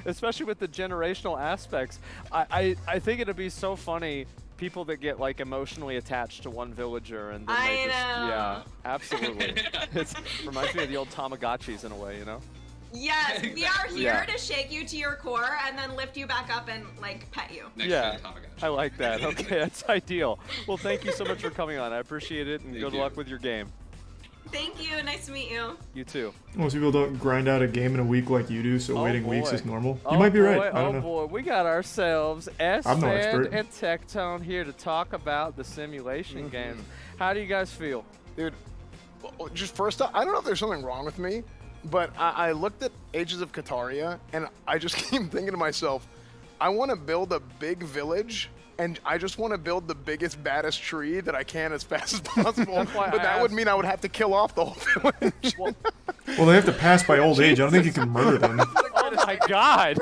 especially with the generational aspects, I think it'd be so funny. People that get like emotionally attached to one villager and then they just, yeah, absolutely. It reminds me of the old Tamagotchis in a way, you know? Yes, we are here Yeah. to shake you to your core and then lift you back up and like pet you. Yeah, I like that. Okay, that's ideal. Well, thank you so much for coming on. I appreciate it, and good luck with your game. Thank you. Nice to meet you. You too. Most people don't grind out a game in a week like you do, so waiting weeks boy. is normal. Oh You might be boy, right. I don't oh know. boy, we got ourselves I'm no expert. S-Fan and Tectone here to talk about the simulation games. How do you guys feel? Dude, just first off, I don't know if there's something wrong with me, but I looked at Ages of Kataria, and I just keep thinking to myself, I want to build a big village, and I just want to build the biggest, baddest tree that I can as fast as possible. But that would mean I would have to kill off the whole village. Well, they have to pass by old age. I don't think you can murder them. Oh my god!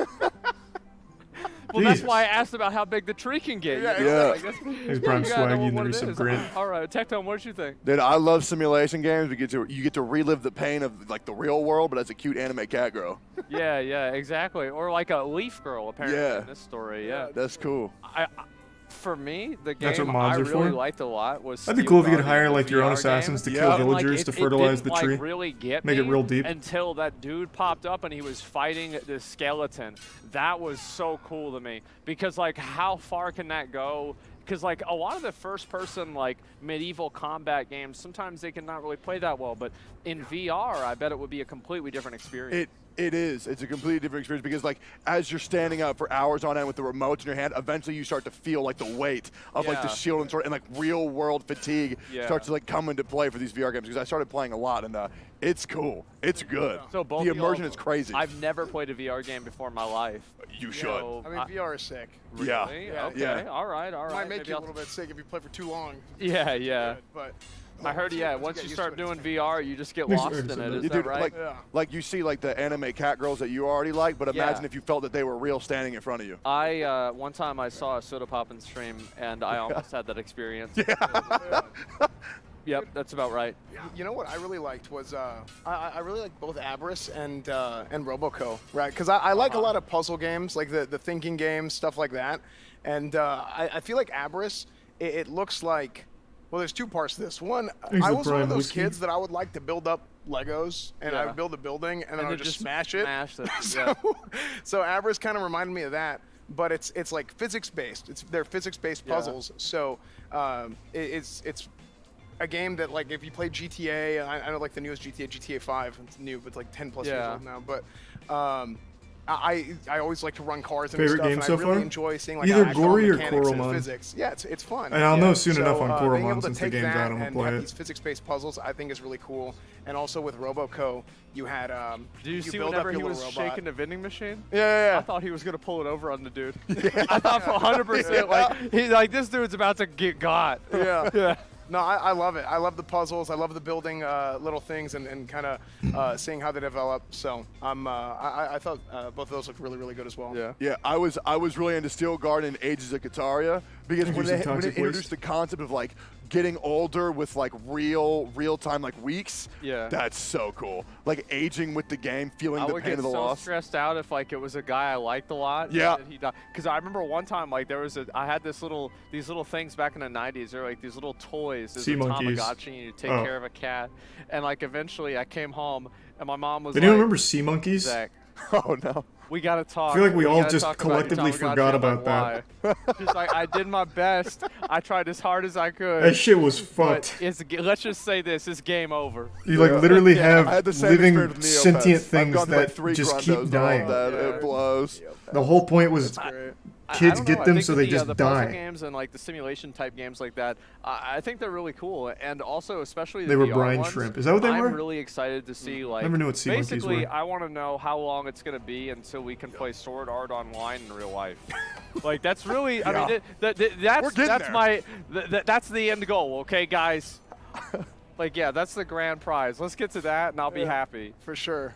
Well, that's Jesus. why I asked about how big the tree can get. Yeah. Here's Prime Swaggy and the recent Grant. All right, Tectone, what did you think? Dude, I love simulation games. You get to relive the pain of like the real world, but as a cute anime cat girl. Yeah, exactly. Or like a leaf girl, apparently, Yeah. in this story. Yeah. That's cool. For me, the That's game what mods I are really for? liked a lot was That'd be Steel cool if you could Guardian, hire the like your own VR assassins game. to kill And, like, villagers to it fertilize didn't, the tree. Like, really get Make me it real deep. until that dude popped up and he was fighting the skeleton. That was so cool to me because like how far can that go? Because like a lot of the first-person like medieval combat games, sometimes they can not really play that well. But in VR, I bet it would be a completely different experience. It is. It's a completely different experience because, like, as you're standing up for hours on end with the remote in your hand, eventually you start to feel like the weight of like the shield and sword, and like real world fatigue starts to like come into play for these VR games. Because I started playing a lot, and it's cool. It's good. So both the immersion is crazy. I've never played a VR game before in my life. You should. I mean, VR is sick. Really? Yeah. Okay. All right. Might make you a little bit sick if you play for too long. Yeah. But I heard, once you start doing VR, you just get lost in it. Is that right? Like you see like the anime cat girls that you already like, but imagine if you felt that they were real standing in front of you. One time I saw a Soda Poppin' stream, and I almost had that experience. Yep, that's about right. You know what I really liked was I really liked both Aberrus and Roboco, right? Because I like a lot of puzzle games, like the thinking games, stuff like that. And I feel like Aberrus, it looks like, well, there's two parts to this. One, I was one of those kids that I would like to build up Legos, and I would build a building, and then I would just smash it. So Aberrus kind of reminded me of that. But it's like physics-based. They're physics-based puzzles. So it's a game that, like, if you play GTA, I know like the newest GTA 5, it's new, but it's like 10 plus years old now. But I always like to run cars and Favorite stuff, game and so I really far? enjoy seeing like Either actual Gory or mechanics and Coromon. physics. Yeah, it's fun. And I'll know soon enough on being Coromon able to since the take game's that out, I'm gonna and play have it. these physics-based puzzles, I think is really cool. And also with Roboco, you had Did you see build whenever up he your was little robot. shaking the vending machine? Yeah. I thought he was gonna pull it over on the dude. I thought for 100%, like he's like, this dude's about to get got. Yeah. No, I love it. I love the puzzles. I love the building little things and kind of seeing how they develop. So I thought both of those looked really, really good as well. Yeah, I was really into Steel Garden and Ages of Kataria because when they introduced the concept of like getting older with like real time like weeks, that's so cool. Like aging with the game, feeling the pain of the loss. I would get so stressed out if like it was a guy I liked a lot. Yeah. Because I remember one time like I had these little things back in the 90s. They're like these little toys. There's sea a monkeys. Tamagotchi, and you take care of a cat. And like eventually I came home and my mom was Did like, anyone remember Sea Monkeys? Zach, oh no. We gotta talk. I feel like we all gotta just talk about your collectively Tamagotchi forgot and, about like, why. Just like I did my best. I tried as hard as I could. That shit was but fucked. let's just say this: it's game over. You like literally I have had the same living experience with Neopets. sentient I've things gone through, like, that 3 just Grundos keep and all dying. that. It blows. The whole point was kids I don't get know. them I think so they the, just the puzzle die. games and like the simulation type games like that, I think they're really cool, and also especially the They were VR brine ones, shrimp. Is that what they were? I'm really excited to see like. Never knew what sea monkeys basically, were. I want to know how long it's gonna be until we can play Sword Art Online in real life. Like that's really, I mean, that's the end goal. Okay, guys. Like that's the grand prize. Let's get to that, and I'll be happy. For sure.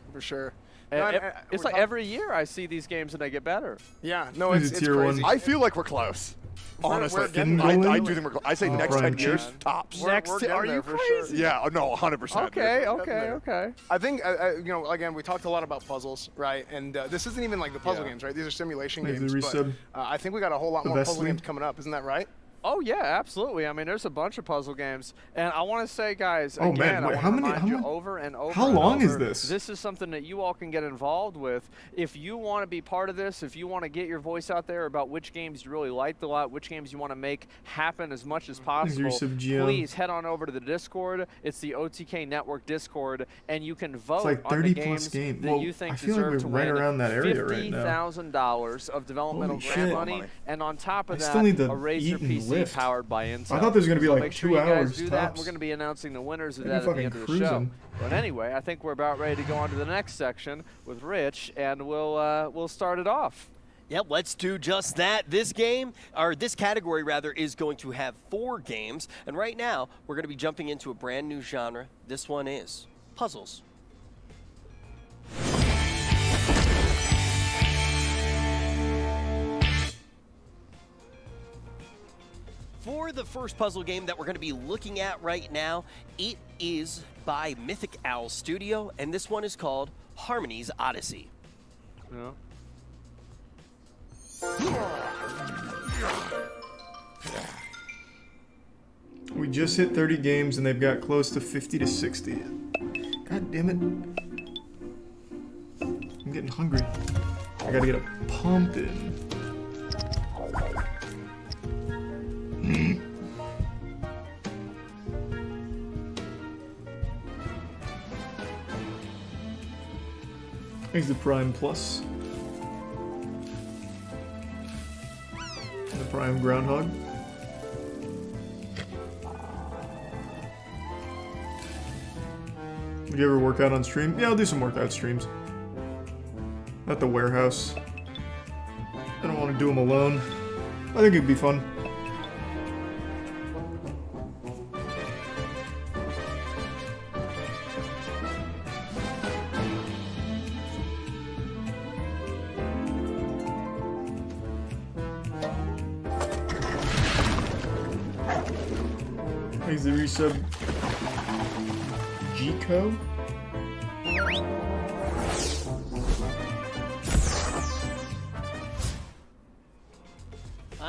It's like every year I see these games and they get better. Yeah, no, it's tier crazy. I feel like we're close. Honestly, we're getting I there. do think we're close. I say next 10 years, tops. We're getting there for sure. Yeah, no, 100%. Okay. I think, again, we talked a lot about puzzles, right? And this isn't even like the puzzle games, right? These are simulation Maybe games. the But resub. I think we got a whole lot The more best puzzle thing. games coming up. Isn't that right? Oh yeah, absolutely. I mean, there's a bunch of puzzle games, and I want to say, guys, Oh, again, man, wait, I how want to many- remind how you many- over and over. how and long is over, this? This is something that you all can get involved with. If you want to be part of this, if you want to get your voice out there about which games you really liked a lot, which games you want to make happen as much as possible, Resub GM. please head on over to the Discord. It's the OTK Network Discord, and you can vote like on 30 the plus games games. that Well, you think I feel like deserve we're to right win around that area right now. $50,000 of developmental Holy grant shit. money, and on top of I that, still need to a Razer eat and PC lift. powered by Intel. I thought there was gonna be, So like, make sure 2 you guys hours do that. tops. We're going to be announcing the winners of Maybe that at the fucking end of the show. cruising. But anyway, I think we're about ready to go on to the next section with Rich, and we'll start it off. Yep, let's do just that. This game, or this category rather, is going to have 4 games. And right now, we're going to be jumping into a brand new genre. This one is puzzles. For the first puzzle game that we're going to be looking at right now, it is by Mythic Owl Studio, and this one is called Harmony's Odyssey. Yeah. We just hit 30 games and they've got close to 50 to 60. God damn it. I'm getting hungry. I gotta get a pumpkin. Thanks to Prime Plus. And the Prime Groundhog. Would you ever work out on stream? Yeah, I'll do some workout streams. At the warehouse. I don't want to do them alone. I think it'd be fun. Thanks to resub G-Co.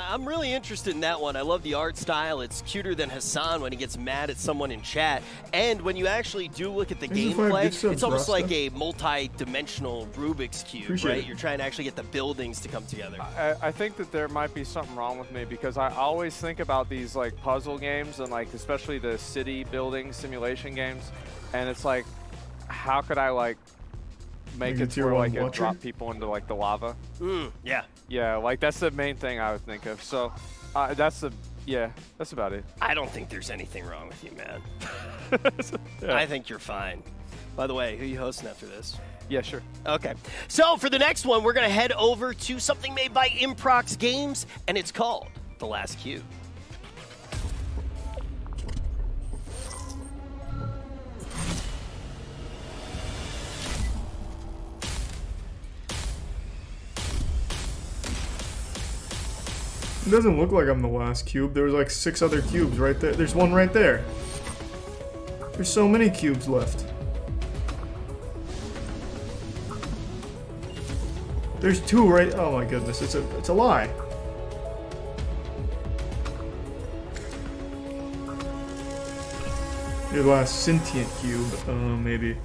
I'm really interested in that one. I love the art style. It's cuter than Hassan when he gets mad at someone in chat. And when you actually do look at the gameplay, it's almost like a multi-dimensional Rubik's Cube, right? You're trying to actually get the buildings to come together. I think that there might be something wrong with me because I always think about these like puzzle games and like especially the city building simulation games, and it's like, how could I like make it to where like it drop people into like the lava? Yeah. Yeah, like that's the main thing I would think of. So that's about it. I don't think there's anything wrong with you, man. I think you're fine. By the way, who are you hosting after this? Yeah, sure. Okay. So for the next one, we're going to head over to something made by Improx Games, and it's called The Last Cube. It doesn't look like I'm the last cube. There was like 6 other cubes right there. There's one right there. There's so many cubes left. There's 2 right. Oh my goodness, it's a lie. Your last sentient cube, maybe.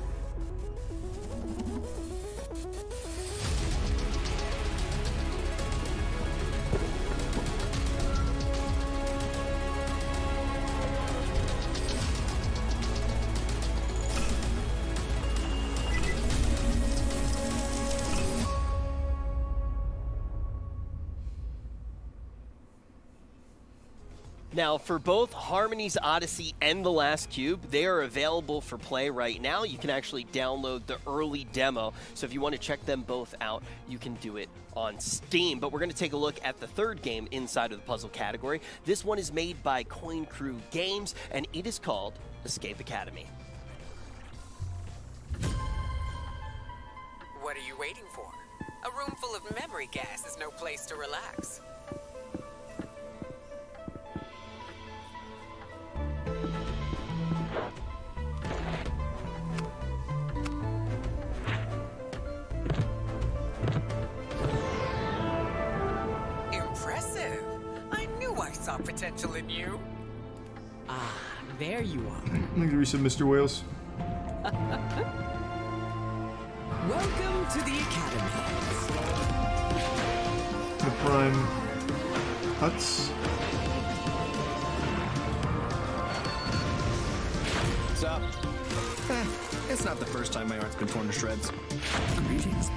Now, for both Harmony's Odyssey and The Last Cube, they are available for play right now. You can actually download the early demo. So if you want to check them both out, you can do it on Steam. But we're going to take a look at the third game inside of the puzzle category. This one is made by Coin Crew Games, and it is called Escape Academy. What are you waiting for? A room full of memory gas is no place to relax. Impressive. I knew I saw potential in you. Ah, there you are. I'm gonna resub Mr. Wales. Welcome to the Academy. The Prime Huts. What's up? It's not the first time my art's been torn to shreds. Greetings.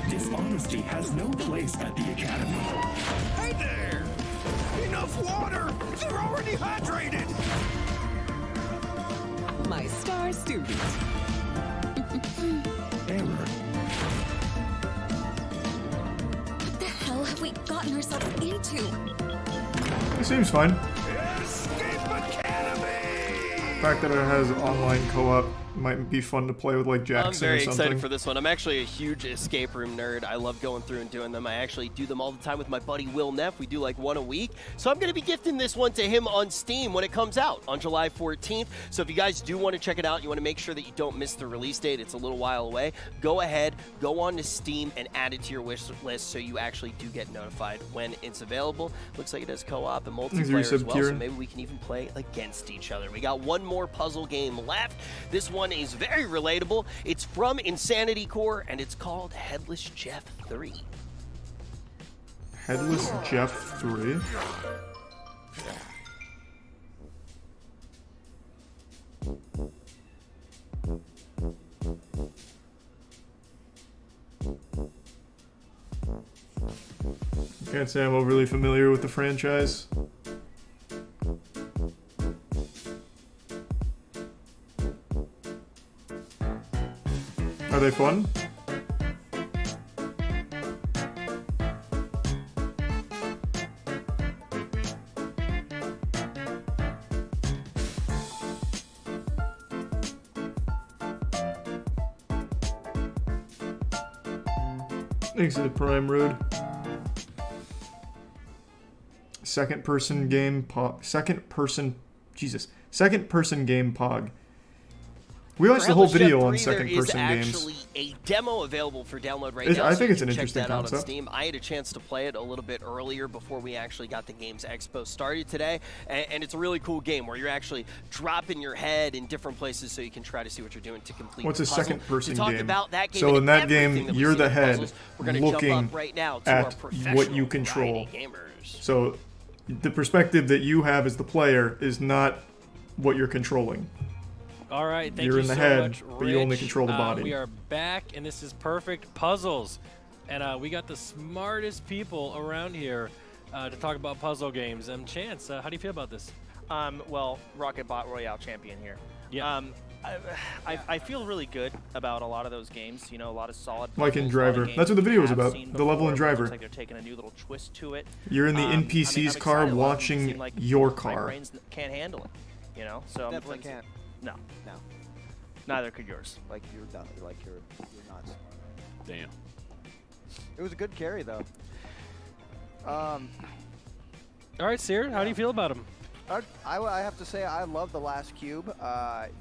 Dishonesty has no place at the Academy. Hey there! Enough water! They're already hydrated! My star student. Error. What the hell have we gotten ourselves into? It seems fine. Escape Academy! The fact that it has online co-op might be fun to play with like Jackson or something. I'm very excited for this one. I'm actually a huge escape room nerd. I love going through and doing them. I actually do them all the time with my buddy Will Neff. We do like one a week. So I'm going to be gifting this one to him on Steam when it comes out on July 14th. So if you guys do want to check it out, you want to make sure that you don't miss the release date. It's a little while away. Go ahead, go on to Steam and add it to your wish list so you actually do get notified when it's available. Looks like it has co-op and multiplayer as well, so maybe we can even play against each other. We got one more puzzle game left. This one is very relatable. It's from Insanity Core, and it's called Headless Jeff 3. Headless Jeff 3? Can't say I'm overly familiar with the franchise. Are they fun? Thanks to the Prime Road. Second person game game pog. We watched the whole video on second person games. There is actually a demo available for download right now. I think it's an check interesting that out on concept. Steam. I had a chance to play it a little bit earlier before we actually got the game's Expo started today, and it's a really cool game where you're actually dropping your head in different places so you can try to see what you're doing to complete What's the a puzzle. second person to talk game? About that game So in that everything game, that we've you're seen the in head puzzles, we're gonna jump looking up right now to our at professional what you control. variety gamers. So the perspective that you have as the player is not what you're controlling. All right, thank You're you in the so head, much, but you only Rich. control the body. We are back, and this is Perfect Puzzles. And we got the smartest people around here to talk about puzzle games. Chance, how do you feel about this? Well, Rocket Bot Royale champion here. Yeah. I feel really good about a lot of those games. You know, a lot of solid. Like in puzzles, a lot of Driver. games That's what the we video was have about, seen the level in before, but it Driver. looks like they're taking a new little twist to it. You're in the I'm NPC's car excited. A lot of them watching seem like your my car. brains can't handle it. You know, so Definitely can't. No. No. Neither could yours. Like you're done. Like you're nuts. Damn. It was a good carry though. All right, Sear, how do you feel about him? I have to say I love the last cube.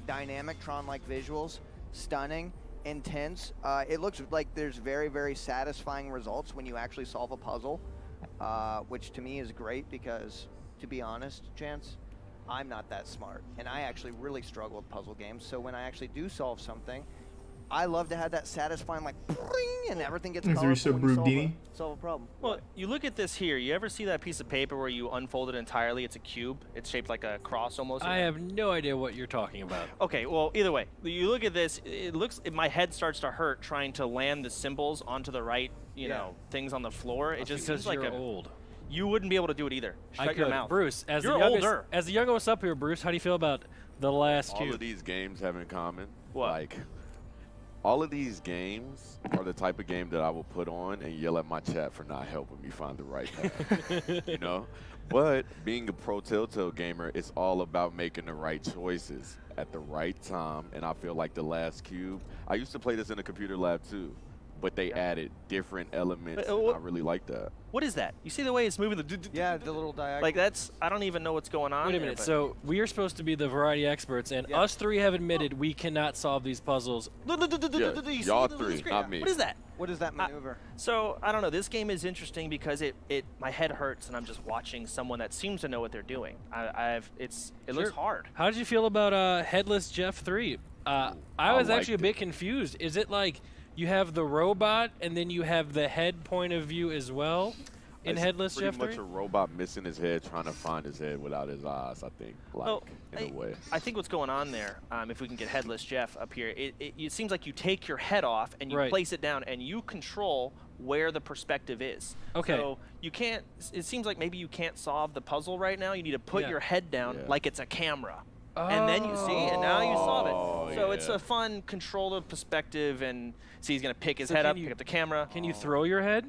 Dynamic Tron-like visuals, stunning, intense. It looks like there's very, very satisfying results when you actually solve a puzzle, which to me is great because, to be honest, Chance, I'm not that smart, and I actually really struggle with puzzle games. So when I actually do solve something, I love to have that satisfying, like, bring, and everything gets colorful when you solve a problem. Well, you look at this here. You ever see that piece of paper where you unfold it entirely? It's a cube. It's shaped like a cross almost. I have no idea what you're talking about. Okay, well, either way, you look at this. It looks. My head starts to hurt trying to land the symbols onto the right, you know, things on the floor. It just seems like you're old. You wouldn't be able to do it either. Shut your mouth. Bruce, as you're the youngest, older. as the youngest up here, Bruce, how do you feel about the last cube? All of these games have in common. What? Like, all of these games are the type of game that I will put on and yell at my chat for not helping me find the right path. You know? But being a pro Telltale gamer, it's all about making the right choices at the right time. And I feel like the last cube, I used to play this in a computer lab too, but they added different elements. And I really like that. What is that? You see the way it's moving? Yeah, the little diagonal. Like that's. I don't even know what's going on. Wait a minute. So we are supposed to be the variety experts, and us three have admitted we cannot solve these puzzles. Y'all three, not me. What is that? What is that maneuver? So I don't know. This game is interesting because my head hurts and I'm just watching someone that seems to know what they're doing. It looks hard. How did you feel about Headless Jeff 3? I was actually a liked bit confused. Is it like you have the robot and then you have the head point of view as well in It's Headless Jeff 3? pretty much a robot missing his head, trying to find his head without his eyes, I think, like, in a way. I think what's going on there, if we can get Headless Jeff up here, it seems like you take your head off and you place it down and you control where the perspective is. Okay. So you can't, it seems like maybe you can't solve the puzzle right now. You need to put your head down like it's a camera. And then you see, and now you solve it. So it's a fun control of perspective, and see he's going to pick his head up, pick up the camera. Can you throw your head?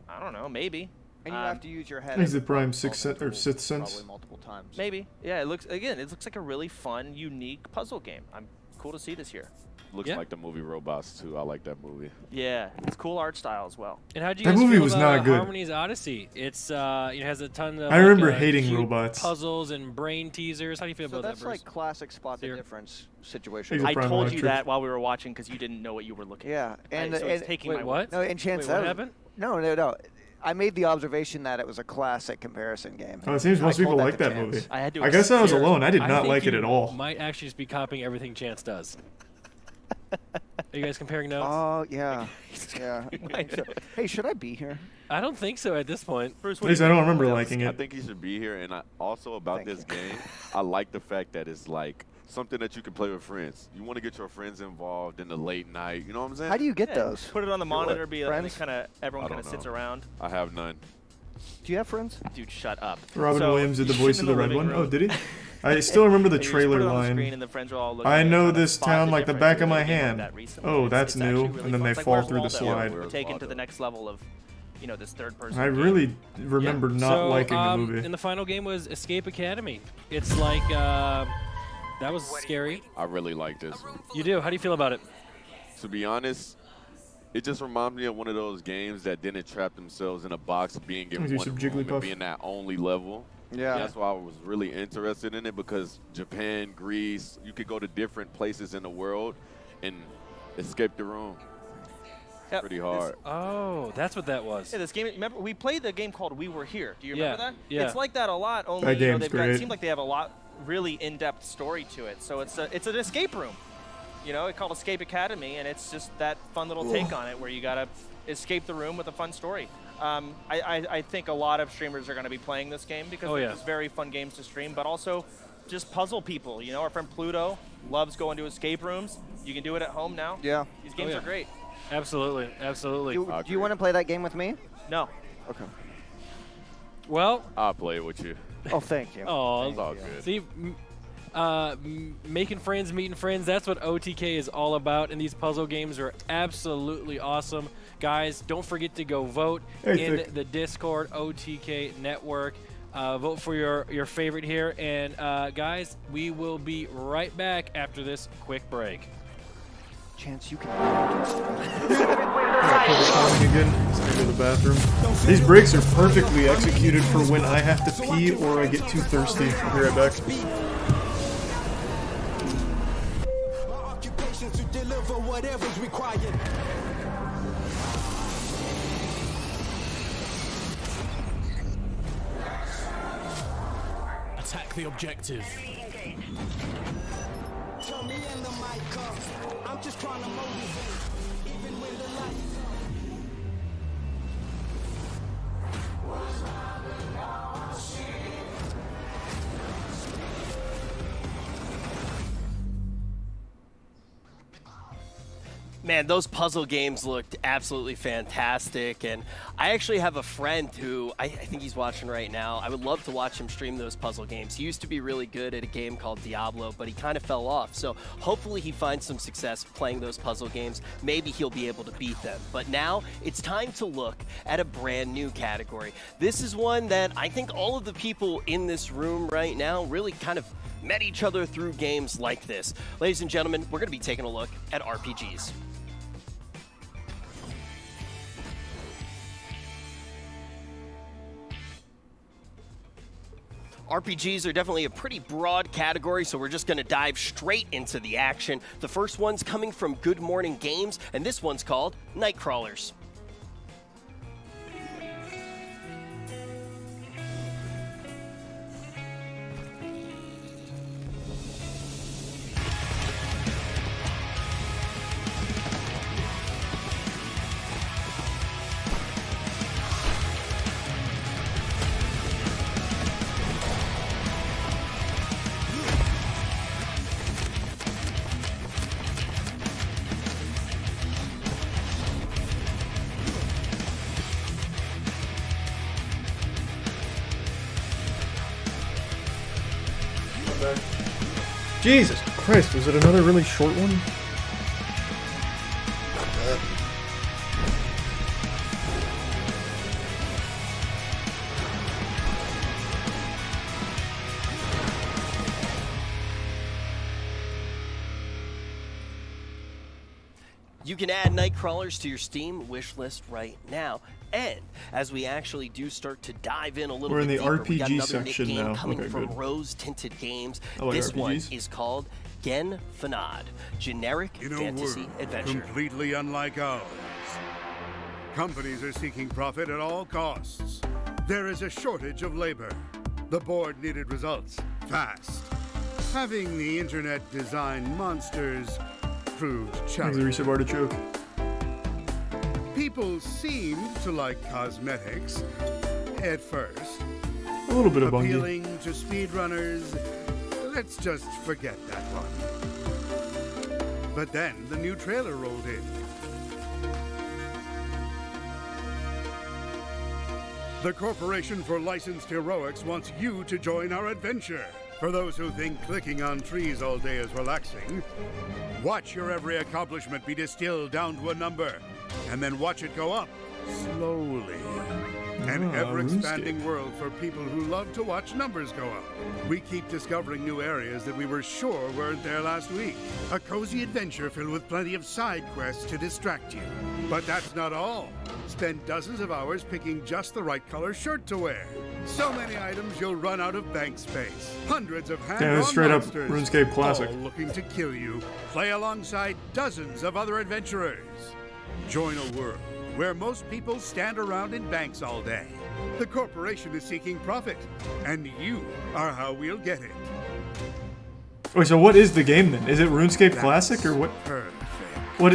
I don't know, maybe. And you have to use your head. Is it Prime Sixth Sense? Probably multiple times. Maybe. Yeah, it looks like a really fun, unique puzzle game. I'm cool to see this here. Looks like the movie Robots too. I like that movie. Yeah, it's cool art style as well. And how do you guys feel about Harmony's Odyssey? It's it has a ton of I remember hating cute robots. puzzles and brain teasers. How do you feel about that, That's Bruce? like classic spot the difference situation. I told you that while we were watching because you didn't know what you were looking at. Yeah, and so it's taking my what? No, and Chance, Wait, what happened? No. I made the observation that it was a classic comparison game. Oh, it seems most people like that movie. I had to I guess I was Sear, alone. I did not think like it you at all. Might actually just be copying everything Chance does. Are you guys comparing notes? Oh, yeah. Yeah. Hey, should I be here? I don't think so at this point. Bruce, At least I don't remember liking it. I think he should be here. And also about this game, I like the fact that it's like something that you can play with friends. You want to get your friends involved in the late night. You know what I'm saying? How do you get those? Put it on the monitor, Friends? everyone kind of sits around. I have none. Do you have friends? Dude, shut up. Robin So, Williams did the you voice sit of in the red one. living Oh, room. did he? I still remember the And you just put trailer it on the line. screen and the friends are all looking I at it, know trying to this spot town the like the difference back of my between a game hand. like that recently. Oh, It's that's actually new. really And then fun. they It's like fall Where's through the Waldo? slide. We're taken to the next level of, you know, this third person. I game. really remember not So, liking the movie. And the final game was Escape Academy. It's like that was scary. I really like this. You do? How do you feel about it? To be honest, it just reminds me of one of those games that didn't trap themselves in a box, being in Do one some room Jigglypuff. and being that only level. Yeah. That's why I was really interested in it, because Japan, Greece, you could go to different places in the world and escape the room. Yep. Pretty hard. Oh, that's what that was. Yeah, this game. Remember, we played the game called We Were Here. Do you remember Yeah, that? yeah. It's like that a lot. Only That you know, game's they've got, great. it seems like they have a lot really in-depth story to it. So it's an escape room. You know, it's called Escape Academy, and it's just that fun little take on it where you gotta escape the room with a fun story. I think a lot of streamers are going to be playing this game because Oh, they're yeah. just very fun games to stream, but also just puzzle people. You know, our friend Pluto loves going to escape rooms. You can do it at home now. Yeah. These games yeah. are great. Absolutely, absolutely. Do you want to play that game with me? No. Okay. Well, I'll play it with you. Oh, thank you. oh, It's all good. see, making friends, meeting friends, that's what OTK is all about, and these puzzle games are absolutely awesome. Guys, don't forget to go vote in the Discord OTK network. Vote for your favorite here. And guys, we will be right back after this quick break. Chance, you can. Perfect timing again. Let's go to the bathroom. These breaks are perfectly executed for when I have to pee or I get too thirsty. I'll be right back. To deliver whatever's required. Attack the objective. Tell me and the mic comes. I'm just trying to motivate. Even when the lights Man, those puzzle games looked absolutely fantastic, and I actually have a friend who, I think he's watching right now. I would love to watch him stream those puzzle games. He used to be really good at a game called Diablo, but he kind of fell off, so hopefully he finds some success playing those puzzle games. Maybe he'll be able to beat them. But now, it's time to look at a brand new category. This is one that I think all of the people in this room right now really kind of met each other through games like this. Ladies and gentlemen, we're going to be taking a look at RPGs. RPGs are definitely a pretty broad category, so we're just going to dive straight into the action. The first one's coming from Good Morning Games, and this one's called Nightcrawlers. Jesus Christ, was it another really short one? You can add Nightcrawlers to your Steam wish list right now. And as we actually do start to dive in a little We're in bit the deeper, we got RPG another section game now. coming Okay, from good. Rose Tinted Games. I like This one RPGs. is called Gen Fanad, generic In a fantasy world adventure. completely unlike ours, companies are seeking profit at all costs. There is a shortage of labor. The board needed results fast. Having the internet design monsters proved Thanks, challenging. Arisa Artichoke. People seemed to like cosmetics at first. A little bit of Bungie. Appealing to speedrunners, let's just forget that one. But then the new trailer rolled in. The Corporation for Licensed Heroics wants you to join our adventure. For those who think clicking on trees all day is relaxing, watch your every accomplishment be distilled down to a number, and then watch it go up slowly. An ever-expanding world for people who love to watch numbers go up. We keep discovering new areas that we were sure weren't there last week. A cozy adventure filled with plenty of side quests to distract you. But that's not all. Spend dozens of hours picking just the right color shirt to wear. So many items you'll run out of bank space. Hundreds of hand-drawn straight up monsters, RuneScape Classic. all looking to kill you. Play alongside dozens of other adventurers. Join a world where most people stand around in banks all day. The corporation is seeking profit, and you are how we'll get it. Wait, so what is the game then? Is it RuneScape Classic or what? What?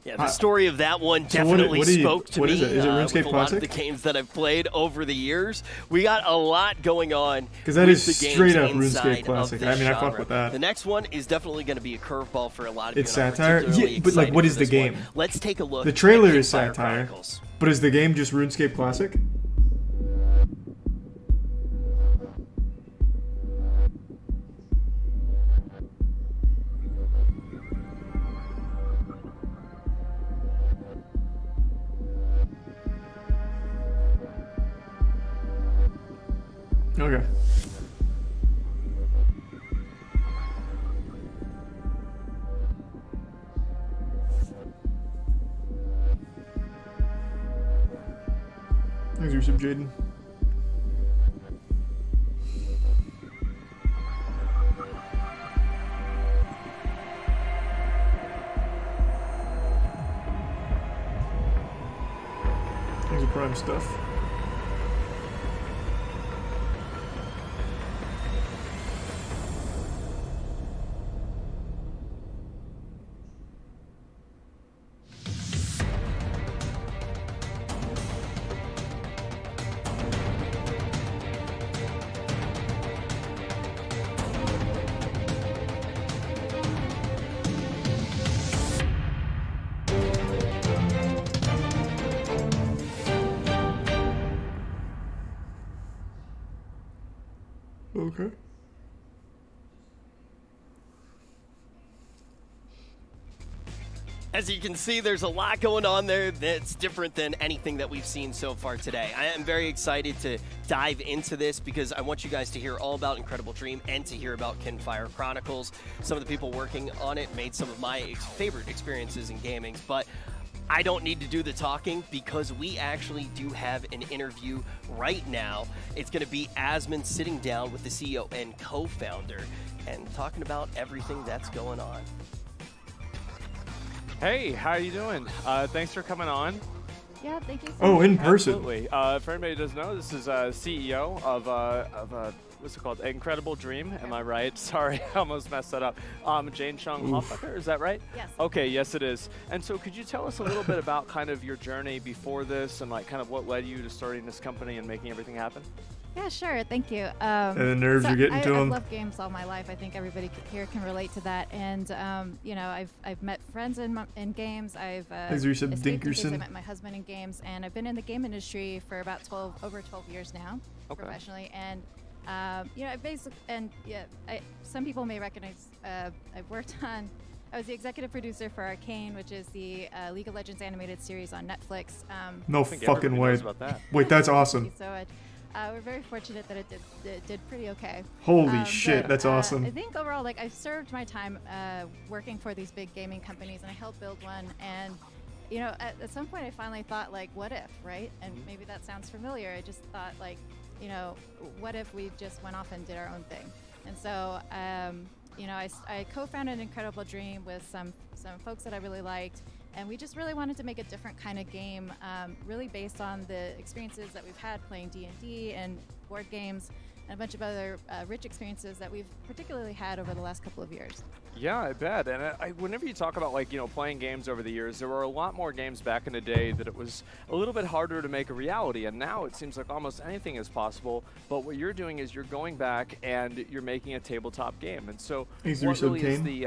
Yeah, the story of that one definitely spoke to me. What is it? Is it RuneScape with a lot of Classic? the games that I've played over the years. We got a lot going on. Because that with is the games straight up inside RuneScape of Classic. this I mean, I genre. fuck with that. The next one is definitely going to be a curveball for a lot of It's you. and I'm satire? particularly Yeah, but like, excited what for is the this one. game? Let's take a look. The trailer at is Campfire satire, Chronicles. but is the game just RuneScape Classic? Okay. Thanks, Yusuf Jaden. Thanks for Prime stuff. Okay. As you can see, there's a lot going on there that's different than anything that we've seen so far today. I am very excited to dive into this because I want you guys to hear all about Incredible Dream and to hear about Campfire Chronicles. Some of the people working on it made some of my favorite experiences in gaming, but I don't need to do the talking because we actually do have an interview right now. It's going to be Asmon sitting down with the CEO and co-founder and talking about everything that's going on. Hey, how you doing? Thanks for coming on. Yeah, thank you so Oh, much. in person. Absolutely. For anybody who doesn't know, this is CEO of what's it called? Incredible Dream. Am I right? Sorry, I almost messed that up. Jane Chung Hoffaker, is that right? Yes. Okay, yes it is. And so could you tell us a little bit about kind of your journey before this and like kind of what led you to starting this company and making everything happen? Yeah, sure. Thank you. And the nerves you're getting to I've them. loved games all my life. I think everybody here can relate to that. And you know, I've met friends in games. I've Yusuf escaped because I Dinkerson. met my husband in games, and I've been in the game industry for about over 12 years now, professionally. And you know, some people may recognize. I've worked on. I was the executive producer for Arcane, which is the League of Legends animated series on Netflix. No fucking way. Wait, that's awesome. Thank you so much. We're very fortunate that it did pretty okay. Holy shit, but, that's awesome. I think overall, like, I've served my time working for these big gaming companies, and I helped build one. And you know, at some point, I finally thought, like, what if, right? And maybe that sounds familiar. I just thought, like, you know, what if we just went off and did our own thing? And so, you know, I co-founded Incredible Dream with some folks that I really liked. And we just really wanted to make a different kind of game, really based on the experiences that we've had playing D&D and board games and a bunch of other rich experiences that we've particularly had over the last couple of years. Yeah, I bet. And whenever you talk about, like, you know, playing games over the years, there were a lot more games back in the day that it was a little bit harder to make a reality. And now it seems like almost anything is possible. But what you're doing is you're going back and you're making a tabletop game. And so what really is the,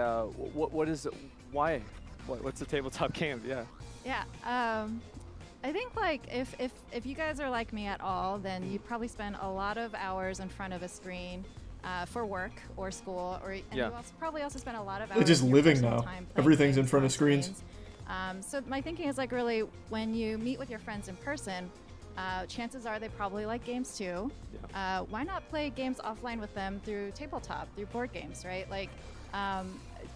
what is it, why? What's the tabletop game? Yeah. Yeah. I think like if you guys are like me at all, then you probably spend a lot of hours in front of a screen for work or school, and you probably also spend a lot of hours just in your living personal now. time playing Everything's in games front on of screens. So my thinking is like really when you meet with your friends in person, chances are they probably like games too. Why not play games offline with them through tabletop, through board games, right? Like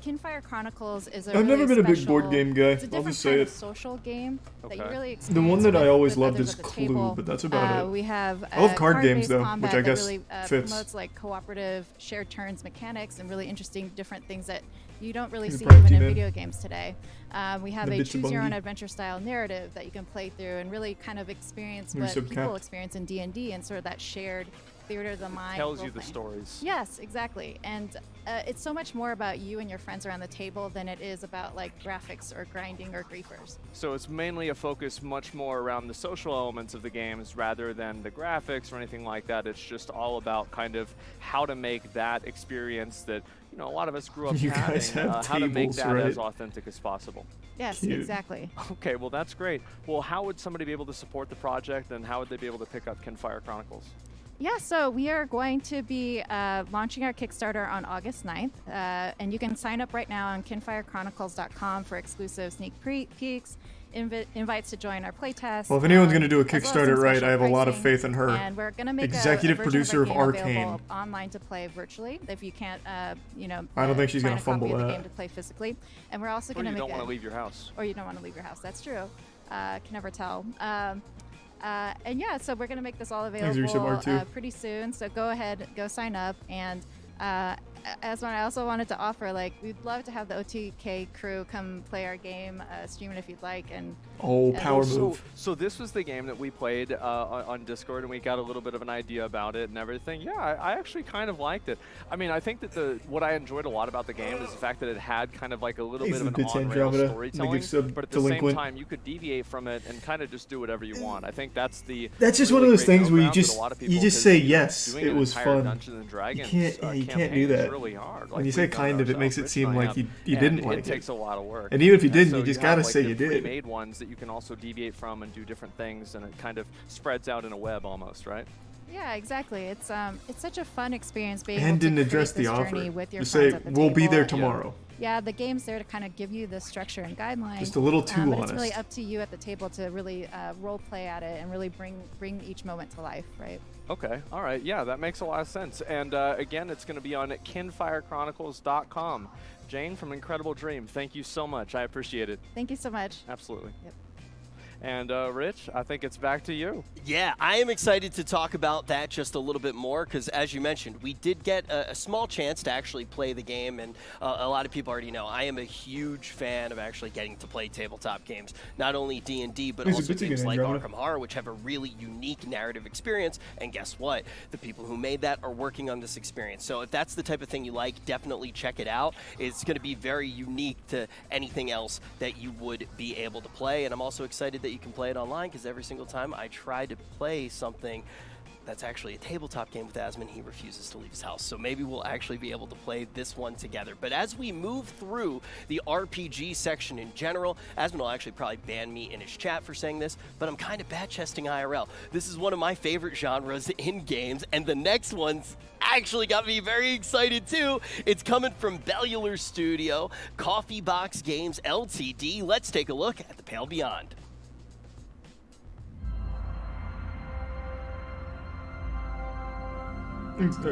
Kinfire Chronicles is a I've never been a big special- board game guy. It's a different I'll just say kind it. of social game that you really experience. The one that I with always loved others is at the Clue, table. but that's about it. We have I love card games card-based though, combat which I guess that really fits. promotes like cooperative, shared turns mechanics and really interesting different things that you don't really He's see a bright even in T-Man. video games today. We have The a bits of choose your own bungie. adventure style narrative that you can play through and really kind of experience Maybe what subcap. people experience in D&D and sort of that shared theater of the mind. Tells you the role-playing. stories. Yes, exactly. And it's so much more about you and your friends around the table than it is about like graphics or grinding or griefers. So it's mainly a focus much more around the social elements of the games rather than the graphics or anything like that. It's just all about kind of how to make that experience that, you know, a lot of us grew up You having, guys have how to make tables, that right? as authentic as possible. Yes, Cute. exactly. Okay, well that's great. Well, how would somebody be able to support the project and how would they be able to pick up Kinfire Chronicles? Yeah, so we are going to be launching our Kickstarter on August 9th, and you can sign up right now on kinfirechronicles.com for exclusive sneak peeks, invites to join our playtest. Well, if anyone's going to do a as well as Kickstarter some right, special I have a lot of pricing. faith in her. And we're going to make Executive a producer of version our game Arcane. available online to play virtually if you can't, you know. I don't think she's find gonna a copy fumble of the that. game to play physically. And we're also Or going to you make don't want to leave your house. Or you don't want to leave your house. That's true. Can never tell. And yeah, so we're going to make this all available pretty soon. So go ahead, go sign up. And as one, I also wanted to offer, like, we'd love to have the OTK crew come play our game, stream it if you'd like. And power move. So this was the game that we played on Discord, and we got a little bit of an idea about it and everything. Yeah, I actually kind of liked it. I mean, I think that what I enjoyed a lot about the game is the fact that it had kind of like a little bit of an on-rail storytelling, but at the same time, you could deviate from it and kind of just do whatever you want. I think that's the just one of those things where you just say yes, it was fun. Dungeons and Dragons you can't do that. Really hard. When you say kind of, it makes it seem like you didn't like it. It takes a lot of work. And even if you didn't, so you just gotta have, say like, you the did. Pre-made ones that you can also deviate from and do different things, and it kind of spreads out in a web almost, right? yeah, exactly. It's such a fun experience being And able to didn't create address this the offer. journey with your Just friends say, at the we'll be table there and- tomorrow. Yeah, the game's there to kind of give you the structure and guidelines. Just a little too but it's really honest. up to you at the table to really role play at it and really bring each moment to life, right? Okay, all right, yeah, that makes a lot of sense. And again, it's going to be on kinfirechronicles.com. Jane from Incredible Dream, thank you so much. I appreciate it. Thank you so much. Absolutely. Yep. And Rich, I think it's back to you. Yeah, I am excited to talk about that just a little bit more because, as you mentioned, we did get a small chance to actually play the game, and a lot of people already know I am a huge fan of actually getting to play tabletop games, not only D&D, but also games like Arkham Horror, which have a really unique narrative experience, and guess what? The people who made that are working on this experience. So if that's the type of thing you like, definitely check it out. It's going to be very unique to anything else that you would be able to play, and I'm also excited that you can play it online because every single time I try to play something that's actually a tabletop game with Asmon, he refuses to leave his house. So maybe we'll actually be able to play this one together. But as we move through the RPG section in general, Asmon will actually probably ban me in his chat for saying this, but I'm kind of bat-chesting IRL. This is one of my favorite genres in games, and the next one's actually got me very excited too. It's coming from Bellular Studio, Coffee Box Games LTD. Let's take a look at The Pale Beyond. Thanks to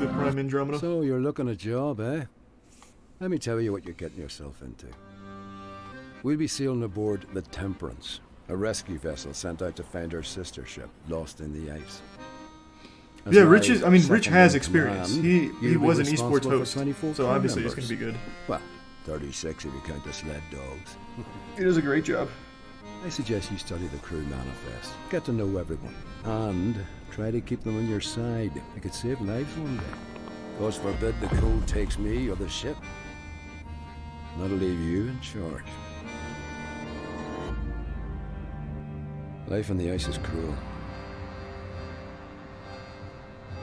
the Prime Andromeda. So you're looking a job, eh? Let me tell you what you're getting yourself into. We'll be sailing aboard the Temperance, a rescue vessel sent out to find her sister ship, lost in the ice. As Yeah, my Rich Rich has second-in experience. command, He you'll be was an esports responsible for host, 24 so crew obviously it's members. going to be good. Well, 36 if you count the sled dogs. He does a great job. I suggest you study the crew manifest, get to know everyone, and try to keep them on your side. It could save lives one day. God forbid the code takes me or the ship. That'll leave you in charge. Life on the ice is cruel.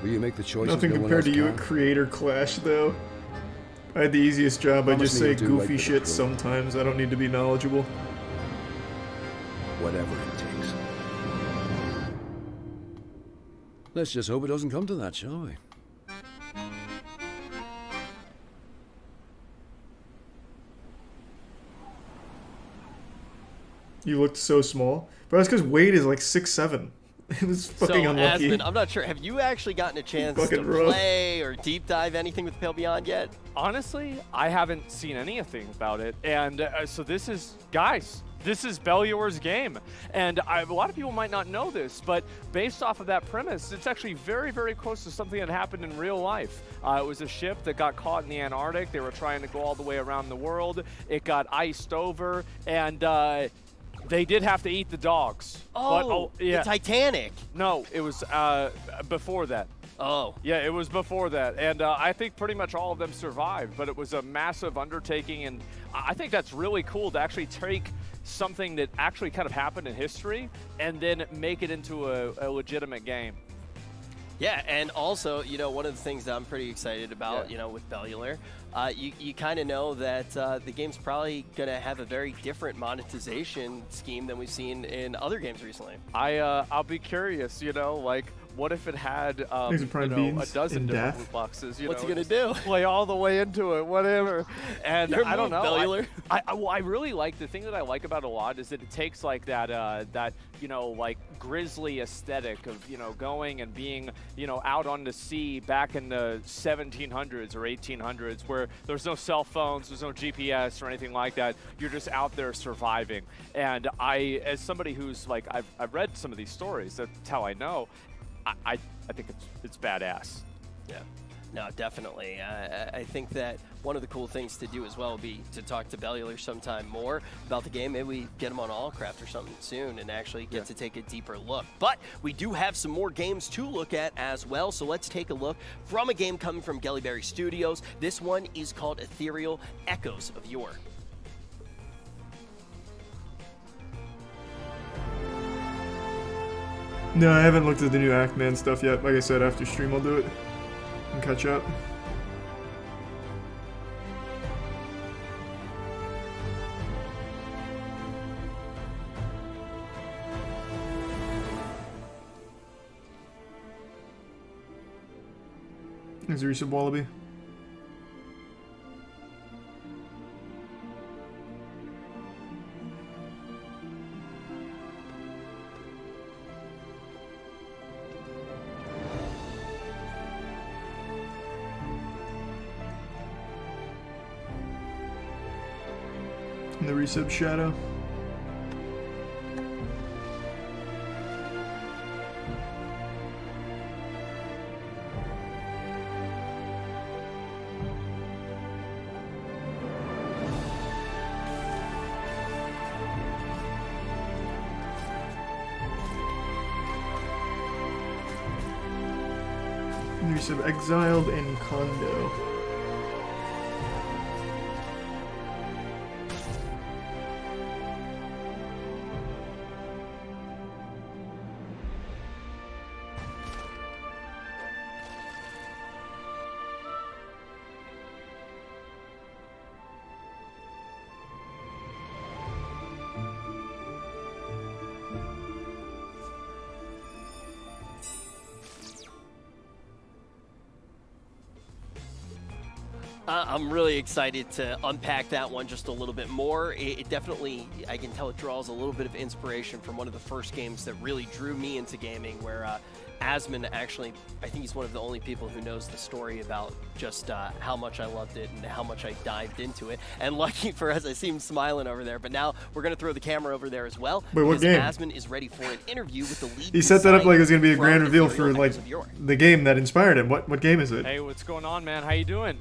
Will you make the choices Nothing no one compared else to you can? at Creator Clash, though. I had the easiest job. I Promise just me say you'll do right goofy for the shit crew. sometimes. I don't need to be knowledgeable. Whatever it takes. Let's just hope it doesn't come to that, shall we? You looked so small. But that's because Wade is like 6'7". It was fucking unlucky. Asmund, I'm not sure. Have you actually gotten a chance to Fucking rough. play or deep dive anything with Pale Beyond yet? Honestly, I haven't seen anything about it. And so this is, guys, this is Bellior's game. And a lot of people might not know this, but based off of that premise, it's actually very, very close to something that happened in real life. It was a ship that got caught in the Antarctic. They were trying to go all the way around the world. It got iced over, and they did have to eat the dogs. Oh, but, yeah. the Titanic. No, it was before that. Oh. Yeah, it was before that. And I think pretty much all of them survived, but it was a massive undertaking. And I think that's really cool to actually take something that actually kind of happened in history and then make it into a legitimate game. Yeah, and also, you know, one of the things that I'm pretty excited about, you know, with Bellular, you kind of know that the game's probably going to have a very different monetization scheme than we've seen in other games recently. I'll be curious, you know, like, what if it had a dozen different boxes? What's it gonna do? Play all the way into it, whatever. And Your I don't move, know. Bellular. I really like the thing that I like about it a lot is that it takes like that you know, like grisly aesthetic of, you know, going and being, you know, out on the sea back in the 1700s or 1800s where there's no cell phones, there's no GPS or anything like that. You're just out there surviving. And as somebody who's like, I've read some of these stories, that's how I know. I think it's badass. Yeah, no, definitely. I think that one of the cool things to do as well would be to talk to Bellular sometime more about the game. Maybe we get him on Allcraft or something soon and actually get to take a deeper look. But we do have some more games to look at as well, so let's take a look from a game coming from Gellyberry Studios. This one is called Ethereal Echoes of Yore. No, I haven't looked at the new Act-Man stuff yet. Like I said, after stream I'll do it and catch up. There's a resub Wallaby. And the resub Shadow. And the resub Exiled and Kondo. I'm really excited to unpack that one just a little bit more. It definitely, I can tell it draws a little bit of inspiration from one of the first games that really drew me into gaming, where Asmund actually, I think he's one of the only people who knows the story about just how much I loved it and how much I dived into it. And lucky for us, I see him smiling over there, but now we're going to throw the camera over there as well. Wait, what game? Asmund is ready for an interview with the lead. He set that up like it was going to be a grand reveal for like the game that inspired him. What game is it? Hey, what's going on, man? How you doing?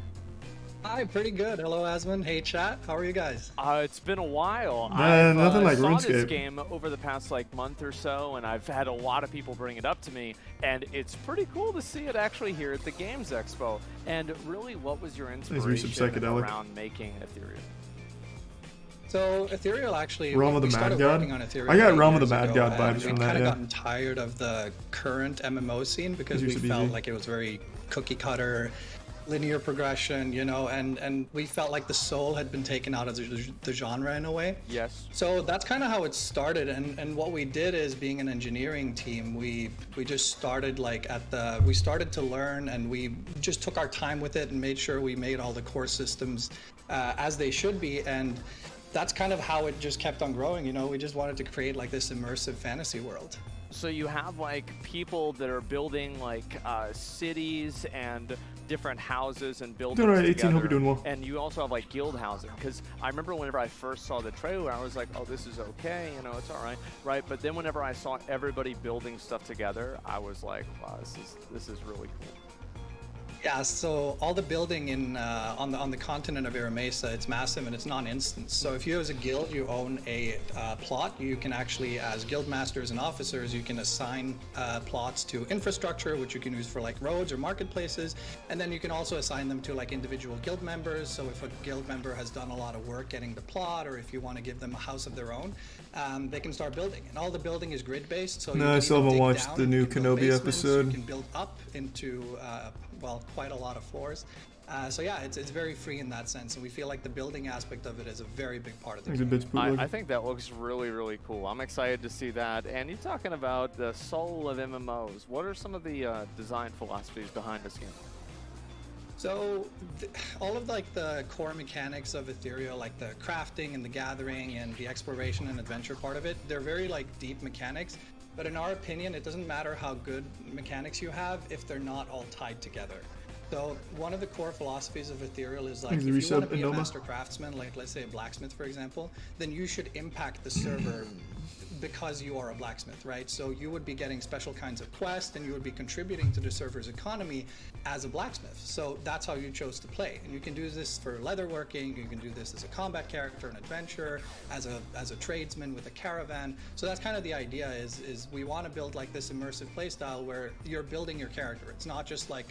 Hi, pretty good. Hello, Asmund. Hey, chat. How are you guys? It's been a while. Nothing like saw RuneScape. this game over the past like month or so, and I've had a lot of people bring it up to me, and it's pretty cool to see it actually here at the Games Expo. And really, what was your inspiration around making Ethereal? So Ethereal actually, Realm of the we Mad started God? working on Ethereal I got Realm of the 8 years Mad ago, God vibes and from we'd that, kind of yeah. gotten tired of the current MMO scene because we Used to be felt easy. like it was very cookie cutter. linear progression, you know, and we felt like the soul had been taken out of the genre in a way. Yes. So that's kind of how it started, and what we did is, being an engineering team, we just started we started to learn, and we just took our time with it and made sure we made all the core systems as they should be, and that's kind of how it just kept on growing. You know, we just wanted to create like this immersive fantasy world. So you have like people that are building like cities and different houses and buildings All right, 18, together. hope you're doing well. And you also have like guild housing, because I remember whenever I first saw the trailer, I was like, oh, this is okay, you know, it's all right, right? But then whenever I saw everybody building stuff together, I was like, wow, this is really cool. Yeah, so all the building in on the continent of Iramesa, it's massive and it's non-instance. So if you as a guild, you own a plot, you can actually, as guild masters and officers, you can assign plots to infrastructure, which you can use for like roads or marketplaces, and then you can also assign them to like individual guild members. So if a guild member has done a lot of work getting the plot, or if you want to give them a house of their own, they can start building. And all the building is grid-based. So No, I still haven't watched the new Kenobi episode. You can build up into well, quite a lot of floors. So yeah, it's very free in that sense, and we feel like the building aspect of it is a very big part of the game. I think that looks really, really cool. I'm excited to see that. And you're talking about the soul of MMOs. What are some of the design philosophies behind this game? So all of like the core mechanics of Ethereal, like the crafting and the gathering and the exploration and adventure part of it, they're very like deep mechanics. But in our opinion, it doesn't matter how good mechanics you have if they're not all tied together. So one of the core philosophies of Ethereal is like, if you want to be a master craftsman, like let's say a blacksmith, for example, then you should impact the server because you are a blacksmith, right? So you would be getting special kinds of quests, and you would be contributing to the server's economy as a blacksmith. So that's how you chose to play. And you can do this for leatherworking, you can do this as a combat character, an adventurer, as a tradesman with a caravan. So that's kind of the idea, is we want to build like this immersive playstyle where you're building your character. It's not just like,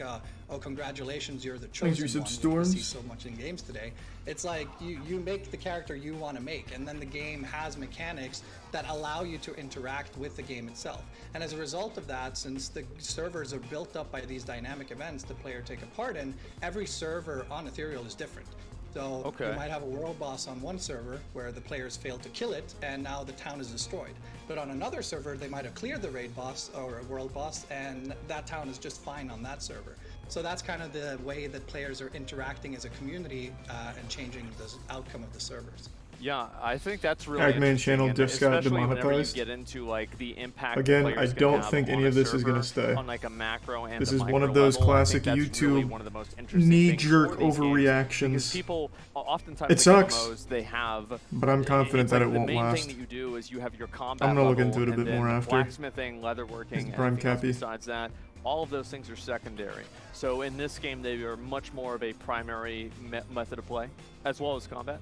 oh, congratulations, you're the chosen one, which we see so much in games today. It's like you make the character you want to make, and then the game has mechanics that allow you to interact with the game itself. And as a result of that, since the servers are built up by these dynamic events the player take a part in, every server on Ethereal is different. So you might have a world boss on one server where the players failed to kill it, and now the town is destroyed. But on another server, they might have cleared the raid boss or a world boss, and that town is just fine on that server. So that's kind of the way that players are interacting as a community and changing the outcome of the servers. Yeah, I think that's really Eggman channel just got especially whenever you demonetized. get into like the impact Again, players I can don't have think on any a of this is server gonna stay. on like a macro and This a is one micro of those level. I classic think that's really YouTube one of the most interesting knee-jerk things for these games, overreactions. because people oftentimes It sucks, MMOs, they have, but I'm confident that it won't the main last. thing that you do is you have your combat I'm gonna look level, into it a and bit then more after. blacksmithing, leatherworking, Prime anything else Cappy. besides that. All of those things are secondary. So in this game, they are much more of a primary method of play, as well as combat.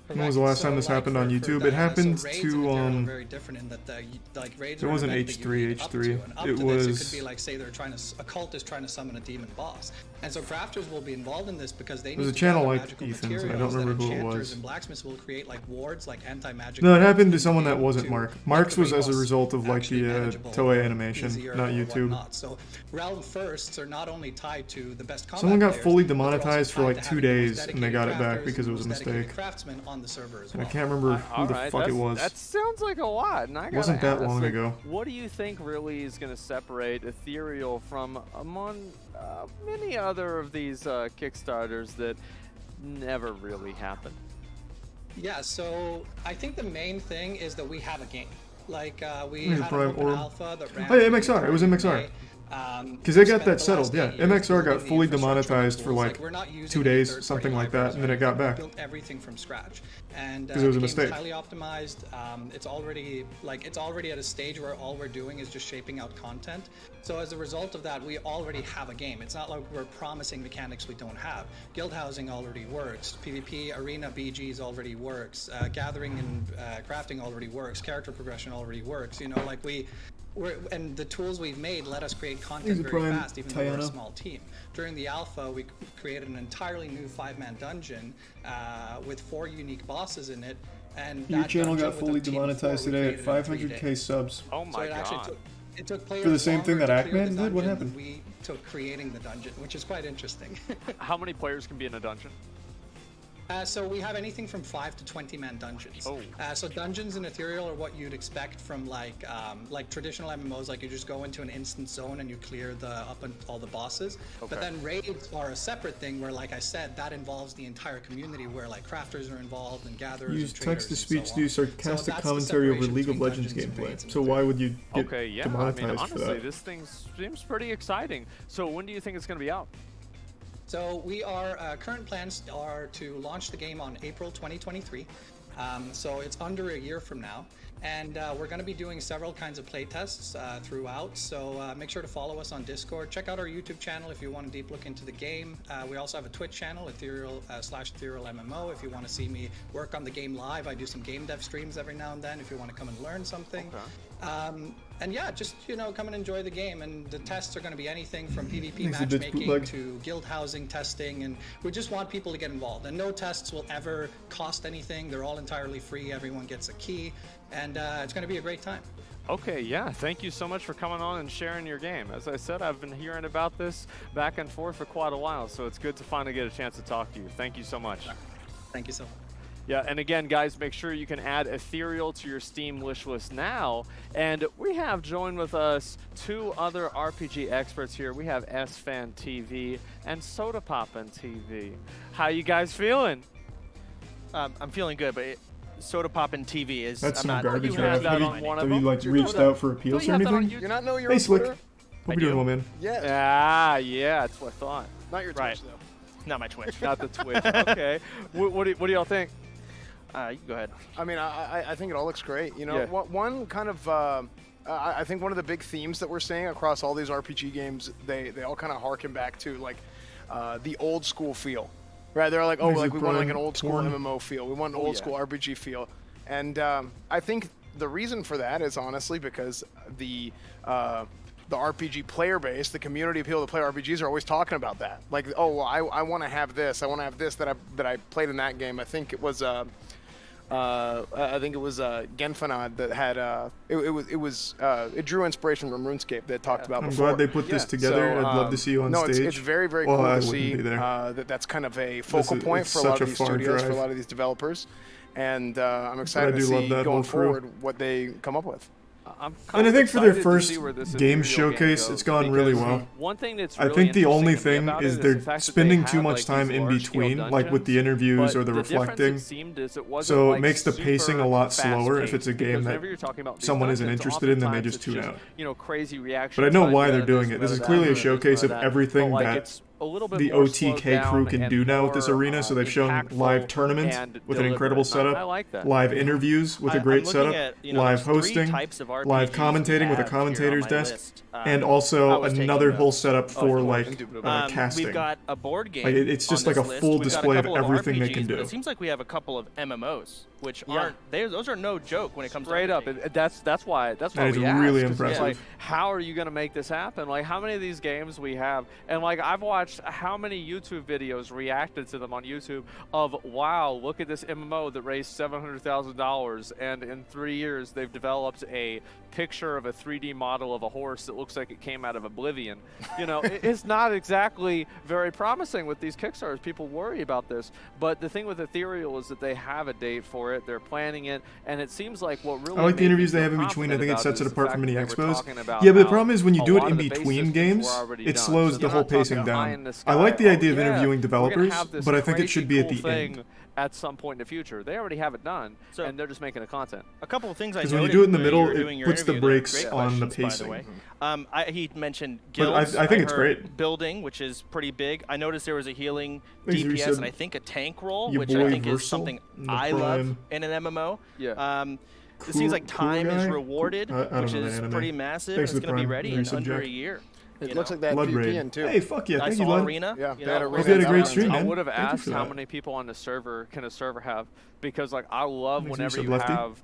When was the last time this happened on YouTube? It happened to very different in that like raids it are an wasn't event that you H3, lead up to, H3. and up It to this, was it could be like, say they're trying to, a cult is trying to summon a demon boss, and so crafters will be involved in this because they There's need a channel to gather like magical Ethan's, and I materials don't remember that who it enchanters was. and blacksmiths will create like wards, like anti-magic. No, it wards happened to in someone the that game wasn't to Mark. make Mark's the was raid as a boss result of like actually the manageable, Toei or animation, easier, not or YouTube. whatnot. So realm firsts are not only tied to the best combat Someone got players, fully but they're also demonetized for tied like to 2 having the most days, and they dedicated got it back crafters because it and was a most dedicated mistake. craftsmen on the server as And well. I can't remember who the fuck it was. That sounds like a lot, and I It gotta wasn't that ask, long like, ago. What do you think really is going to separate Ethereal from among many other of these Kickstarters that never really happened? Yeah, so I think the main thing is that we have a game. Like we Maybe had Prime an open Orb. alpha that ran. Oh yeah, MXR. It was MXR. Because they got that settled. Yeah, MXR got fully demonetized for like 2 days, something like that, and then it got back. Built everything from scratch, and Because it was a the game's mistake. highly optimized. It's already at a stage where all we're doing is just shaping out content. So as a result of that, we already have a game. It's not like we're promising mechanics we don't have. Guild housing already works. PvP, arena, BGs already works. Gathering and crafting already works. Character progression already works. You know, like and the tools we've made let us create content very Prime fast, even though we're a Tiana. small team. During the alpha, we created an entirely new 5-man dungeon with 4 unique bosses in it. And Your that channel dungeon got with a fully team of 4 demonetized we today at created in 3 500k days. subs. Oh my So it actually god. It took players For the same thing longer that to clear the Ackman did? What dungeon happened? than we took creating the dungeon, which is quite interesting. How many players can be in a dungeon? So we have anything from 5 to 20-man dungeons. Oh. So dungeons in Ethereal are what you'd expect from like traditional MMOs. Like you just go into an instant zone and you clear all the bosses. Okay. But then raids are a separate thing where, like I said, that involves the entire community where like crafters are involved and gatherers. Use and traders text-to-speech and to so do on. sarcastic that's the commentary over separation League of between Legends dungeons and gameplay. raids in So why would you get Okay, yeah. I demonetized mean, for honestly, that? this thing seems pretty exciting. So when do you think it's going to be out? So we are current plans are to launch the game on April 2023. So it's under a year from now, and we're going to be doing several kinds of play tests throughout. So make sure to follow us on Discord. Check out our YouTube channel if you want a deep look into the game. We also have a Twitch channel, Ethereal /Ethereal MMO. If you want to see me work on the game live, I do some game dev streams every now and then. If you want to come and learn something. Okay. And yeah, just come and enjoy the game. And the tests are going to be anything from PvP Thanks to Bitch matchmaking Bootleg. to guild housing testing, and we just want people to get involved. And no tests will ever cost anything. They're all entirely free. Everyone gets a key, and it's going to be a great time. Okay, yeah. Thank you so much for coming on and sharing your game. As I said, I've been hearing about this back and forth for quite a while, so it's good to finally get a chance to talk to you. Thank you so much. Thank you so much. Yeah, and again, guys, make sure you can add Ethereal to your Steam wish list now. And we have joined with us 2 other RPG experts here. We have SFan TV and Soda Poppin' TV. How you guys feeling? I'm feeling good, but Soda Poppin' TV is. That's I'm some not. garbage. you have that Have on one you, of have you them? like reached out for appeals or have that on anything? YouTube? You not know your Hey, own Slick. Twitter? Hope you're doing well, man. Yeah. Ah, yeah, that's what I thought. Not your Twitch, Right. though. Not my Twitch. Not the Twitch. Okay. What do y'all think? You go ahead. I mean, I think it all looks great. You know, Yeah. one kind of I think one of the big themes that we're seeing across all these RPG games, they all kind of harken back to like the old school feel, right? They're like, oh, Music like we want like an Prime, old school porn. MMO feel. We want an old school RPG feel, and I think the reason for that is honestly because the RPG player base, the community of people that play RPGs are always talking about that. Like, oh, well, I want to have this. I want to have this that I played in that game. I think it was Genfanad that had it drew inspiration from RuneScape that talked about I'm before. glad they put this together. So, I'd love to see you on no, stage. it's very, very Well, cool I to wouldn't see be there. that's kind of a focal is- point it's for a lot such of a these far studios, for a drive. lot of these developers. And I'm excited I to do love see that going whole crew. forward what they come up with. I'm And I think for their excited to first see where this game Ethereal showcase, goes, it's gone really because well. One thing that's I really think the only interesting to me thing about is it they're the fact that spending they too have, much like, time these in large-scale between, like with the dungeons, interviews but or the difference reflecting. it seemed is it wasn't, So it like, makes the pacing a lot super slower if it's a fast-paced, game because that whenever you're talking about these someone isn't dungeons, interested in, then they oftentimes just it's tune out. You know, crazy reaction. But I know time, why you they're know, doing this, it. This is that, clearly a this, showcase of that. everything But, like, that it's a little bit the more slowed OTK crew down can and do now with this more, arena. So they've shown impactful live tournaments and with an incredible deliberate. setup, I like that. live interviews with a I'm great looking setup, at, you know, live there's 3 hosting, types of live RPGs commentating with a we have here on commentator's my desk, list. and I also was taking another whole notes. setup for like Indubitably. casting. We've got a board game. Like, it's just on like a this list. full We've got display of couple everything they RPGs, can but do. It seems like we have a couple of MMOs, which Yeah. aren't those are no joke when it comes Straight to up, that's why That we is asked, really 'cause it's impressive. like, how are you going to make this happen? Like, how many of these games we have, and like I've watched how many YouTube videos reacted to them on YouTube of, wow, look at this MMO that raised $700,000, and in 3 years they've developed a picture of a 3D model of a horse that looks like it came out of Oblivion. You know, it's not exactly very promising with these Kickstarters. People worry about this, but the thing with Ethereal is that they have a date for it, they're planning it, and it seems like what really I like the made me interviews they feel have in between. I confident think it about sets it is the apart fact from many that they were expos. talking about Yeah, but the how problem is when you a do it lot in of the base between systems games, were already it done. slows So the they're whole not talking pacing about pie in down. the I sky, like the oh, idea of yeah, interviewing we're gonna developers, have this but I think it crazy should be at cool the end. thing at some point in the future. They already have it done, and they're just making the content. A couple of things I Because noted when you do it in the when middle, you were it doing your puts the interview, they're brakes great on the questions, by the pacing. way. He mentioned But guilds. I think it's heard great. Building, which is pretty big. I noticed there was a healing Thanks, DPS Reset. and I think a tank roll, Your which boy I think is Versal something in the I love Prime. in an MMO. Yeah. It seems like Cool time is guy? rewarded, I don't which know the is anime. pretty massive. Thanks And for it's the going to be Prime. ready Very in subject. under a year. It you looks know? like that Blood PvP Raid. in too. Hey, fuck yeah! I Thank you, saw Blood. Arena. Yeah, you they had know, a Hope you had a Arena great down. stream, I man. would have Thank you asked for how that. many people on the server can a server have, because like I love Thanks, whenever Reset you Lefty. have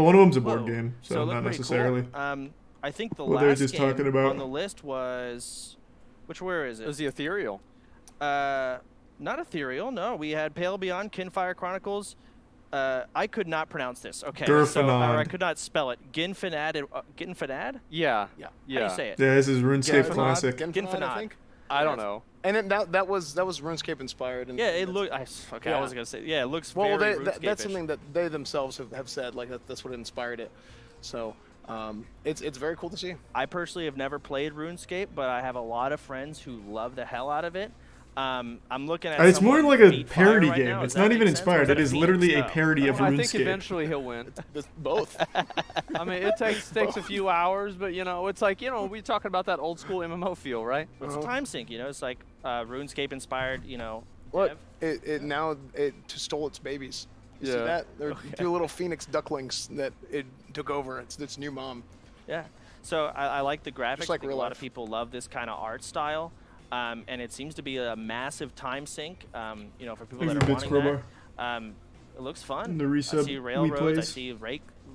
Well, one of them's a board Whoa. game, so, it looked not pretty necessarily. Cool. I think the What they're last just game talking about. on the list was, where is it? It was the Ethereal. Not Ethereal, no. We had Pale Beyond, Kinfire Chronicles. I could not pronounce this. Okay, or I could not spell it. Ginfinad. Ginfinad? Yeah. How do you say it? Yeah, this is RuneScape Classic. Ginfinad. I think. I don't know. And then that was RuneScape inspired. And Yeah, it looked. Okay, Yeah. I wasn't gonna say. Yeah, it looks well, very that's RuneScape-ish. something that they themselves have said. Like that's what inspired it. So it's very cool to see. I personally have never played RuneScape, but I have a lot of friends who love the hell out of it. I'm looking at. It's more like a parody right game. now. It's Does that not even make sense? Or inspired. is that It is literally a Phoenix? parody of I RuneScape. think eventually he'll win. Both. I mean, it takes a few hours, but you know, it's like we're talking about that old school MMO feel, right? It's a time sink, you know. It's like RuneScape inspired, you know. Look, it now stole its babies. You see Yeah. that? There are two little phoenix ducklings that it took over. It's its new mom. Yeah. So I like the graphics. like I think real a lot life. of people love this kind of art style. And it seems to be a massive time sink, you know, for people Thanks that for are bits, wanting that. Crowbar. It looks fun. And the I resub see we railroads, I plays. see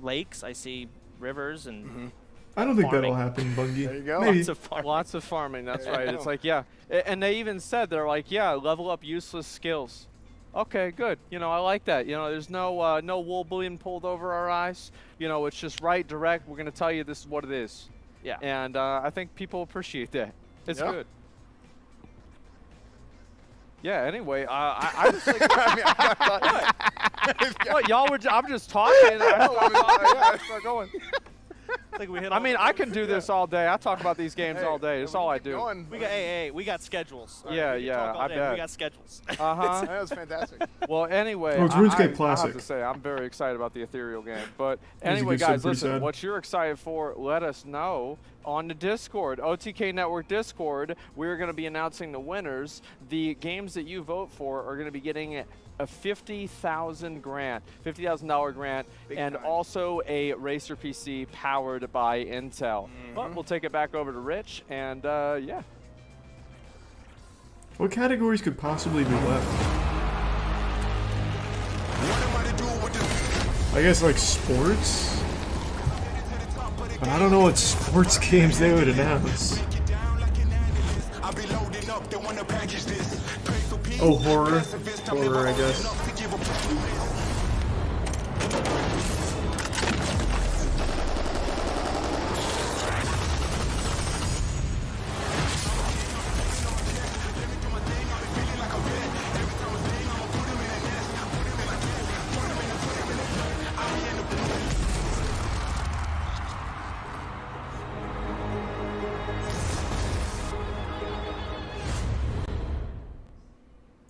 lakes, I see rivers, and I don't think farming. that'll happen, Bungie. There you go. Maybe. Lots of farming. That's Yeah, right. I It's know. like and they even said they're like level up useless skills. Okay, good. You know, I like that. You know, there's no no wool being pulled over our eyes. You know, it's just right, direct. We're gonna tell you this is what it is. Yeah. And I think people appreciate that. It's Yeah. good. Yeah. Anyway, I just like. What y'all were? I'm just talking. I start going. I think we hit. I mean, I can do this all day. I talk about these games all day. That's all I do. We got we got schedules. All Yeah, we can yeah, talk all I day. bet. We got schedules. Uh-huh. That was fantastic. Well, anyway, Oh, it's RuneScape I have Classic. to say, I'm very excited about the Ethereal game. But He's a anyway, good sub, guys, pretty listen, sad. what you're excited for, let us know on the Discord, OTK Network Discord. We're going to be announcing the winners. The games that you vote for are going to be getting a $50,000 grant, and also a Racer PC powered by Intel. But we'll take it back over to Rich, and yeah. What categories could possibly be left? I guess like sports? But I don't know what sports games they would announce. Oh, horror. Horror, I guess.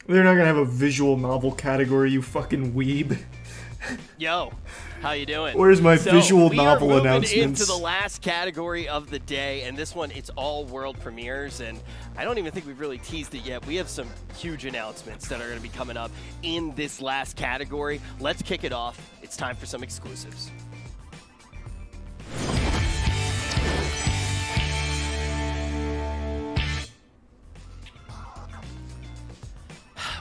They're not gonna have a visual novel category, you fucking weeb. Yo, how you doing? Where's my visual novel we are moving announcements? into the last category of the day, and this one, it's all world premieres, and I don't even think we've really teased it yet. We have some huge announcements that are going to be coming up in this last category. Let's kick it off. It's time for some exclusives.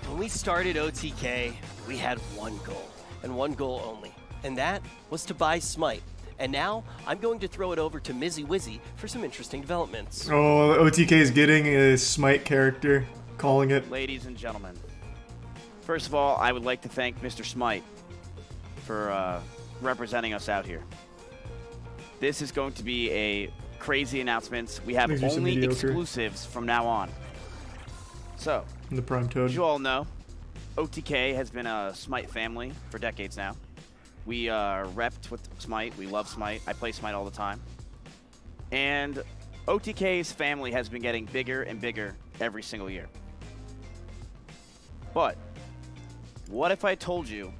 When we started OTK, we had one goal, and one goal only, and that was to buy Smite. And now, I'm going to throw it over to Mizzy Wizzy for some interesting developments. Oh, OTK is getting a Smite character, calling it. Ladies and gentlemen, first of all, I would like to thank Mr. Smite for representing us out here. This is going to be a crazy announcement. We have These are some only mediocre. exclusives from now on. So, The Prime Toad. as you all know, OTK has been a Smite family for decades now. We are repped with Smite. We love Smite. I play Smite all the time. And OTK's family has been getting bigger and bigger every single year. But what if I told you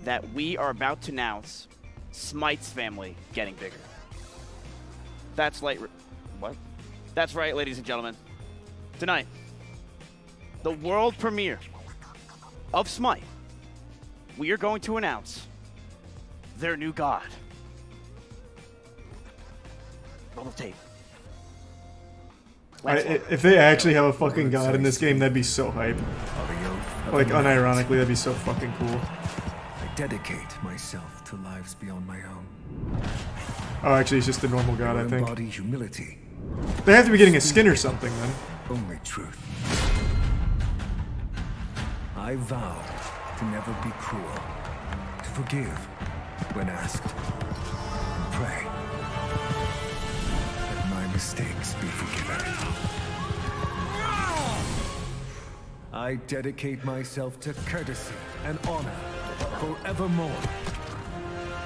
that we are about to announce Smite's family getting bigger? That's like, what? That's right, ladies and gentlemen. Tonight, the world premiere of Smite, we are going to announce their new god. Roll the tape. If they actually have a fucking god in this game, that'd be so hype. Like, unironically, that'd be so fucking cool. I dedicate myself to lives beyond my own. Oh, actually, it's just a normal god, I think. Embody humility. They have to be getting a skin or something, then. Only truth. I vow to never be cruel, to forgive when asked, and pray that my mistakes be forgiven. I dedicate myself to courtesy and honor forevermore.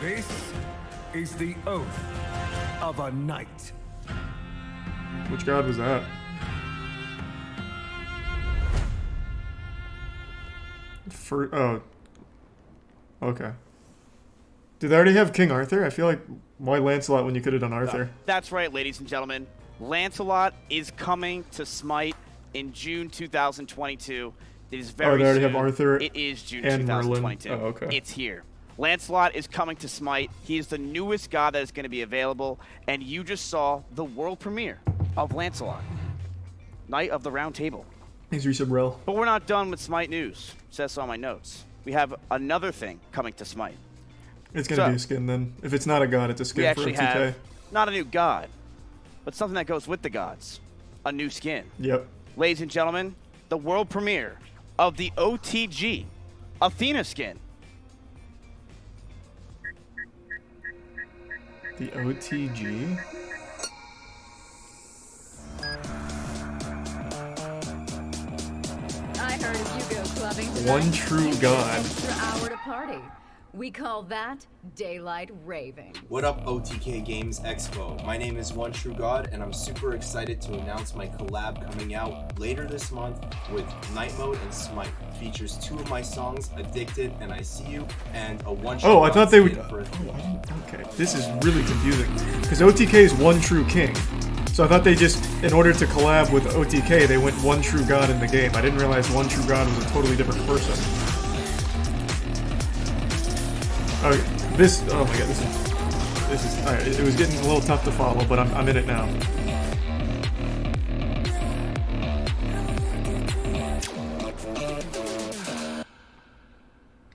This is the oath of a knight. Which god was that? Oh. Okay. Did they already have King Arthur? I feel like, why Lancelot when you could have done Arthur? That's right, ladies and gentlemen. Lancelot is coming to Smite in June 2022. It is very they already soon. have Arthur It is June and 2022. Merlin. Oh, okay. It's here. Lancelot is coming to Smite. He is the newest god that is going to be available, and you just saw the world premiere of Lancelot, Knight of the Round Table. He's Resub Rel. But we're not done with Smite news. It says so on my notes. We have another thing coming to Smite. It's gonna be a skin then. If it's not a god, it's a We skin for actually OTK. have not a new god, but something that goes with the gods. A new skin. Yep. Ladies and gentlemen, the world premiere of the OTG Athena skin. The OTG? I heard of you go clubbing tonight. One true god. Extra hour to party. We call that daylight raving. What up, OTK Games Expo? My name is One True God, and I'm super excited to announce my collab coming out later this month with Night Mode and Smite. Features two of my songs, Addicted and I See You, and a One True Oh, I God thought they would. skin for Athena. Okay, this is really confusing. Because OTK is one true king. So I thought they just, in order to collab with OTK, they went one true god in the game. I didn't realize one true god was a totally different person. Okay, this, oh my god, this is, alright, it was getting a little tough to follow, but I'm in it now.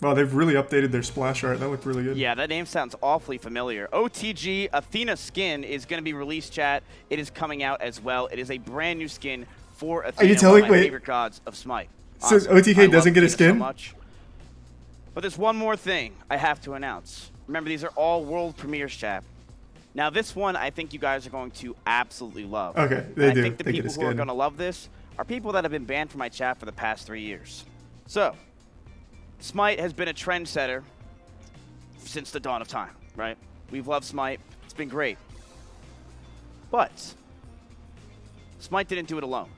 Wow, they've really updated their splash art. That looked really good. Yeah, that name sounds awfully familiar. OTG Athena skin is going to be released, chat. It is coming out as well. It is a brand new skin for Athena, Are you telling one of my me? favorite gods of Smite. So Honestly, OTK I love doesn't get a Athena skin? So much. But there's one more thing I have to announce. Remember, these are all world premieres, chat. Now, this one I think you guys are going to absolutely love. Okay, And they I do. think the They get a people who are skin. going to love this are people that have been banned from my chat for the past 3 years. So, Smite has been a trendsetter since the dawn of time, right? We've loved Smite. It's been great. But Smite didn't do it alone.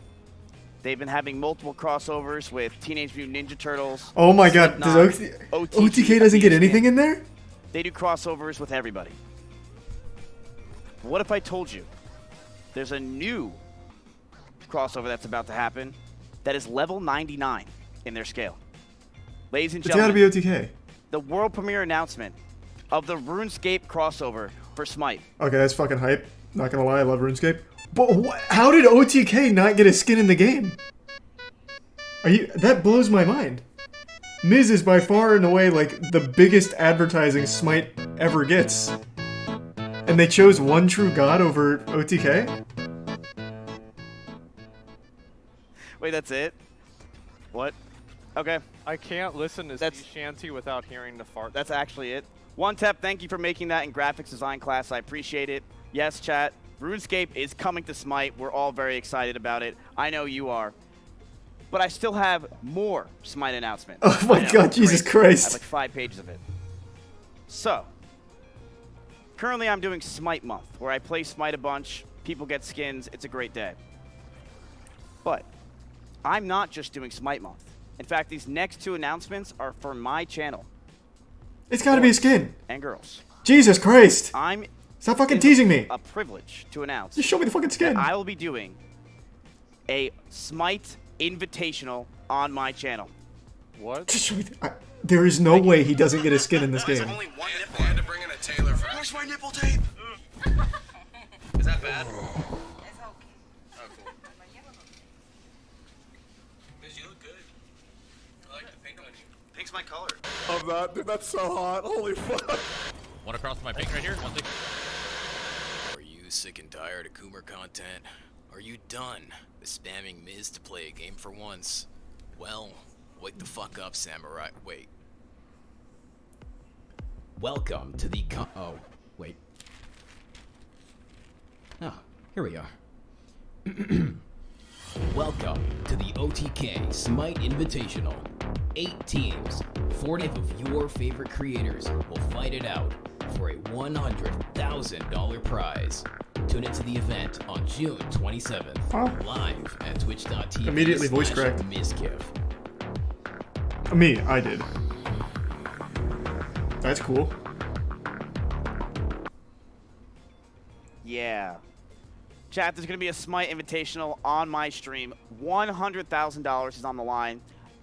They've been having multiple crossovers with Teenage Mutant Ninja Turtles. Oh my god, Slipknot, does OTK doesn't get anything in there? They do crossovers with everybody. What if I told you there's a new crossover that's about to happen that is level 99 in their scale? Ladies and It's gotta gentlemen, be OTK. the world premiere announcement of the RuneScape crossover for Smite. Okay, that's fucking hype. Not gonna lie, I love RuneScape. But how did OTK not get a skin in the game? That blows my mind. Miz is by far and away like the biggest advertising Smite ever gets. And they chose one true god over OTK? Wait, that's it? What? Okay. I can't listen to Sea Shanty without hearing the fart. That's actually it. One Tap, thank you for making that in graphics design class. I appreciate it. Yes, chat. RuneScape is coming to Smite. We're all very excited about it. I know you are. But I still have more Smite announcements. Oh my god, Jesus Christ. I have like 5 pages of it. So, currently I'm doing Smite Month, where I play Smite a bunch. People get skins. It's a great day. But I'm not just doing Smite Month. In fact, these next 2 announcements are for my channel. It's gotta be a skin. And girls. Jesus Christ. I'm Stop fucking teasing me. A privilege to announce. Just show me the fucking skin. I will be doing a Smite Invitational on my channel. What? Just show me there is no way he doesn't get a skin in this game. I had to bring in a tailor for. Where's my nipple tape? Is that bad? You look good. I like the pink on you. Pink's my color. Of that, dude, that's so hot. Holy fuck. One across my pink right here. One thing. Are you sick and tired of Coomer content? Are you done with spamming Miz to play a game for once? Well, Wake the fuck up, samurai. Wait. Welcome to the oh, wait. Oh, here we are. Welcome to the OTK Smite Invitational. 8 teams, 40 of your favorite creators will fight it out for a $100,000 prize. Tune into the event on June 27th, live at twitch.tv. Immediately voice cracked. Miskiff. Me, I did. That's cool. Yeah. Chat, there's going to be a Smite Invitational on my stream. $100,000 is on the line.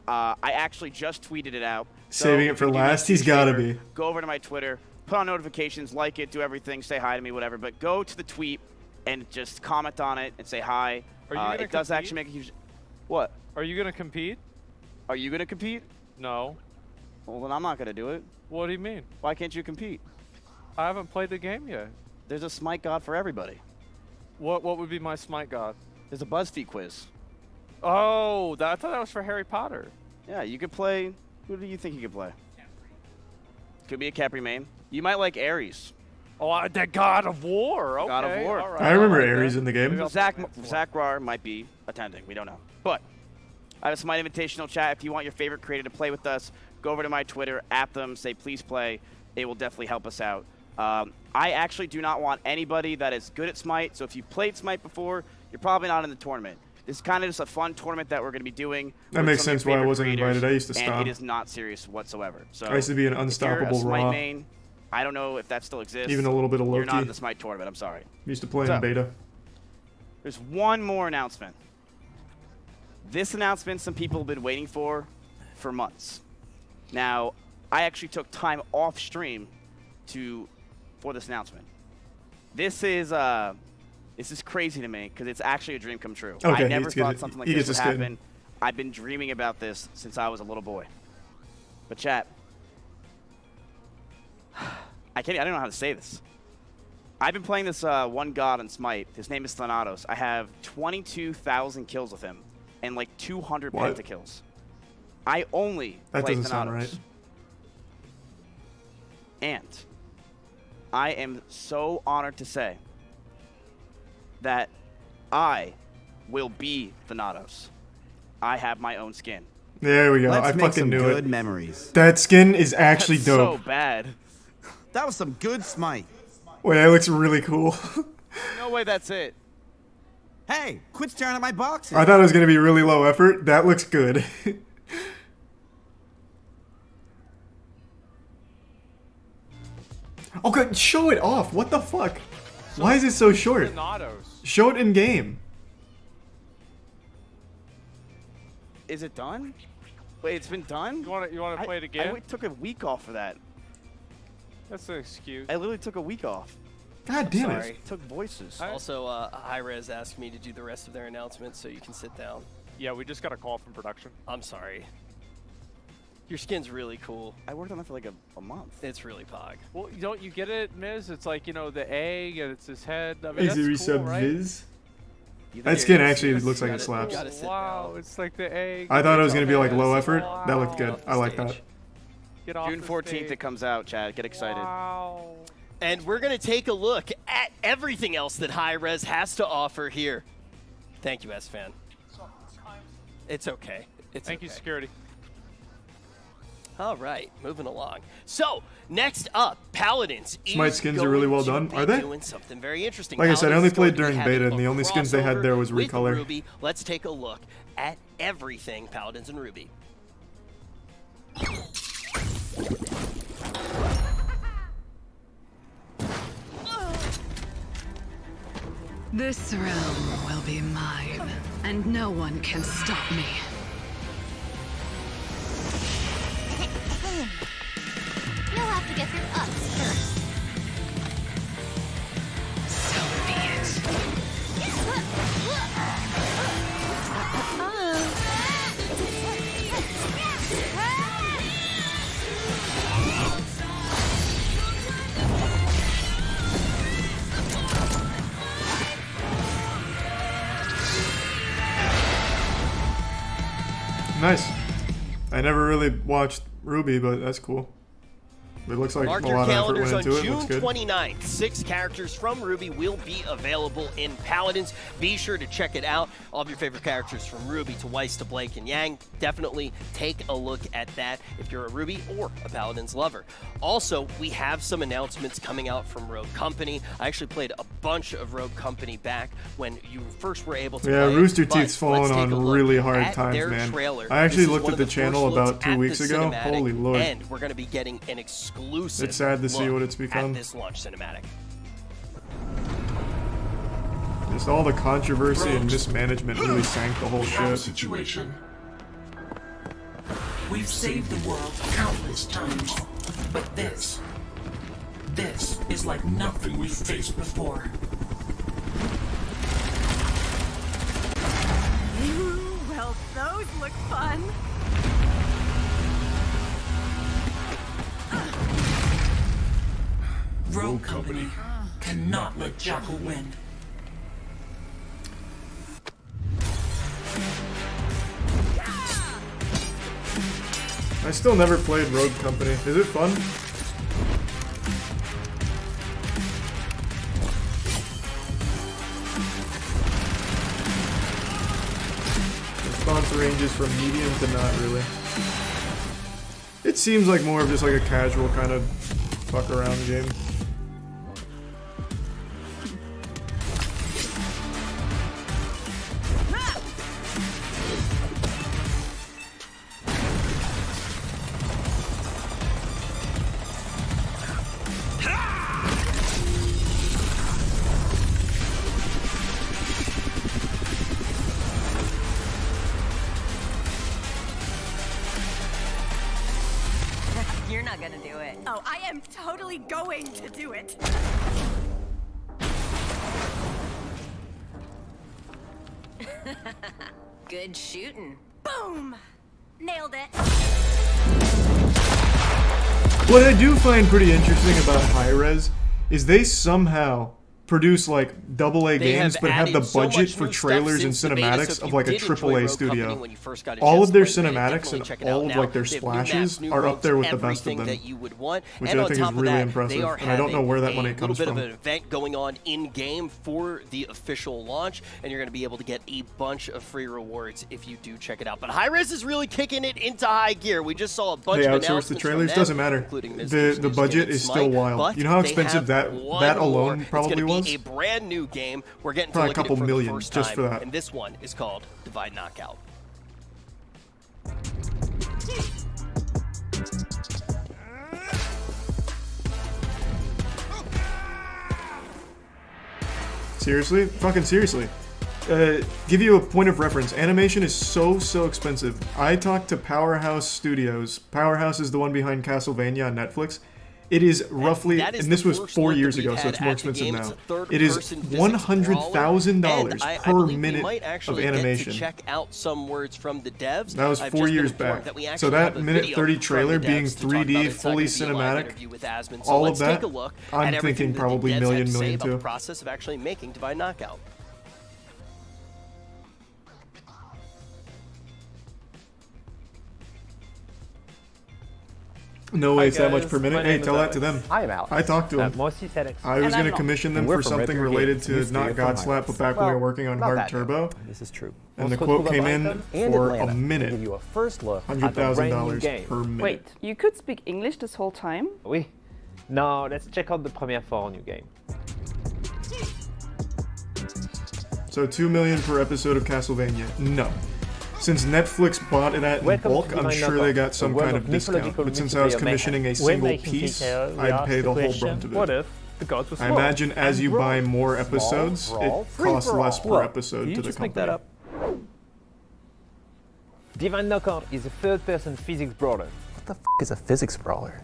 I actually just tweeted it out. Saving it for last? He's gotta be. Go over to my Twitter, put on notifications, like it, do everything, say hi to me, whatever. But go to the tweet and just comment on it and say hi. Are you gonna it does compete? actually make a huge... What? Are you going to compete? Are you going to compete? No. Well, then I'm not going to do it. What do you mean? Why can't you compete? I haven't played the game yet. There's a Smite God for everybody. What would be my Smite God? There's a BuzzFeed quiz. Oh, I thought that was for Harry Potter. Yeah, you could play... Who do you think you could play? Could be a Capri main. You might like Ares. Oh, the God of War. Okay. God of War. All right. I remember Ares in the game. Zach Rar might be attending. We don't know. But I have a Smite Invitational chat. If you want your favorite creator to play with us, go over to my Twitter, at them, say please play. It will definitely help us out. I actually do not want anybody that is good at Smite. So if you've played Smite before, you're probably not in the tournament. This is kind of just a fun tournament that we're going to be doing. That makes sense why I wasn't invited. I used to And stop. it is not serious whatsoever. So I used to be an if you're a unstoppable Smite Raw. main, I don't know if that still exists. Even a little bit of You're not Loki. in the Smite tournament. I'm sorry. Used to play So, in beta. There's one more announcement. This announcement some people have been waiting for months. Now, I actually took time off stream for this announcement. This is crazy to me because it's actually a dream come true. Okay, I never he's thought good. something like He this gets would his skin. happen. I've been dreaming about this since I was a little boy. But chat, I don't know how to say this. I've been playing this one god on Smite. His name is Thanatos. I have 22,000 kills with him and like 200 What? pentakills. I only That play doesn't sound Thanatos. right. And I am so honored to say that I will be Thanatos. I have my own skin. There we go. Let's I make fucking some knew good it. memories. That skin is actually That's dope. so bad. That was some good Smite. Wait, that looks really cool. No way that's it. Hey, quit staring at my boxes. I thought it was gonna be really low effort. That looks good. Okay, show it off. What the fuck? Why is it so short? Thanatos. Show it in game. Is it done? Wait, it's been done? You want to play it again? I took a week off for that. That's an excuse. I literally took a week off. God damn it. Sorry. Took voices. Also, Hi-Rez asked me to do the rest of their announcements, so you can sit down. Yeah, we just got a call from production. I'm sorry. Your skin's really cool. I worked on that for like a month. It's really pog. Well, don't you get it, Miz? It's like, you know, the egg and it's his head. I mean, Is he that's cool, resub right? Viz? That skin actually looks like it slaps. Wow, it's like the egg. I thought it was gonna be like low effort. That looked good. I like that. Get off June the 14th stage. it comes out, Chad. Get excited. Wow. And we're going to take a look at everything else that Hi-Rez has to offer here. Thank you, S-Fan. It's okay. Thank you, security. All right, moving along. So, next up, Paladins. Smite is skins are really well going done. to Are be they? Doing something very interesting. Like I said, I Paladins only is going played to be during having beta, and a the only skins they had crossover there was with recolor. Ruby. Let's take a look at everything Paladins and Ruby. This realm will be mine, and no one can stop me. You'll have to get your ups first. So be it. Nice. I never really watched Ruby, but that's cool. It looks like Mark a your lot of effort calendars went on into it. June Looks good. 29th. 6 characters from Ruby will be available in Paladins. Be sure to check it out. All of your favorite characters from Ruby to Weiss to Blake and Yang. Definitely take a look at that if you're a Ruby or a Paladins lover. Also, we have some announcements coming out from Rogue Company. I actually played a bunch of Rogue Company back when you first were able to Yeah, play it, Rooster but Teeth's fallen let's take on a look really hard at times, their man. trailer. I actually This is looked one at of the first channel looks about 2 at weeks the ago. cinematic, Holy lord. And we're going to be getting an exclusive It's sad to see look what it's become. at this launch cinematic. Just all the controversy and mismanagement really sank the whole shit. Situation. We've saved the world countless times, but this is like nothing we've faced before. Well, those look fun. Rogue Company cannot let Jackal win. I still never played Rogue Company. Is it fun? Response ranges from medium to not really. It seems like more of just like a casual kind of fuck around game. You're not gonna do it. Oh, I am totally going to do it. Good shooting. Boom! Nailed it. What I do find pretty interesting about Hi-Rez is they somehow produce like AA games but have the budget for trailers and cinematics of like a AAA studio. All of their cinematics and all of like their splashes are up there with the best of them, which I think is really impressive, and I don't know where that money comes from. A little from. bit of an event going on in-game for the official launch, and you're going to be able to get a bunch of free rewards if you do check it out. But Hi-Rez is really kicking it into high gear. We just saw a bunch They of outsource announcements the trailers, from them, doesn't matter. including The budget is still wild. You know how expensive that alone probably was? A brand new game. We're getting Probably to a look at couple it for million the first just time, for that. and this one is called Divide Knockout. Seriously? Fucking seriously. Give you a point of reference. Animation is so expensive. I talked to Powerhouse Studios. Powerhouse is the one behind Castlevania on Netflix. It is roughly, and this was 4 years ago, so it's more expensive now. It is $100,000 per minute of animation. Check out some words from the devs. That was 4 years back. So that minute 30 trailer being 3D, fully cinematic, all of that, I'm thinking probably million two. too. Process of actually making Divide Knockout. No way it's that much per minute. Hey, tell that to them. I am Alex. I talked to them. I was going to commission them for something related to not Godslap, but back when we were working on Hard Turbo. This is true. And the quote came in for a minute. Give you a first look at the $100,000 per minute. Wait, you could speak English this whole time? Oui. Now let's check out the premiere for our new game. So 2 million per episode of Castlevania. No. Since Netflix bought it in bulk, I'm sure they got some kind of discount. But since I was commissioning a single piece, I'd pay the whole brunt of it. I imagine as you buy more episodes, it costs less per episode to the company. Divine Knockout is a third-person physics brawler. What the f is a physics brawler?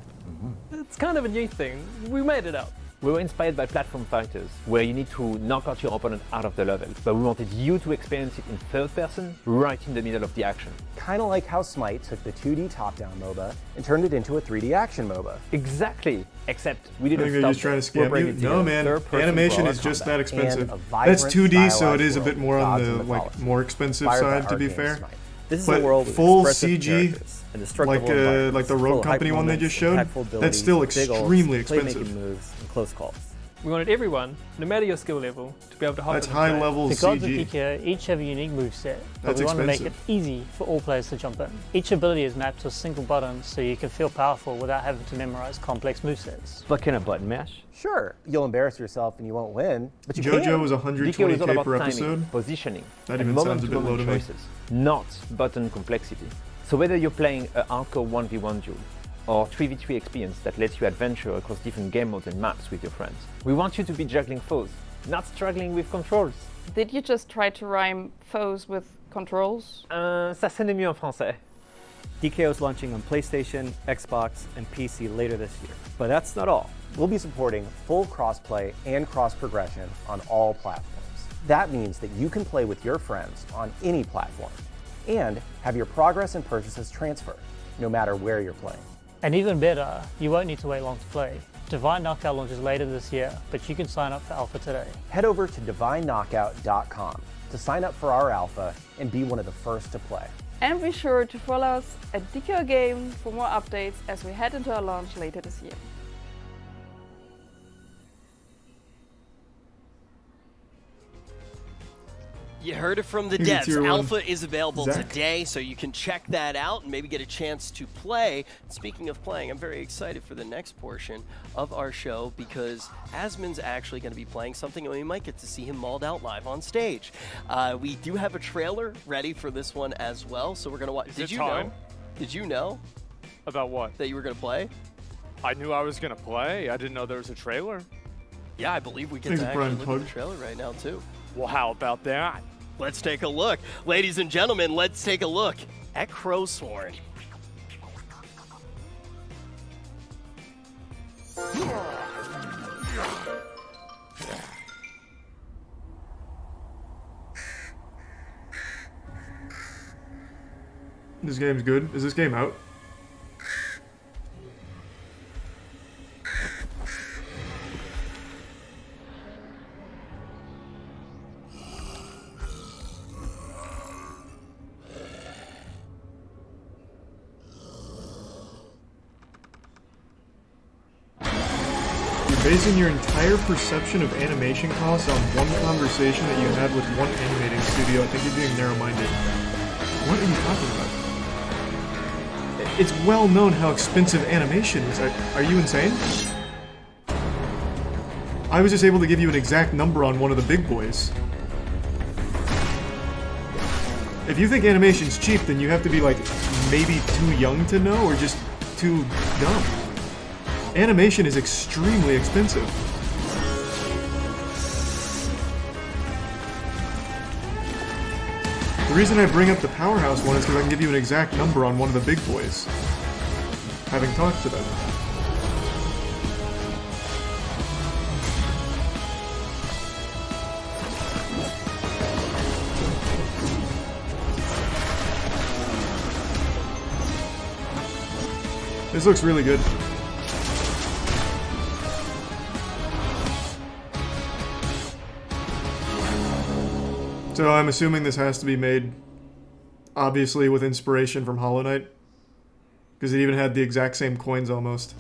It's kind of a new thing. We made it up. We were inspired by platform fighters, where you need to knock out your opponent out of the level, but we wanted you to experience it in third person, right in the middle of the action. Kind of like how Smite took the 2D top-down MOBA and turned it into a 3D action MOBA. Exactly, except we I didn't think they're stop just trying to there. scam you. No, man. Animation is just that expensive. That's 2D, so it is a bit more on the like more expensive side, to be fair. This is but a world with full expressive CG, characters. like the Rogue Company one they just showed. That's still extremely expensive. Moves and close calls. We wanted everyone, no matter your skill level, to be able to hop That's in high and play. level The gods of CG. OTK each have a unique moveset, but That's we want to make it expensive. easy for all players to jump in. Each ability is mapped to a single button, so you can feel powerful without having to memorize complex movesets. But can a button mash? Sure, you'll embarrass yourself and you won't win, but you JoJo can. was DK was 120k all about per timing, episode. positioning, That and even sounds a bit low moment-to-moment to me. choices, not button complexity. So whether you're playing a hardcore 1v1 duel, or 3v3 experience that lets you adventure across different game modes and maps with your friends, we want you to be juggling foes, not struggling with controls. Did you just try to rhyme foes with controls? Ça sonne mieux en français. DKO is launching on PlayStation, Xbox, and PC later this year. But that's not all. We'll be supporting full crossplay and cross progression on all platforms. That means that you can play with your friends on any platform and have your progress and purchases transferred, no matter where you're playing. And even better, you won't need to wait long to play. Divine Knockout launches later this year, but you can sign up for Alpha today. Head over to divineknockout.com to sign up for our Alpha and be one of the first to play. And be sure to follow us at DKO Game for more updates as we head into our launch later this year. You heard it from the Here's devs. tier one. Alpha is available Zach? today, so you can check that out and maybe get a chance to play. Speaking of playing, I'm very excited for the next portion of our show because Asmon's actually going to be playing something, and we might get to see him mauled out live on stage. We do have a trailer ready for this one as well, so we're going to watch. Did you know? Did you know About what? that you were going to play? I knew I was going to play. I didn't know there was a trailer. Yeah, I believe we get Thanks, to actually Brian look Pug. at the trailer right now, too. Well, how about that? Let's take a look. Ladies and gentlemen, let's take a look at Crowsworn. This game's good. Is this game out? You're basing your entire perception of animation costs on one conversation that you had with one animating studio. I think you're being narrow-minded. What are you talking about? It's well known how expensive animation is. Are you insane? I was just able to give you an exact number on one of the big boys. If you think animation's cheap, then you have to be like maybe too young to know or just too dumb. Animation is extremely expensive. The reason I bring up the Powerhouse one is because I can give you an exact number on one of the big boys, having talked to them. This looks really good. So I'm assuming this has to be made, obviously, with inspiration from Hollow Knight, because it even had the exact same coins almost.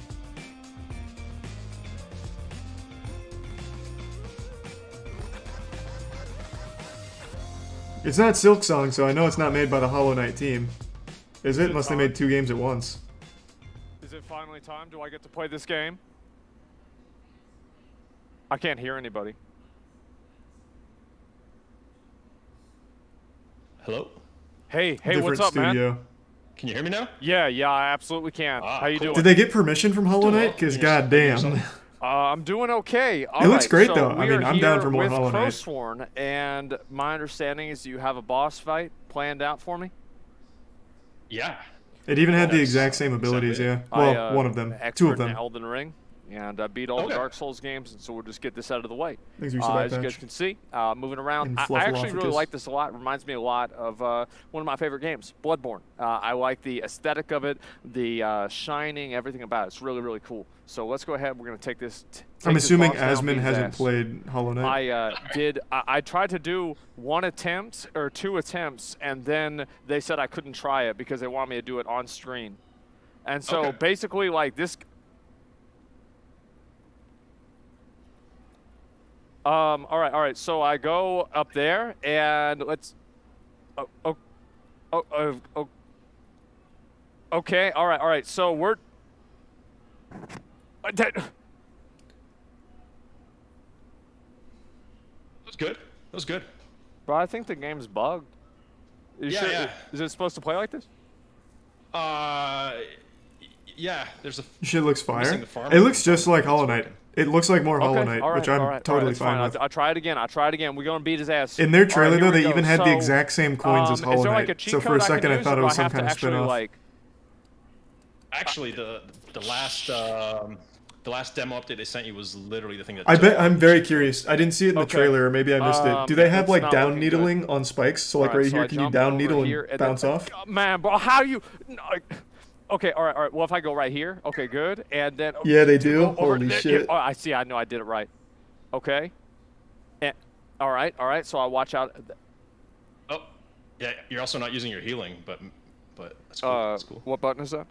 It's not Silksong, so I know it's not made by the Hollow Knight team. Is it? Unless they made 2 games at once. Is it finally time? Do I get to play this game? I can't hear anybody. Hello? Hey, Different what's up, studio. man? Can you hear me now? Yeah, I absolutely can. How you doing? Did they get permission from Hollow Knight? Because goddamn. I'm doing okay. It looks great, so though. I we mean, are I'm down here for more with Hollow Knight. Crowsworn, and my understanding is you have a boss fight planned out for me? Yeah. It even had the exact same abilities, yeah. Well, one of them. 2 of Expert in them. Elden Ring. and beat all the Dark Souls games, and so we'll just get this out of the way. Thanks for your As you guys can see, moving around, I actually really like this a lot. It reminds me a lot of one of my favorite games, Bloodborne. I like the aesthetic of it, the shining, everything about it. It's really, really cool. So let's go ahead. We're going to take this. I'm assuming Asmin hasn't played Hollow Knight. I tried to do 1 attempt or 2 attempts, and then they said I couldn't try it because they wanted me to do it on screen. And so basically, like this. All right. So I go up there, and let's. Okay. All right. So we're. That was good. That was good. Bro, I think the game's bugged. Yeah. Is it supposed to play like this? Yeah. There's a. Shit looks fire. It looks just like Hollow Knight. It looks like more Hollow Knight, which I'm totally fine with. I'll try it again. We're gonna beat his ass. In their trailer, though, they even had the exact same coins as Hollow Knight. So for a second, I thought it was some kind of spin-off. Actually, the last demo update they sent you was literally the thing that. I'm very curious. I didn't see it in the trailer, or maybe I missed it. Do they have like down needling on spikes? So like right here, can you down needle and bounce off? Man, bro, how you? Okay, all right. Well, if I go right here, okay, good, and then yeah, they do. Holy shit! Oh, I see. I know I did it right. Okay. And, all right. So I watch out. Oh, yeah. You're also not using your healing, but that's cool. That's cool. What button is that?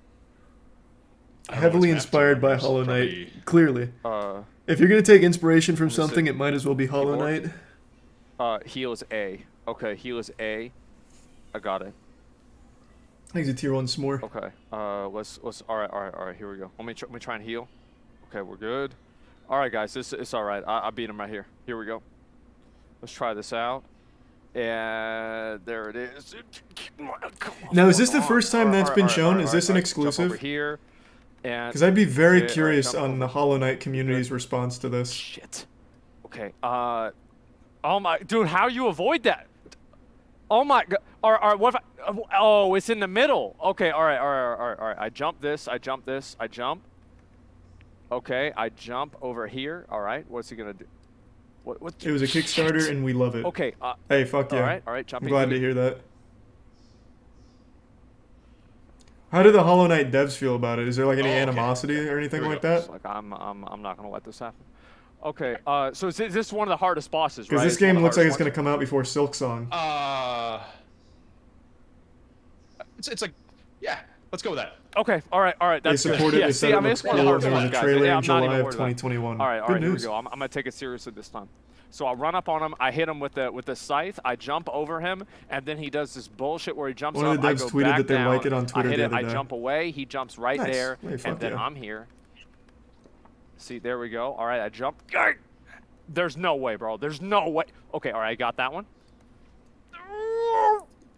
Heavily inspired by Hollow Knight, clearly. If you're gonna take inspiration from something, it might as well be Hollow Knight. Heal is A. Okay, heal is A. I got it. I think it's a tier 1 s'more. Okay. Let's. All right. Here we go. Let me try and heal. Okay, we're good. All right, guys. It's all right. I beat him right here. Here we go. Let's try this out. And there it is. Now, is this the first time that's been shown? Is this an exclusive? Over here. Because I'd be very curious on the Hollow Knight community's response to this. Shit. Okay. Oh my, dude, how you avoid that? Oh my god. All right. What if oh, it's in the middle. Okay. All right. I jump this. I jump. Okay. I jump over here. All right. What's he gonna do? What? It was a Kickstarter, and we love it. Okay. Hey, fuck yeah. All right. I'm glad to hear that. How do the Hollow Knight devs feel about it? Is there like any animosity or anything like that? Like I'm not gonna let this happen. Okay. So is this one of the hardest bosses, right? Because this game looks like it's gonna come out before Silksong. It's like, yeah. Let's go with that. Okay. All right. That's good. They supported. They said it looks cool. There was a trailer in July of 2021. All right. Good Here we news. go. I'm gonna take it seriously this time. So I run up on him, I hit him with the scythe, I jump over him, and then he does this bullshit where he jumps up, One of the devs tweeted that they like it on Twitter the other day. I jump away, he jumps right there, and then I'm here. See, there we go. All right, I jump. There's no way, bro. There's no way. Okay, all right, I got that one.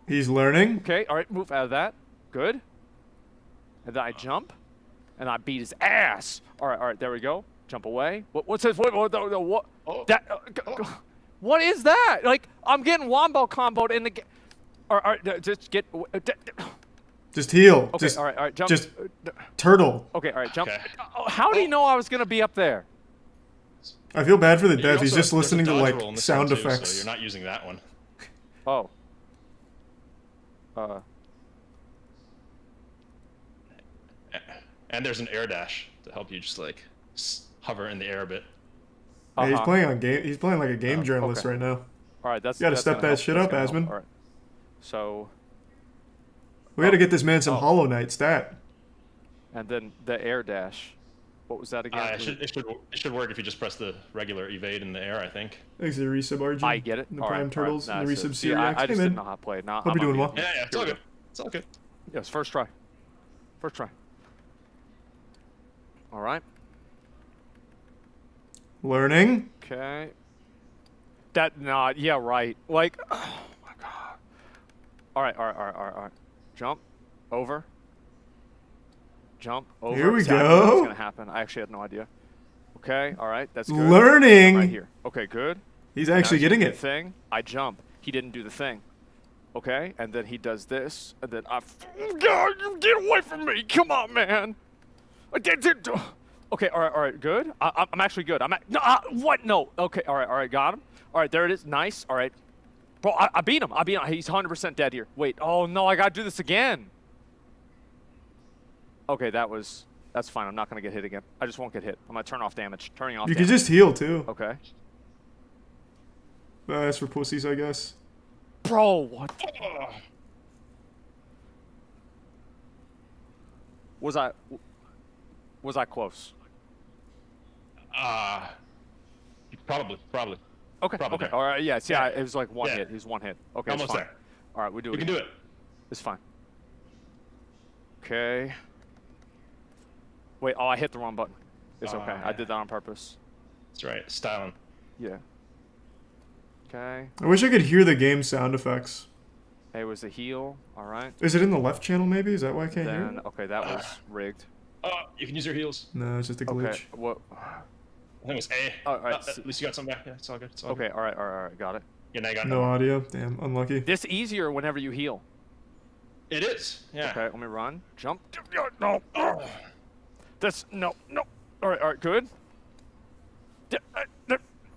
He's learning. Okay, all right, move out of that. Good. And then I jump, and I beat his ass. All right, there we go. Jump away. What's this? What? What is that? Like, I'm getting wombo comboed in the game. Or just get. Just heal. Okay, all right, jump. Just turtle. Okay, all right, jump. How do you know I was gonna be up there? I feel bad for the dev. He's just listening to like sound effects. So you're not using that one. Oh. And there's an air dash to help you just like hover in the air a bit. Yeah, he's playing on game. He's playing like a game journalist right now. All right, that's. You gotta step that shit up, Asmin. All right. So. We gotta get this man some Hollow Knight stat. And then the air dash. What was that again? It should work if you just press the regular evade in the air, I think. Thanks to the resub RG. I get it. And the Prime Turtles and the resub See, Syriacs. I just didn't know how to play it. Hope you're doing well. Yeah, it's all good. It's all good. Yes, first try. First try. All right. Learning. Okay. Yeah, right. Like, oh my god. All right. Jump. Over. Jump. Over. Here we See, I knew that was go. gonna happen. I actually had no idea. Okay, all right, that's good. Learning. Right here. Okay, good. He's actually getting it. Thing. I jump. He didn't do the thing. Okay, and then he does this, and then God, you get away from me! Come on, man! Okay, all right, good. I'm actually good. No, what? No. Okay, all right, got him. All right, there it is. Nice. All right. Bro, I beat him. He's 100% dead here. Wait, oh no, I gotta do this again. Okay, that's fine. I'm not gonna get hit again. I just won't get hit. I'm gonna turn off damage. Turning off You damage. can just heal too. Okay. That's for pussies, I guess. Bro, what? Was I close? Probably. Okay. Probably Okay. there. All right. Yeah. See, Yeah. it was like one Yeah. hit. He was one hit. Okay. Almost it's fine. there. All right. We do it. You can again. do it. It's fine. Okay. Wait. Oh, I hit the wrong button. It's okay. I did that on purpose. That's right. Styling. Yeah. Okay. I wish I could hear the game sound effects. Hey, it was a heal. All right. Is it in the left channel maybe? Is that why I can't hear Then it? okay, that was rigged. You can use your heals. No, it's just a glitch. Okay. What? I think it was A. All right. At least you got something back. Yeah, it's all good. It's all Okay. good. All right. Got it. Yeah, now you got No audio. Damn, unlucky. This easier whenever you heal. It is. Yeah. Okay. Let me run. Jump. No. That's no. All right. Good.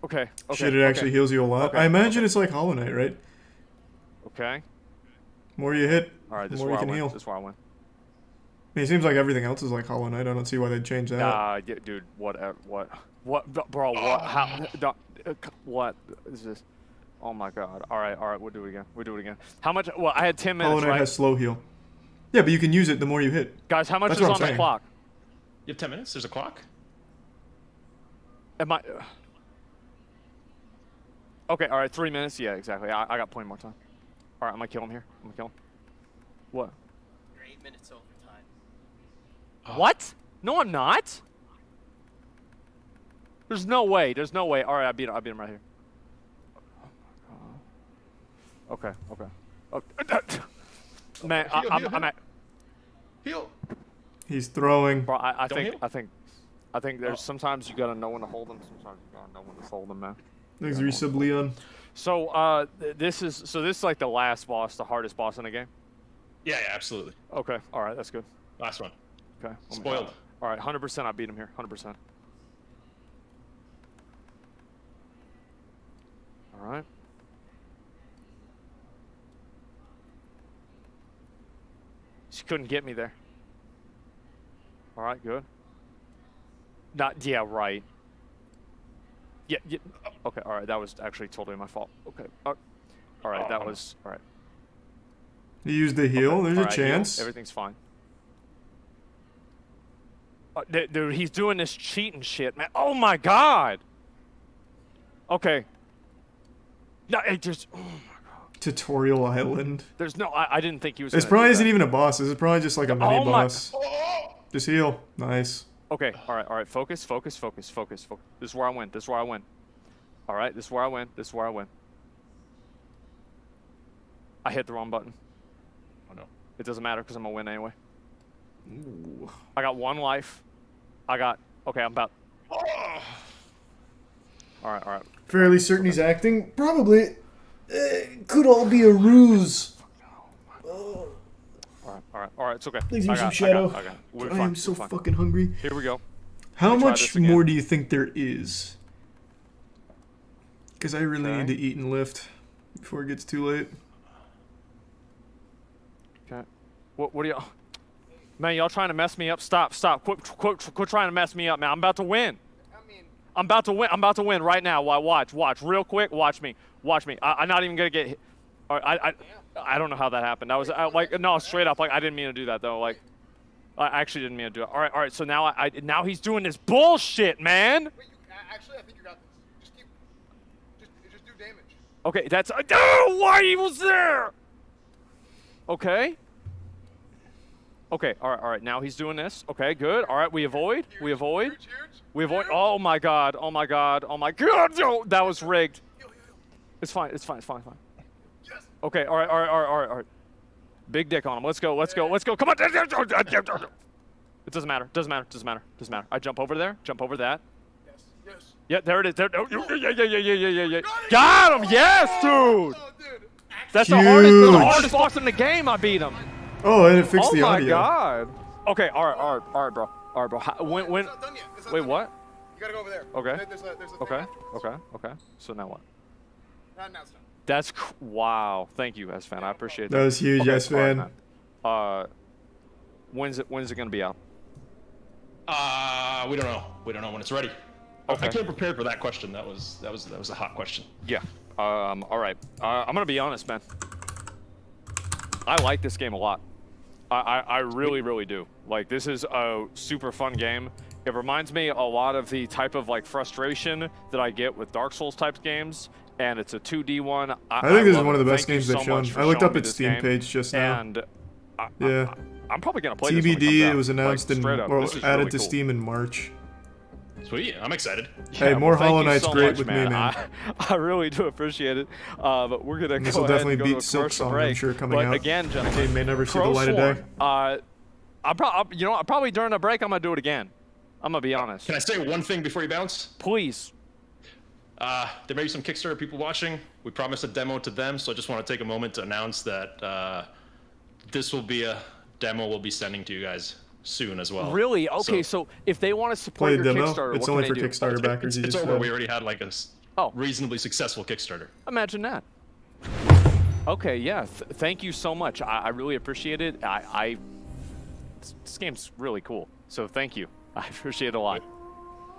Okay. Shit, it actually heals you a lot. Okay, I imagine it's like Hollow Knight, right? Okay. More you hit, All right. the This is more where you I can win. heal. This is where I win. I mean, it seems like everything else is like Hollow Knight. I don't see why they'd change that. Yeah, dude. What, bro? What? How? What is this? Oh my God! All right. We'll do it again. How much? Well, I had 10 minutes. Hollow Knight right? has slow heal. Yeah, but you can use it the more you hit. Guys, how much That's is what on I'm the saying. clock? You have 10 minutes? There's a clock? Am I? Okay. All right. 3 minutes. Yeah, exactly. I got plenty more time. All right. I'm gonna kill him here. I'm gonna kill him. What? You're 8 minutes over time. What? No, I'm not. There's no way. All right, I beat him right here. Okay. Man, Heal, I'm at. Heal. He's throwing. Bro, I Don't think there's sometimes you gotta know when to hold them. Sometimes you gotta know when to hold them, man. Thanks, resub Leon. So this is like the last boss, the hardest boss in the game. Yeah, absolutely. Okay. All right, that's good. Last one. Okay. Spoiled. All right, 100%. I beat him here. 100%. All right. She couldn't get me there. All right, good. Yeah, right. Yeah. Okay, all right. That was actually totally my fault. Okay. All right, that was all right. You used the heal. Okay, There's all a right, chance. heal. Everything's fine. Dude, he's doing this cheating shit, man. Oh my God. Okay. No, it just. Oh my God. Tutorial Island. There's no. I didn't think he was. This gonna probably do isn't that. even a boss. This is probably just like a mini Oh my- boss. Just heal. Nice. Okay. All right. Focus. This is where I win. All right. This is where I win. I hit the wrong button. Oh no. It doesn't matter because I'm gonna win anyway. Ooh. I got 1 life. Okay, I'm about. All right. Fairly certain he's acting. Probably. Could all be a ruse. All right. It's okay. Thanks, I Resub got Shadow. it. We're I fine, am we're so fine. fucking hungry. Here we go. How Let me try much this again. more do you think there is? Because I really Okay. need to eat and lift before it gets too late. Okay. What are y'all? Man, y'all trying to mess me up? Stop. Quit trying to mess me up, man. I'm about to win. I'm about to win right now. Watch. Real quick. Watch me. I'm not even gonna get hit. All right, I don't know how that happened. That was no, straight up. Like, I didn't mean to do that though. Like, I actually didn't mean to do it. All right. So now now he's doing this bullshit, man. Wait, actually, I think you got this. Just do damage. Okay, that's. Oh, why he was there? Okay. All right. Now he's doing this. Okay, good. All right, we avoid. Oh my God. No, that was rigged. It's fine. Okay. All right. Big dick on him. Let's go. Come on. It doesn't matter. I jump over there. Jump over that. Yes. Yeah, there it is. Yeah. Got him. Yes, dude. That's the hardest boss in the game. I beat him. Oh, and it fixed the Oh my audio. God. Okay. All right, bro. All right, bro. When? It's not done yet. It's not Wait, done what? yet. You gotta go over there. Okay. There's a thing Okay. now. Okay. So now what? Now it's done. That's wow. Thank you, S-Fan. I appreciate that. That was huge, Okay, S-Fan. all right, when's it gonna be out? We don't know. We don't know when it's ready. Okay. I came prepared for that question. That was a hot question. Yeah. All right. I'm gonna be honest, man. I like this game a lot. I really do. Like, this is a super fun game. It reminds me a lot of the type of like frustration that I get with Dark Souls type games, and it's a 2D one. I think this is love one of it. the best Thank games you they've so shown. much for I looked showing up me its this Steam game, page just now. and Yeah. I'm probably gonna play this when it TBD, comes out. it was announced like, in, straight up. well, This is added really to cool. Steam in March. Sweet, I'm excited. Hey, Yeah, more well, thank Hollow you Knight's so great much, with man. me, man. I really do appreciate it. But we're gonna This go will ahead definitely and go to beat a Silk commercial Song, break. I'm sure, coming but out. again, gentlemen, Game may never see the light of day. Probably during the break, I'm gonna do it again. I'm gonna be honest. Can I say one thing before you bounce? Please. There may be some Kickstarter people watching. We promised a demo to them, so I just want to take a moment to announce that this will be a demo we'll be sending to you guys soon as well. Really? Okay, so if they want to support Play your a demo? Kickstarter, It's what only can for they do? Kickstarter backers, you It's just over. said. We already had like a reasonably successful Kickstarter. Imagine that. Okay, yeah. Thank you so much. I really appreciate it. This game's really cool. So thank you. I appreciate it a lot.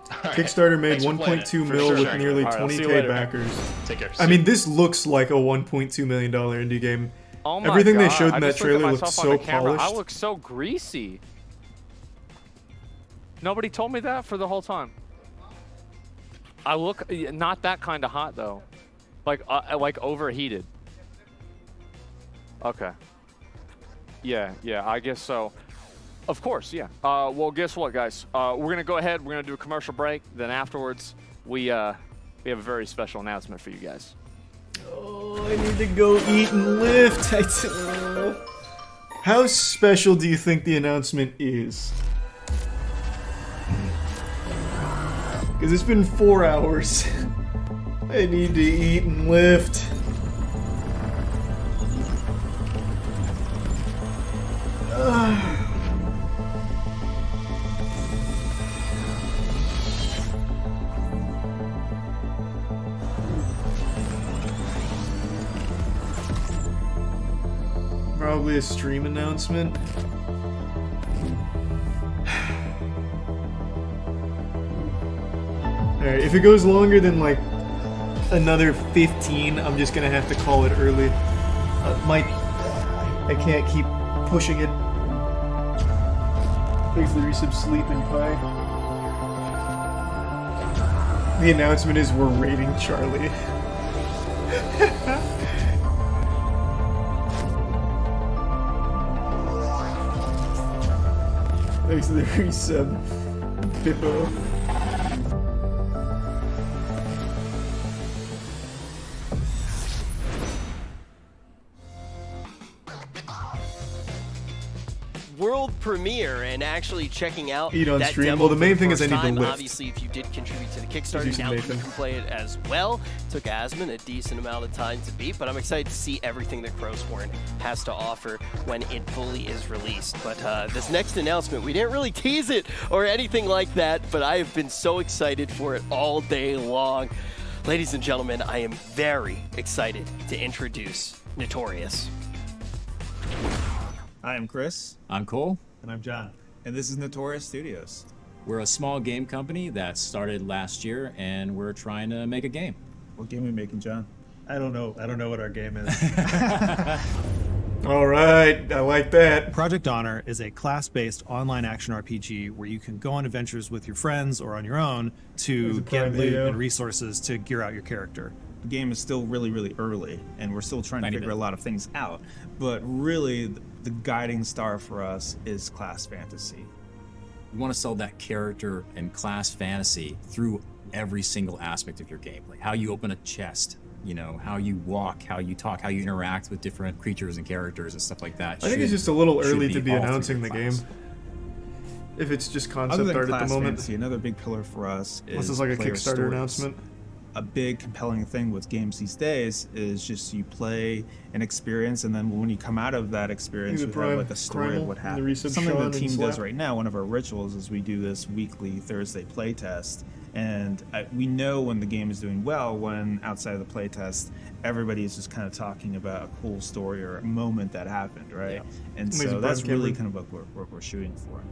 Kickstarter made Thanks for playing 1.2 it. mil For with sure. nearly All right, I'll see you 20k later. backers. Take care. I mean, this looks like a $1.2 million indie game. Oh my Everything they God, showed I in that just looked at trailer looked myself so on the camera. polished. I look so greasy. Nobody told me that for the whole time. I look not that kind of hot though, like overheated. Okay. Yeah, I guess so. Of course, yeah. Well, guess what, guys? We're gonna go ahead. We're gonna do a commercial break. Then afterwards, we have a very special announcement for you guys. Oh, I need to go eat and lift. How special do you think the announcement is? Because it's been 4 hours. I need to eat and lift. Probably a stream announcement. Alright, if it goes longer than like another 15, I'm just gonna have to call it early. Mike, I can't keep pushing it. Thanks for the resub, Sleeping Pie. The announcement is we're raiding Charlie. Thanks for the resub, Bippo. World premiere and actually checking out Eat on that stream. demo Well, the for main thing is first I need to time. lift. Obviously, if you did contribute to the As Kickstarter, you can now you Nathan. can play it as well. Took Asmon a decent amount of time to beat, but I'm excited to see everything that Crowsborn has to offer when it fully is released. But this next announcement, we didn't really tease it or anything like that, but I have been so excited for it all day long. Ladies and gentlemen, I am very excited to introduce Notorious. Hi, I'm Chris. I'm Cole. And I'm John. And this is Notorious Studios. We're a small game company that started last year, and we're trying to make a game. What game are we making, John? I don't know. I don't know what our game is. All right, I like that. Project Honor is a class-based online action RPG where you can go on adventures with your friends or on your own to get loot and resources to gear out your character. The game is still really early, and we're still trying to figure a lot of things out. But really, the guiding star for us is class fantasy. We want to sell that character and class fantasy through every single aspect of your game, like how you open a chest, you know, how you walk, how you talk, how you interact with different creatures and characters and stuff like that. I think it's just a little early to be all through announcing your the game. class. If it's just Other concept than art at class the moment. fantasy, another big pillar for us is This is like a player Kickstarter stories. announcement. a big compelling thing with games these days is just you play an experience, and then when you come out of that experience, you have like a story of what happened. Something the team does right now, one of our rituals is we do this weekly Thursday play test, and we know when the game is doing well when outside of the play test everybody is just kind of talking about a cool story or a moment that happened, right? Yeah. And so that's really kind of what we're shooting for.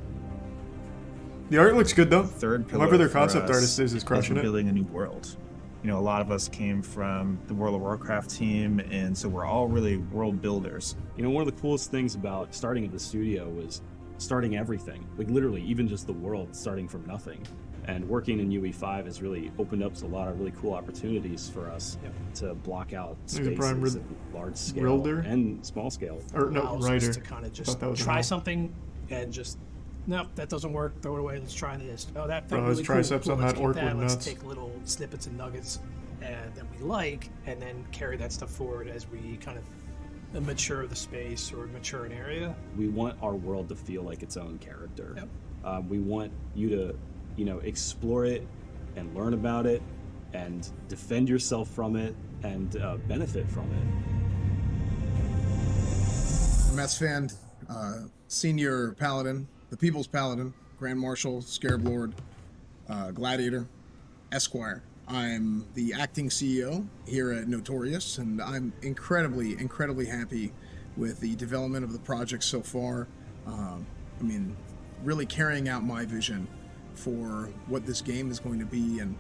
The art looks good though. Third pillar Whoever their for concept us artist is crushing we're it. Building a new world. You know, a lot of us came from the World of Warcraft team, and so we're all really world builders. You know, one of the coolest things about starting at the studio was starting everything. Like literally, even just the world starting from nothing. And working in UE5 has really opened up a lot of really cool opportunities for us to block out spaces at large scale and small scale. Or no, allows us writer. to kind of just Thought that was try an something and just, nope, that doesn't work, throw it away, let's try this. Oh, that Bro, felt his really triceps cool. on Let's that get orc that. were Let's nuts. take little snippets and nuggets that we like, and then carry that stuff forward as we kind of mature the space or mature an area. We want our world to feel like its own character. Yep. We want you to, explore it and learn about it and defend yourself from it and benefit from it. Mets fan, senior paladin, the people's paladin, Grand Marshal, Scarab Lord, Gladiator, Esquire. I'm the acting CEO here at Notorious, and I'm incredibly, incredibly happy with the development of the project so far. I mean, really carrying out my vision for what this game is going to be and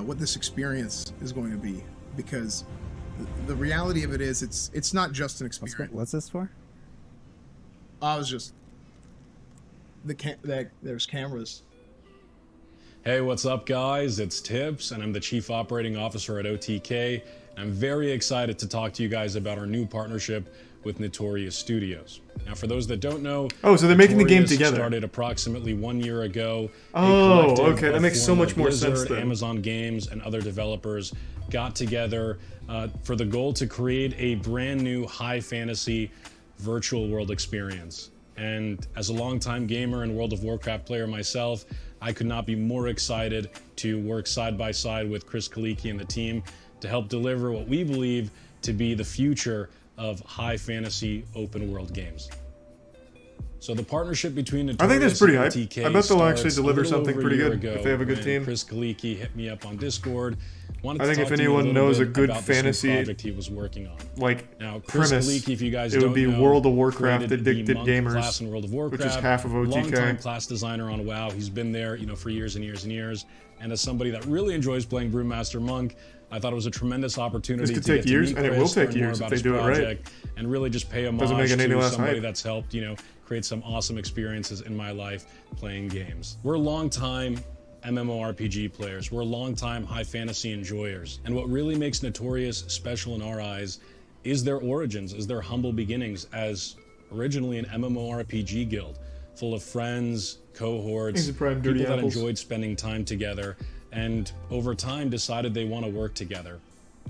what this experience is going to be, because the reality of it is it's not just an experience. What's this for? I was just there's cameras. Hey, what's up guys? It's Tibbs and I'm the Chief Operating Officer at OTK. I'm very excited to talk to you guys about our new partnership with Notorious Studios. Now, for those that don't know, oh, so they're making the game Notorious together. Started approximately 1 year ago. Oh, okay, that makes so much more Blizzard, sense then. Amazon Games, and other developers got together for the goal to create a brand new high fantasy virtual world experience. And as a longtime gamer and World of Warcraft player myself, I could not be more excited to work side by side with Chris Kaliki and the team to help deliver what we believe to be the future of high fantasy open world games. So the partnership between Notorious I think that's pretty and hype. OTK I bet they'll actually starts deliver a little something over pretty a year good ago if they have a good when team. Chris Kaliki hit me up on Discord. I think if anyone knows a good fantasy project he was working on. like Now, Chris premise, Kaliki, if you guys it would don't be know, World of Warcraft created the addicted monk gamers, class in World of Warcraft, which is half of OTK. Longtime class designer on WoW. He's been there, for years and years and years. And as somebody that really enjoys playing Brewmaster Monk, I thought it was a tremendous opportunity This could to take get years, to meet and it Chris, will take learn more years if about they his do it right. project, and really just pay homage Doesn't make it any to less somebody hype. that's helped, create some awesome experiences in my life playing games. We're longtime MMORPG players. We're longtime high fantasy enjoyers. And what really makes Notorious special in our eyes is their origins, is their humble beginnings as originally an MMORPG guild full of friends, cohorts, These are prime dirty people that apples. enjoyed spending time together, and over time decided they want to work together.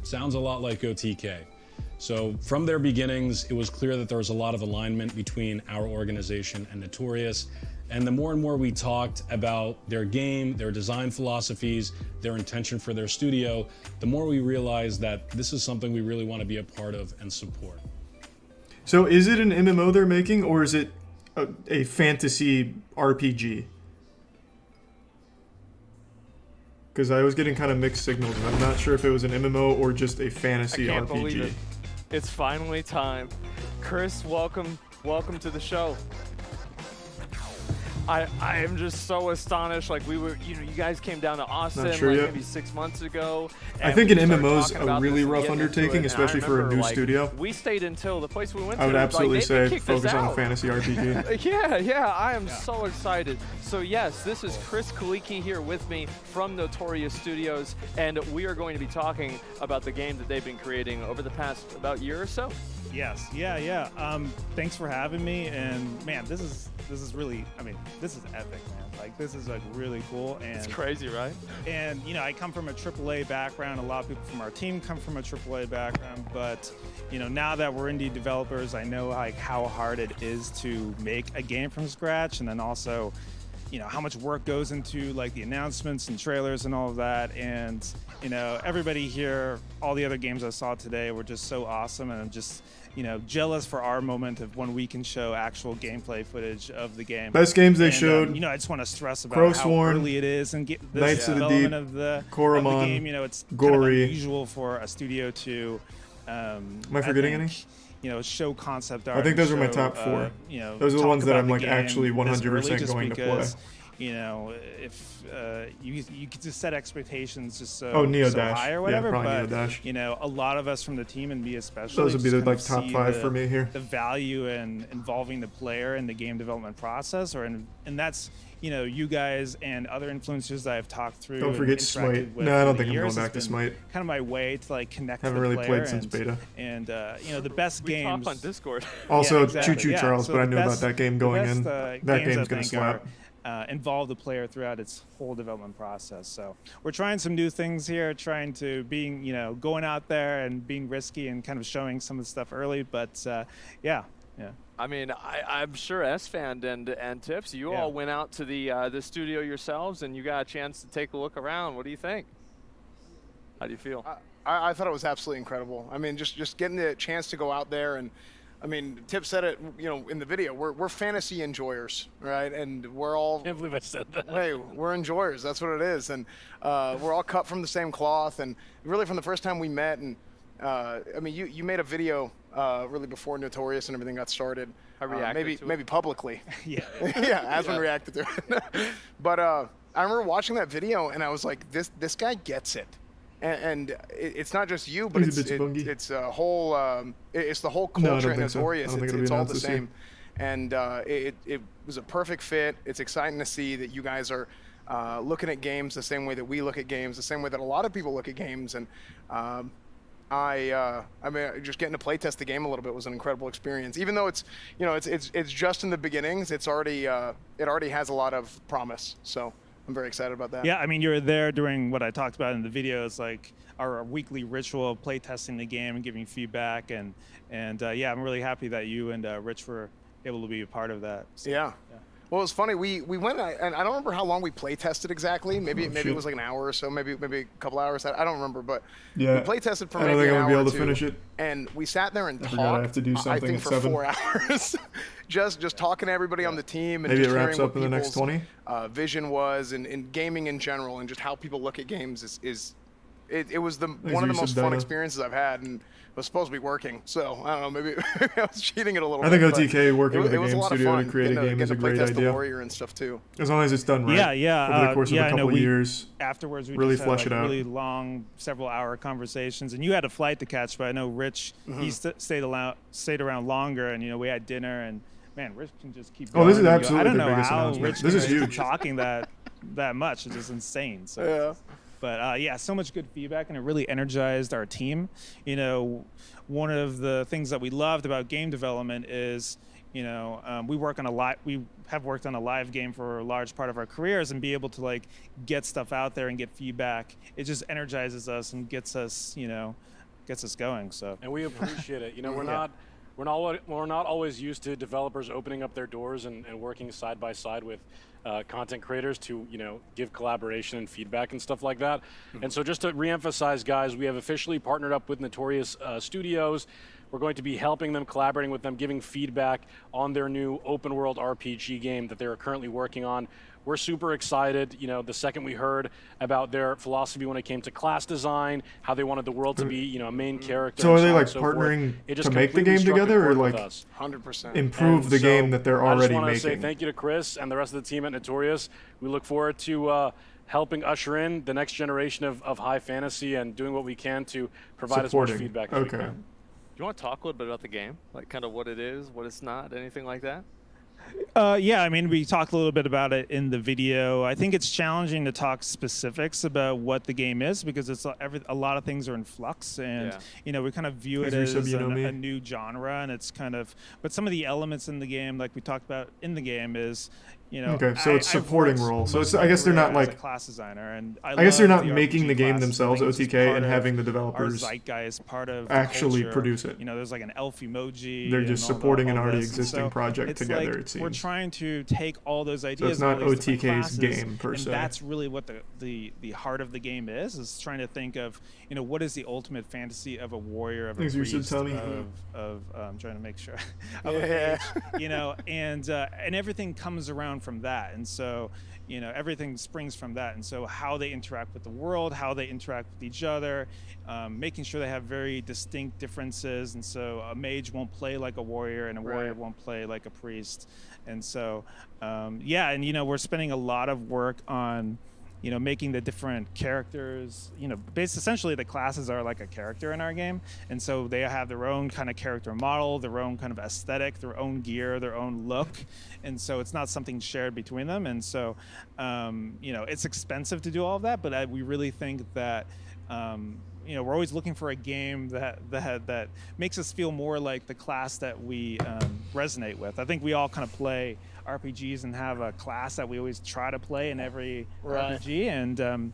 Sounds a lot like OTK. So from their beginnings, it was clear that there was a lot of alignment between our organization and Notorious. And the more and more we talked about their game, their design philosophies, their intention for their studio, the more we realized that this is something we really want to be a part of and support. So is it an MMO they're making, or is it a fantasy RPG? Because I was getting kind of mixed signals, and I'm not sure if it was an MMO or just a fantasy I can't RPG. believe it. It's finally time. Chris, welcome to the show. I am just so astonished. Like we were, you guys came down to Austin Not sure yet. maybe 6 months ago. I think and an we started MMO's talking a about really this and rough getting into undertaking, it, and I especially for a remember, new like, studio. We stayed until the place we went to. I would like, absolutely they say kicked us focus on a out. fantasy RPG. Yeah, I am so excited. So yes, this is Chris Kaliki here with me from Notorious Studios, and we are going to be talking about the game that they've been creating over the past about year or so. Yes, yeah. Thanks for having me, and man, this is really, this is epic, man. Like, this is like really cool, and It's crazy, right? And I come from a AAA background. A lot of people from our team come from a AAA background, but now that we're indie developers, I know like how hard it is to make a game from scratch, and then also you know, how much work goes into like the announcements and trailers and all of that. And, you know, everybody here, all the other games I saw today were just so awesome. And I'm just, you know, jealous for our moment of when we can show actual gameplay footage of the game. Best games they And, showed. you know, I just want to stress about Crow how Sworn, early it is and get the Knights of the development Deep, of the Koromon, game. You know, it's Gory. kind of unusual for a studio to. Am I forgetting any? You know, show concept art. I think those are my show, top 4. You know, those are the talk ones that about I'm the like game actually this 100% early just going because, to play. You know, if you could just set expectations just so, Neo so Dash. high or Yeah, whatever, probably but Neo Dash. you know, a lot of us from the team and me especially, Those would be just the kind like of top see 5 the, for me here. the value in involving the player in the game development process, and that's, you know, you guys and other influencers that I've talked through. Don't and forget interacted Smite. with No, I over don't the think I'm years going back has to been Smite. Kind of my way to like connect. Haven't with the really player played since beta. And you know, the best We games. talk on Discord. Also, Yeah, exactly. Choo Choo Yeah, Charles, so but I the knew best- about that game the going best, in. That That games game's I gonna think slap. involve the player throughout its whole development process. So we're trying some new things here, trying to being, you know, going out there and being risky and kind of showing some of the stuff early. But yeah. I mean, I'm sure S-Fan and Tips, you all went out to the studio yourselves and you got a chance to take a look around. What do you think? How do you feel? I thought it was absolutely incredible. I mean, just getting the chance to go out there and, I mean, Tip said it, you know, in the video. We're fantasy enjoyers, right? And we're all. I can't believe I said that. Hey, we're enjoyers. That's what it is. And we're all cut from the same cloth. And really, from the first time we met, and I mean, you made a video really before Notorious and everything got started. I reacted to it. Maybe publicly. Yeah. Yeah, Aswin reacted to it. But I remember watching that video, and I was like, this guy gets it. And it's not just you, but it's a whole it's the whole culture at Notorious. It's all the same, and it was a perfect fit. It's exciting to see that you guys are looking at games the same way that we look at games, the same way that a lot of people look at games. And I mean, just getting to play test the game a little bit was an incredible experience. Even though it's, you know, it's just in the beginnings, it's already it already has a lot of promise. So I'm very excited about that. Yeah, I mean, you were there during what I talked about in the videos, like our weekly ritual of play testing the game and giving feedback, and yeah, I'm really happy that you and Rich were able to be a part of that. So, yeah. Well, it was funny. We went, and I don't remember how long we play tested exactly. Maybe it was like an hour or so, maybe a couple hours. I don't remember, but yeah, we play tested for I don't maybe think an I'm hour gonna be able or to two, finish it. and we sat there and I forgot I have talked. to do I something think at for 7. 4 hours, just talking to everybody on the team, and Maybe just it wraps hearing up what in the next people's 20. Vision was, and gaming in general, and just how people look at games is. It was one of the Reset most fun Dino. experiences I've had, and it was supposed to be working. So I don't know, maybe I was cheating it a little I bit. think but OTK working with a it was game lot of studio to fun create a getting game is a getting to play great test the idea. Warrior and stuff too. As long as it's done right. Yeah. Over the course of a I know couple years. Afterwards, we really just flesh had it like out. really long, several-hour conversations, and you had a flight to catch, but I know Rich he stayed around longer, and you know we had dinner, and man, Rich can just keep going. Oh, this is and absolutely I don't the know biggest how announcement. Rich This is can keep huge. talking that much. It's just insane. So. Yeah. But yeah, so much good feedback, and it really energized our team. You know, one of the things that we loved about game development is, you know, we have worked on a live game for a large part of our careers, and be able to like get stuff out there and get feedback. It just energizes us and gets us going. So. And we appreciate it. You know, Yeah. we're not always used to developers opening up their doors and working side by side with content creators to, you know, give collaboration and feedback and stuff like that. And so just to reemphasize, guys, we have officially partnered up with Notorious Studios. We're going to be helping them, collaborating with them, giving feedback on their new open world RPG game that they're currently working on. We're super excited. You know, the second we heard about their philosophy when it came to class design, how they wanted the world to be, you know, a main character. So are and they on like and so forth, partnering it just to make the completely game struck a together, or chord with like us. 100%. improve the game that they're I already just want to say making? thank you to Chris and the rest of the team at Notorious. We look forward to helping usher in the next generation of high fantasy and doing what we can to provide as much Supporting. feedback as we Okay. can. Do you want to talk a little bit about the game? Like kind of what it is, what it's not, anything like that? Yeah, I mean, we talked a little bit about it in the video. I think it's challenging to talk specifics about what the game is because it's a lot of things are in flux, and you know, we kind of view it as a new genre, and it's kind of. But some of the elements in the game, like we talked about in the game, is you know, Okay, so it's supporting role. So it's, I guess they're not as a like class designer, and I guess they're love not making RPG the game classes. themselves, I think it's OTK, part and of having the our developers zeitgeist, part of the actually culture. produce it. You know, there's like an elf emoji. They're just and all supporting the, an all already this. And existing so project it's together, like it seems. we're trying to take all those ideas. So it's not and all these different OTK's classes, game per and se. that's really what the heart of the game is trying to think of, you know, what is the ultimate fantasy of a warrior, of a Thanks, you priest, should tell me. of I'm trying to make sure, of a mage, you know, and everything comes around from that, and so, you know, everything springs from that, and so how they interact with the world, how they interact with each other, making sure they have very distinct differences, and so a mage won't play like a warrior, and a warrior won't play like a priest, and so yeah, and you know, we're spending a lot of work on, you know, making the different characters, you know, essentially the classes are like a character in our game, and so they have their own kind of character model, their own kind of aesthetic, their own gear, their own look, and so it's not something shared between them, and so you know, it's expensive to do all of that, but we really think that you know, we're always looking for a game that makes us feel more like the class that we resonate with. I think we all kind of play RPGs and have a class that we always try to play in every RPG,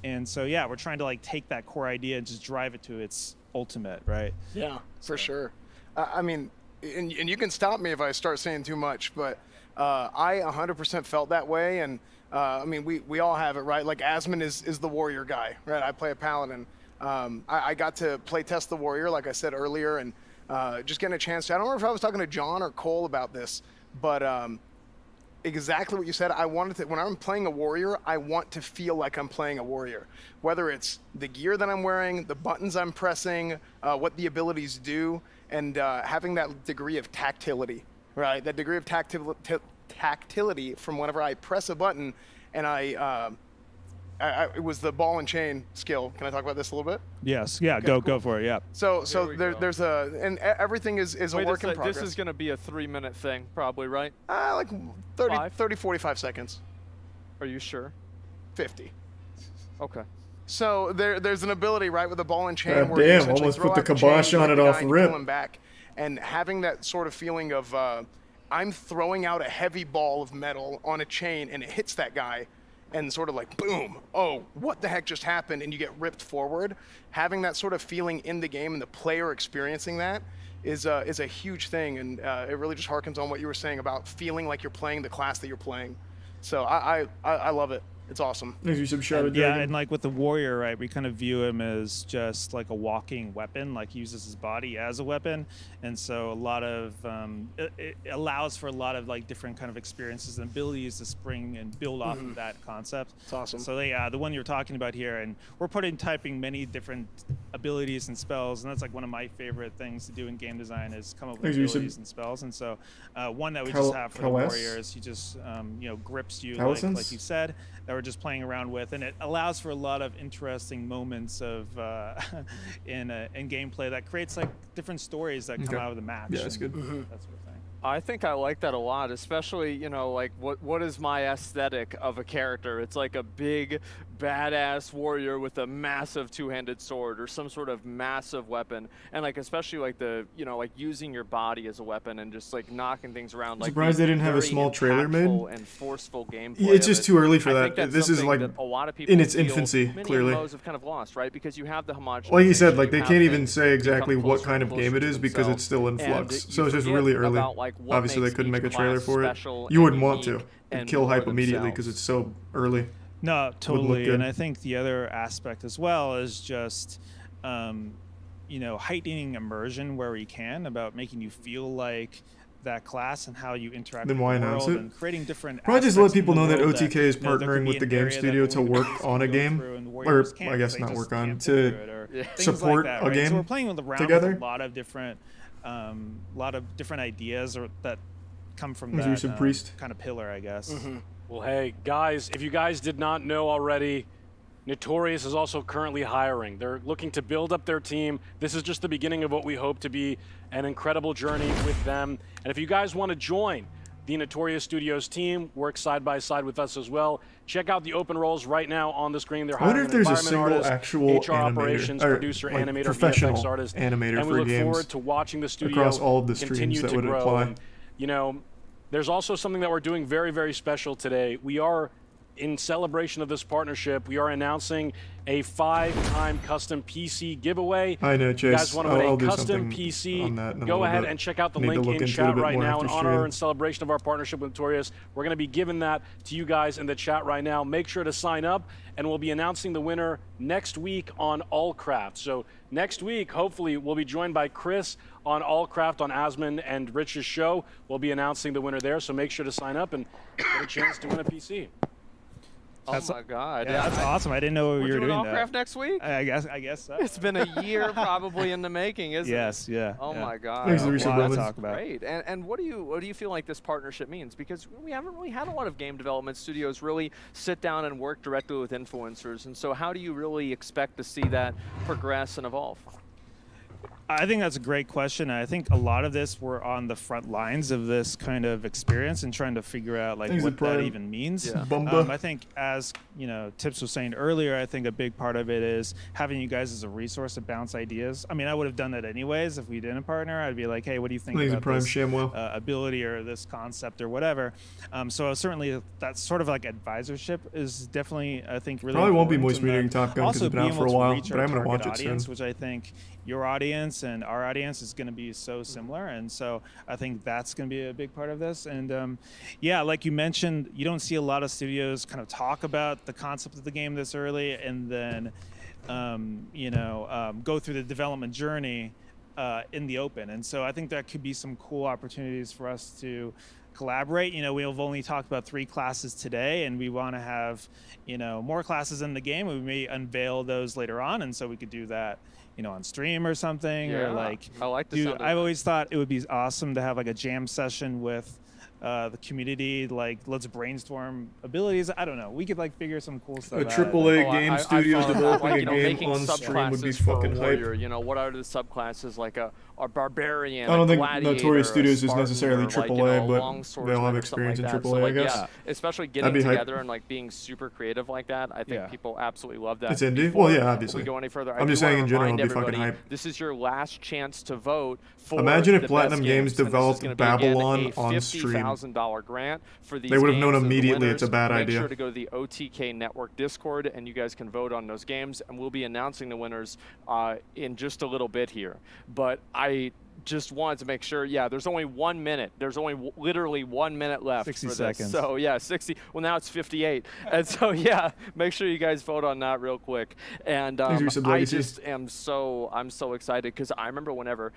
and so yeah, we're trying to like take that core idea and just drive it to its ultimate, right? Yeah, for sure. I mean, and you can stop me if I start saying too much, but I 100% felt that way, and I mean, we all have it, right? Like Asmund is the warrior guy, right? I play a paladin. I got to play test the warrior, like I said earlier, and just getting a chance to, I don't remember if I was talking to John or Cole about this, but exactly what you said. I wanted to, when I'm playing a warrior, I want to feel like I'm playing a warrior, whether it's the gear that I'm wearing, the buttons I'm pressing, what the abilities do, and having that degree of tactility, right? That degree of tactility from whenever I press a button, and it was the ball and chain skill. Can I talk about this a little bit? Yes. Yeah. Okay, go for it. Yeah. So there's and everything is a work in progress. This is going to be a 3-minute thing, probably, right? Like 30, 45 seconds. Are you sure? 50. Okay. So there's an ability, right, with the ball and chain God where you damn, essentially almost throw put the out chain, kibosh you on hit it the off guy, and you rip. pull him back, and having that sort of feeling of I'm throwing out a heavy ball of metal on a chain and it hits that guy, and sort of like boom, oh, what the heck just happened, and you get ripped forward. Having that sort of feeling in the game and the player experiencing that is a huge thing, and it really just harkens on what you were saying about feeling like you're playing the class that you're playing. So I love it. It's awesome. Thanks for some shout out, yeah, and like with the warrior, right, we kind of view him as just like a walking weapon, like he uses his body as a weapon, and so a lot of it allows for a lot of like different kind of experiences and abilities to spring and build off of that concept. It's awesome. So the one you're talking about here, and we're typing many different abilities and spells, and that's like one of my favorite things to do in game design is come up with abilities and spells. And so one that we just have for the warriors, he just you know, grips you like you said, that we're just playing around with, and it allows for a lot of interesting moments of in gameplay that creates like different stories that come out of the match. Yeah, that's good. That sort of thing. I think I like that a lot, especially, you know, like what is my aesthetic of a character? It's like a big badass warrior with a massive two-handed sword or some sort of massive weapon, and like especially like the, you know, like using your body as a weapon and just like knocking things around. Like surprised they didn't have a small trailer made. And forceful gameplay. Yeah, it's just too early for that. This is like a lot of people in its infancy, many clearly. MMOs have kind of lost, right? Because you have the homogenization. Like you said, like they have can't even things say exactly become what closer kind and of game it closer is to because it's still in themselves. flux. And So it's just forget really early. about, like, what Obviously, they makes couldn't make a each trailer class for it. special You and wouldn't want to. unique It'd and kill hype for immediately because themselves. it's so early. No, totally. good. And I think the other aspect as well is just, you know, heightening immersion where we can, about making you feel like that class and how you interact Then with why the announce world, it? and creating different Probably just aspects let of people the know that world OTK is you know, there could partnering be with the an game area that studio to only work players on a can go game, through and the or warriors I can't, guess they not just work on, can't play through to it, or things support like that, a right? game So we're playing around together. with a lot of different ideas that come from Was you some that priest? kind of pillar, I guess. Well, hey, guys, if you guys did not know already, Notorious is also currently hiring. They're looking to build up their team. This is just the beginning of what we hope to be an incredible journey with them. And if you guys want to join the Notorious Studios team, work side by side with us as well, check out the open roles right now on the screen. They're I wonder hiring if an there's a environment single artist, actual HR operations, animator, or producer, like animator, professional VFX artist, animator and for we look games forward to watching the studio across all of the streams continue that to would grow. apply. And, you know, There's also something that we're doing very, very special today. We are, in celebration of this partnership, we are announcing a 5-time custom PC giveaway. I know, Chase. You guys want to win I'll a do custom something PC, on that in a go little ahead bit. and check out the Need to link look in into it a chat bit right more now in after honor stream. and celebration of our partnership with Notorious. We're going to be giving that to you guys in the chat right now. Make sure to sign up, and we'll be announcing the winner next week on Allcraft. So next week, hopefully, we'll be joined by Chris on Allcraft on Asmund and Rich's show. We'll be announcing the winner there, so make sure to sign up and get a chance to win a PC. Oh my God! Yeah, that's awesome. I didn't know you were doing that. Allcraft next week? I guess so. It's been a year probably in the making, isn't it? Yes, yeah. Oh yeah. my God! Thanks, Lisa Rollins. Talk about. Great. And what do you feel like this partnership means? Because we haven't really had a lot of game development studios really sit down and work directly with influencers. And so how do you really expect to see that progress and evolve? I think that's a great question. I think a lot of this, we're on the front lines of this kind of experience and trying to figure out like what that even means. Yeah. I think, as you know, Tips was saying earlier, I think a big part of it is having you guys as a resource to bounce ideas. I mean, I would have done that anyways if we didn't partner. I'd be like, hey, what do you think about this ability or this concept or whatever? So certainly that sort of like advisorship is definitely, I think, really probably won't be important. moist reading Top Gun because it's been out for a while, but I'm gonna watch it soon. Which I think your audience and our audience is going to be so similar, and so I think that's going to be a big part of this. And yeah, like you mentioned, you don't see a lot of studios kind of talk about the concept of the game this early, and then go through the development journey in the open. And so I think that could be some cool opportunities for us to collaborate. We've only talked about 3 classes today, and we want to have more classes in the game. We may unveil those later on, and so we could do that on stream or something. Yeah, or like I like the sound of I've always thought it would be awesome to have like a jam session with the community, like let's brainstorm abilities. I don't know, we could like figure some cool stuff A out. AAA game studios developing a game making on stream would be fucking hype. What are the subclasses like a barbarian? I don't think gladiator, Notorious Studios is necessarily like, AAA, but they'll have experience in AAA, I guess. Yeah, especially getting together and like being super creative like that. I think people absolutely love that. It's indie? Before Well, yeah, obviously. we go any further, I'm just saying in general, it'd be fucking hype. This is your last chance to vote for Imagine if the Platinum best Games and this is developed gonna be, again, Babylon a on stream. $50,000 grant for these They would have known games. The immediately it's a winners, bad make idea. Sure to go to the OTK Network Discord, and you guys can vote on those games, and we'll be announcing the winners in just a little bit here. But I just wanted to make sure, there's only 1 minute. There's only literally 1 minute left 60 for seconds. this. So, 60. Well, now it's 58. And so, make sure you guys vote on that real quick. And I'm so excited because I remember whenever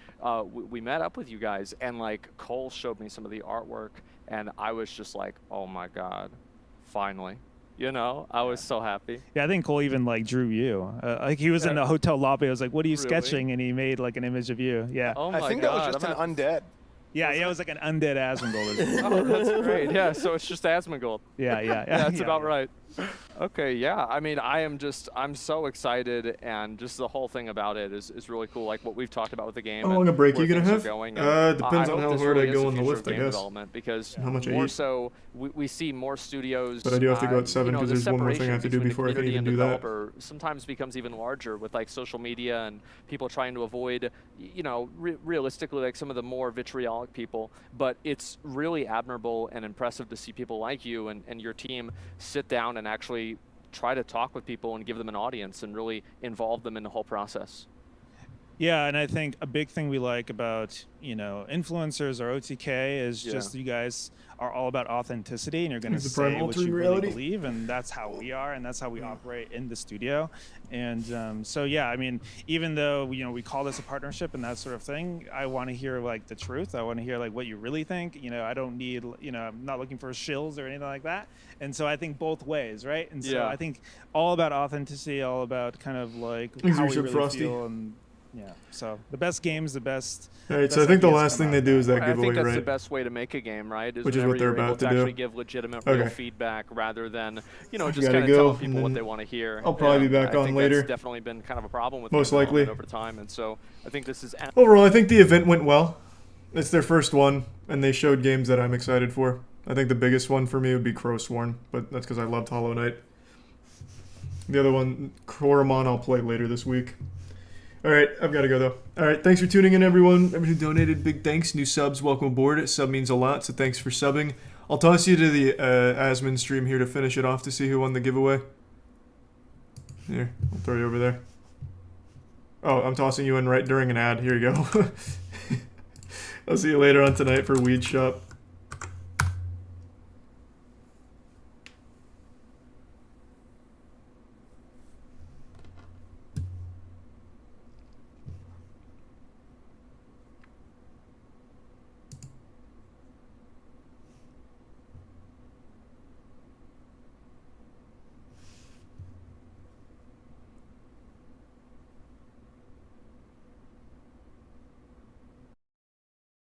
we met up with you guys and, like, Cole showed me some of the artwork, and I was just like, oh, my God, finally. I was so happy. Yeah, I think Cole even like drew you. Like he was in the hotel lobby. I was like, "What are you Really? sketching?" And he made like an image of you. Yeah. Oh my I think God. that was just an undead. Yeah, it was like an undead Asmongold. Oh, that's great. Yeah, so it's just Asmongold. Yeah. That's about right. Okay, I mean, I'm so excited, and just the whole thing about it is really cool. Like what we've talked about with the game. How long a break where you gonna things have? are going, Depends on how hard I go on the lift, I guess. Development because How much I more eat. so, we see more studios. But I do have to go at 7 the because there's one more thing I have to do separation before I can between even the do that. community and developer sometimes becomes even larger with like social media and people trying to avoid, realistically, like some of the more vitriolic people. But it's really admirable and impressive to see people like you and your team sit down and actually try to talk with people and give them an audience and really involve them in the whole process. Yeah, and I think a big thing we like about, influencers or OTK is just you guys are all about authenticity, and you're going to say what you really believe, and that's how we are, and that's how we operate in the studio. And so, I mean, even though, we call this a partnership and that sort of thing, I want to hear, like, the truth. I want to hear, like, what you really think. I don't need, I'm not looking for shills or anything like that. And so I think both ways, right? And so I think all about authenticity, all about kind of, like, how we really feel. And so the best game's the best. All right, so I think the last thing they do is that I giveaway, think that's right? the best way to make a game, right? Which is what they're about to do. Actually give legitimate, real feedback rather than, just kind of go, telling people what they want to hear. I'll probably be back on later. That's definitely been kind of a problem with most likely over time, and so I think this is overall. I think the event went well. It's their first one, and they showed games that I'm excited for. I think the biggest one for me would be Crowsworn, but that's because I loved Hollow Knight. The other one, Koromon, I'll play later this week. All right, I've got to go, though. All right, thanks for tuning in, everyone. Everyone who donated, big thanks. New subs, welcome aboard. Sub means a lot, so thanks for subbing. I'll toss you to the Asmon stream here to finish it off to see who won the giveaway. Here, I'll throw you over there. Oh, I'm tossing you in right during an ad. Here you go. I'll see you later on tonight for Weed Shop.